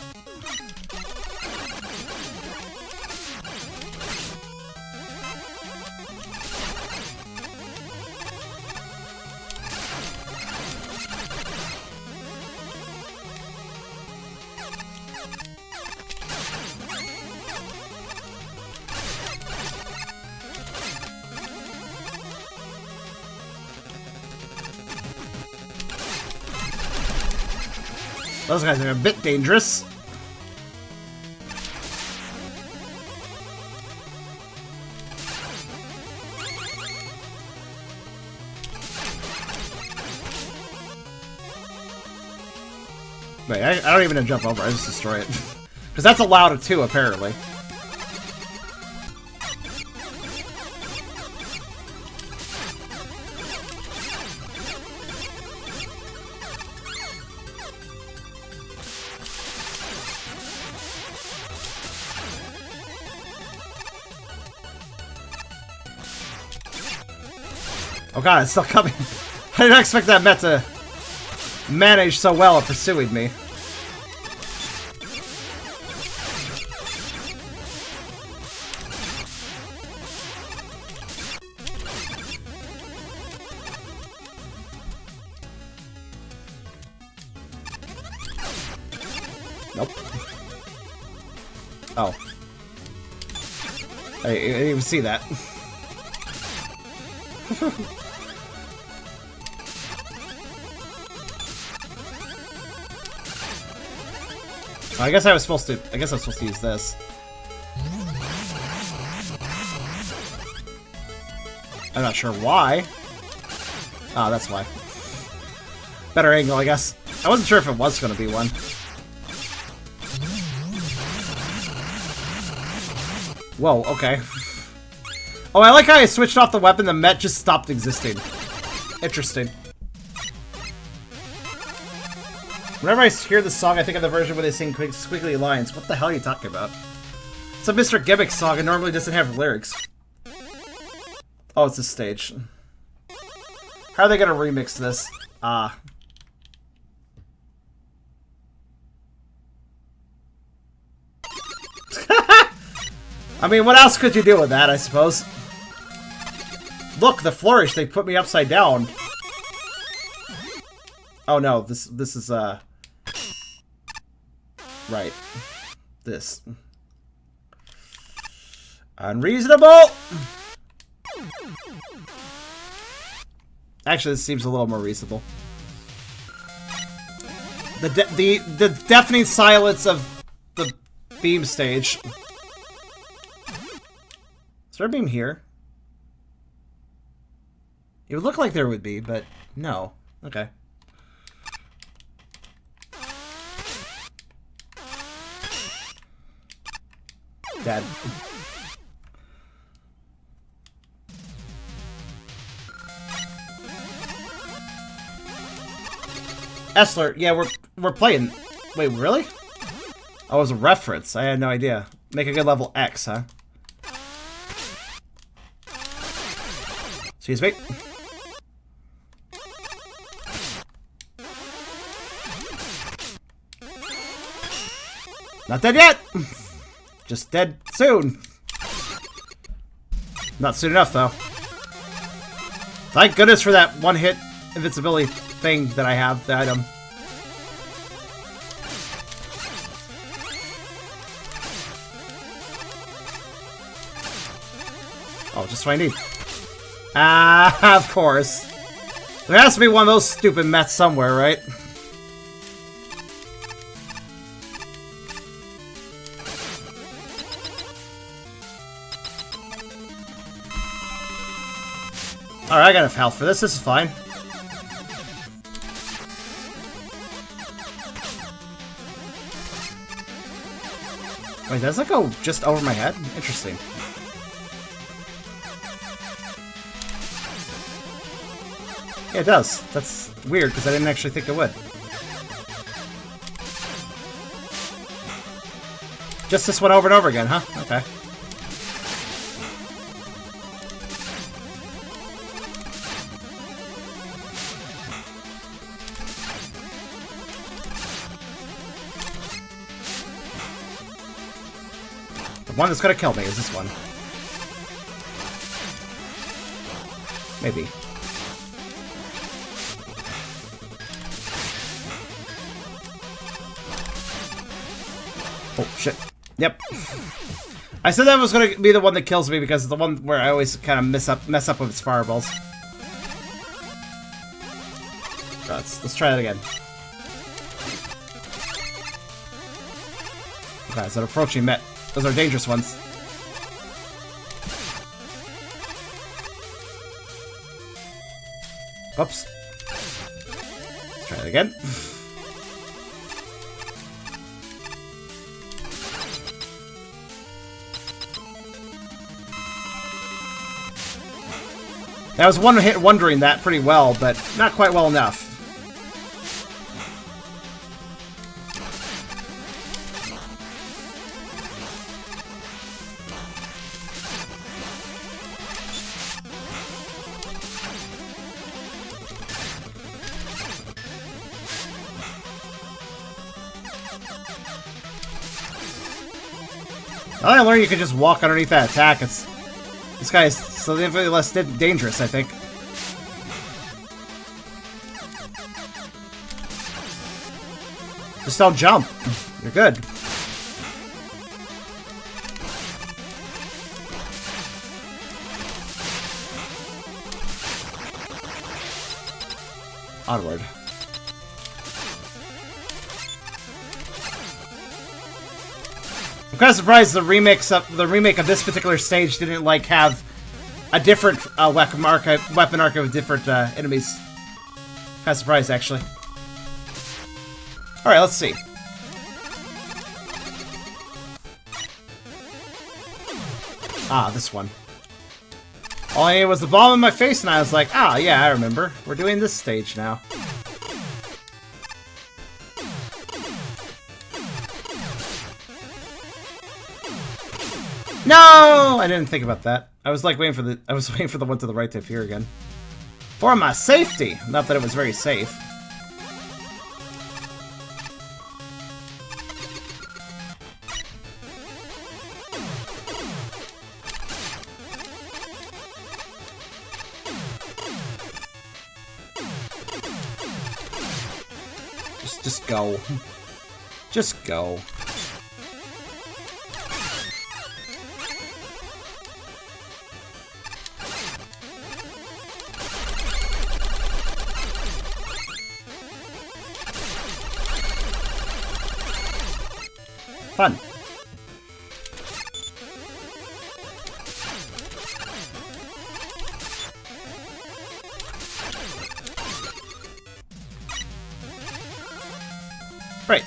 Those guys are a bit dangerous. Wait, I don't even jump over, I just destroy it. Because that's allowed too, apparently. Oh god, it's still coming. I didn't expect that Met to manage so well at pursuing me. Nope. Oh. I didn't even see that. I guess I'm supposed to use this. I'm not sure why. Ah, that's why. Better angle, I guess. I wasn't sure if it was going to be one. Whoa, okay. Oh, I like how I switched off the weapon, the Met just stopped existing. Interesting. Whenever I hear this song, I think of the version where they sing squiggly lines. What the hell are you talking about? It's a Mr. Gimmick song and normally doesn't have lyrics. Oh, it's a stage. How are they gonna remix this? Ah. I mean, what else could you do with that, I suppose? Look, the flourish, they put me upside down. Oh no, this is, right. This. Unreasonable! Actually, this seems a little more reasonable. The deafening silence of the beam stage. Is there a beam here? It would look like there would be, but no. Okay. Dead. Essler, yeah, we're playing. Wait, really? Oh, it was a reference. I had no idea. Make a good level X, huh? Excuse me. Not dead yet! Just dead soon. Not soon enough, though. Thank goodness for that one-hit invincibility thing that I have, the item. Oh, just what I need. Ah, of course. There has to be one of those stupid Mets somewhere, right? Alright, I got enough health for this. This is fine. Wait, does that go just over my head? Interesting. Yeah, it does. That's weird, because I didn't actually think it would. Just this one over and over again, huh? Okay. The one that's gonna kill me is this one. Maybe. Oh, shit. Yep. I said that was going to be the one that kills me because it's the one where I always kind of mess up with its fireballs. Let's try that again. Okay, it's an approaching Met. Those are dangerous ones. Oops. Let's try it again. I was wondering that pretty well, but not quite well enough. Now that I learned you can just walk underneath that attack, this guy is significantly less dangerous, I think. Just don't jump. You're good. Onward. I'm kind of surprised the remake of this particular stage didn't like have a different weapon arc with different enemies. Kind of surprised actually. All right, let's see. Ah, this one. All I needed was the bomb in my face, and I was like, ah, yeah, I remember. We're doing this stage now. No! I didn't think about that. I was like waiting for the one to the right to appear again. For my safety! Not that it was very safe. Just go. Just go. Fun. Right.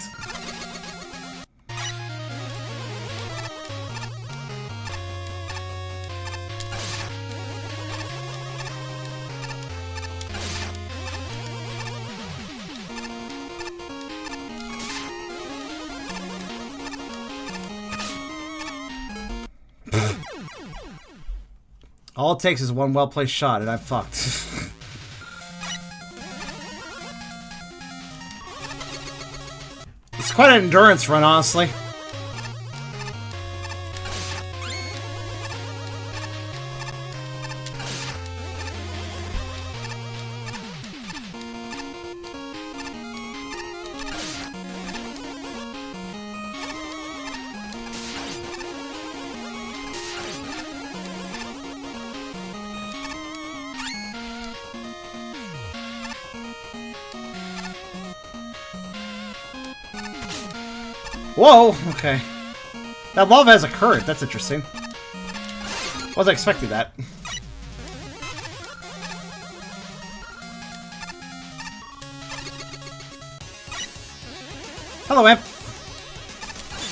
All it takes is one well-placed shot, and I'm fucked. It's quite an endurance run, honestly. Whoa, okay. That lava has a current, that's interesting. Wasn't expecting that. Hello, Imp.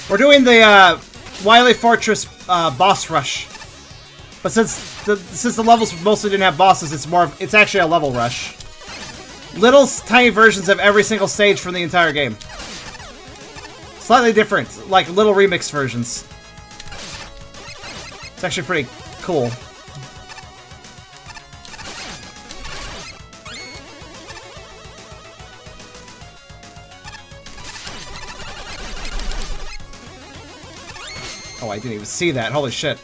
We're doing the Wily Fortress boss rush. But since the levels mostly didn't have bosses, it's actually a level rush. Little tiny versions of every single stage from the entire game. Slightly different, like little remix versions. It's actually pretty cool. Oh, I didn't even see that. Holy shit.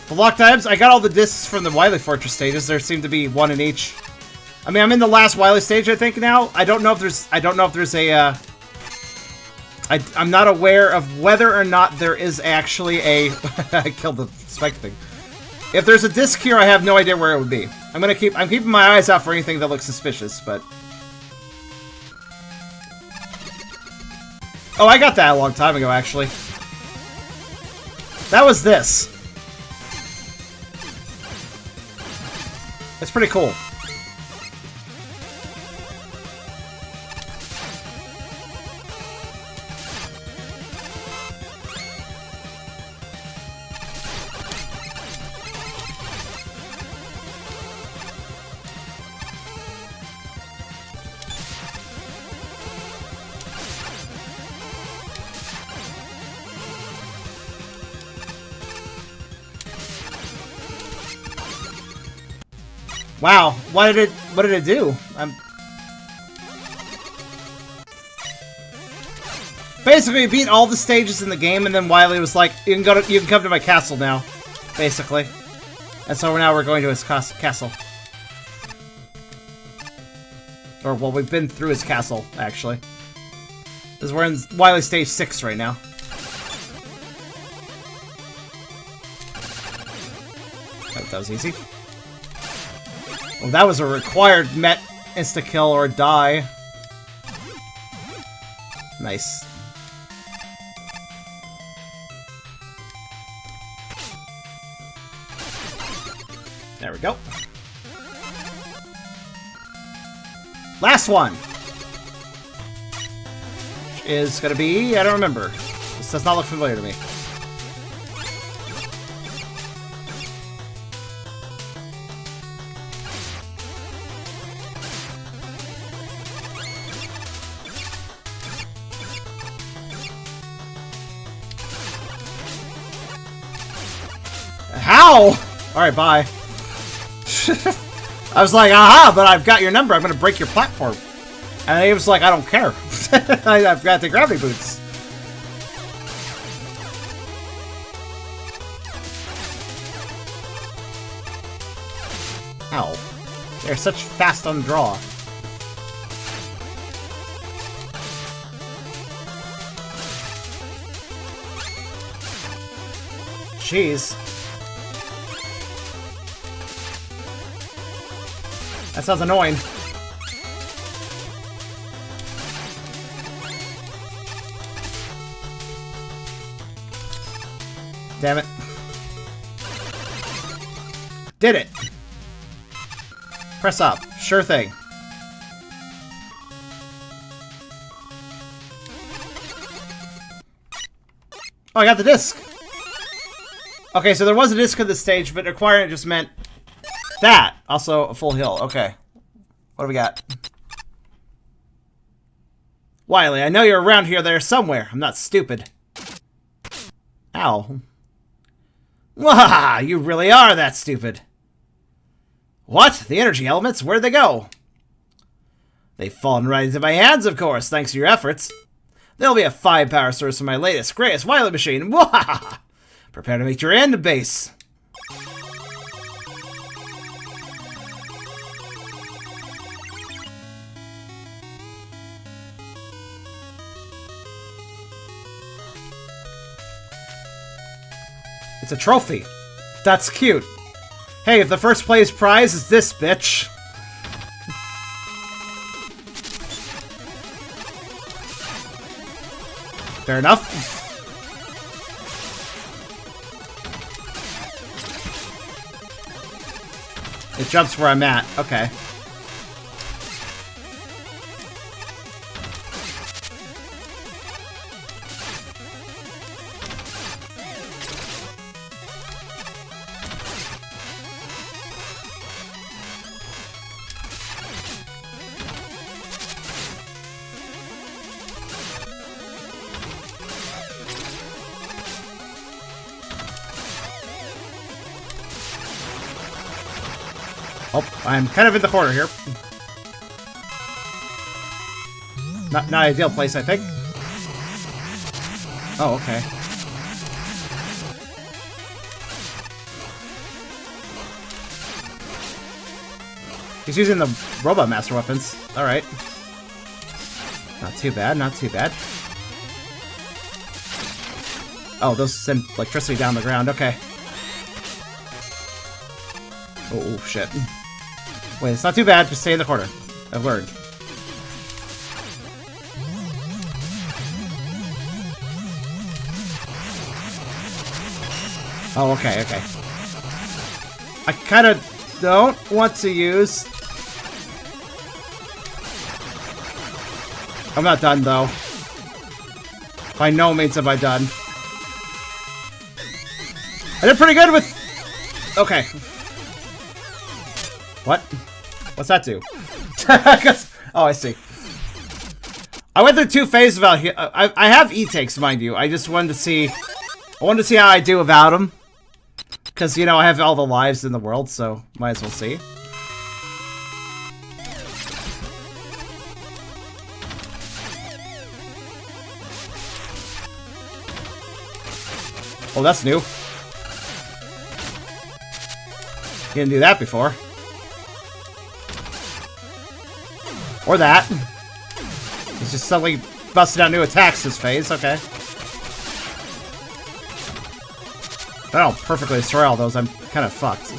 The lock times, I got all the discs from the Wily Fortress stages. There seem to be one in each. I mean, I'm in the last Wily stage, I think, now. I don't know if there's a, I'm not aware of whether or not there is actually a... I killed the spike thing. If there's a disc here, I have no idea where it would be. I'm keeping my eyes out for anything that looks suspicious, but... Oh, I got that a long time ago, actually. That was this. It's pretty cool. Wow, what did it do? Basically, we beat all the stages in the game, and then Wily was like, you can come to my castle now. Basically. And so now we're going to his castle. Or, well, we've been through his castle, actually. Because we're in Wily Stage 6 right now. Oh, that was easy. Well, that was a required Met insta-kill or die. Nice. There we go. Last one! Is gonna be... I don't remember. This does not look familiar to me. How? Alright, bye. I was like, aha, but I've got your number. I'm going to break your platform. And he was like, I don't care. I've got the gravity boots. Ow. They're such fast on draw. Jeez. That sounds annoying. Damn it. Did it. Press up. Sure thing. Oh, I got the disc. Okay, so there was a disc at this stage, but acquiring it just meant that. Also, a full heal. Okay. What do we got? Wily, I know you're around here there somewhere. I'm not stupid. Ow. Wah! You really are that stupid. What? The energy elements? Where'd they go? They've fallen right into my hands, of course, thanks to your efforts. There'll be a 5-power source for my latest, greatest Wily machine. Wah! Prepare to meet your end base. It's a trophy. That's cute. Hey, if the first place prize is this, bitch. Fair enough. It jumps where I'm at. Okay. Oh, I'm kind of in the corner here. Not ideal place, I think. Oh, okay. He's using the Robot Master weapons. Alright. Not too bad, not too bad. Oh, those send electricity down the ground. Okay. Oh, shit. Wait, it's not too bad. Just stay in the corner. I've learned. Oh, okay, okay. I kind of don't want to use... I'm not done, though. By no means am I done. I did pretty good with... Okay. What? What's that do? Oh, I see. I went through 2 phases about here. I have E-takes, mind you. I just wanted to see... I wanted to see how I do without them. Because, you know, I have all the lives in the world, so might as well see. Oh, that's new. Didn't do that before. Or that. He's just suddenly busting out new attacks this phase. Okay. If I don't perfectly destroy all those, I'm kind of fucked.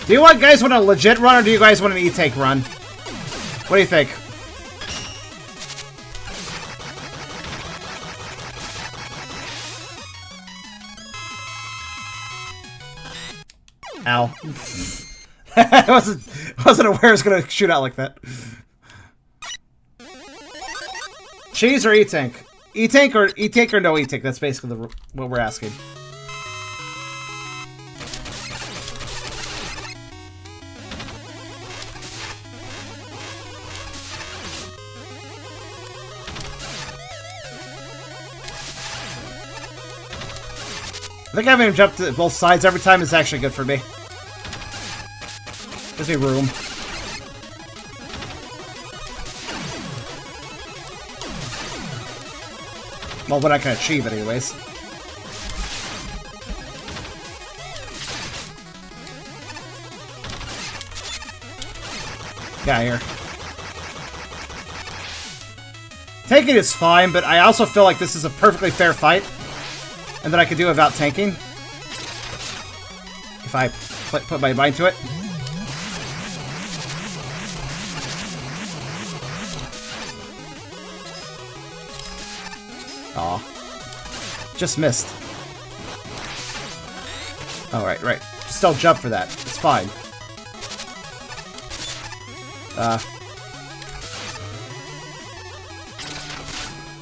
Do you guys want a legit run, or do you guys want an E-Take run? What do you think? Ow. I wasn't aware it was gonna shoot out like that. Cheese or E-Tank? E-Tank or no E-Tank? That's basically what we're asking. I think having him jump to both sides every time is actually good for me. Gives me room. Well, what I can achieve it anyways. Get out of here. Taking is fine, but I also feel like this is a perfectly fair fight. And that I could do without tanking. If I put my mind to it. Aw. Just missed. Oh, right. Still jump for that. It's fine.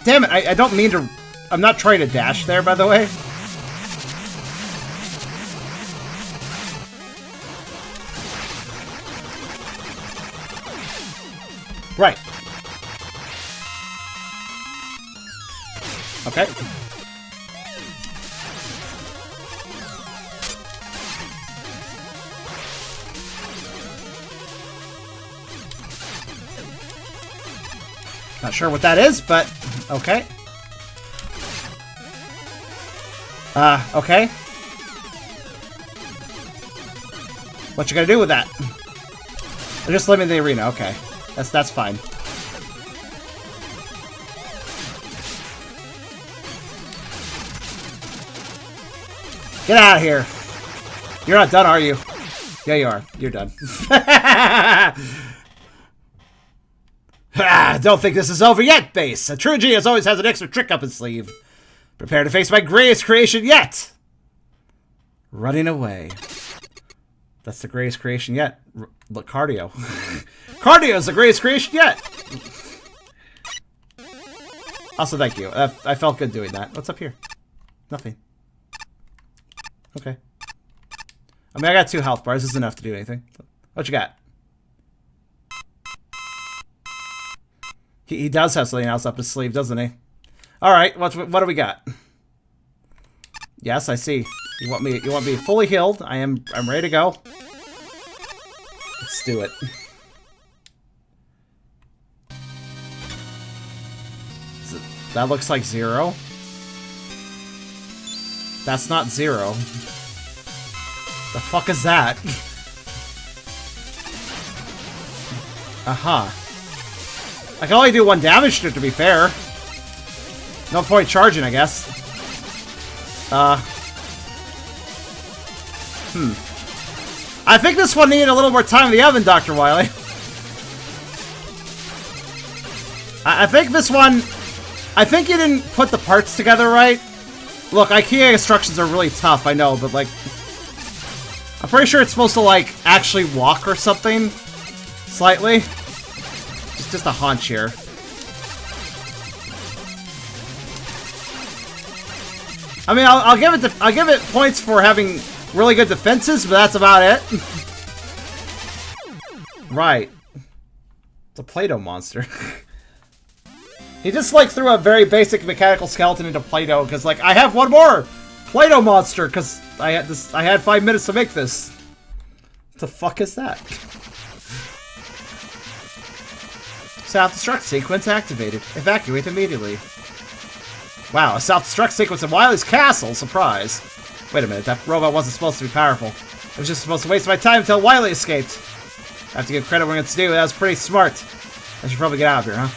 Damn it, I don't mean to... I'm not trying to dash there, by the way. Right. Okay. Not sure what that is, but okay. Okay. What you gonna do with that? Or just limit the arena, okay. That's fine. Get out of here. You're not done, are you? Yeah, you are. You're done. Don't think this is over yet, Base. A true genius always has an extra trick up his sleeve. Prepare to face my greatest creation yet! Running away. That's the greatest creation yet. Look, cardio. Cardio is the greatest creation yet! Also, thank you. I felt good doing that. What's up here? Nothing. Okay. I mean, I got 2 health bars. This is enough to do anything. What you got? He does have something else up his sleeve, doesn't he? Alright, what do we got? Yes, I see. You want me fully healed. I'm ready to go. Let's do it. That looks like 0. That's not 0. The fuck is that? Aha. I can only do 1 damage to it, to be fair. No point charging, I guess. I think this one needed a little more time in the oven, Dr. Wily. I think this one... I think you didn't put the parts together right. Look, IKEA instructions are really tough, I know, but like... I'm pretty sure it's supposed to, like, actually walk or something. Slightly. It's just a haunch here. I mean, I'll give it points for having really good defenses, but that's about it. Right. It's a Play-Doh monster. He just, like, threw a very basic mechanical skeleton into Play-Doh, because, like, I have one more Play-Doh monster, because I had 5 minutes to make this. What the fuck is that? Self-destruct sequence activated. Evacuate immediately. Wow, a self-destruct sequence in Wily's castle. Surprise. Wait a minute, that robot wasn't supposed to be powerful. I was just supposed to waste my time until Wily escaped. I have to give credit when it's due. That was pretty smart. I should probably get out of here, huh?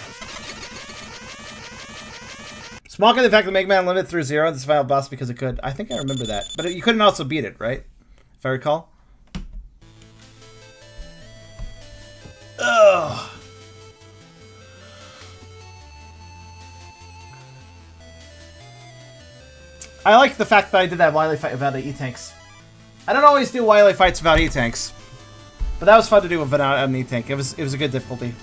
Small the fact that MaGMML limited through 0 this final boss because it could. I think I remember that. But you couldn't also beat it, right? If I recall. Ugh. I like the fact that I did that Wily fight without the E-Tanks. I don't always do Wily fights without E-Tanks. But that was fun to do without an E-Tank. It was a good difficulty.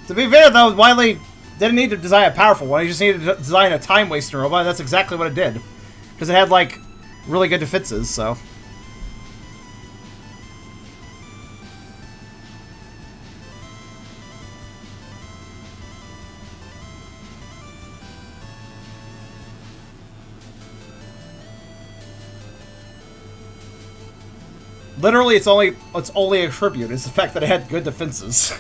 To be fair, though, Wily didn't need to design a powerful one. He just needed to design a time-wasting robot, and that's exactly what it did. Because it had, like, really good defenses, so... Literally, it's only a tribute. It's the fact that it had good defenses.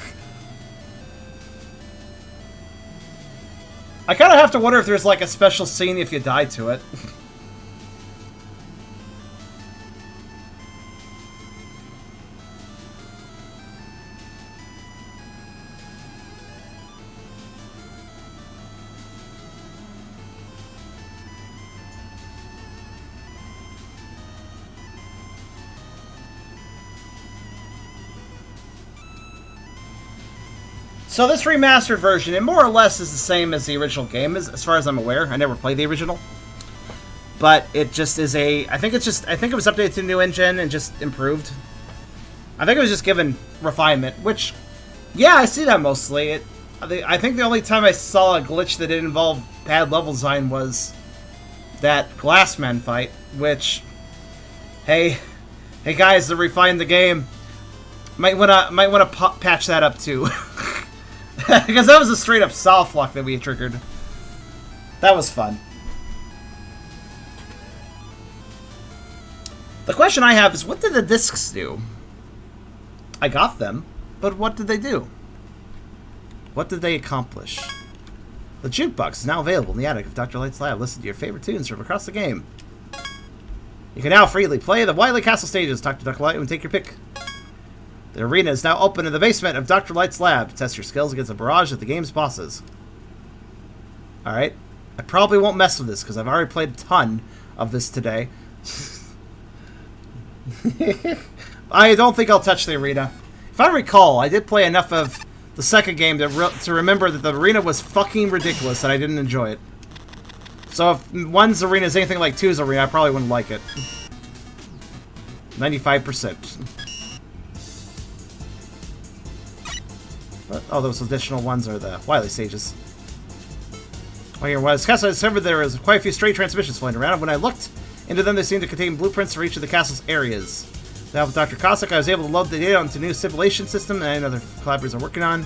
I kind of have to wonder if there's like a special scene if you die to it. So this remastered version, it more or less is the same as the original game, as far as I'm aware. I never played the original. But it just is a... I think it was updated to a new engine and just improved. I think it was just given refinement, which... Yeah, I see that mostly. I think the only time I saw a glitch that didn't involve bad level design was that Glassman fight, which... Hey guys, they refined the game. Might wanna patch that up too. Because that was a straight up soft lock that we triggered. That was fun. The question I have is, what did the discs do? I got them, but what did they do? What did they accomplish? The jukebox is now available in the attic of Dr. Light's lab. Listen to your favorite tunes from across the game. You can now freely play the Wily Castle stages. Talk to Dr. Light and take your pick. The arena is now open in the basement of Dr. Light's lab to test your skills against a barrage of the game's bosses. Alright. I probably won't mess with this because I've already played a ton of this today. I don't think I'll touch the arena. If I recall, I did play enough of the second game to remember that the arena was fucking ridiculous and I didn't enjoy it. So if 1's arena is anything like 2's arena, I probably wouldn't like it. 95%. Oh, those additional ones are the Wily stages. While here was castle, I discovered there was quite a few stray transmissions floating around, and when I looked into them, they seemed to contain blueprints for each of the castle's areas. Now with Dr. Cossack, I was able to load the data onto a new simulation system that I and other collaborators are working on.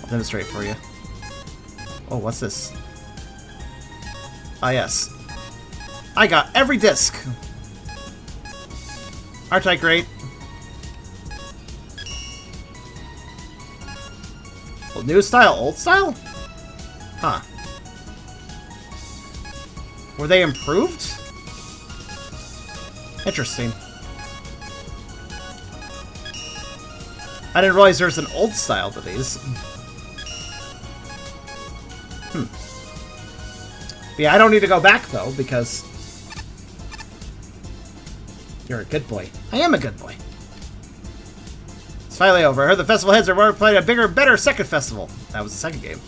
I'll demonstrate for you. Oh, what's this? Ah, yes. I got every disc! Aren't I great? Well, new style, old style? Huh. Were they improved? Interesting. I didn't realize there was an old style to these. But yeah, I don't need to go back, though, because... You're a good boy. I am a good boy. It's finally over. I heard the festival heads are planning a bigger, better second festival. That was the second game.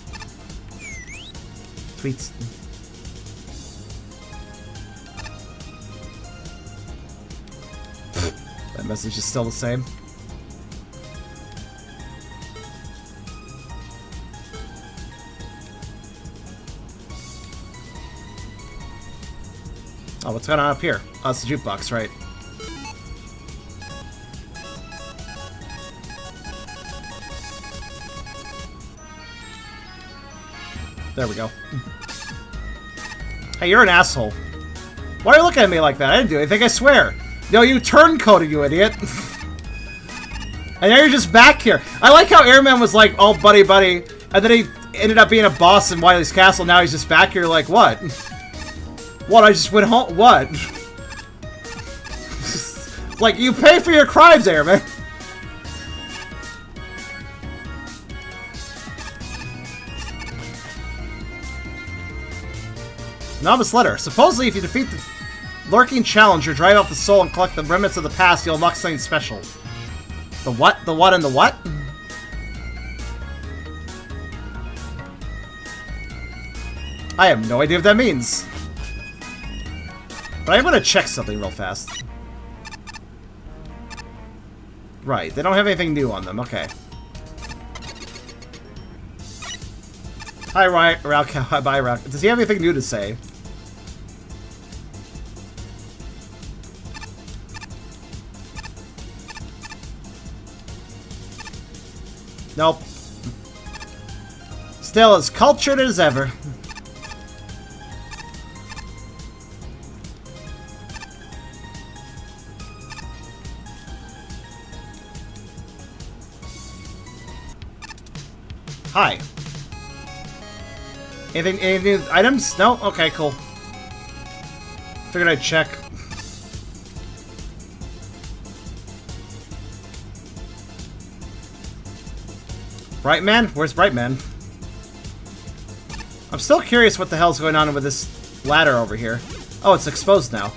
Tweets. That message is still the same. Oh, what's going on up here? Oh, it's the jukebox, right. There we go. Hey, you're an asshole. Why are you looking at me like that? I didn't do anything, I swear. No, you turncoated, you idiot. And now you're just back here. I like how Airman was like, oh, buddy, buddy. And then he ended up being a boss in Wily's castle. Now he's just back here like, what? What, I just went home? What? Like, you pay for your crimes, Airman. Novice letter. Supposedly, if you defeat the lurking challenger, drive off the soul, and collect the remnants of the past, you'll unlock something special. The what? The what and the what? I have no idea what that means. But I'm gonna check something real fast. Right, they don't have anything new on them. Okay. Hi, Rauk. Hi, bye, Rauk. Does he have anything new to say? Nope. Still as cultured as ever. Hi. Anything items? No? Okay, cool. Figured I'd check. Brightman? Where's Brightman? I'm still curious what the hell's going on with this ladder over here. Oh, it's exposed now.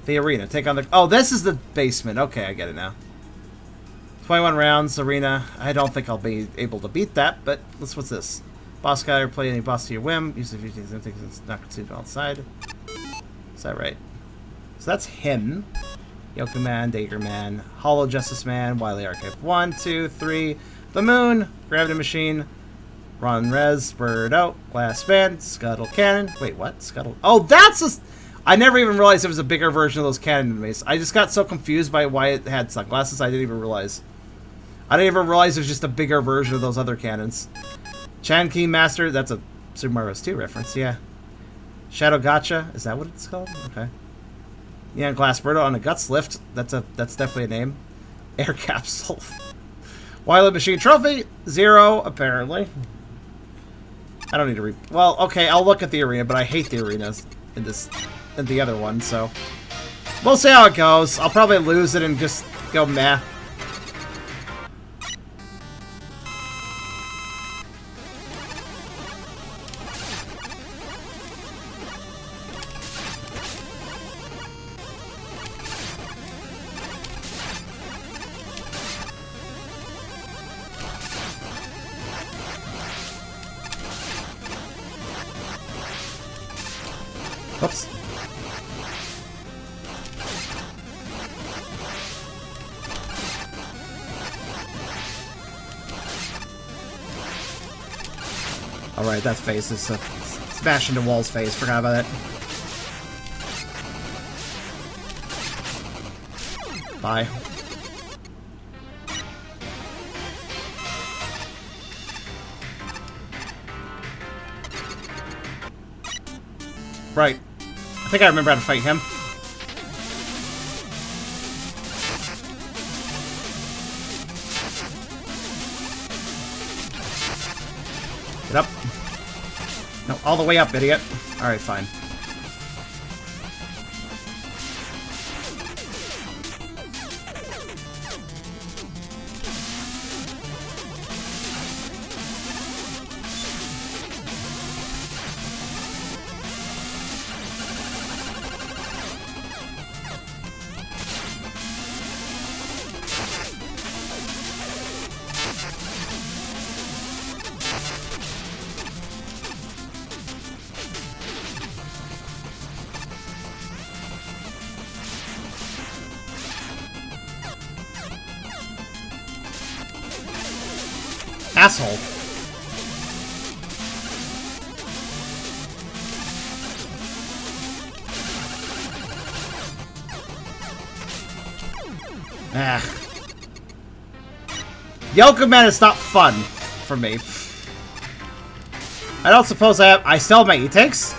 The arena. Take on the... Oh, this is the basement. Okay, I get it now. 21 rounds, arena. I don't think I'll be able to beat that, but what's this? Boss guy, or play any boss to your whim. Use the few things it's not consumed outside. Is that right? So that's him. Yoku Man, Dagger Man, Hollow Justice Man, Wily Archive 1, 2, 3, The Moon, Gravity Machine, Ron Rez, Bird Out, Glass Band, Scuttle Cannon. Wait, what? Scuttle? Oh, that's a... I never even realized it was a bigger version of those cannon enemies. I just got so confused by why it had sunglasses, I didn't even realize. I didn't even realize it was just a bigger version of those other cannons. Chan Key Master, that's a Super Mario Bros. 2 reference, yeah. Shadow Gotcha, is that what it's called? Okay. Yeah, Glass Birdo on a Guts Lift, that's definitely a name. Air Capsule. Wily Machine Trophy, 0, apparently. I don't need to read. Well, okay, I'll look at the arena, but I hate the arenas in the other one, so we'll see how it goes. I'll probably lose it and just go meh. Oops. Alright, that face is smash into Wall's face. Forgot about it. Bye. Right. I think I remember how to fight him. Get up. No, all the way up, idiot. Alright, fine. Asshole. Ah. Yoku Man is not fun for me. I don't suppose I still have my E-Tanks?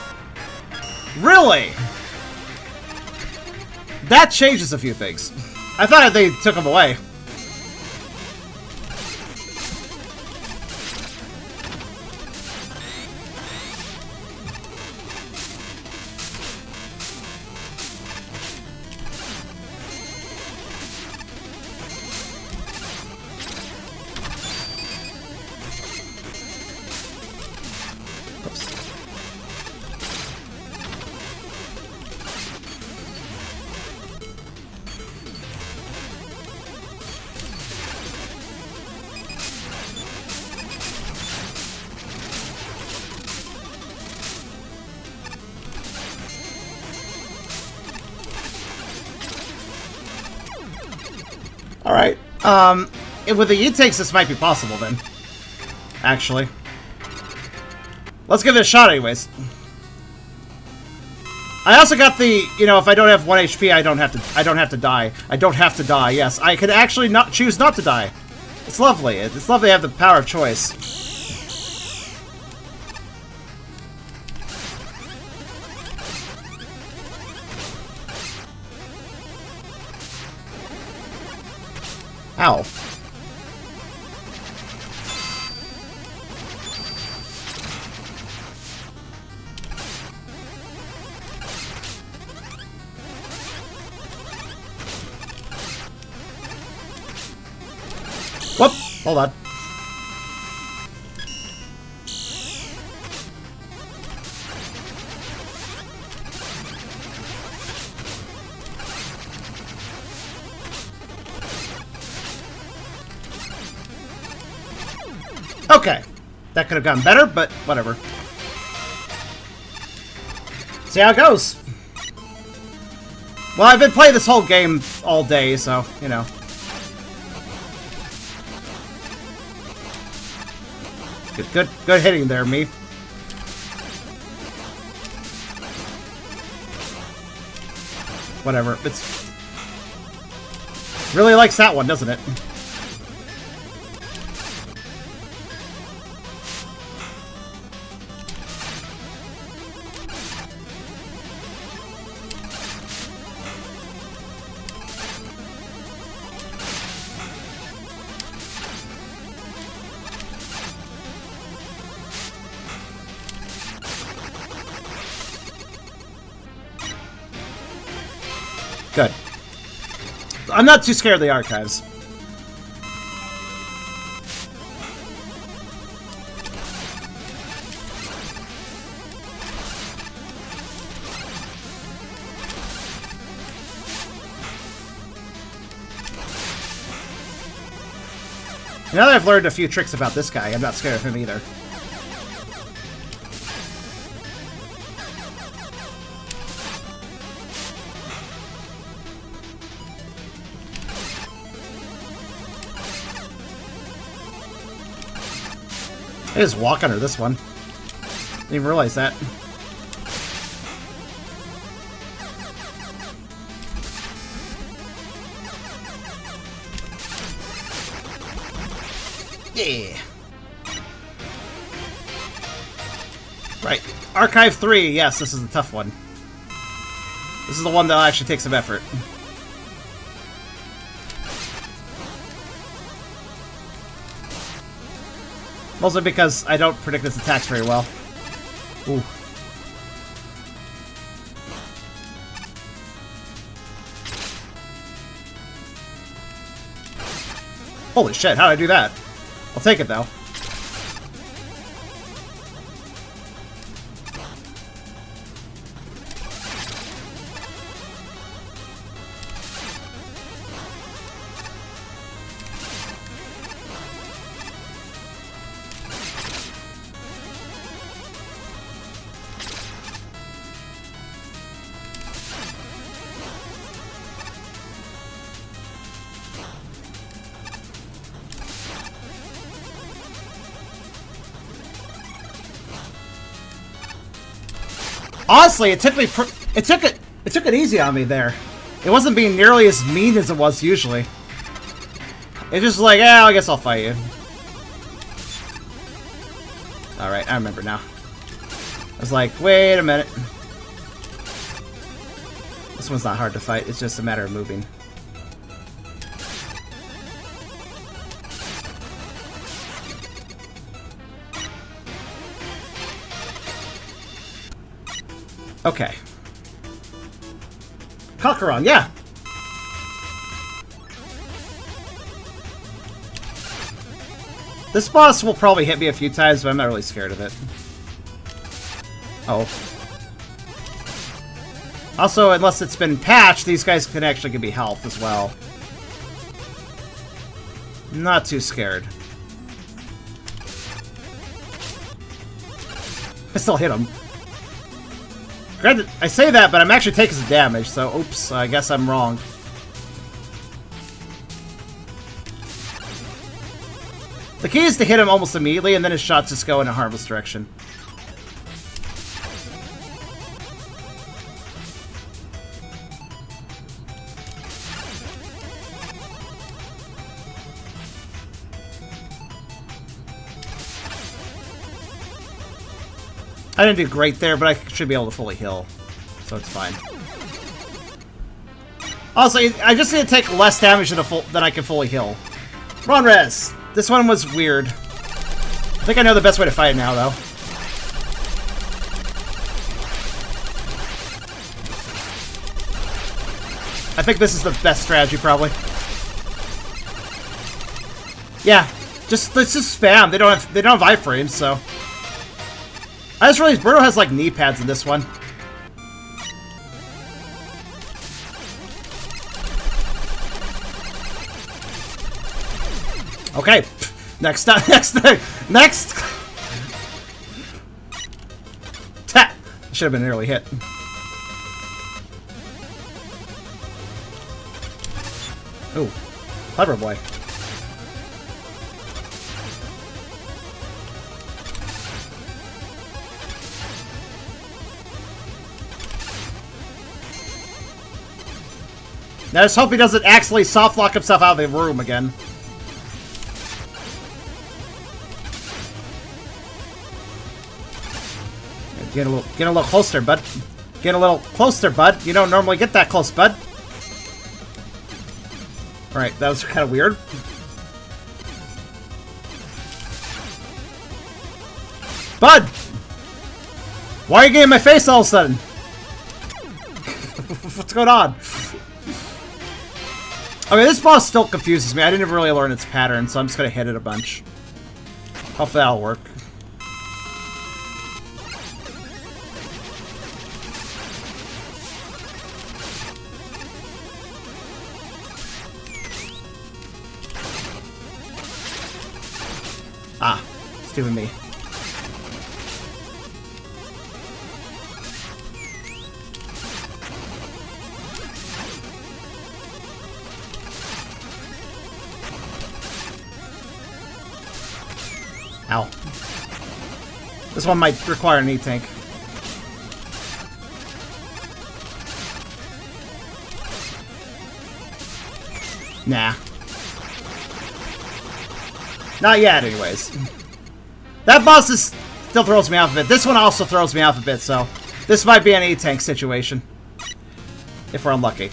Really? That changes a few things. I thought they took them away. Alright, with the E-Tanks, this might be possible, then. Actually. Let's give it a shot, anyways. I also got the, you know, if I don't have 1 HP, I don't have to die. I don't have to die, yes. I could actually choose not to die. It's lovely. It's lovely to have the power of choice. Ow. Whoop! Hold on. Okay. That could have gotten better, but whatever. See how it goes. Well, I've been playing this whole game all day, so, you know. Good hitting there, me. Whatever. It's really likes that one, doesn't it? Good. I'm not too scared of the archives. Now that I've learned a few tricks about this guy, I'm not scared of him either. I just walk under this one. Didn't even realize that. Yeah. Right. Archive 3, yes, this is a tough one. This is the one that actually takes some effort. Mostly because I don't predict its attacks very well. Ooh. Holy shit, how'd I do that? I'll take it, though. Honestly, it took it easy on me there. It wasn't being nearly as mean as it was usually. It's just like, yeah, I guess I'll fight you. Alright, I remember now. was like, wait a minute. This one's not hard to fight. It's just a matter of moving. Okay. Kakarot, yeah. This boss will probably hit me a few times, but I'm not really scared of it. Oh. Also, unless it's been patched, these guys can actually give me health as well. Not too scared. I still hit him. Granted, I say that, but I'm actually taking some damage, so oops, I guess I'm wrong. The key is to hit him almost immediately, and then his shots just go in a harmless direction. I didn't do great there, but I should be able to fully heal, so it's fine. Also, I just need to take less damage than I can fully heal. Run res! This one was weird. I think I know the best way to fight it now, though. I think this is the best strategy, probably. Yeah, let's just spam. They don't have iframes, so. I just realized Birdo has like knee pads in this one. Okay, next up, next. Ta! Should have been an early hit. Ooh, clever boy. Now, I just hope he doesn't accidentally soft lock himself out of the room again. Get a little closer, bud. Get a little closer, bud. You don't normally get that close, bud. Alright, that was kind of weird. Bud! Why are you getting in my face all of a sudden? What's going on? Okay, this boss still confuses me. I didn't really learn its pattern, so I'm just gonna hit it a bunch. Hopefully that'll work. Ah, stupid me. Ow. This one might require an E-tank. Nah. Not yet, anyways. That boss still throws me off a bit. This one also throws me off a bit, so this might be an E-tank situation. If we're unlucky.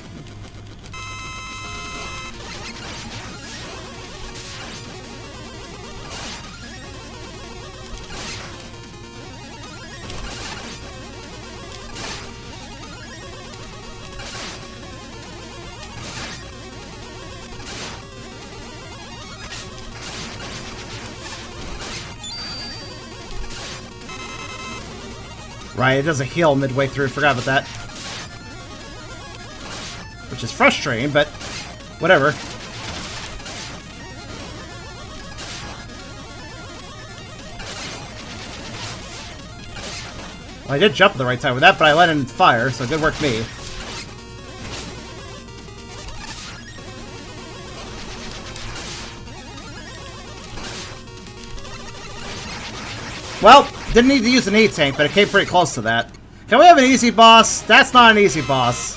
Right, it doesn't heal midway through. Forgot about that. Which is frustrating, but whatever. Well, I did jump at the right time with that, but I let in fire, so good work me. Well, didn't need to use an E-tank, but it came pretty close to that. Can we have an easy boss? That's not an easy boss.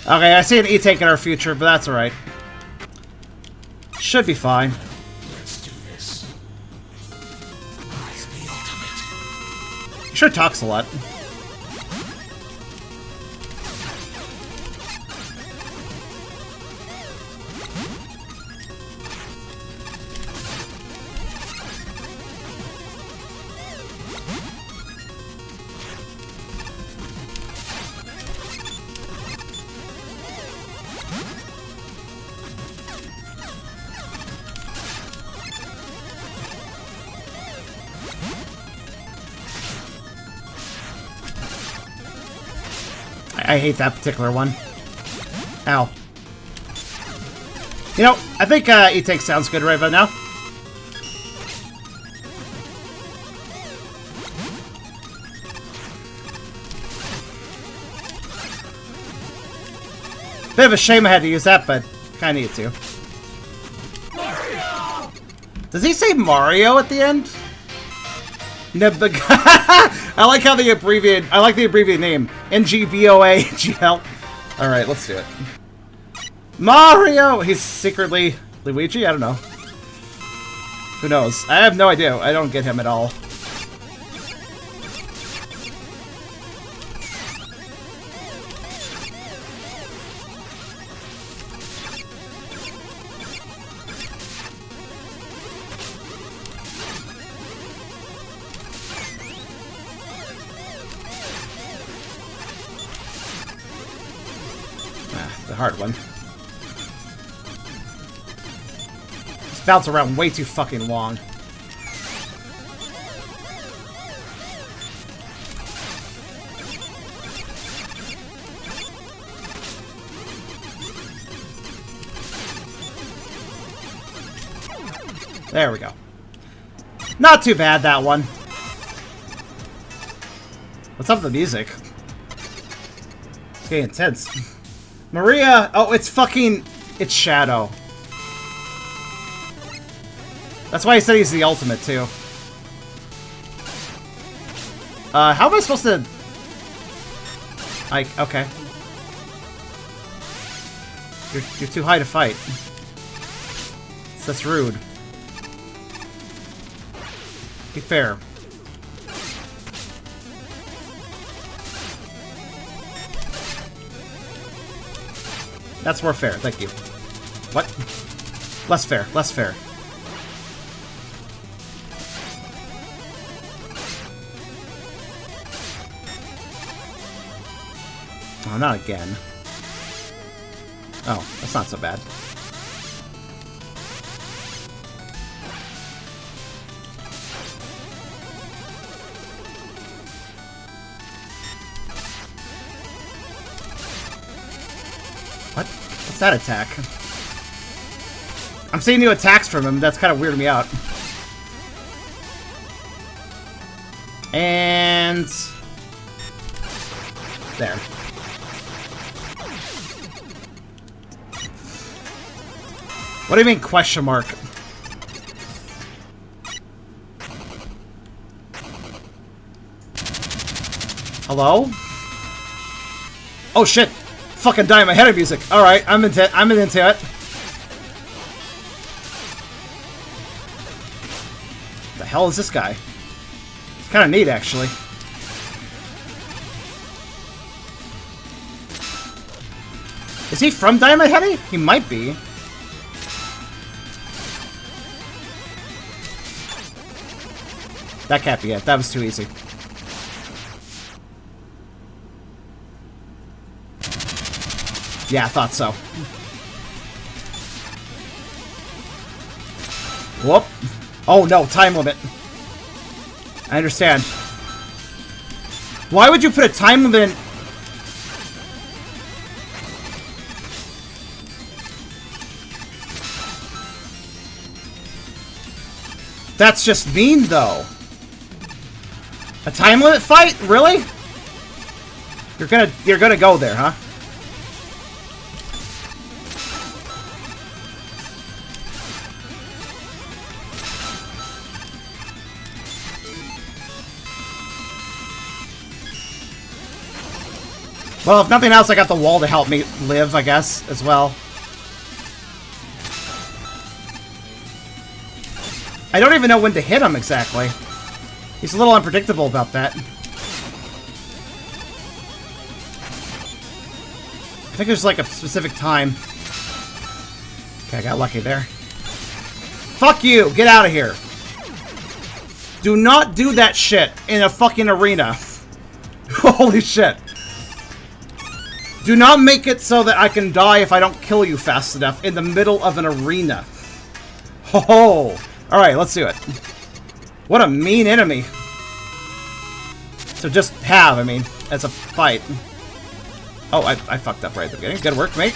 Okay, I see an E-tank in our future, but that's alright. Should be fine. Let's do this. I am the ultimate. Sure talks a lot. I hate that particular one. Ow. You know, I think E-Take sounds good right about now. Bit of a shame I had to use that, but kinda needed to. Mario! Does he say Mario at the end? I like how they abbreviate. I like the abbreviated name. NGBOAGL. Alright, let's do it. Mario! He's secretly Luigi? I don't know. Who knows? I have no idea. I don't get him at all. The hard one. Just bounce around way too fucking long. There we go. Not too bad, that one. What's up with the music? It's getting intense. Maria! Oh, it's fucking... It's Shadow. That's why he said he's the ultimate, too. How am I supposed to... Okay. You're too high to fight. That's rude. Be fair. That's more fair, thank you. What? Less fair, less fair. Oh, not again. Oh, that's not so bad. What? What's that attack? I'm seeing new attacks from him. That's kind of weirding me out. And... there. What do you mean, question mark? Hello? Oh shit! Fucking die in my head of music. Alright, I'm into it. The hell is this guy? It's kinda neat, actually. Is he from Diamond Heady? He might be. That can't be it. That was too easy. Yeah, I thought so. Whoop. Oh no, time limit. I understand. Why would you put a time limit in... That's just mean, though. A time limit fight? Really? You're gonna go there, huh? Well, if nothing else, I got the wall to help me live, I guess, as well. I don't even know when to hit him, exactly. He's a little unpredictable about that. I think there's like a specific time. Okay, I got lucky there. Fuck you! Get out of here! Do not do that shit in a fucking arena. Holy shit. Do not make it so that I can die if I don't kill you fast enough in the middle of an arena. Ho-ho! Alright, let's do it. What a mean enemy. So just have, I mean, as a fight. Oh, I fucked up right at the beginning. Good work, mate.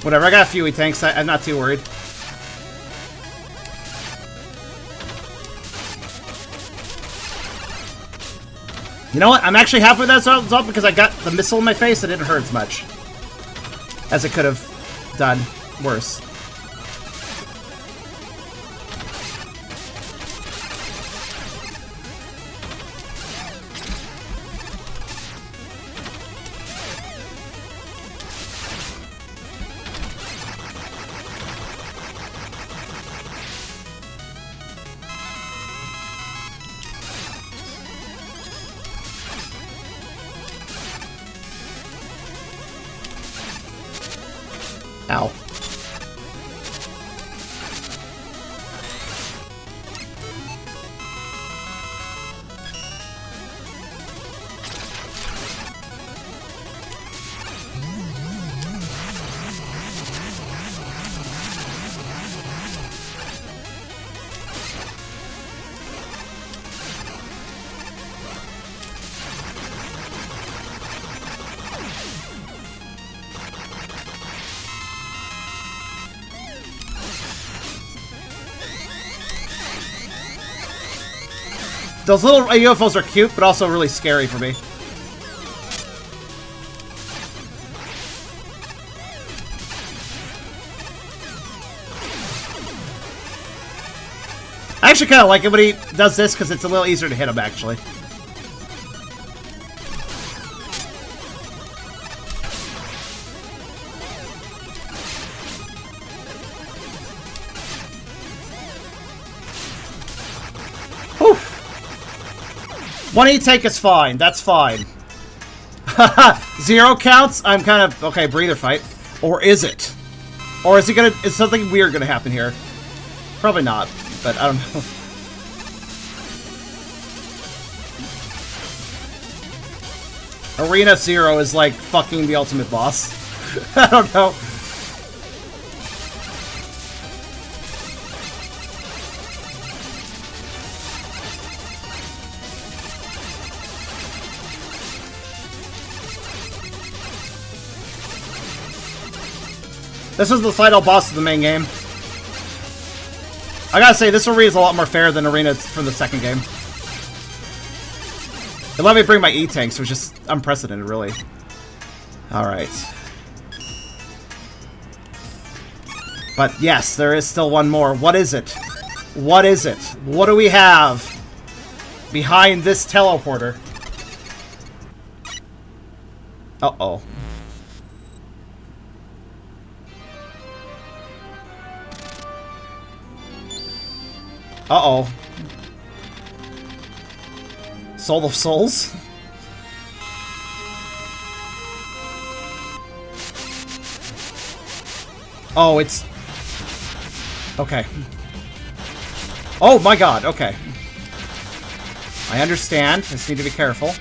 Whatever, I got a few tanks. I'm not too worried. You know what? I'm actually happy with that result because I got the missile in my face. It didn't hurt as much as it could have done worse. Ow. Those little UFOs are cute, but also really scary for me. I actually kind of like it when he does this because it's a little easier to hit him, actually. One E-tank is fine. That's fine. 0 counts? I'm kind of... Okay, breather fight. Or is it? Or is it gonna... Is something weird gonna happen here? Probably not, but I don't know. Arena 0 is like fucking the ultimate boss. I don't know. This is the final boss of the main game. I gotta say, this arena is a lot more fair than Arena from the second game. It let me bring my E-tanks, which is unprecedented, really. Alright. But yes, there is still one more. What is it? What is it? What do we have behind this teleporter? Uh-oh. Uh-oh. Soul of Souls? Oh, it's... Okay. Oh my god, okay. I understand. I just need to be careful.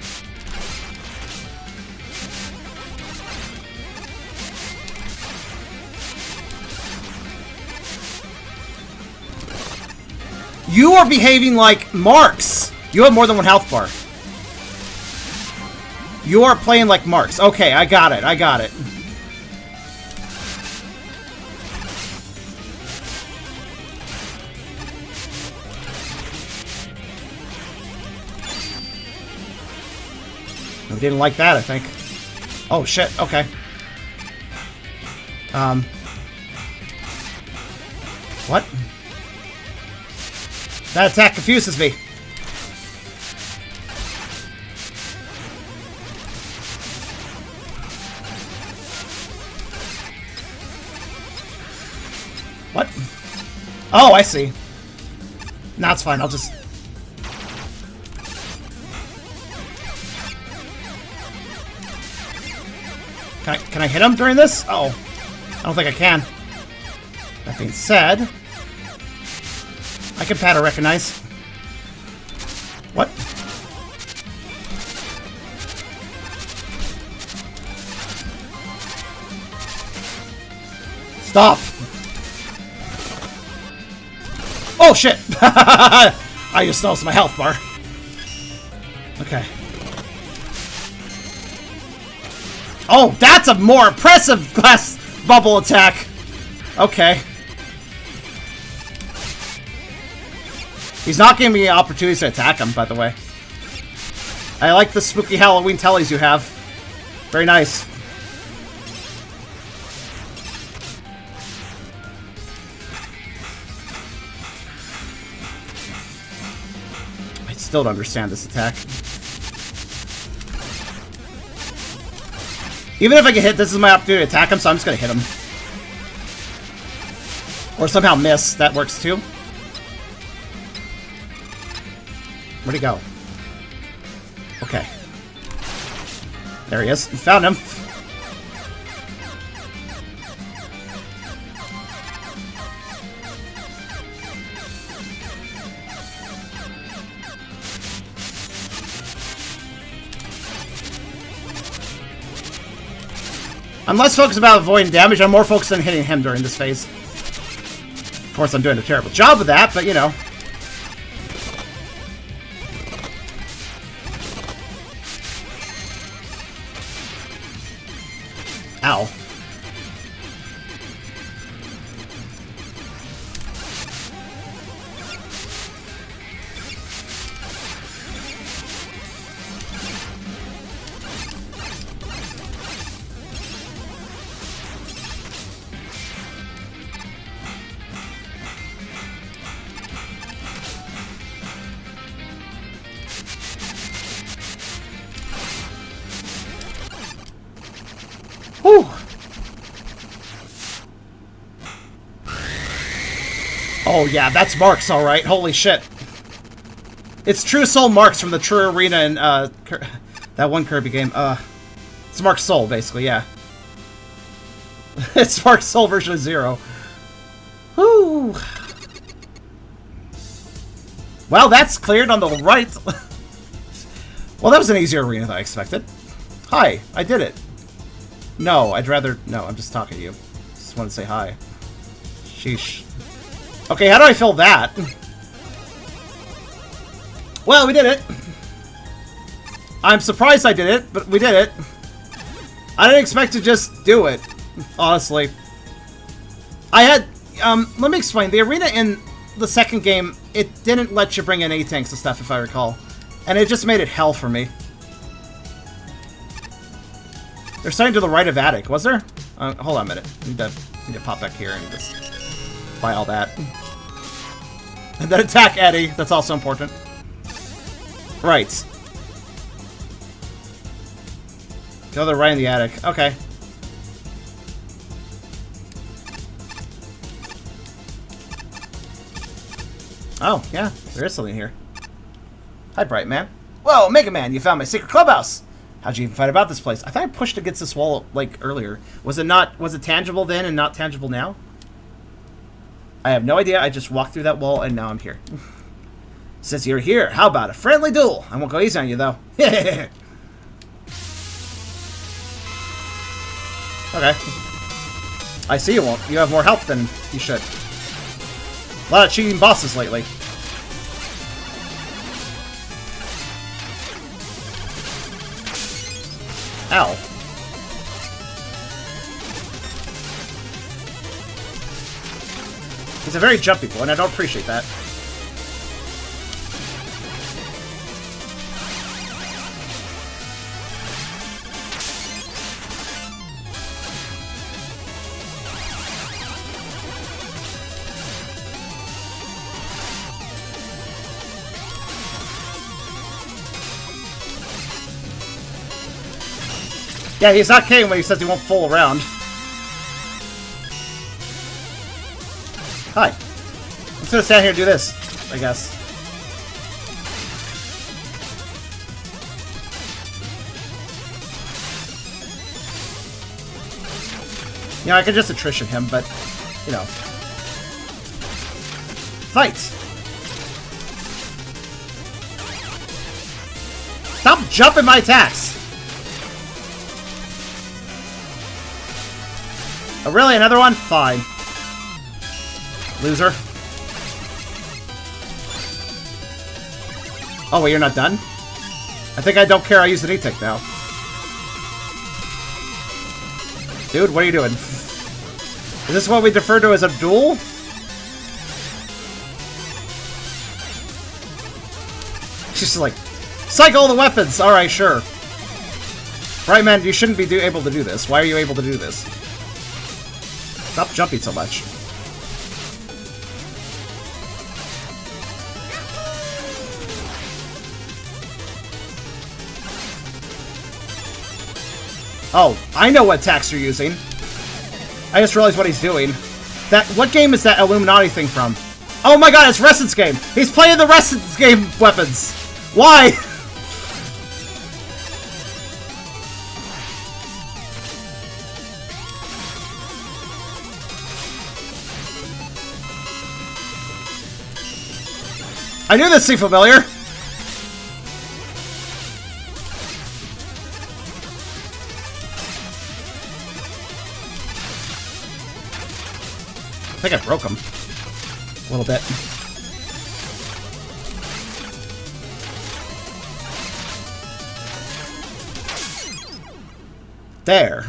You are behaving like Marks! You have more than one health bar. You are playing like Marks. Okay, I got it. I got it. I didn't like that, I think. Oh, shit. Okay. What? That attack confuses me. What? Oh, I see. Nah, it's fine. I'll just... Can I hit him during this? Oh, I don't think I can. That being said, I can pattern recognize. What? Stop! Oh shit! I just lost my health bar. Okay. Oh, that's a more impressive glass bubble attack. Okay. He's not giving me opportunities to attack him, by the way. I like the spooky Halloween tellies you have. Very nice. I still don't understand this attack. Even if I get hit, this is my opportunity to attack him, so I'm just gonna hit him. Or somehow miss. That works too. Where'd he go? Okay. There he is. Found him. I'm less focused about avoiding damage. I'm more focused on hitting him during this phase. Of course, I'm doing a terrible job of that, but you know. Ow. Whew. Oh yeah, that's Marks, alright. Holy shit. It's True Soul Marks from the True Arena and that one Kirby game. It's Mark's Soul, basically, yeah. It's Mark's Soul version of Zero. Whew. Well, that's cleared on the right. Well, that was an easier arena than I expected. Hi, I did it. No, I'd rather... No, I'm just talking to you. Just want to say hi. Sheesh. Okay, how do I fill that? Well, we did it. I'm surprised I did it, but we did it. I didn't expect to just do it, honestly. I had... let me explain. The arena in the second game, it didn't let you bring in A-tanks and stuff, if I recall. And it just made it hell for me. There's something to the right of attic, was there? Hold on a minute. I need to pop back here and just buy all that. And then attack Eddie. That's also important. Right. Go to the right in the attic. Okay. Oh, yeah. There is something here. Hi, Bright Man. Whoa, Mega Man, you found my secret clubhouse! How'd you even find about this place? I thought I pushed against this wall, like, earlier. Was it tangible then and not tangible now? I have no idea. I just walked through that wall and now I'm here. Since you're here, how about a friendly duel? I won't go easy on you, though. Okay. I see you won't. You have more health than you should. A lot of cheating bosses lately. Ow. He's a very jumpy boy, and I don't appreciate that. Yeah, he's not kidding when he says he won't fool around. Hi. I'm just gonna stand here and do this, I guess. You know, I could just attrition him, but, you know. Fight! Stop jumping my attacks! Oh, really? Another one? Fine. Loser. Oh, wait, you're not done? I think I don't care. I use an E-Tech now. Dude, what are you doing? Is this what we defer to as a duel? Just like, cycle the weapons! Alright, sure. Right, man, you shouldn't be able to do this. Why are you able to do this? Stop jumping so much. Oh, I know what attacks you're using. I just realized what he's doing. What game is that Illuminati thing from? Oh my god, it's Reson's game! He's playing the Reson's game weapons! Why? I knew this seemed familiar! I think I broke him. A little bit. There.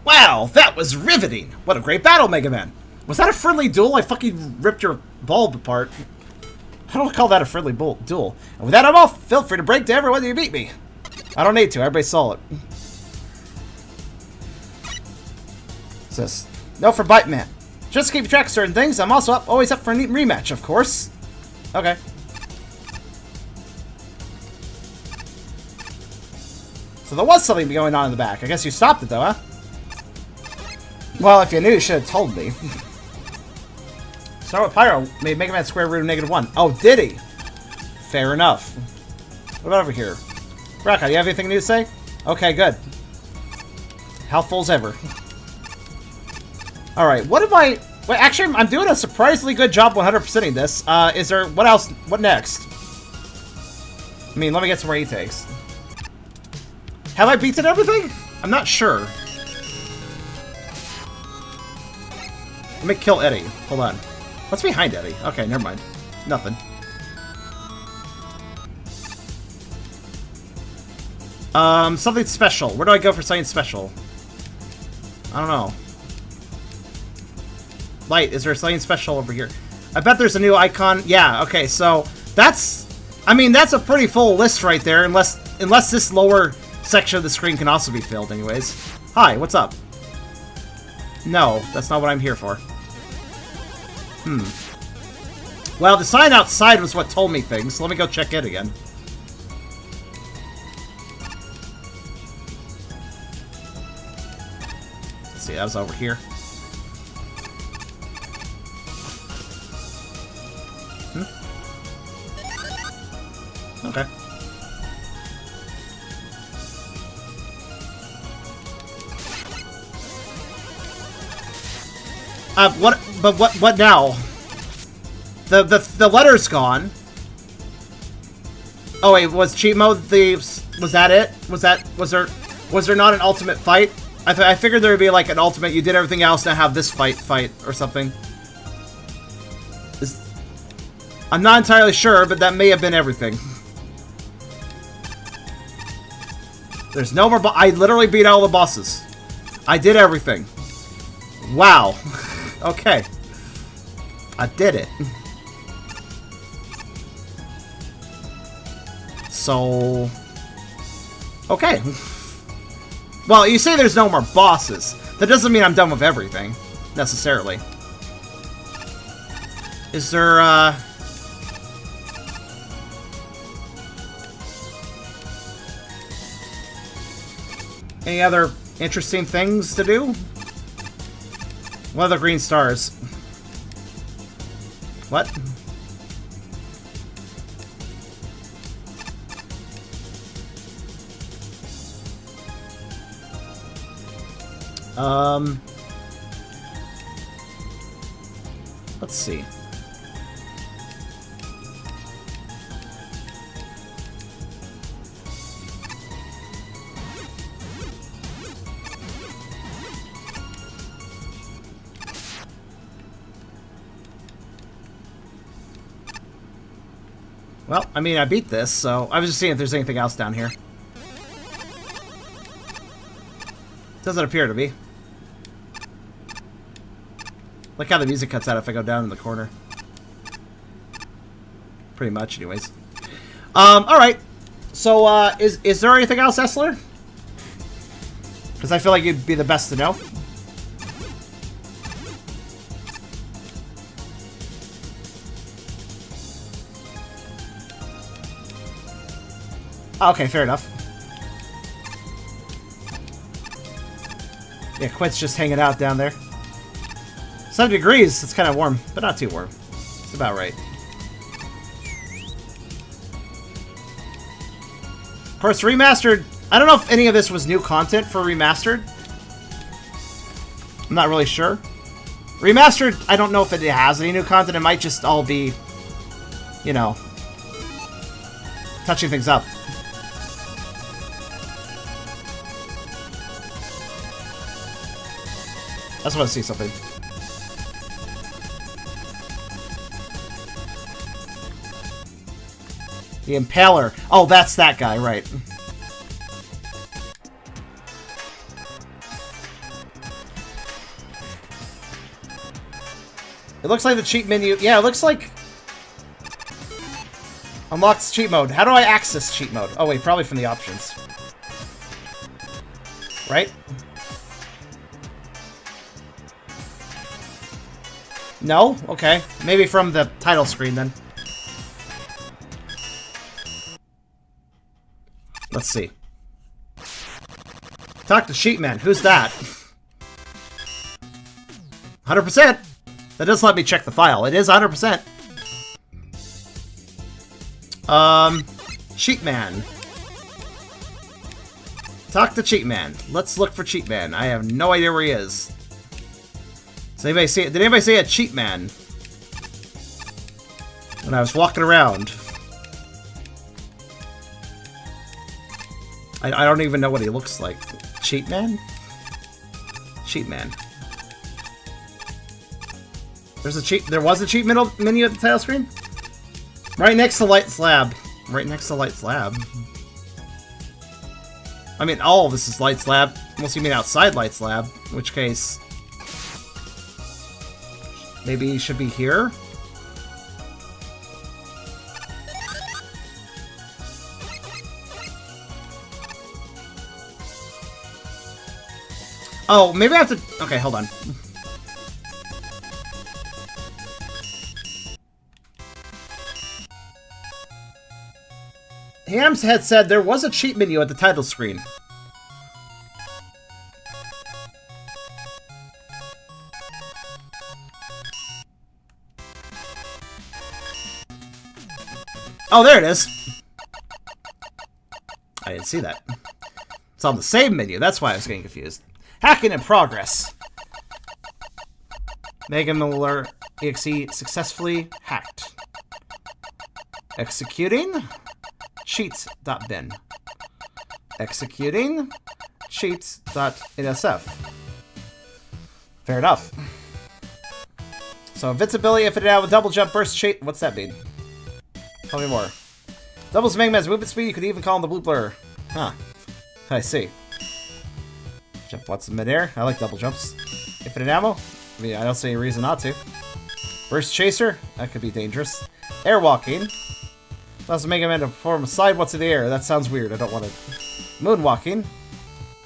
Wow, that was riveting! What a great battle, Mega Man! Was that a friendly duel? I fucking ripped your bulb apart. I don't call that a friendly duel. And with that, I'm off! Feel free to break to everyone you beat me! I don't need to, everybody saw it. What's this? No for Bite Man. Just to keep track of certain things, I'm also always up for a neat rematch, of course. Okay. So there was something going on in the back. I guess you stopped it, though, huh? Well, if you knew, you should have told me. Start with Pyro made Mega Man square root of -1. Oh, did he? Fair enough. What about over here? Raka, you have anything new to say? Okay, good. Healthful as ever. Alright, what am I... Wait, actually, I'm doing a surprisingly good job 100%ing this. Is there... What else? What next? I mean, let me get some more E-takes. Have I beaten everything? I'm not sure. Let me kill Eddie. Hold on. What's behind Eddie? Okay, never mind. Nothing. Something special. Where do I go for something special? I don't know. Light, is there something special over here? I bet there's a new icon. Yeah, okay, so that's... I mean, that's a pretty full list right there, unless this lower section of the screen can also be filled anyways. Hi, what's up? No, that's not what I'm here for. Well, the sign outside was what told me things, so let me go check it again. Let's see, that was over here. Okay. What now? The letter's gone. Oh wait, was cheat mode was that it? Was there not an ultimate fight? I figured there would be like an ultimate, you did everything else, now have this fight or something. I'm not entirely sure, but that may have been everything. There's no more I literally beat all the bosses. I did everything. Wow. Okay. I did it. So... Okay. Well, you say there's no more bosses. That doesn't mean I'm done with everything. Necessarily. Is there, any other interesting things to do? What are the green stars? What? Let's see. Well, I mean, I beat this, so I was just seeing if there's anything else down here. Doesn't appear to be. Look how the music cuts out if I go down in the corner. Pretty much, anyways. Alright. So, is there anything else, Essler? Because I feel like you'd be the best to know. Okay, fair enough. Yeah, Quint's just hanging out down there. 7 degrees, it's kind of warm, but not too warm. It's about right. Of course, Remastered, I don't know if any of this was new content for Remastered. I'm not really sure. Remastered, I don't know if it has any new content. It might just all be, you know, touching things up. I just want to see something. The Impaler. Oh, that's that guy, right. It looks like the cheat menu. Yeah, it looks like... Unlocks cheat mode. How do I access cheat mode? Oh, wait, probably from the options. Right? No? Okay. Maybe from the title screen, then. Let's see. Talk to Sheepman. Who's that? 100%! That does let me check the file. It is 100%. Sheepman. Talk to Cheatman. Let's look for Cheatman. I have no idea where he is. Does anybody see it? Did anybody see a Cheatman when I was walking around? I don't even know what he looks like. Cheatman? Cheatman. There was a cheat menu at the title screen? Right next to Light's Lab. Right next to Light's Lab. I mean, all of this is Light's Lab. Unless you mean outside Light's Lab. In which case... maybe he should be here? Oh, maybe I have to... okay, hold on. Hams had said there was a cheat menu at the title screen. Oh, there it is. I didn't see that. It's on the same menu. That's why I was getting confused. Hacking in progress. MaGMML1 exe successfully hacked. Executing cheats.bin. Executing cheats.nsf. Fair enough. So invincibility if it had a double jump burst shape. What's that mean? Tell me more. Doubles MaGMM's movement speed. You could even call him the blue blur. Huh. I see. Jump once in midair. I like double jumps. Infinite ammo? I mean, I don't see any reason not to. Burst chaser? That could be dangerous. Airwalking? Allows MaGMML to perform a slide once in the air. That sounds weird. I don't want to. Moonwalking?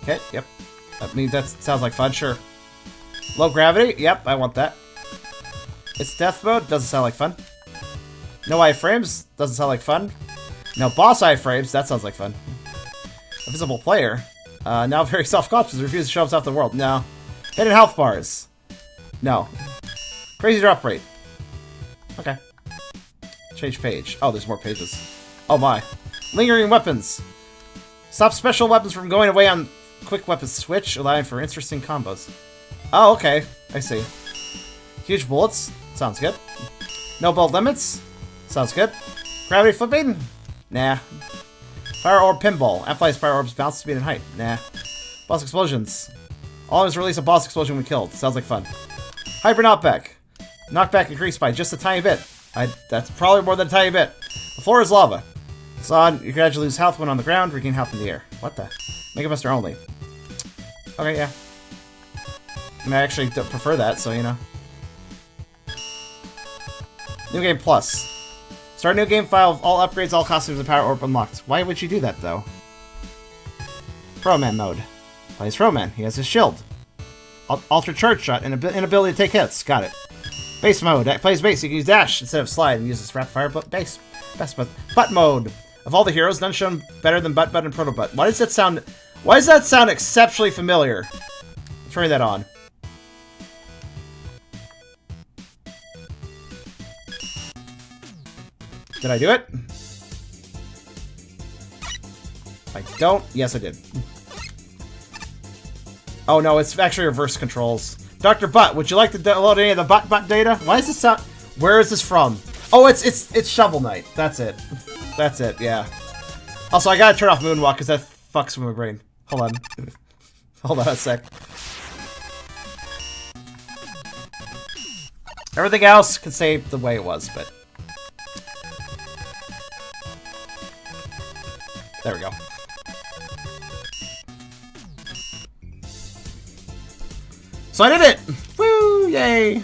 Okay, yep. I mean, that sounds like fun, sure. Low gravity? Yep, I want that. It's death mode? Doesn't sound like fun. No iframes? Doesn't sound like fun. No boss iframes? That sounds like fun. A visible player? Now very self-conscious, refuses to show himself to the world. No. Hidden health bars. No. Crazy drop rate. Okay. Change page. Oh, there's more pages. Oh my. Lingering weapons. Stop special weapons from going away on Quick weapon switch, allowing for interesting combos. Oh, okay. I see. Huge bullets. Sounds good. No bullet limits. Sounds good. Gravity flipping? Nah. Fire orb pinball. Amplifies fire orbs bounce speed and height. Nah. Boss explosions. Always release a boss explosion when killed. Sounds like fun. Hyper knockback. Knockback increased by just a tiny bit. That's probably more than a tiny bit. The floor is lava. Sod, you gradually lose health when on the ground, regain health in the air. What the? Mega Buster only. Okay, yeah. I mean, I actually prefer that, so you know. New game plus. Start a new game file with all upgrades, all costumes, and power orb unlocked. Why would you do that, though? Pro-Man mode. Plays Pro-Man. He has his shield. Ultra charge shot and ability to take hits. Got it. Base mode. That plays base. You can use dash instead of slide and uses rapid fire base. Best mode. Butt mode. Of all the heroes, none shown better than Butt and Proto Butt. Why does that sound exceptionally familiar? Turn that on. Did I do it? I don't. Yes, I did. Oh no, it's actually reverse controls. Dr. Butt, would you like to download any of the Butt data? Why is this sound? Where is this from? Oh, it's Shovel Knight. That's it. That's it. Yeah. Also, I gotta turn off Moonwalk because that fucks with my brain. Hold on. Hold on a sec. Everything else can stay the way it was, but there we go. So I did it! Woo! Yay!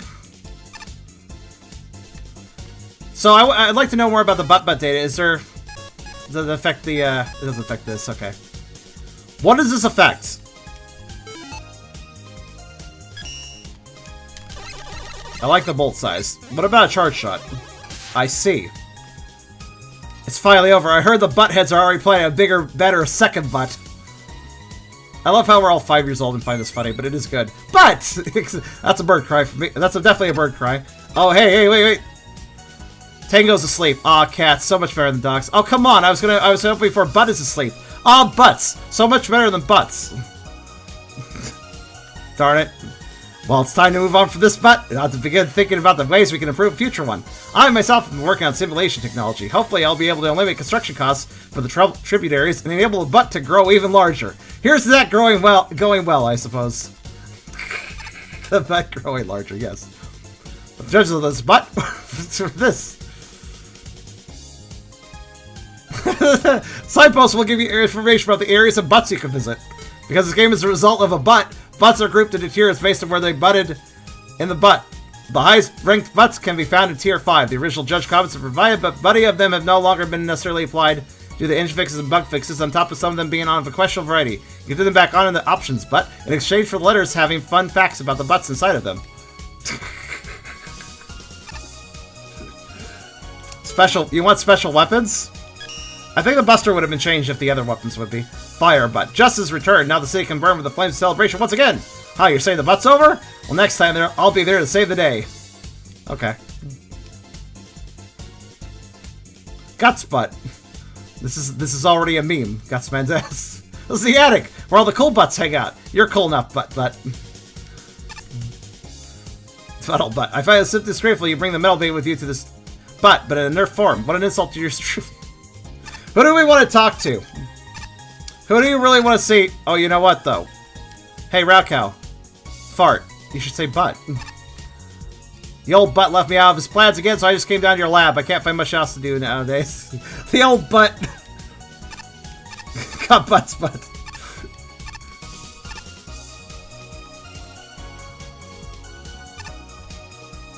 So I'd like to know more about the butt data. Is there... Does it affect the... It doesn't affect this, okay. What does this affect? I like the bolt size. What about a charge shot? I see. It's finally over. I heard the buttheads are already playing a bigger, better second butt. I love how we're all 5 years old and find this funny, but it is good. But! That's a bird cry for me. That's definitely a bird cry. Oh, hey, wait. Tango's asleep. Aw, cats. So much better than dogs. Oh, come on. I was hoping for Butt is asleep. Aw, butts. So much better than butts. Darn it. Well, it's time to move on from this butt and to begin thinking about the ways we can improve a future one. I myself have been working on simulation technology. Hopefully, I'll be able to eliminate construction costs for the tributaries and enable the butt to grow even larger. Here's to that going well, I suppose. The butt growing larger, yes. But the judges of this butt, this. Signposts will give you information about the areas of butts you can visit. Because this game is a result of a butt, butts are grouped into tiers based on where they butted in the butt. The highest ranked butts can be found in Tier 5. The original judge comments are provided, but many of them have no longer been necessarily applied due to inch fixes and bug fixes, on top of some of them being on of a questionable variety. You can do them back on in the options butt, in exchange for letters having fun facts about the butts inside of them. You want special weapons? I think the Buster would have been changed if the other weapons would be. Fire Butt. Justice returned. Now the city can burn with the flames of celebration once again. Hi, you're saying the butt's over? Well, next time I'll be there to save the day. Okay. Guts Butt. This is already a meme. Guts Mendez. This is the attic where all the cool butts hang out. You're cool enough, butt. Metal Butt. I find it simply disgraceful you bring the metal bait with you to this butt, but in a nerf form. What an insult to your truth. Who do we want to talk to? Who do you really want to see? Oh, you know what, though? Hey, Raocow. Fart. You should say butt. The old butt left me out of his plans again, so I just came down to your lab. I can't find much else to do nowadays. The old butt. Got butt's butt.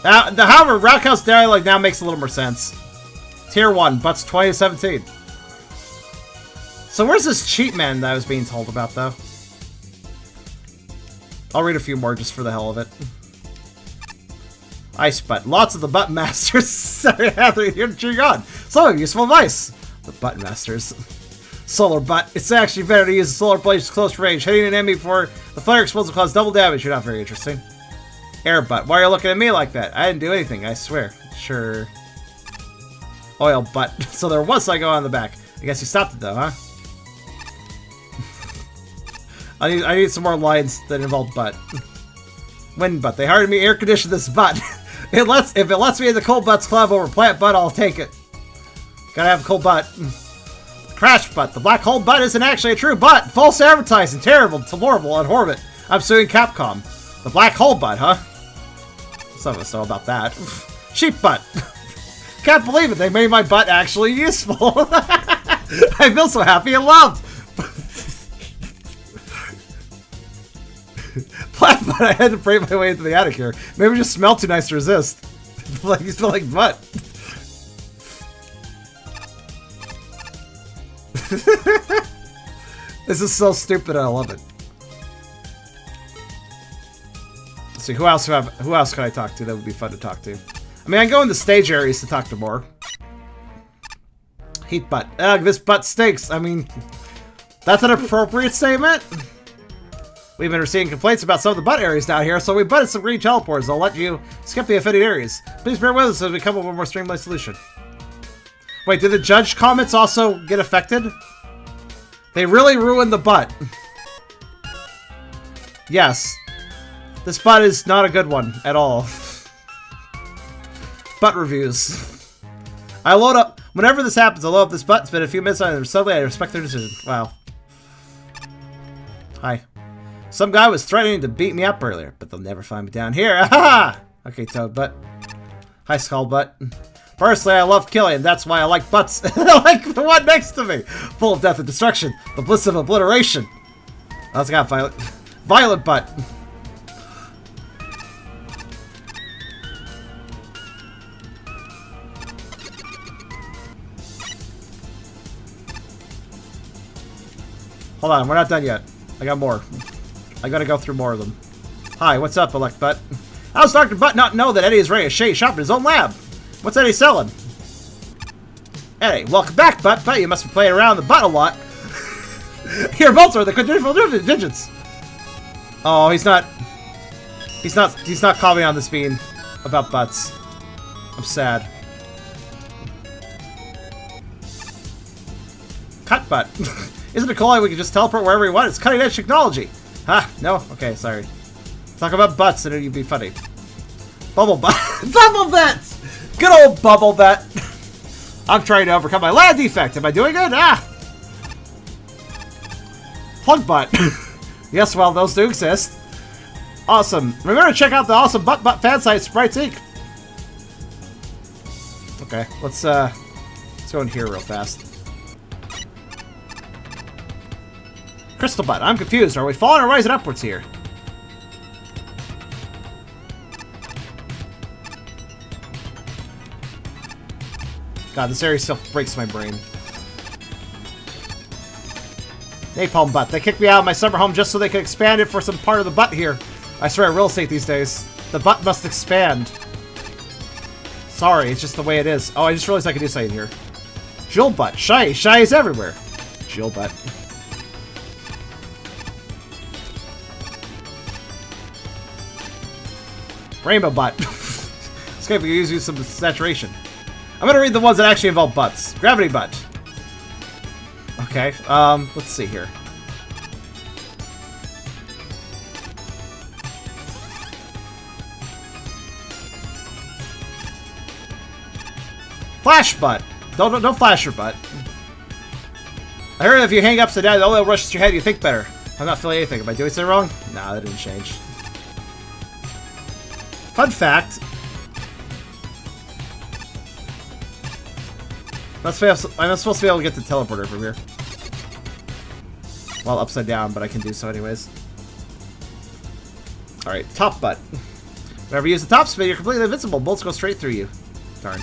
However, Raocow's dialogue now makes a little more sense. Tier 1, Butts 2017. So where's this cheat man that I was being told about, though? I'll read a few more just for the hell of it. Ice Butt. Lots of the Butt Masters. Sorry, you're gone. Some of useful advice. The Butt Masters. Solar Butt. It's actually better to use the solar blaze close range. Hitting an enemy before the flare explodes will cause double damage. You're not very interesting. Air Butt. Why are you looking at me like that? I didn't do anything, I swear. Sure. Oil Butt. So there was Psycho on the back. I guess you stopped it though, huh? I need some more lines that involve butt. Wind butt. They hired me air condition this butt. If it lets me in the cold butts club over plant butt, I'll take it. Gotta have a cold butt. Crash butt. The black hole butt isn't actually a true butt. False advertising. Terrible. Deplorable. Unhorrible. I'm suing Capcom. The black hole butt, huh? Some of us know about that. Sheep butt. Can't believe it. They made my butt actually useful. I feel so happy and loved. Black butt. I had to pray my way into the attic here. Maybe it just smelled too nice to resist. Like you smell like butt. This is so stupid. I love it. Let's see who else can I talk to that would be fun to talk to. I mean, I go in the stage areas to talk to more. Heat butt. Ugh, this butt stinks. I mean, that's an appropriate statement. We've been receiving complaints about some of the butt areas down here, so we butted some green teleporters. I'll let you skip the offended areas. Please bear with us as we come up with a more streamlined solution. Wait, did the judge comments also get affected? They really ruined the butt. Yes. This butt is not a good one at all. Butt reviews. I load up. Whenever this happens, I load up this butt. Spend a few minutes on it. Suddenly, I respect their decision. Wow. Hi. Some guy was threatening to beat me up earlier, but they'll never find me down here. Aha! Okay, Toad Butt. Hi, Skull Butt. Personally, I love killing, that's why I like butts. I like the one next to me. Full of death and destruction. The bliss of obliteration. Oh, it's got Violet. Violet Butt. Hold on, we're not done yet. I got more. I gotta go through more of them. Hi, what's up, Elect Butt? How's Dr. Butt not know that Eddie is ready to shop in his own lab? What's Eddie selling? Eddie, welcome back, Butt. Bet you must be playing around the butt a lot. Here, Voltor, the quadruple digits. Oh, he's not commenting on this bean about butts. I'm sad. Cut Butt. Isn't it cool how we can just teleport wherever we want? It's cutting edge technology. Ah, no? Okay, sorry. Talk about butts and it'd be funny. Bubble Butt. Bubble Butt! Good old Bubble Butt. I'm trying to overcome my land defect. Am I doing good? Ah! Plug Butt. Yes, well, those do exist. Awesome. Remember to check out the awesome Butt fan site, Sprites Inc. Okay, let's go in here real fast. Crystal Butt, I'm confused. Are we falling or rising upwards here? God, this area still breaks my brain. Napalm Butt. They kicked me out of my summer home just so they could expand it for some part of the butt here. I swear, real estate these days. The butt must expand. Sorry, it's just the way it is. Oh, I just realized I could do something here. Jill Butt. Shy. Shy is everywhere. Jill Butt. Rainbow Butt. This guy could use some saturation. I'm gonna read the ones that actually involve butts. Gravity Butt. Okay, let's see here. Flash Butt. Don't flash your butt. I heard if you hang upside down, the oil rushes to your head, you think better. I'm not feeling anything. Am I doing something wrong? Nah, that didn't change. Fun fact. I'm supposed to be able to get the teleporter from here. Well, upside down, but I can do so anyways. Alright, Top Butt. Whenever you use the top spin, you're completely invincible. Bolts go straight through you. Darn.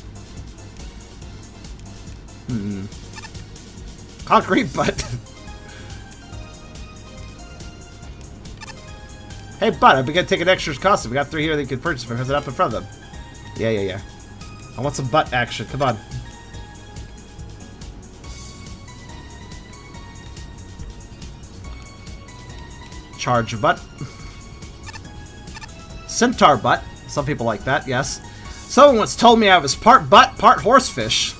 Concrete Butt. Hey, Butt, I began taking extra costume. We got 3 here that you can purchase from it up in front of them. Yeah. I want some butt action. Come on. Charge Butt. Centaur Butt. Some people like that, yes. Someone once told me I was part butt, part horsefish.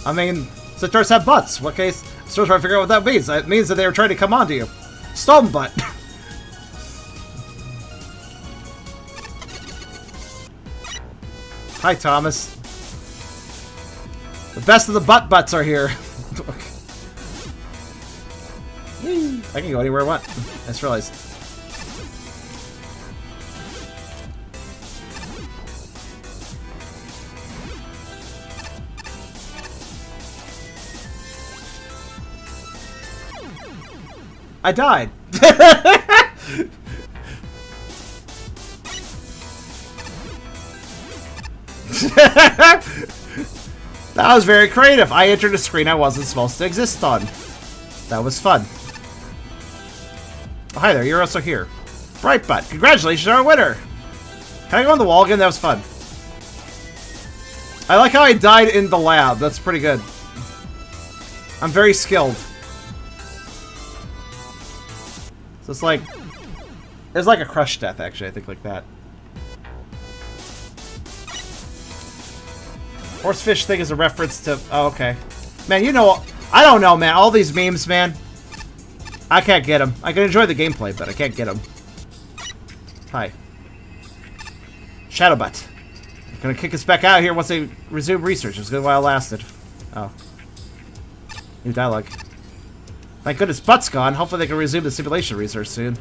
I mean, centaurs have butts. What case? I'm still trying to figure out what that means. It means that they were trying to come onto you. Stone butt. Hi, Thomas. The best of the butts are here. I can go anywhere I want. I just realized. I died. That was very creative. I entered a screen I wasn't supposed to exist on. That was fun. Oh, hi there. You're also here. Brightbutt. Congratulations, you're our winner. Can I go on the wall again? That was fun. I like how I died in the lab. That's pretty good. I'm very skilled. So it's like a crush death, actually, I think, like that. Horsefish thing is a reference to... Oh, okay. Man, you know... I don't know, man. All these memes, man. I can't get them. I can enjoy the gameplay, but I can't get them. Hi. Shadowbutt. Gonna kick us back out here once they resume research. It was good while it lasted. Oh. New dialogue. Thank goodness Butt's gone. Hopefully they can resume the simulation research soon.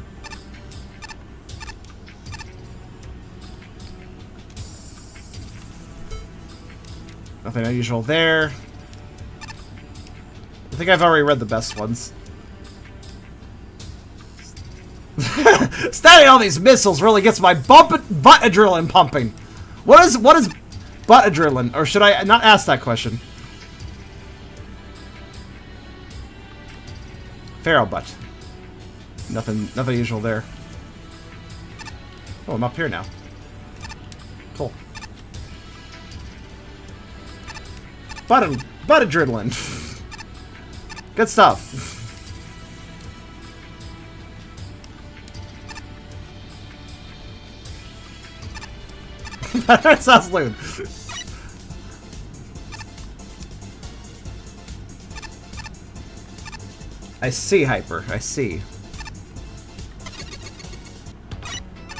Nothing unusual there. I think I've already read the best ones. Standing on these missiles really gets my butt adrenaline pumping. What is butt adrenaline? Or should I not ask that question? Pharaoh butt. Nothing usual there. Oh, I'm up here now. Cool. Butt adrenaline. Good stuff. That sounds lewd. I see, Hyper. I see.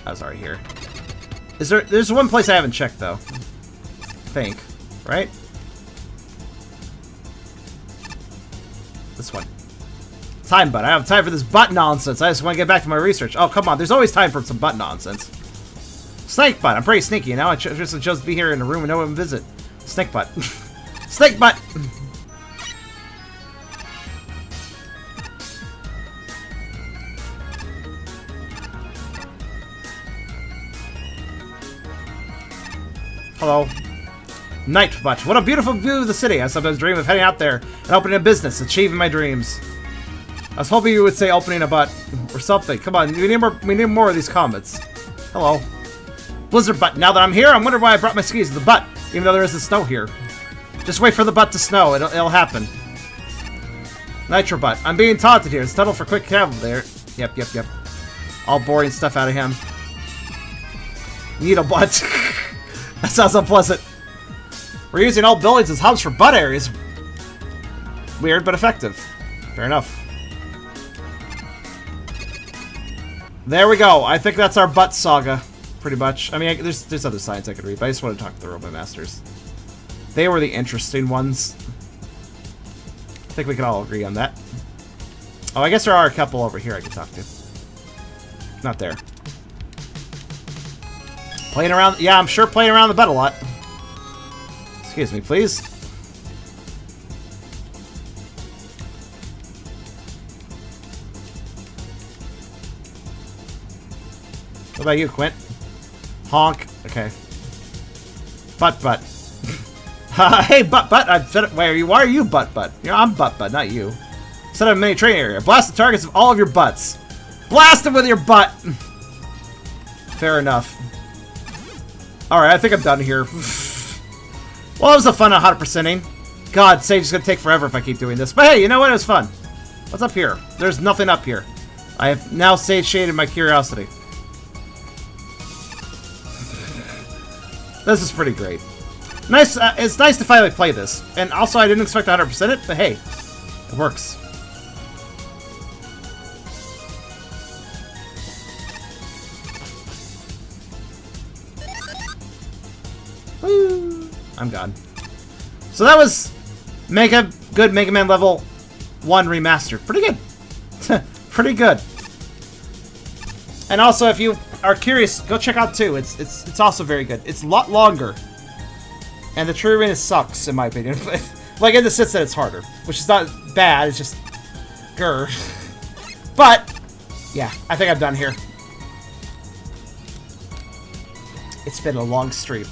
I was already here. There's one place I haven't checked, though. I think. Right? This one. Time butt. I don't have time for this butt nonsense. I just want to get back to my research. Oh, come on. There's always time for some butt nonsense. Snake butt. I'm pretty sneaky. Now I just chose to be here in a room with no one visit. Snake butt. Snake butt! Hello. Night butt. What a beautiful view of the city. I sometimes dream of heading out there and opening a business, achieving my dreams. I was hoping you would say opening a butt or something. Come on, we need more of these comments. Hello. Blizzard butt. Now that I'm here, I'm wondering why I brought my skis to the butt, even though there isn't snow here. Just wait for the butt to snow. It'll happen. Nitro butt. I'm being taunted here. It's tunnel for quick travel there. Yep. All boring stuff out of him. Needle butt. That sounds unpleasant. We're using old buildings as hubs for butt areas. Weird, but effective. Fair enough. There we go. I think that's our butt saga. Pretty much. I mean, there's other signs I could read, but I just want to talk to the Robot Masters. They were the interesting ones. I think we can all agree on that. Oh, I guess there are a couple over here I can talk to. Not there. Playing around... Yeah, I'm sure playing around the bed a lot. Excuse me, please. What about you, Quint? Honk. Okay. Butt. Hey, butt. I said it. Why are you butt? You know, I'm butt, not you. Set up a mini training area. Blast the targets of all of your butts. Blast them with your butt. Fair enough. Alright, I think I'm done here. Well, it was a fun 100%ing. God, Sage's gonna take forever if I keep doing this. But hey, you know what? It was fun. What's up here? There's nothing up here. I have now Sage shaded my curiosity. This is pretty great. Nice. It's nice to finally play this. And also, I didn't expect to 100% it, but hey, it works. I'm gone. So that was good Mega Man Level 1 Remastered. Pretty good. Pretty good. And also, if you are curious, go check out 2. It's also very good. It's a lot longer. And the Tree Arena sucks, in my opinion. Like, in the sense that it's harder. Which is not bad, it's just... grr. But, yeah, I think I'm done here. It's been a long stream.